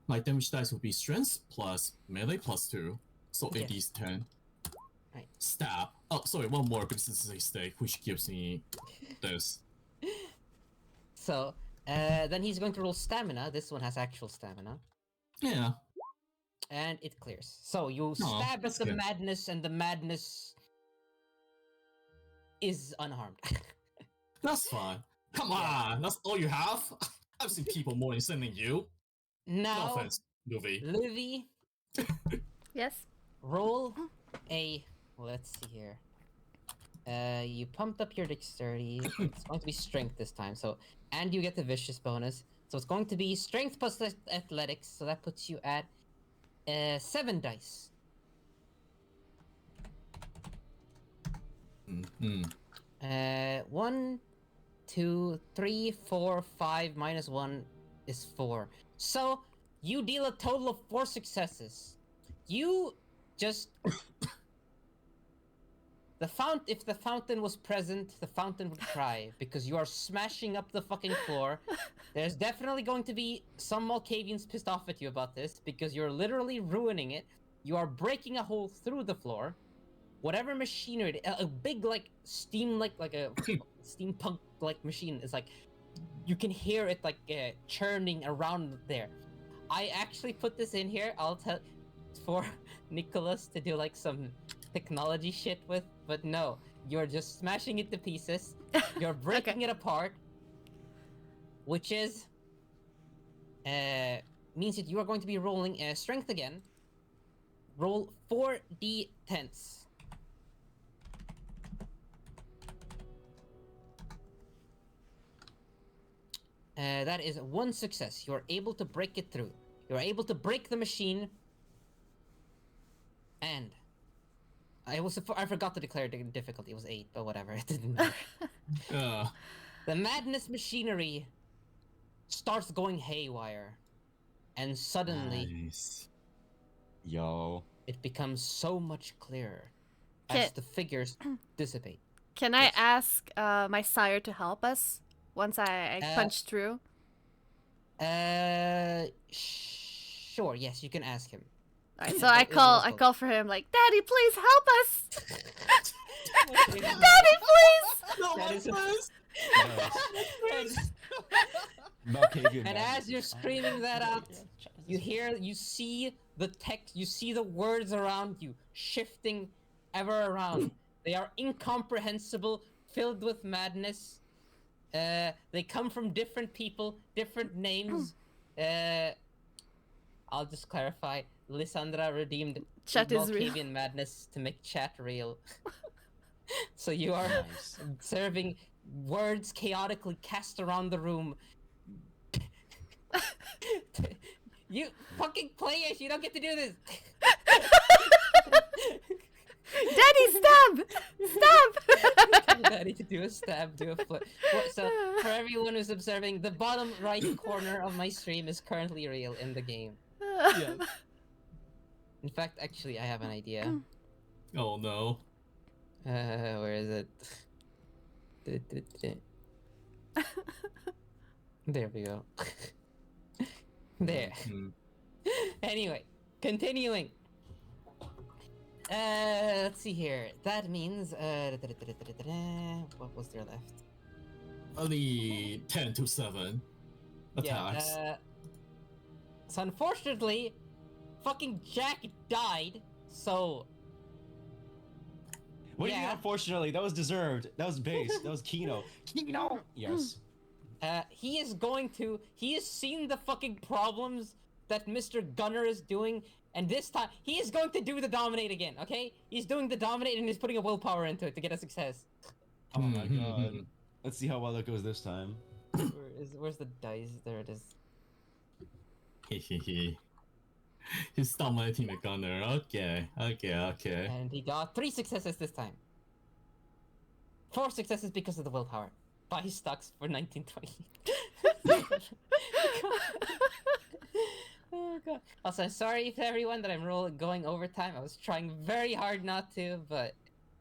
My damage dice will be strength plus melee plus 2. So Yes. 8d10. Right. Stab. Oh, sorry, one more because this is a stake, which gives me this. So, then he's going to roll stamina. This one has actual stamina. Yeah. And it clears. So you Aw, stab at that's the good. madness, and the madness is unharmed. That's fine. Come on, that's all you have? I've seen people more insane than you. No Now, offense, Luffy. Livy, Yes. roll a. Let's see here. You pumped up your dexterity. It's going to be strength this time. So, and you get the vicious bonus. So it's going to be strength plus athletics. So that puts you at 7 dice. Mm-hmm. 1, 2, 3, 4, 5 minus 1 is 4. So you deal a total of 4 successes. You just if the fountain was present, the fountain would cry because you are smashing up the fucking floor. There's definitely going to be some Malkavians pissed off at you about this because you're literally ruining it. You are breaking a hole through the floor. Whatever machinery, a big like steam like a steampunk like machine is like, you can hear it like churning around there. I actually put this in here. I'll tell for Nicholas to do like some technology shit with, but no, you're just smashing it to pieces. You're breaking it apart, which is means that you are going to be rolling strength again. Roll 4d10s. That is 1 success. You are able to break it through. You are able to break the machine. And I forgot to declare the difficulty. It was 8, but whatever. It didn't matter. The madness machinery starts going haywire, and suddenly Nice. Yo. it becomes so much clearer Okay. as the figures dissipate. Can I Yes. ask my sire to help us once I punch through? Sure. Yes, you can ask him. Alright, so Yeah, I it call was for him like, Daddy, please help us! Daddy, Daddy, please! No, That my is a- friends! Malkavian And madness. as you're screaming that out, you see the text, you see the words around you shifting ever around. They are incomprehensible, filled with madness. They come from different people, different names. I'll just clarify. Lysandra redeemed Chat is real. Malkavian madness to make chat real. So you are Nice. observing words chaotically cast around the room. You fucking players, you don't get to do this. Daddy, stab! Stab! Ready to do a stab, do a flip. So, for everyone who's observing, the bottom right corner of my stream is currently real in the game. Yes. In fact, actually, I have an idea. Oh no. Where is it? There we go. There. Hmm. Anyway, continuing. Let's see here. That means what was there left? Only 10 to 7 attacks. So unfortunately, fucking Jack died. So What do you mean, Yeah. unfortunately? That was deserved. That was base. That was Kino. Kino! Yes. he has seen the fucking problems that Mr. Gunner is doing, and this time he is going to do the dominate again. Okay, he's doing the dominate and he's putting a willpower into it to get a success. Oh my Mhm, god. mhm. Let's see how well that goes this time. Where's the dice? There it is. Hehehe. He's dominating the gunner. Okay. And he got 3 successes this time. 4 successes because of the willpower. 5 stocks for 1920. Oh god. Also, I'm sorry for everyone that I'm going overtime. I was trying very hard not to, but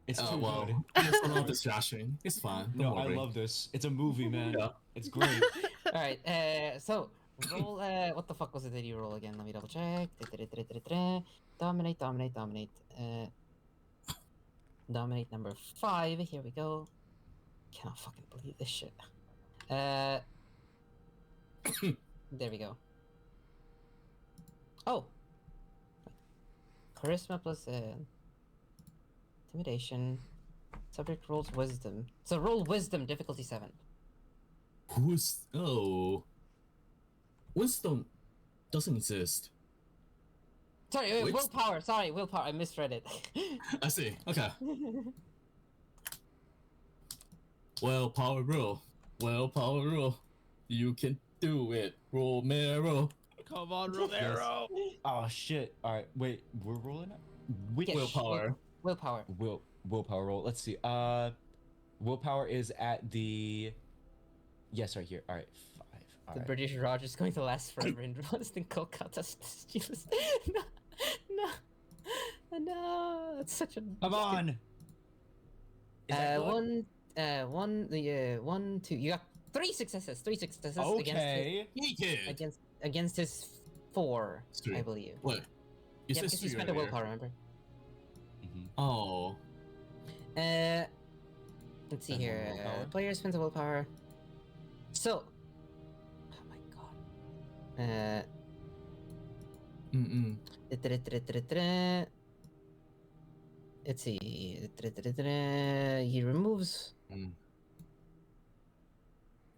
It's Oh too well. good. It's a little distraction. It's fine. No, Don't I worry. love this. It's a movie, man. Yeah. It's great. alright, so roll what the fuck was it that you roll again? Let me double check. Dominate. Dominate number 5. Here we go. Cannot fucking believe this shit. There we go. Oh. Charisma plus intimidation. Subject rolls wisdom. So roll wisdom, difficulty 7. Who's wisdom doesn't exist. Sorry, Which- willpower. Sorry, willpower. I misread it. I see. Okay. Willpower rule. You can do it, Romero. Come on, Romero. Oh shit. Alright, wait, we're rolling it? Which Yes. Willpower. Willpower. willpower roll? Let's see. Willpower is at the yes, right here. Alright, 5. The Alright. British Raj is going to last forever in Royston Kolkata. No, it's such a. Come on! Is that good? 1, 2. You got 3 successes. 3 successes Okay. He kid. against his 4, Three. I believe. What? You Yeah, said because he three spent a earlier. willpower. Remember? Mhm. Oh. Let's see Spend one here. willpower. Player spends a willpower. So, oh my god. Mm-mm. Let's see. He removes. Mm.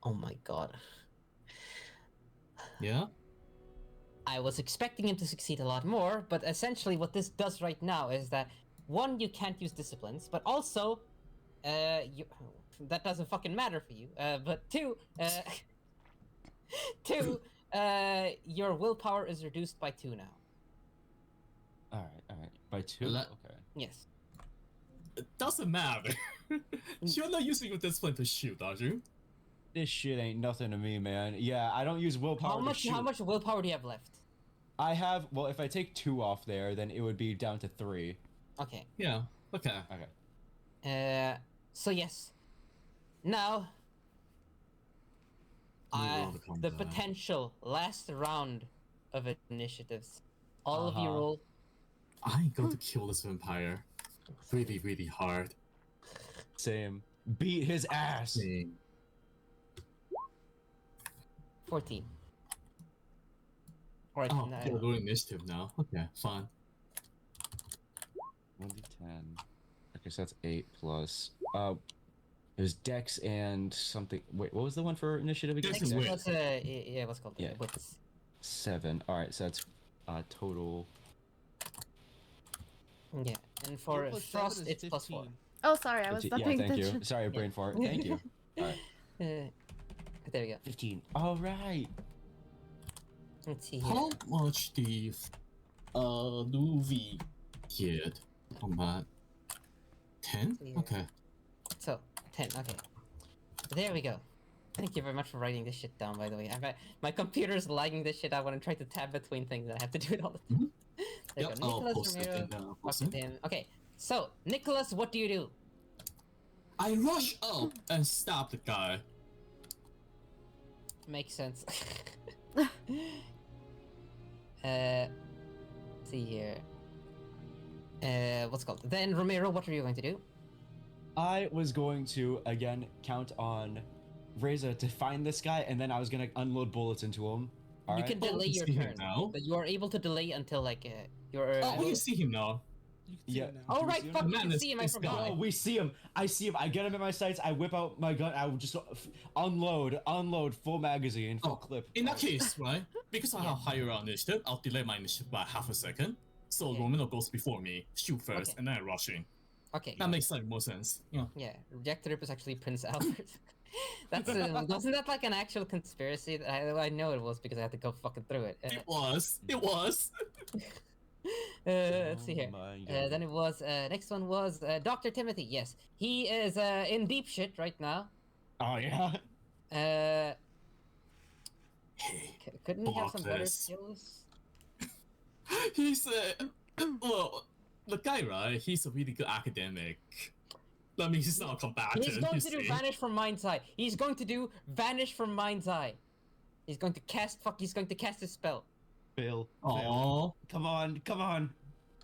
Oh my god. Yeah? I was expecting him to succeed a lot more, but essentially what this does right now is that 1, you can't use disciplines, but also, that doesn't fucking matter for you. But 2, 2, your willpower is reduced by 2 now. Alright. By 2? Le- Okay. Yes. It doesn't matter. You're not using your discipline to shoot, are you? This shit ain't nothing to me, man. Yeah, I don't use willpower to shoot. How much willpower do you have left? I have, well, if I take 2 off there, then it would be down to 3. Okay. Yeah. Okay. Okay. So yes. Now, Let me roll the the combat. potential last round of initiatives. All of you Uh-huh. roll. I'm going to kill this vampire. Really, really hard. Same. Beat his ass. Dang. 14. Alright, Oh, we're doing initiative now. Okay, fine. 1d10. Okay, so that's 8 plus. There's Dex and something. Wait, what was the one for initiative again? Dex is wit. What's yeah, what's called Yeah. wits. 7. Alright, so that's total. Yeah, and for Plus seven frost, is it's plus 4. 15. Oh, sorry, I was not Yeah, paying thank attention. you. Sorry, brain fart. Thank you. Alright, There we go. 15. Alright. Let's see here. How much the Luvi get on that? 10? Yeah. Okay. So, 10. Okay. There we go. Thank you very much for writing this shit down, by the way. My computer's lagging this shit out when I'm trying to tab between things. I have to do it all the time. There Yep, you go. I'll Nicholas post it Romero. in the Fucking posting. him. Okay, so, Nicholas, what do you do? I rush up and stab the guy. Makes sense. Let's see here. What's it called? Then, Romero, what are you going to do? I was going to again count on Reza to find this guy, and then I was gonna unload bullets into him. All You right. can delay we your see him turn, now. but you are able to delay until like your. Oh, we can see him now. You can see Yeah. it now. Oh Do we right, see him? fuck! You Man, can this- see him. I this forgot. guy. Oh, we see him. I see him. I get him in my sights. I whip out my gun. I would just unload full magazine, full Oh, clip. In that case, right, because I have higher initiative, I'll delay my initiative by half a second. So Okay. Romano goes before me, shoot first, Okay. and then I rush in. Okay. That makes like more sense. Yeah. Yeah, Jack the Ripper is actually Prince Albert. That's wasn't that like an actual conspiracy? I know it was because I had to go fucking through it. It was. It was. Let's see here. Oh my God. Then it was next one was Dr. Timothy. Yes, he is in deep shit right now. Oh yeah. Hey, Couldn't he have some Block better this. skills? he's well, the guy, right? He's a really good academic. That means he's not a combatant. He's going you to do see. Vanish from Mind's Eye. He's going to do Vanish from Mind's Eye. He's going to cast He's going to cast his spell. Bill. Aww. Come on. Come on.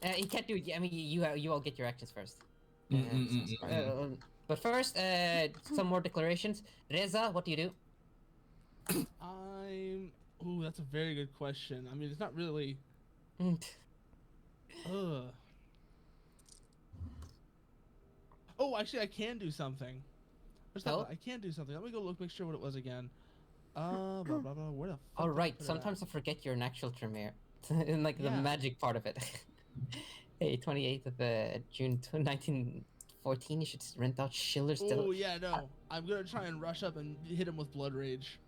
He can't do it. I mean, you all get your actions first. But first, some more declarations. Reza, what do you do? Ooh, that's a very good question. I mean, it's not really. Ugh. Oh, actually, I can do something. Oh? I can do something. Let me go look, make sure what it was again. Blah blah blah. Where the fuck All did I right. put it Sometimes I forget you're an actual Tremere, in like the Yeah. magic part of it. Hey, 28th of June 1914. You should rent out Schiller's. at? Oh yeah, no. I'm gonna try and rush up and hit him with Blood Rage.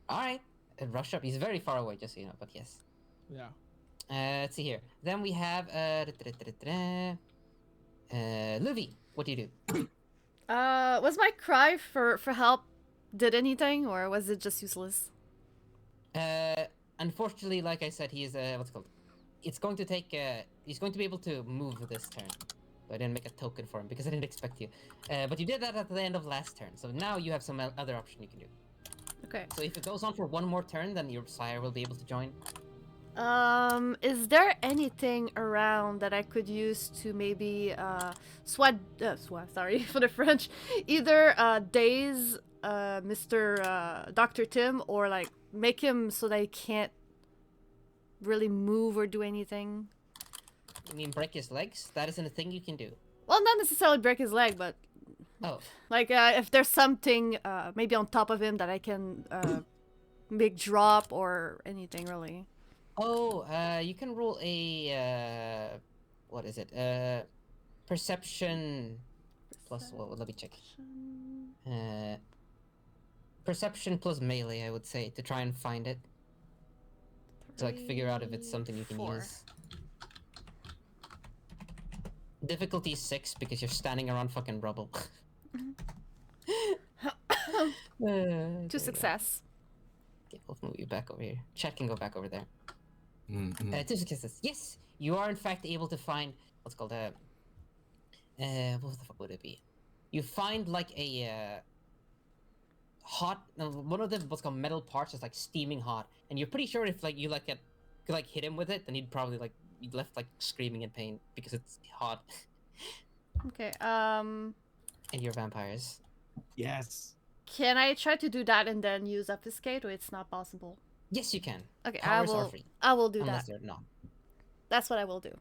All right. Rush up. He's very far away, just so you know. But yes. Yeah. Let's see here. Then we have Livy. What do you do? Was my cry for help did anything, or was it just useless? Unfortunately, like I said, he is what's it called? It's going to take. He's going to be able to move this turn. So I didn't make a token for him because I didn't expect you. But you did that at the end of last turn, so now you have some other option you can do. Okay. So if it goes on for one more turn, then your sire will be able to join. Is there anything around that I could use to maybe swat, sorry for the French, either daze Mr. Dr. Tim, or like make him so that he can't really move or do anything? You mean break his legs? That isn't a thing you can do. Well, not necessarily break his leg, but Oh, like if there's something maybe on top of him that I can make drop or anything really. oh, you can roll a what is it? Perception plus what? Let me check. Perception plus melee, I would say, to try and find it. To like figure out if it's something you can 4. use. Difficulty is 6 because you're standing around fucking rubble. To success. Okay, we'll move you back over here. Chat can go back over there. Mm-hmm. 2 successes. Yes, you are in fact able to find what's called what the fuck would it be? You find like a hot one of the what's called metal parts is like steaming hot, and you're pretty sure if like you like could like hit him with it, then he'd probably like be left like screaming in pain because it's hot. Okay. And you're vampires. Yes. Can I try to do that and then use obfuscate, or it's not possible? Yes, you can. Okay, Powers are free, I will do unless that. they're not. That's what I will do.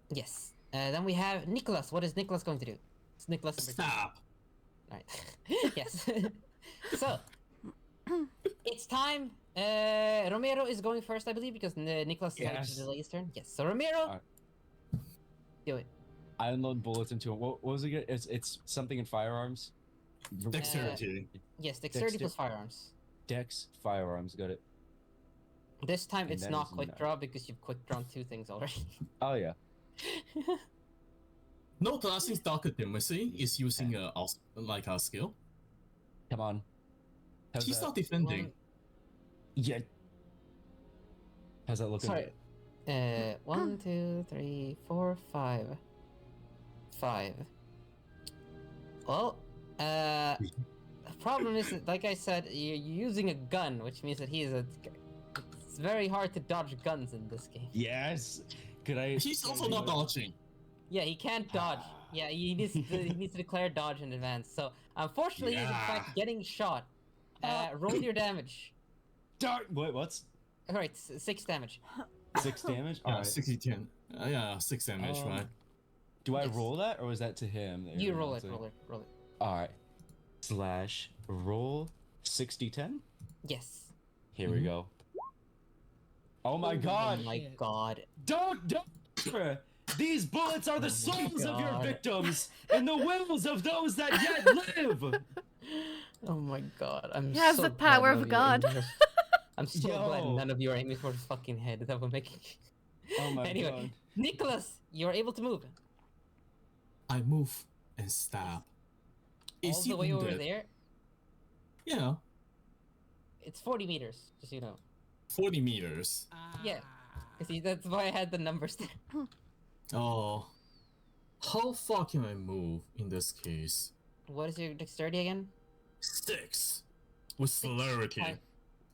Yes. Then we have Nicholas. What is Nicholas going to do? It's Nicholas. Stab. Right. Yes. So it's time. Romero is going first, I believe, because Nicholas decided to Yes. delay his turn. Yes. So Romero, do it. I unload bullets into him. What was it again? It's something in firearms. Dexterity. Yes, dexterity Dexter- plus firearms. Dex firearms. Got it. This time And it's that not is quick not- draw because you've quick drawn 2 things already. Oh yeah. No classic Dark Diplomacy is using a skill. Come on. How's He's that? not defending. Yeah. How's that looking? Sorry. 1, 2, 3, 4, 5. 5. Well, the problem is that, like I said, you're using a gun, which means that it's very hard to dodge guns in this game. Yes. Could I? He's also not dodging. Yeah, he can't dodge. Yeah, he needs to declare dodge in advance. So unfortunately, he's in fact getting shot. Roll your damage. Wait, what's All right, 6 damage. 6 damage? Yeah, Alright. 60 10. Yeah, 6 damage, right? Do I Yes. roll that, or is that to him? that You you're roll it, announcing? roll it. Alright. Slash roll 60-10. Yes. Here we go. Oh my god! Oh my Shit. god. Don't! These bullets are the souls of your God. victims and the wills of those that yet live! Oh my god. I'm He has so the glad power none of you are aiming God. for- I'm so glad Yo. none of you are aiming for his fucking head. That will make. Oh my Anyway, god. Nicholas, you're able to move. I move and stab. Is All he the way over wounded? there. Yeah, It's 40 meters, just so you know. 40 meters. Yeah. See, that's why I had the numbers there. Oh. How far can I move in this case? What is your dexterity again? 6. With celerity time-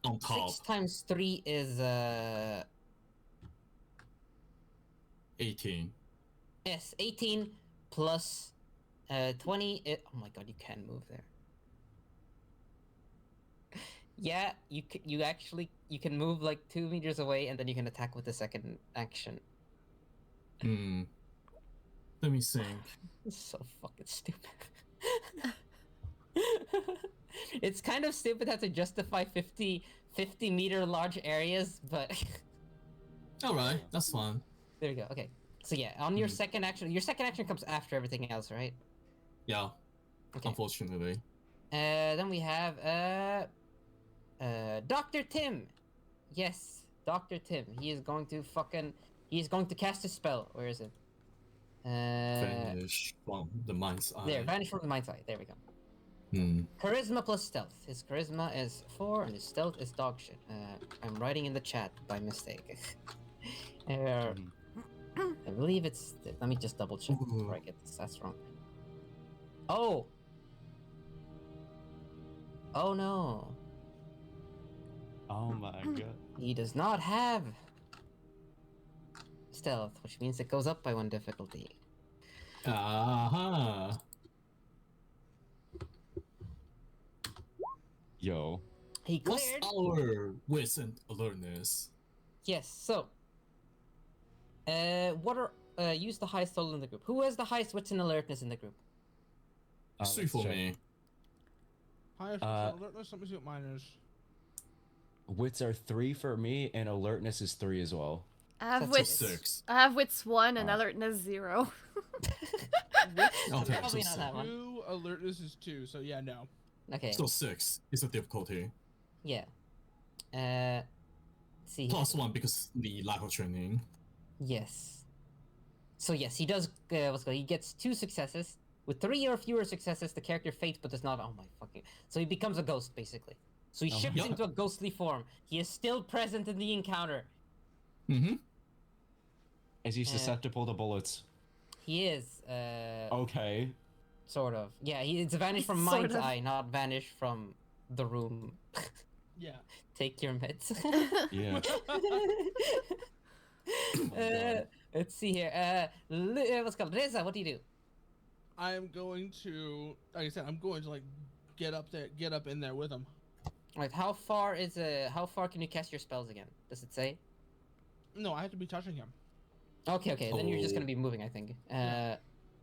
on top. 6 times 3 is 18. yes, 18 plus 20. Oh my god, you can move there. Yeah, you actually can move like 2 meters away, and then you can attack with the second action. Hmm. Let me think. It's so fucking stupid. It's kind of stupid how to justify 50 meter large areas, but Alright, that's fine. there you go. Okay, so yeah, on your second action comes after everything else, right? Yeah, Okay. unfortunately. Then we have Dr. Tim. Yes, Dr. Tim. He's going to cast a spell. Where is it? Vanish from the mind's eye. There, vanish from the mind's eye. There we go. Hmm. Charisma plus stealth. His charisma is 4 and his stealth is dog shit. I'm writing in the chat by mistake. I believe it's. Let me just double check before I get the stats wrong. Oh! Oh no. Oh my god. He does not have stealth, which means it goes up by 1 difficulty. Aha. Yo. He What's cleared. our wits and alertness? Yes. So, what are use the highest total in the group? Who has the highest wits and alertness in the group? 3 let's for check. me. Highest alertness, let me see what mine is. Wits are 3 for me, and alertness is 3 as well. I have That's wits. 6. I have wits 1 and Alright. alertness 0. Okay, Probably so not that one. 2, alertness is 2, so yeah, no. Okay. So 6 is the difficulty. Yeah. See. Plus 1 because the lack of training. Yes. So yes, he does. What's called? He gets 2 successes. With 3 or fewer successes, the character fades, but does not. Oh my fucking! So he becomes a ghost basically. So he shifts yeah. into a ghostly form. He is still present in the encounter. Mm-hmm. Is he susceptible to bullets? He is. Okay. Sort of. Yeah. It's vanish from Sort mind's of. eye, not vanish from the room. Yeah. Take your meds. Yeah. Let's see here. What's it called? Reza, what do you do? I am going to, like I said, I'm going to like get up in there with him. Right. How far can you cast your spells again? Does it say? No, I have to be touching him. Okay. Then you're just Oh. gonna be moving, I think. Yeah.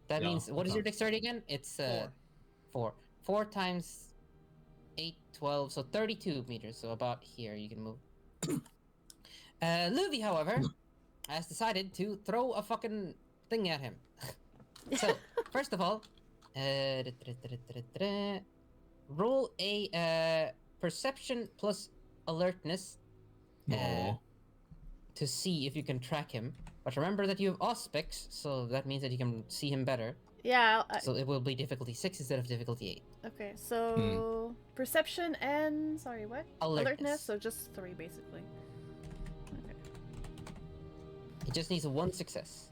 That Yeah, means what is your okay. dexterity again? It's 4. 4. 4 times 8, 12, so 32 meters. So about here you can move. Luvi, however, has decided to throw a fucking thing at him. So first of all, roll a perception plus alertness. No. to see if you can track him. But remember that you have Auspex, so that means that you can see him better. Yeah. So it will be difficulty 6 instead of difficulty 8. Okay, so perception and sorry, what? Alertness. So just 3 basically. Okay. He just needs 1 success.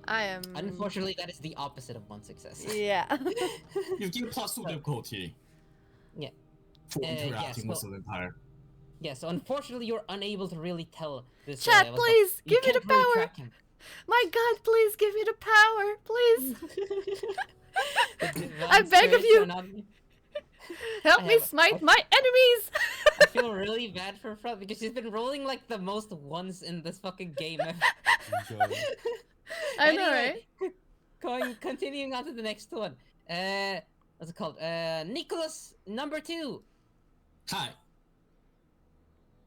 I am. Unfortunately, that is the opposite of 1 success. Yeah. You give +2 difficulty. Yeah. For interacting yes, with the vampire. Yeah, so unfortunately you're unable to really tell this. Chat, what's please, you give me the can't really power. track him. My God, please give me the power, please. The I divine beg of spirits you. are not- Help I me have- smite my enemies. I feel really bad for Front because she's been rolling like the most ones in this fucking game. I know, right? Continuing on to the next one. What's it called? Nicholas number 2. Hi,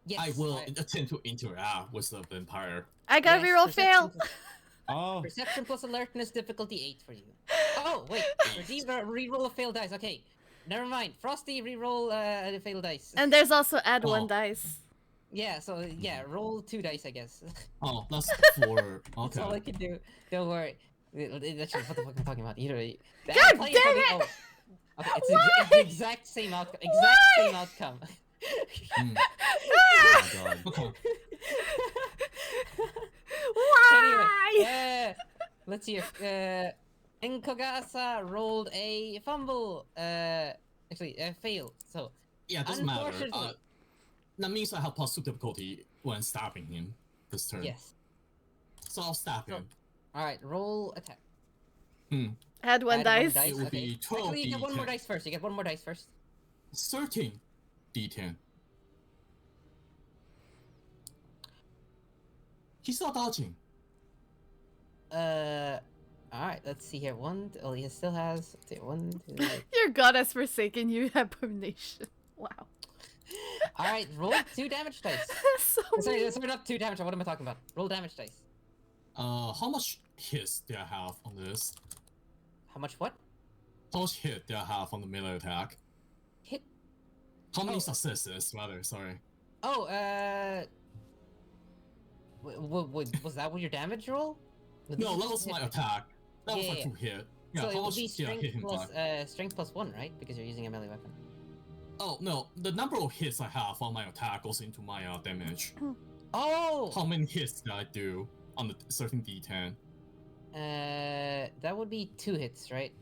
Yes. I will attempt to interact with the vampire. I got yes, reroll fail. Oh, Perception plus alertness difficulty 8 for you. Oh wait, reroll a failed dice. Okay, never mind. Frosty, reroll a failed dice. And there's also add Oh. 1 dice. Yeah, so yeah, roll 2 dice, I guess. Oh, that's 4. That's all I Okay. can do. Don't worry. Actually, what the fuck am I talking about? God damn it! Okay, it's the exact same outcome. Exact same outcome. Mm. oh my god. Okay. Why? Anyway, let's see if Nkogasa rolled a fumble. Actually, failed. So Yeah, it doesn't matter. Unfortunately. That means I have +2 difficulty when stabbing him this turn. yes. So I'll stab him. All right, roll attack. Add 1 Add dice. It would okay. be 12 Actually, you get one more D10. dice first. You get one more dice first. 13 D10. He's not dodging. All right. Let's see here. Oh, he still has. Let's see, 1, 2. Your god has forsaken you, abomination. Wow. All right, roll 2 damage dice. So Sorry, mean. sorry, not 2 damage. What am I talking about? Roll damage dice. How much hits do I have on this? How much what? How much hit do I have on the melee attack? Hit? How many Oh. successes, rather, sorry. Oh, was that what your damage roll? No, that was my attack. That was Yeah, my yeah. 2 hit. Yeah, So it how would much be did I hit him by? strength plus 1, right? Because you're using a melee weapon. Oh, no, the number of hits I have on my attack goes into my damage. Oh! How many hits did I do on the certain D10? That would be 2 hits, right?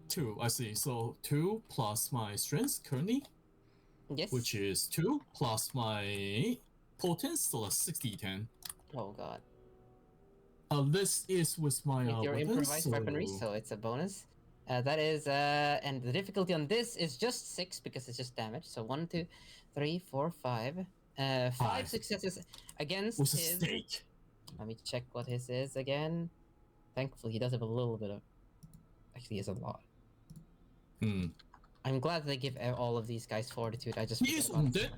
2, I see. So 2 plus my strength currently, Yes. which is 2 plus my potence, so that's 6d10. Oh god. This is with my With your weapons, improvised weaponry, so it's a bonus. That is, and the difficulty on this is just 6 because it's just damage. So 1, 2, 3, 4, 5. 5 Five. successes against with a his. stake. Let me check what his is again. Thankfully, he does have a little bit of. Actually, he has a lot. I'm glad they give all of these guys fortitude. I just. He forget is about it. wounded,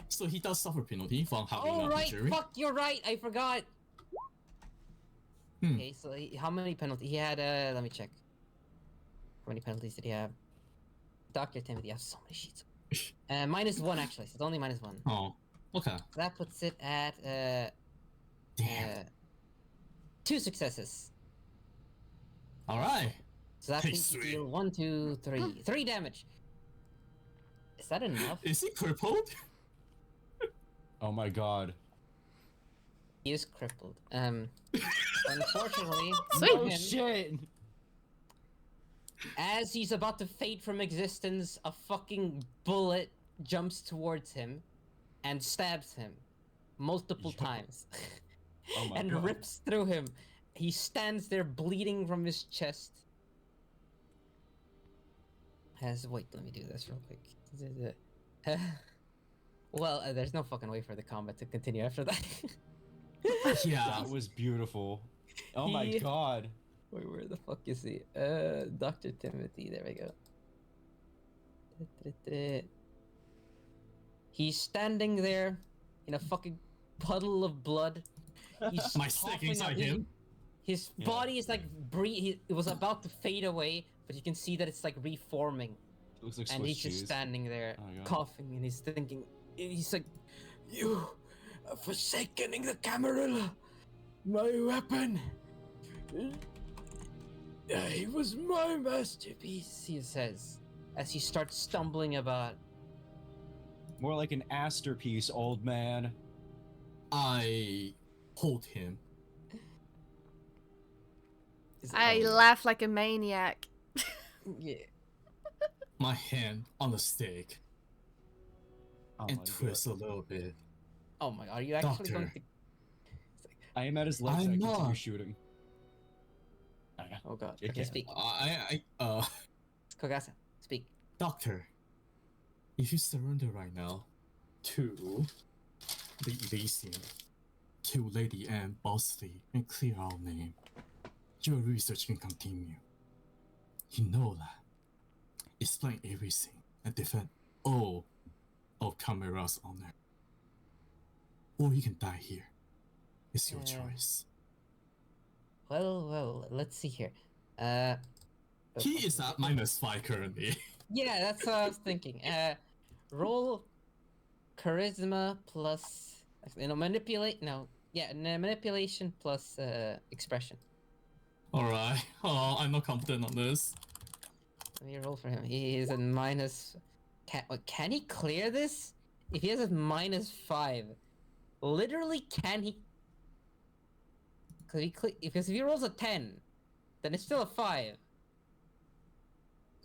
so he does suffer penalty from having Oh an right, injury. fuck, you're right. I forgot. Okay, so how many penalties he had? Let me check. How many penalties did he have? Dr. Timothy, I have so many sheets. -1 actually. So it's only -1. Oh, okay. So that puts it at Damn. 2 successes. All right. So that Hey, means you sweet. deal 1, 2, 3, 3 damage. Is that enough? Is he crippled? Oh my god. He is crippled. Unfortunately, Sweet. Oh him, shit. as he's about to fade from existence, a fucking bullet jumps towards him and stabs him multiple Yo. times Oh my and god. rips through him. He stands there bleeding from his chest. Wait, let me do this real quick. Well, there's no fucking way for the combat to continue after that. Yeah. That was beautiful. Oh my He- god. Wait, where the fuck is he? Dr. Timothy, there we go. He's standing there in a fucking puddle of blood. He's My stick coughing inside up- him. His Yeah. body is like it was about to fade away, but you can see that it's like reforming, Looks like and Swiss he's just cheese. standing there Oh my God. coughing, and he's thinking, he's like, you forsaking the Camarilla, my weapon. He was my masterpiece. He says, as he starts stumbling about. More like an masterpiece, old man. I hold him. I laugh like a maniac. Yeah. My hand on the stake Oh and my twist a little bit. Oh my god, are you actually Doctor. going to? I am at his legs. I'm I continue not. shooting. Oh god. Okay. Okay, speak. Kogasa, speak. Doctor, if you surrender right now to the Elysium, kill Lady Anne bossly and clear our name, your research can continue. You know that. Explain everything and defend all of Camara's honor. Or you can die here. It's your choice. Well, let's see here. He is at -5 currently. Yeah, that's what I was thinking. Roll charisma plus, manipulation plus expression. Alright. Oh, I'm not confident on this. Let me roll for him. He is at minus. Can he clear this? If he has a -5, literally, can he? Because if he rolls a 10, then it's still a 5.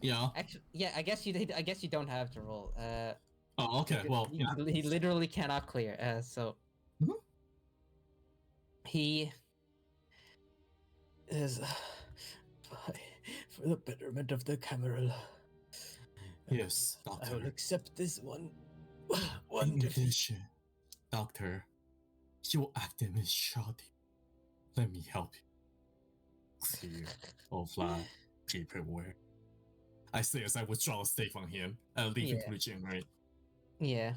Yeah. Actually, yeah. I guess you don't have to roll. Oh, okay. Well, he literally cannot clear. So Mhm. he Is for the betterment of the Camarilla. Yes, I will Doctor. accept this one. In One defeat. addition, Doctor, your acting is shoddy. Let me help you. Clear or flat paperwork. I say as I withdraw a stake from him and leave him to regenerate. Yeah.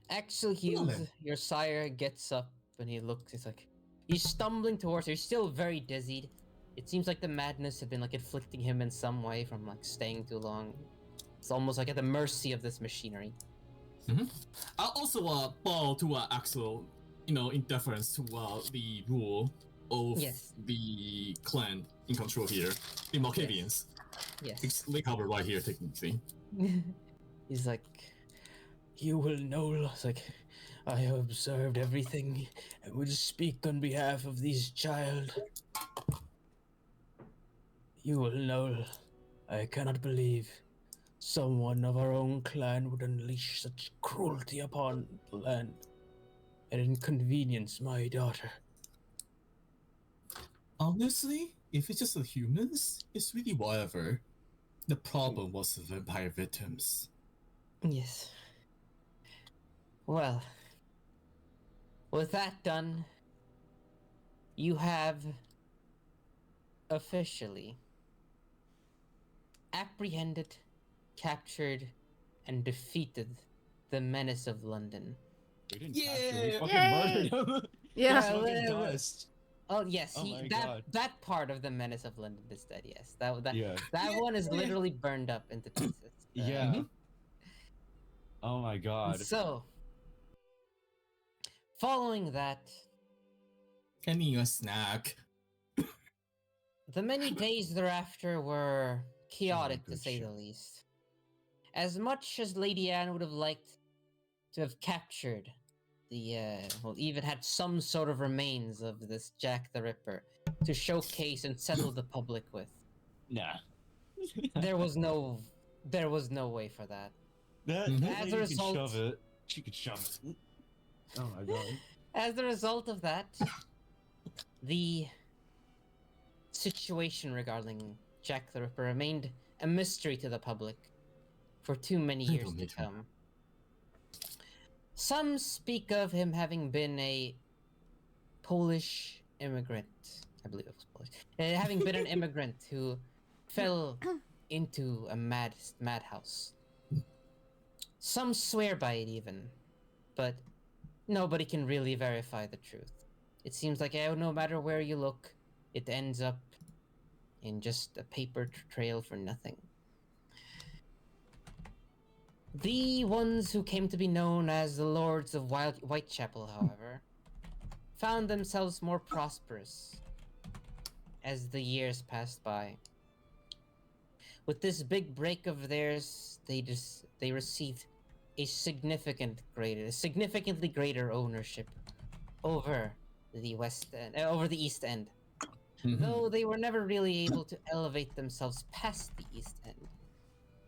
Actually, Come on, Hughes, then. your sire gets up and he looks. He's like, he's stumbling towards her. He's still very dizzied. It seems like the madness had been like inflicting him in some way from like staying too long. It's almost like at the mercy of this machinery. I'll also bow to Axel, in deference to the rule of Yes. the clan in control here, the Malkavians. Yes. They cover right here, technically. He's like, You will know. It's like, I have observed everything and will speak on behalf of this child. You will know. I cannot believe someone of our own clan would unleash such cruelty upon the land and inconvenience my daughter. Honestly, if it's just the humans, it's really whatever. The problem was the vampire victims. yes. Well, with that done, you have officially apprehended, captured, and defeated the menace of London. We didn't capture. We fucking Yay! murdered him. Yeah. He's fucking dust. Oh yes, Oh my that God. that part of the menace of London is dead. Yes, that Yeah. one is literally burned up into pieces. Yeah. Oh my god. So, following that, I need a snack. the many days thereafter were chaotic to good say shit. the least. As much as Lady Anne would have liked to have captured even had some sort of remains of this Jack the Ripper to showcase and settle the public with, Nah. there was no way for that. That Mhm. lady As a result- can shove it. She could shove it. Oh my god. As a result of that, the situation regarding Jack the Ripper remained a mystery to the public for too many I years don't to need to. come. Some speak of him having been a Polish immigrant. I believe it was Polish. Having been an immigrant who fell into a madhouse. Some swear by it even, but nobody can really verify the truth. It seems like no matter where you look, it ends up in just a paper trail for nothing. The ones who came to be known as the Lords of Whitechapel, however, found themselves more prosperous as the years passed by. With this big break of theirs, they received a significantly greater ownership over the over the East End. Though they were never really able to elevate themselves past the East End,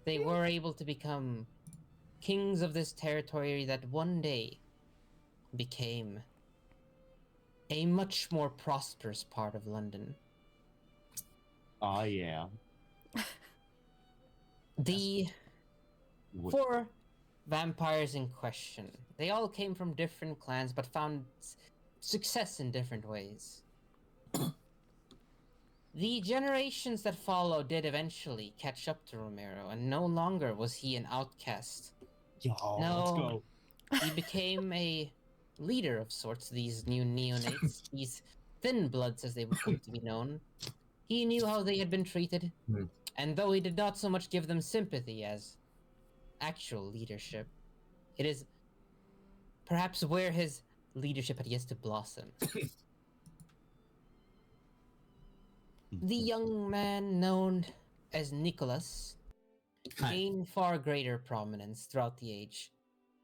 they were able to become kings of this territory that one day became a much more prosperous part of London. Oh yeah. The four vampires in question, they all came from different clans but found success in different ways. The generations that followed did eventually catch up to Romero, and no longer was he an outcast. Yo, let's No. go. He became a leader of sorts, these new neonates, these thin bloods as they would come to be known. He knew how they had been treated, and though he did not so much give them sympathy as actual leadership, it is perhaps where his leadership had yet to blossom. The young man known as Nicholas gained far greater prominence throughout the age.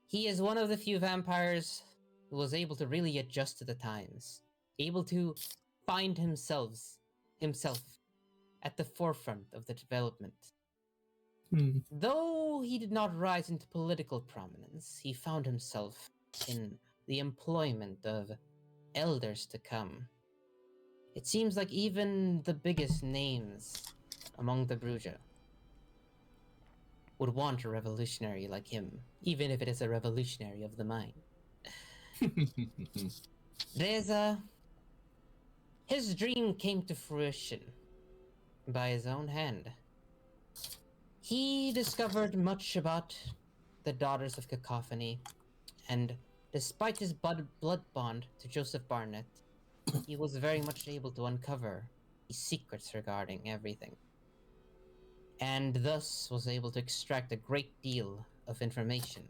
He is one of the few vampires who was able to really adjust to the times, able to find himself at the forefront of the development. Though he did not rise into political prominence, he found himself in the employment of elders to come. It seems like even the biggest names among the Bruja would want a revolutionary like him, even if it is a revolutionary of the mind. Reza, his dream came to fruition by his own hand. He discovered much about the Daughters of Cacophony, and despite his blood bond to Joseph Barnett, he was very much able to uncover the secrets regarding everything, and thus was able to extract a great deal of information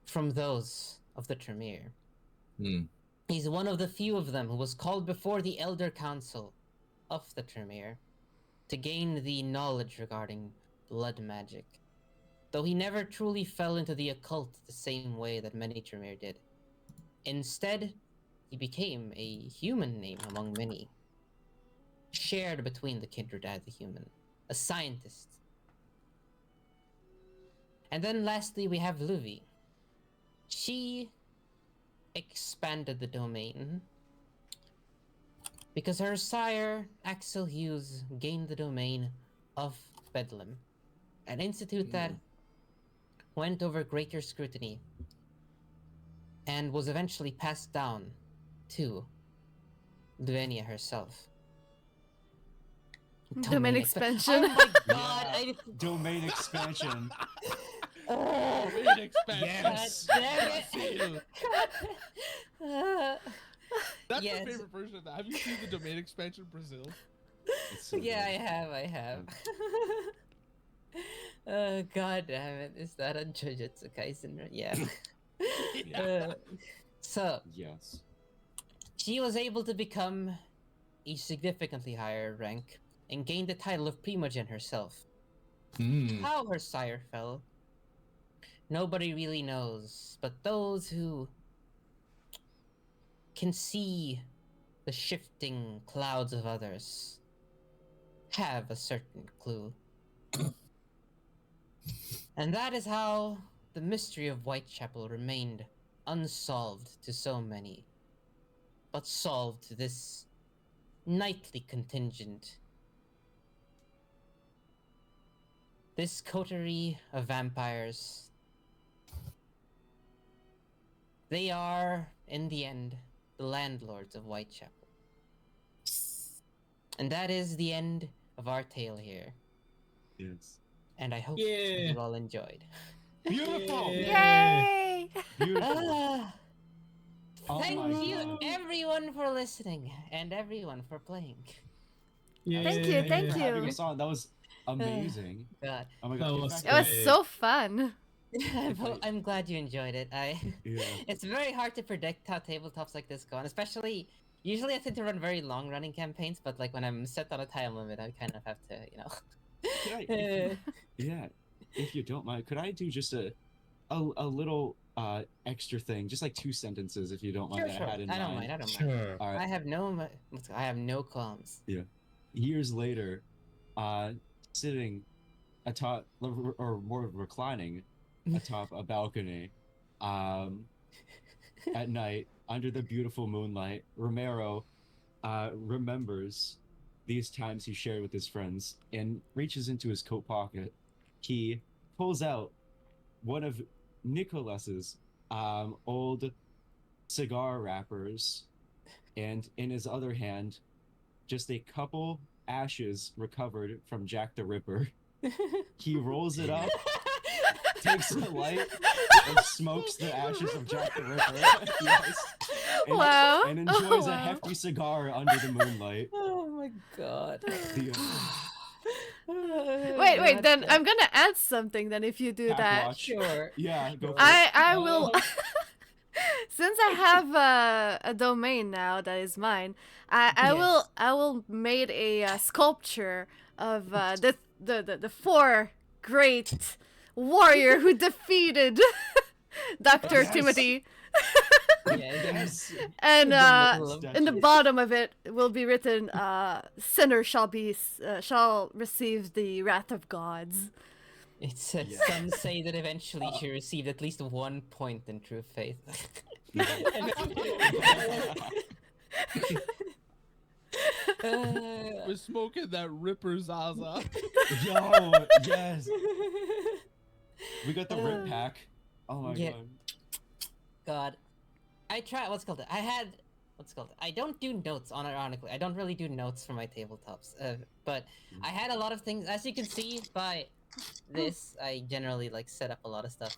from those of the Tremere. He's one of the few of them who was called before the Elder Council of the Tremere to gain the knowledge regarding blood magic, though he never truly fell into the occult the same way that many Tremere did. Instead, he became a human name among many, shared between the kindred and the human, a scientist. And then lastly, we have Luvi. She expanded the domain because her sire, Axel Hughes, gained the domain of Bedlam, an institute that went over greater scrutiny and was eventually passed down to Luvenia herself. Domain expansion. Oh my god! Yeah. Domain expansion. Domain expansion. Yes. God damn it. That's Yes. my favorite version of that. Have you seen the domain expansion Brazil? It's so Yeah, good. I have. God damn it. Is that a Jujutsu Kaisen? Yeah. So, Yes. she was able to become a significantly higher rank and gain the title of Primogen herself. How her sire fell, nobody really knows, but those who can see the shifting clouds of others have a certain clue. And that is how the mystery of Whitechapel remained unsolved to so many, but solved to this nightly contingent. This coterie of vampires, they are, in the end, the landlords of Whitechapel. And that is the end of our tale here. Yes. And I hope Yeah. you all enjoyed. Beautiful. Yay! Beautiful. Ah, Oh thank my you, God. everyone, for listening, and everyone for playing. Thank you, thank for having you. us on. That was amazing. God. Oh my That god! in was fact, It was Great. so fun. I'm glad you enjoyed it. Yeah. It's very hard to predict how tabletops like this go on, especially usually I tend to run very long running campaigns, but like when I'm set on a time limit, I kind of have to, Could I, if yeah, if you don't mind, could I do just a little extra thing, just like 2 sentences, if you don't mind, Sure, that I sure. had in I don't mind. mind. I don't mind. Sure. All right. I have no qualms. Years later, sitting atop or more reclining atop a balcony, at night under the beautiful moonlight, Romero remembers these times he shared with his friends and reaches into his coat pocket. He pulls out one of Nicholas's old cigar wrappers, and in his other hand, just a couple ashes recovered from Jack the Ripper. He rolls it up, takes a light, and smokes the ashes of Jack the Ripper. Yes. And, Wow. and enjoys a Wow. hefty cigar under the moonlight. Oh my god. The Wait. Then I'm gonna add something. Then if you do Pack that, watch. Sure. Yeah, go for it. I will. Since I have a domain now that is mine, I will made a sculpture of the 4 great warrior who defeated Dr. Yes. Timothy. Yes. And middle in the bottom of it will be written, "Sinner shall receive the wrath of gods." It says Yeah. some say that eventually she received at least 1 point in true faith. We're smoking that Ripper Zaza. Yo, yes. We got the rip pack. Oh my Yeah. god. God, I try. I don't do notes. Ironically, I don't really do notes for my tabletops. But I had a lot of things. As you can see by this, I generally like set up a lot of stuff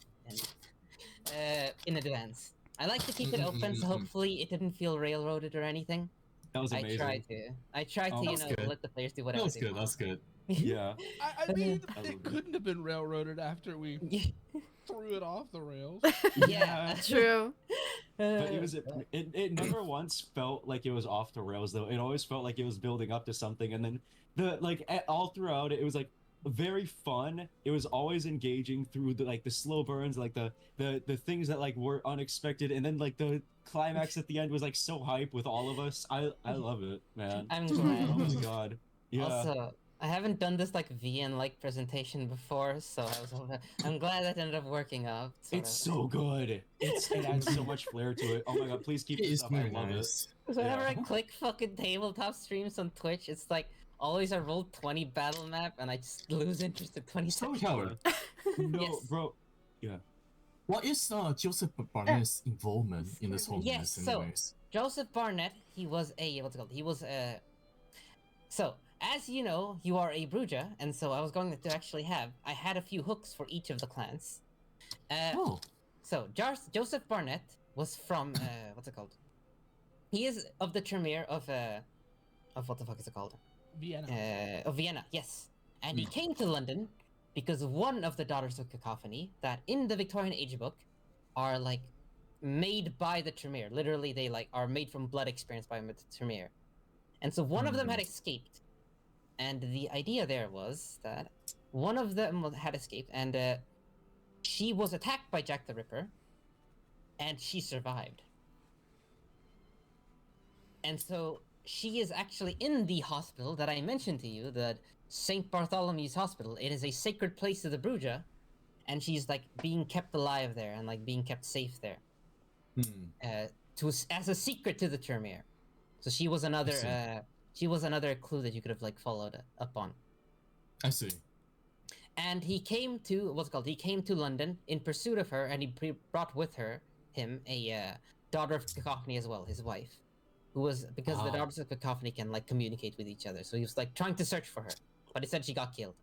in advance. I like to keep it open, so hopefully it didn't feel railroaded or anything. That was amazing. I try to, Oh, you that's know, good. let the players do That whatever was they good. want. That's good. Yeah. I mean, I love it it. couldn't have been railroaded after we threw it off the rails. Yeah. True. But it never once felt like it was off the rails though. It always felt like it was building up to something, and then all throughout it was like very fun. It was always engaging through the slow burns, like the things that like were unexpected, and then like the climax at the end was like so hype with all of us. I love it, man. I'm Oh glad. my god. Yeah. Also, I haven't done this like VN-like presentation before, so I'm glad that ended up working out. sort It's of. so good. It adds so much flair to it. Oh my god, please keep It this is up. I very love it. nice. So whenever I Yeah. click fucking tabletop streams on Twitch, it's like always a roll 20 battle map, and I just lose interest at 20 So, seconds. Howard, No, Yes. bro. what is Joseph Barnett's involvement in this whole Yes, mess, so- anyways? Joseph Barnett, he was a what's it called? He was a. So as you know, you are a Bruja, and so I was going to actually I had a few hooks for each of the clans. Oh, So Joseph Barnett was from what's it called? He is of the Tremere of what the fuck is it called? Vienna. Of Vienna, yes. And he came to London because one of the Daughters of Cacophony, that in the Victorian Age book, are like made by the Tremere. Literally, they like are made from blood experienced by the Tremere. And so one of them had escaped. And the idea there was that one of them had escaped, and she was attacked by Jack the Ripper, and she survived. And so she is actually in the hospital that I mentioned to you, the St. Bartholomew's Hospital. It is a sacred place to the Bruja, and she's like being kept alive there and like being kept safe there, as a secret to the Tremere. So she was another clue that you could have like followed up on. I see. And he came to He came to London in pursuit of her, and he brought with him a daughter of Cacophony as well, his wife, who was because the daughters of Cacophony can like communicate with each other. So he was like trying to search for her, but instead she got killed.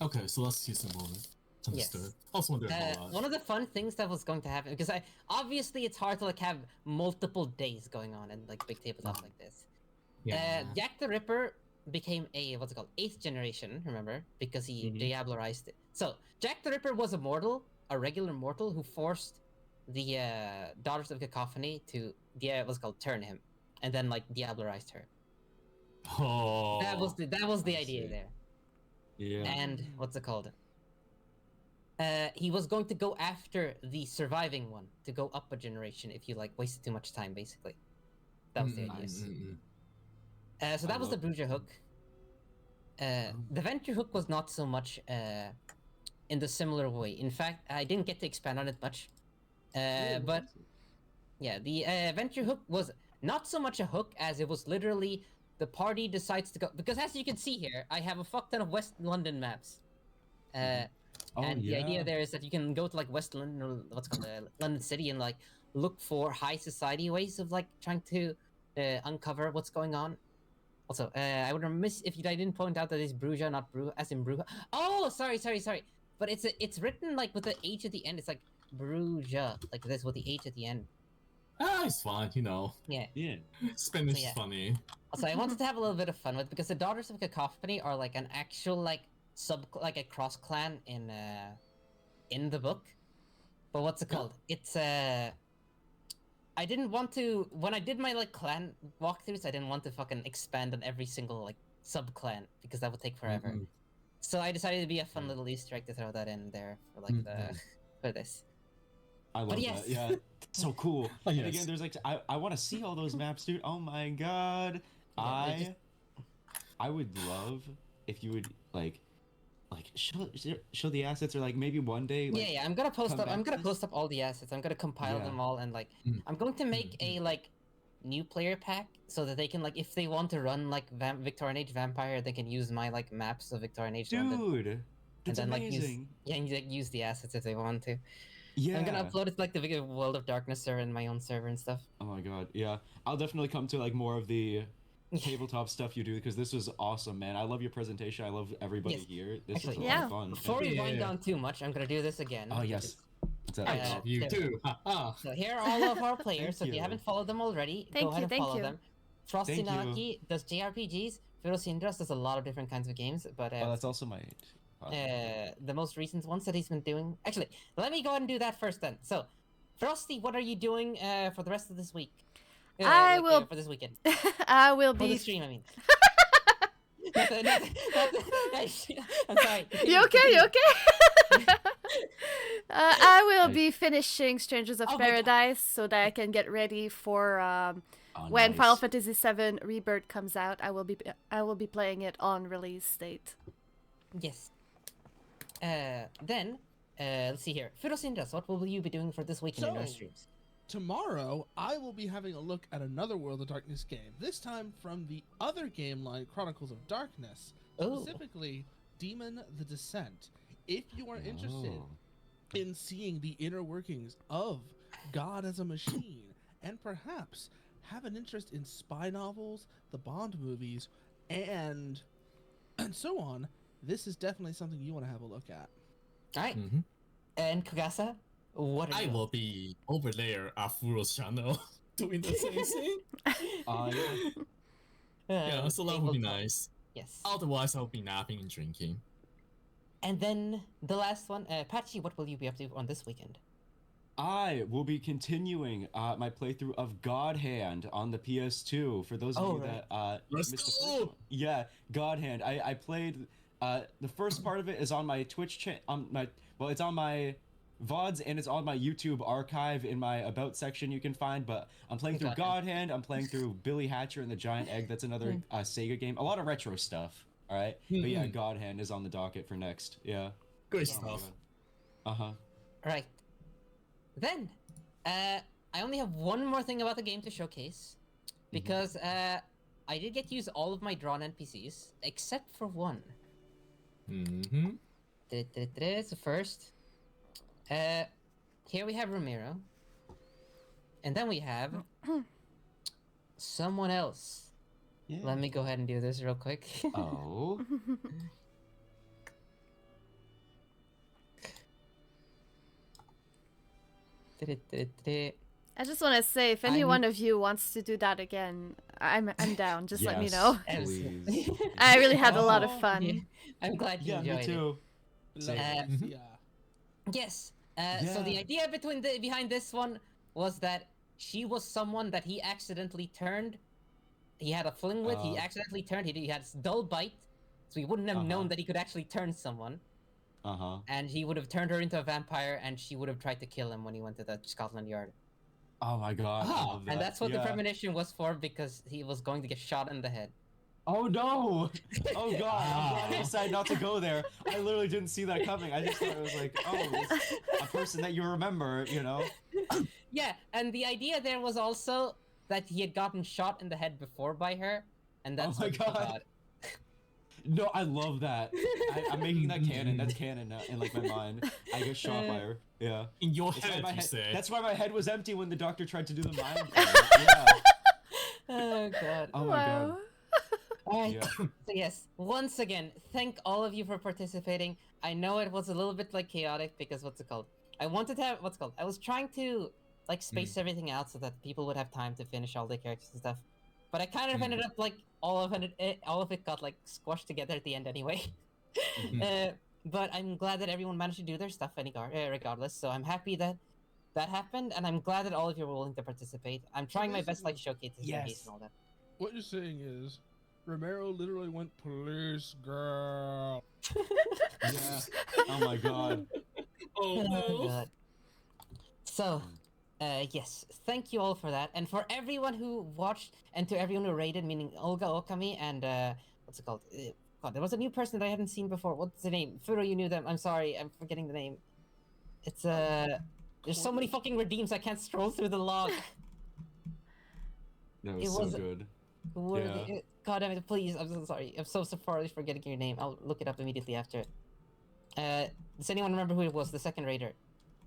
Okay, so let's use a moment. Understood. Yes. Also wondering how One of the fun things that was going to happen, because obviously it's hard to like have multiple days going on in like big tabletops like this. yeah. Jack the Ripper became a what's it called 8th generation. Remember, because he Mhm. diablerized it. So Jack the Ripper was a mortal, a regular mortal who forced the Daughters of Cacophony to what's it called turn him, and then like diablerized her. Oh. That was the I idea see. there. Yeah. And what's it called? He was going to go after the surviving one to go up a generation if you like wasted too much time, basically. That was the idea. Nice. So I that was the love- Bruja hook. The Venture hook was not so much in the similar way. In fact, I didn't get to expand on it much. But yeah, the Venture hook was not so much a hook as it was literally the party decides to go, because as you can see here, I have a fuck ton of West London maps. Oh, And the idea yeah. there is that you can go to like West London, or what's called London City, and like look for high society ways of like trying to uncover what's going on. Also, I would miss if I didn't point out that it's Bruja, not Bruja, as in Bruja. Oh, sorry. But it's written like with the H at the end. It's like Bruja, like this with the H at the end. Ah, it's fine, you know. Yeah. Yeah. Spanish So, yeah. is funny. Also, I wanted to have a little bit of fun with because the Daughters of Cacophony are like an actual like like a cross clan in the book. But what's it Yeah. called? It's I didn't want to when I did my like clan walkthroughs. I didn't want to fucking expand on every single like sub clan because that would take forever. Mhm. So I decided to be a fun Yeah. little Easter egg to throw that in there for like the Mhm. for this. I love yes. that. Yeah. So cool. Oh, And yes. again, there's like I want to see all those maps, dude. Oh my god. Yeah, they're I would love if you would like show the assets, or like maybe one day like yeah, I'm gonna post come up. I'm back gonna to post up all the assets. I'm gonna compile Yeah. them all, and like Mm. I'm going to make a like new player pack so that they can like if they want to run like Victorian Age Vampire, they can use my like maps of Victorian Age London, dude. That's then like amazing. use the assets if they want to. Yeah. I'm gonna upload it to like the World of Darkness server in my own server and stuff. Oh my god. Yeah. I'll definitely come to like more of the tabletop stuff you do, because this was awesome, man. I love your presentation. I love everybody Yes. here. This Actually, was a yeah. lot of fun. Before we wind Yeah. down too much, I'm gonna do this again. Oh which yes. is- What's that? I Uh, love you there we too. Haha. So here are all of our players. So if you you. haven't followed them already, Thank go ahead you, and thank follow you. them. Frosty Thank you. Naki does JRPGs. Philosindras does a lot of different kinds of games, but Oh, that's also my the most recent ones that he's been doing. Actually, let me go ahead and do that first then. So, Frosty, what are you doing for the rest of this week? I will- for this weekend. I will For the be. stream, I mean. I'm sorry. You okay? You okay? I will Nice. be finishing Strangers of Oh my God. Paradise so that I can get ready for Oh, when nice. Final Fantasy VII Rebirth comes out. I will be playing it on release date. Yes. Then, let's see here. Philosindras, what will you be doing for this weekend in our So- streams? Tomorrow, I will be having a look at another World of Darkness game, this time from the other game line, Chronicles of Darkness, Oh. specifically Demon the Descent. If you are interested Oh. in seeing the inner workings of God as a machine, and perhaps have an interest in spy novels, the Bond movies, and so on, this is definitely something you want to have a look at. All right. Mhm. And Kagasa, what are I you? will be over there at Furo's channel doing the same thing. Yeah, so that would be tabletop. nice. Yes. Otherwise, I'll be napping and drinking. And then the last one, Patchy, what will you be up to on this weekend? I will be continuing my playthrough of God Hand on the PS2. For those of Oh, you right. that Let's missed the first go! one. Yeah, God Hand. I played. The first part of it is on my Twitch channel. It's on my VODs, and it's on my YouTube archive in my About section you can find. But I'm playing through God God Hand. I'm playing through Billy Hatcher and the Giant Egg. That's another Sega game. A lot of retro stuff. All right. But yeah, Mhm. God Hand is on the docket for next. Yeah. Great Yeah. stuff. Uh-huh. Right. Then, I only have one more thing about the game to showcase, because I did get to use all of my drawn NPCs except for one. Mm-hmm. So first, here we have Ramiro, and then we have someone else. Yeah. Let me go ahead and do this real quick. Oh. I just want to say, if any I'm- one of you wants to do that again, I'm down. Just let me Yes, know. please. I really had a lot of Oh, fun. Yeah, I'm glad you Yeah, enjoyed me it. too. Yeah. Yes. So the Yeah. idea behind this one was that she was someone that he accidentally turned. He had a fling with. He accidentally turned. He had a dull bite, so he wouldn't have known that he could actually turn someone. And he would have turned her into a vampire, and she would have tried to kill him when he went to the Scotland Yard. Oh my god, I love that. And that's what the Yeah. premonition was for, because he was going to get shot in the head. Oh no! Oh god, I'm glad I decided not to go there. I literally didn't see that coming. I just thought it was like, oh, it's a person that you remember, you know? Yeah, and the idea there was also that he had gotten shot in the head before by her, and that's Oh my what he forgot. god. No, I love that. I'm making that canon. That's canon now in like my mind. I get shot by her. Yeah. In your That's why head, my you head- say. That's why my head was empty when the doctor tried to do the mind thing. Yeah. Oh god. Oh my Wow. god. Alright, Yeah. so yes, once again, thank all of you for participating. I know it was a little bit like chaotic because what's it called? I wanted to have I was trying to like space everything out so that people would have time to finish all their characters and stuff. But I kind of ended up like all of it got like squashed together at the end anyway. But I'm glad that everyone managed to do their stuff regardless. So I'm happy that that happened, and I'm glad that all of you were willing to participate. I'm trying my best, like showcase his Yes. and all that. What you're saying is, Romero literally went, "Police girl." Yeah. Oh my god. Oh, no. God. So, yes, thank you all for that, and for everyone who watched, and to everyone who rated, meaning Olga Okami and what's it called? God, there was a new person that I hadn't seen before. What's the name? Furo, you knew them. I'm sorry, I'm forgetting the name. It's there's so many fucking redeems I can't scroll through the log. That It was so was- good. What are Yeah. they- God damn it, please, I'm so sorry. I'm so sorry for forgetting your name. I'll look it up immediately after. Does anyone remember who it was? The second raider.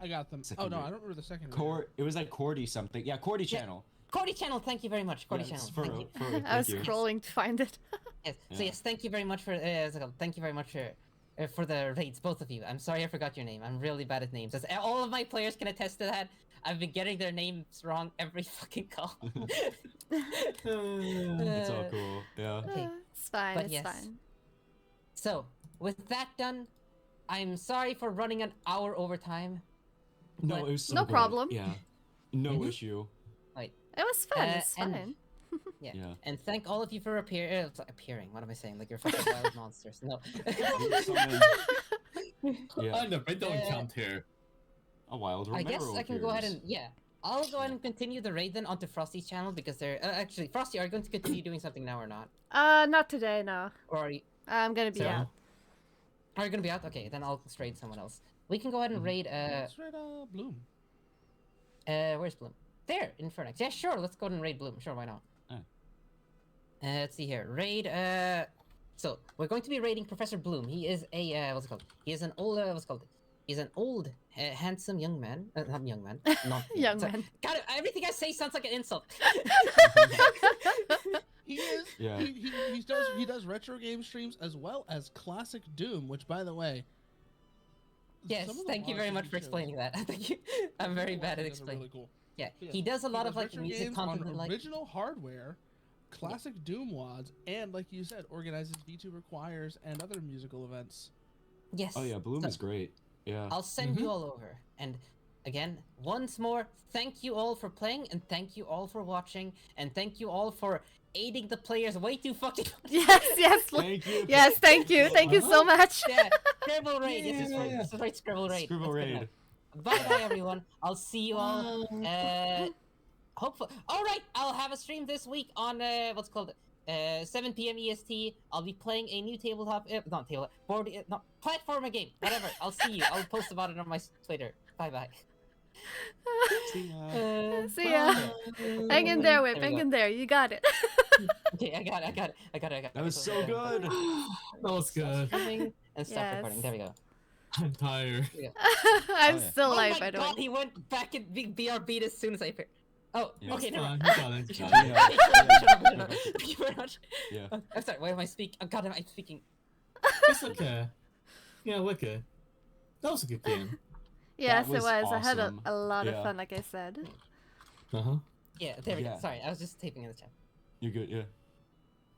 I got them. Second Oh no, rate. I don't remember the second. It was like Cordy something. Yeah, Cordy Yeah. channel. Cordy Channel, thank you very much. Cordy Yeah, Channel, it's thank you. I was thank you. scrolling to find it. Yes. So Yeah. yes, thank you very much for thank you very much for the raids, both of you. I'm sorry I forgot your name. I'm really bad at names. As all of my players can attest to that. I've been getting their names wrong every fucking call. It's all cool. Yeah. Okay, It's fine. but It's yes. fine. So with that done, I'm sorry for running an hour over time. No, But- it was so No good. problem. Yeah. No Mhm. issue. It was fun. Uh, It's and- fine. Yeah. And thank all of you for appearing. What am I saying? Like you're fucking wild monsters. No. Yeah. I never don't Uh, count here. A wild I Romero guess I can go ahead appears. and I'll go ahead and continue the raid then onto Frosty's channel because they're actually Frosty. Are you going to continue doing something now or not? Not today. No. Or are you I'm gonna be So- out. are you gonna be out? Okay, then I'll just raid someone else. We can go ahead and raid Let's read Bloom. where's Bloom? There, in Fernex. Yeah, sure. Let's go ahead and raid Bloom. Sure, why not? Oh. Let's see here. Raid. So we're going to be raiding Professor Bloom. He is a what's it called? He is an old what's it called? He's an old, handsome young man. Not young man. Not Young sorry. man. God, everything I say sounds like an insult. He is. Yeah. He does retro game streams as well as classic Doom, which by the way. Yes, some of the thank you very mods much he for chose- explaining that. Thank you. I'm very some of the bad at mods he does are explaining. Really cool. Yeah, Yeah. he does a lot He of does like retro music games content on and like original hardware, classic Doom wads, and like you said, organizes V2 Requires and other musical events. yes. Oh yeah, Bloom So- is great. Yeah. I'll send you all over. And again, once more, thank you all for playing, and thank you all for watching, and thank you all for aiding the players way too fucking much. Yes. Yes. Thank you. Yes. Thank you. Thank you so much. Yeah, Scribble Raid. Yes, Yeah. it's right, Scribble Raid. Scribble That's good Raid. enough. Bye, everyone. I'll see you all. Hopefully. All right, I'll have a stream this week on what's called 7 p.m. EST. I'll be playing a new tabletop, not tabletop, board, not platformer game. Whatever. I'll see you. I'll post about it on my Twitter. Bye bye. See ya. See ya. Hang in there, Whip. There we Hang go. in there. You got it. Okay, I got it. That was so good. That was good. Streaming and stop Yes. recording. There we go. I'm tired. I'm Oh, yeah. still Oh alive, my by the way. god, he went back in BRB as soon as I appeared. Oh, Yeah. okay, It's never fine. mind. You got it. You got it. Yeah. Shut up, shut up. Thank you very much. Yeah. I'm sorry, why am I speaking? Oh god, am I speaking? It's okay. Yeah, we're good. That was a good game. Yes, was it was. I had awesome. a lot of Yeah. fun, like I said. Uh huh. Yeah, there we go. Yeah. Sorry, I was just typing in the chat. You're good, yeah.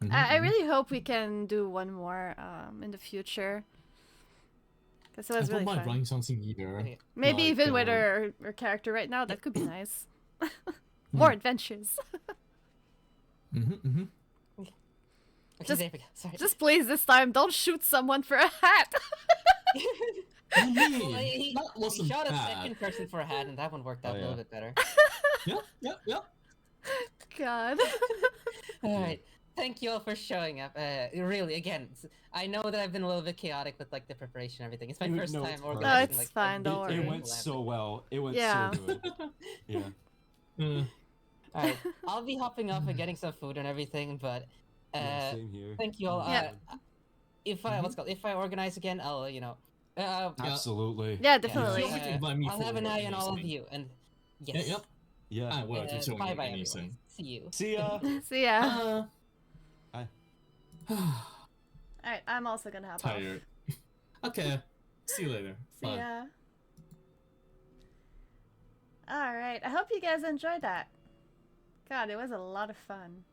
Mhm, I mhm. really hope we can do one more in the future. Because it I was don't really mind fun. writing something either. Okay. Maybe Like, even with our character right now, that could be nice. More adventures. Mhm. Okay, Just- there we go. Sorry. Just please this time, don't shoot someone for a hat. What do you mean? Well, he That wasn't shot a bad. second person for a hat, and that one worked Oh, out a little yeah. bit better. Yeah. God. All right. Thank you all for showing up. Really, again, I know that I've been a little bit chaotic with like the preparation and everything. It's my No, first it's time fine. organizing. No, it's like, fine, a don't big It worry. went collab. so well. It went Yeah. so good. Yeah. Mm. All right, I'll be hopping off and getting some food and everything, but Yeah, same here. thank you all. Yeah. If I if I organize again, I'll Absolutely. Yeah, yeah, definitely. Feel free to invite me I'll for have an eye on all of anything. you, and Yeah, yes. yep. Yeah. I will if you show Bye me bye everyone. anything. See you. See ya. See ya. Bye. Alright, I'm also gonna hop off. Tired. Okay. See you later. See Bye. ya. Alright, I hope you guys enjoyed that. God, it was a lot of fun.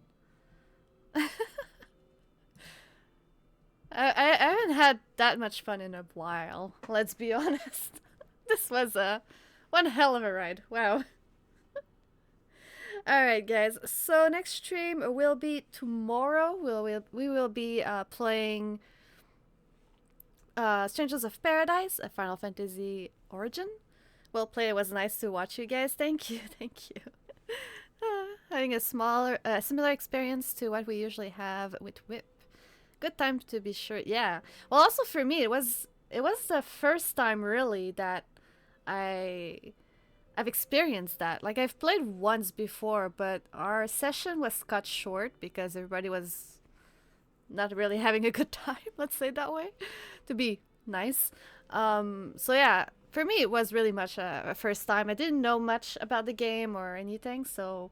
I haven't had that much fun in a while, let's be honest. This was one hell of a ride. Wow. Alright guys, so next stream will be tomorrow. We will be playing Strangers of Paradise, a Final Fantasy Origin. Well played, it was nice to watch you guys. Thank you, thank you. Having a similar experience to what we usually have with Whip. Good time to be sure. Yeah. Well, also for me, it was the first time really that I've experienced that. Like I've played once before, but our session was cut short because everybody was not really having a good time. Let's say it that way, to be nice. So yeah, for me it was really much a first time. I didn't know much about the game or anything, so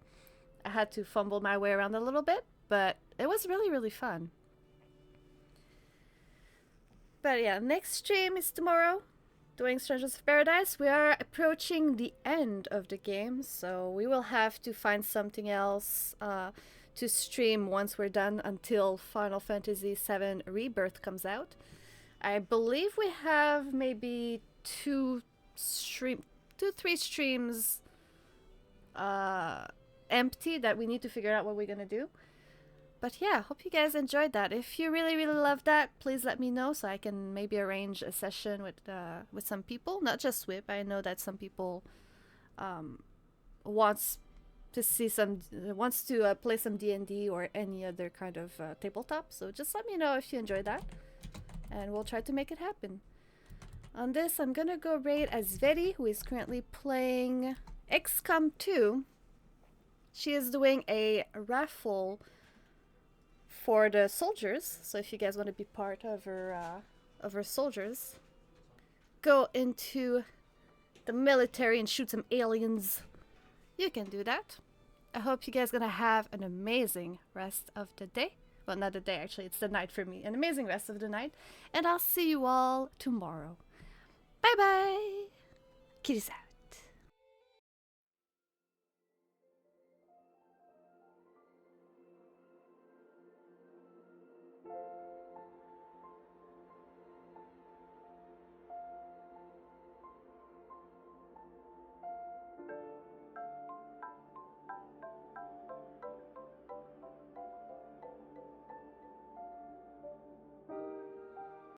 I had to fumble my way around a little bit. But it was really fun. But yeah, next stream is tomorrow, doing Strangers of Paradise. We are approaching the end of the game, so we will have to find something else to stream once we're done until Final Fantasy VII Rebirth comes out. I believe we have maybe 3 streams empty that we need to figure out what we're gonna do. But yeah, hope you guys enjoyed that. If you really love that, please let me know so I can maybe arrange a session with some people, not just Whip. I know that some people wants to play some D&D or any other kind of tabletop. So just let me know if you enjoyed that, and we'll try to make it happen. On this, I'm gonna go raid Azveri, who is currently playing XCOM 2. She is doing a raffle for the soldiers, so if you guys want to be part of her soldiers, go into the military and shoot some aliens, you can do that. I hope you guys gonna have an amazing rest of the day. Well, not the day, actually, it's the night for me. An amazing rest of the night, and I'll see you all tomorrow. Bye bye. Kirisa.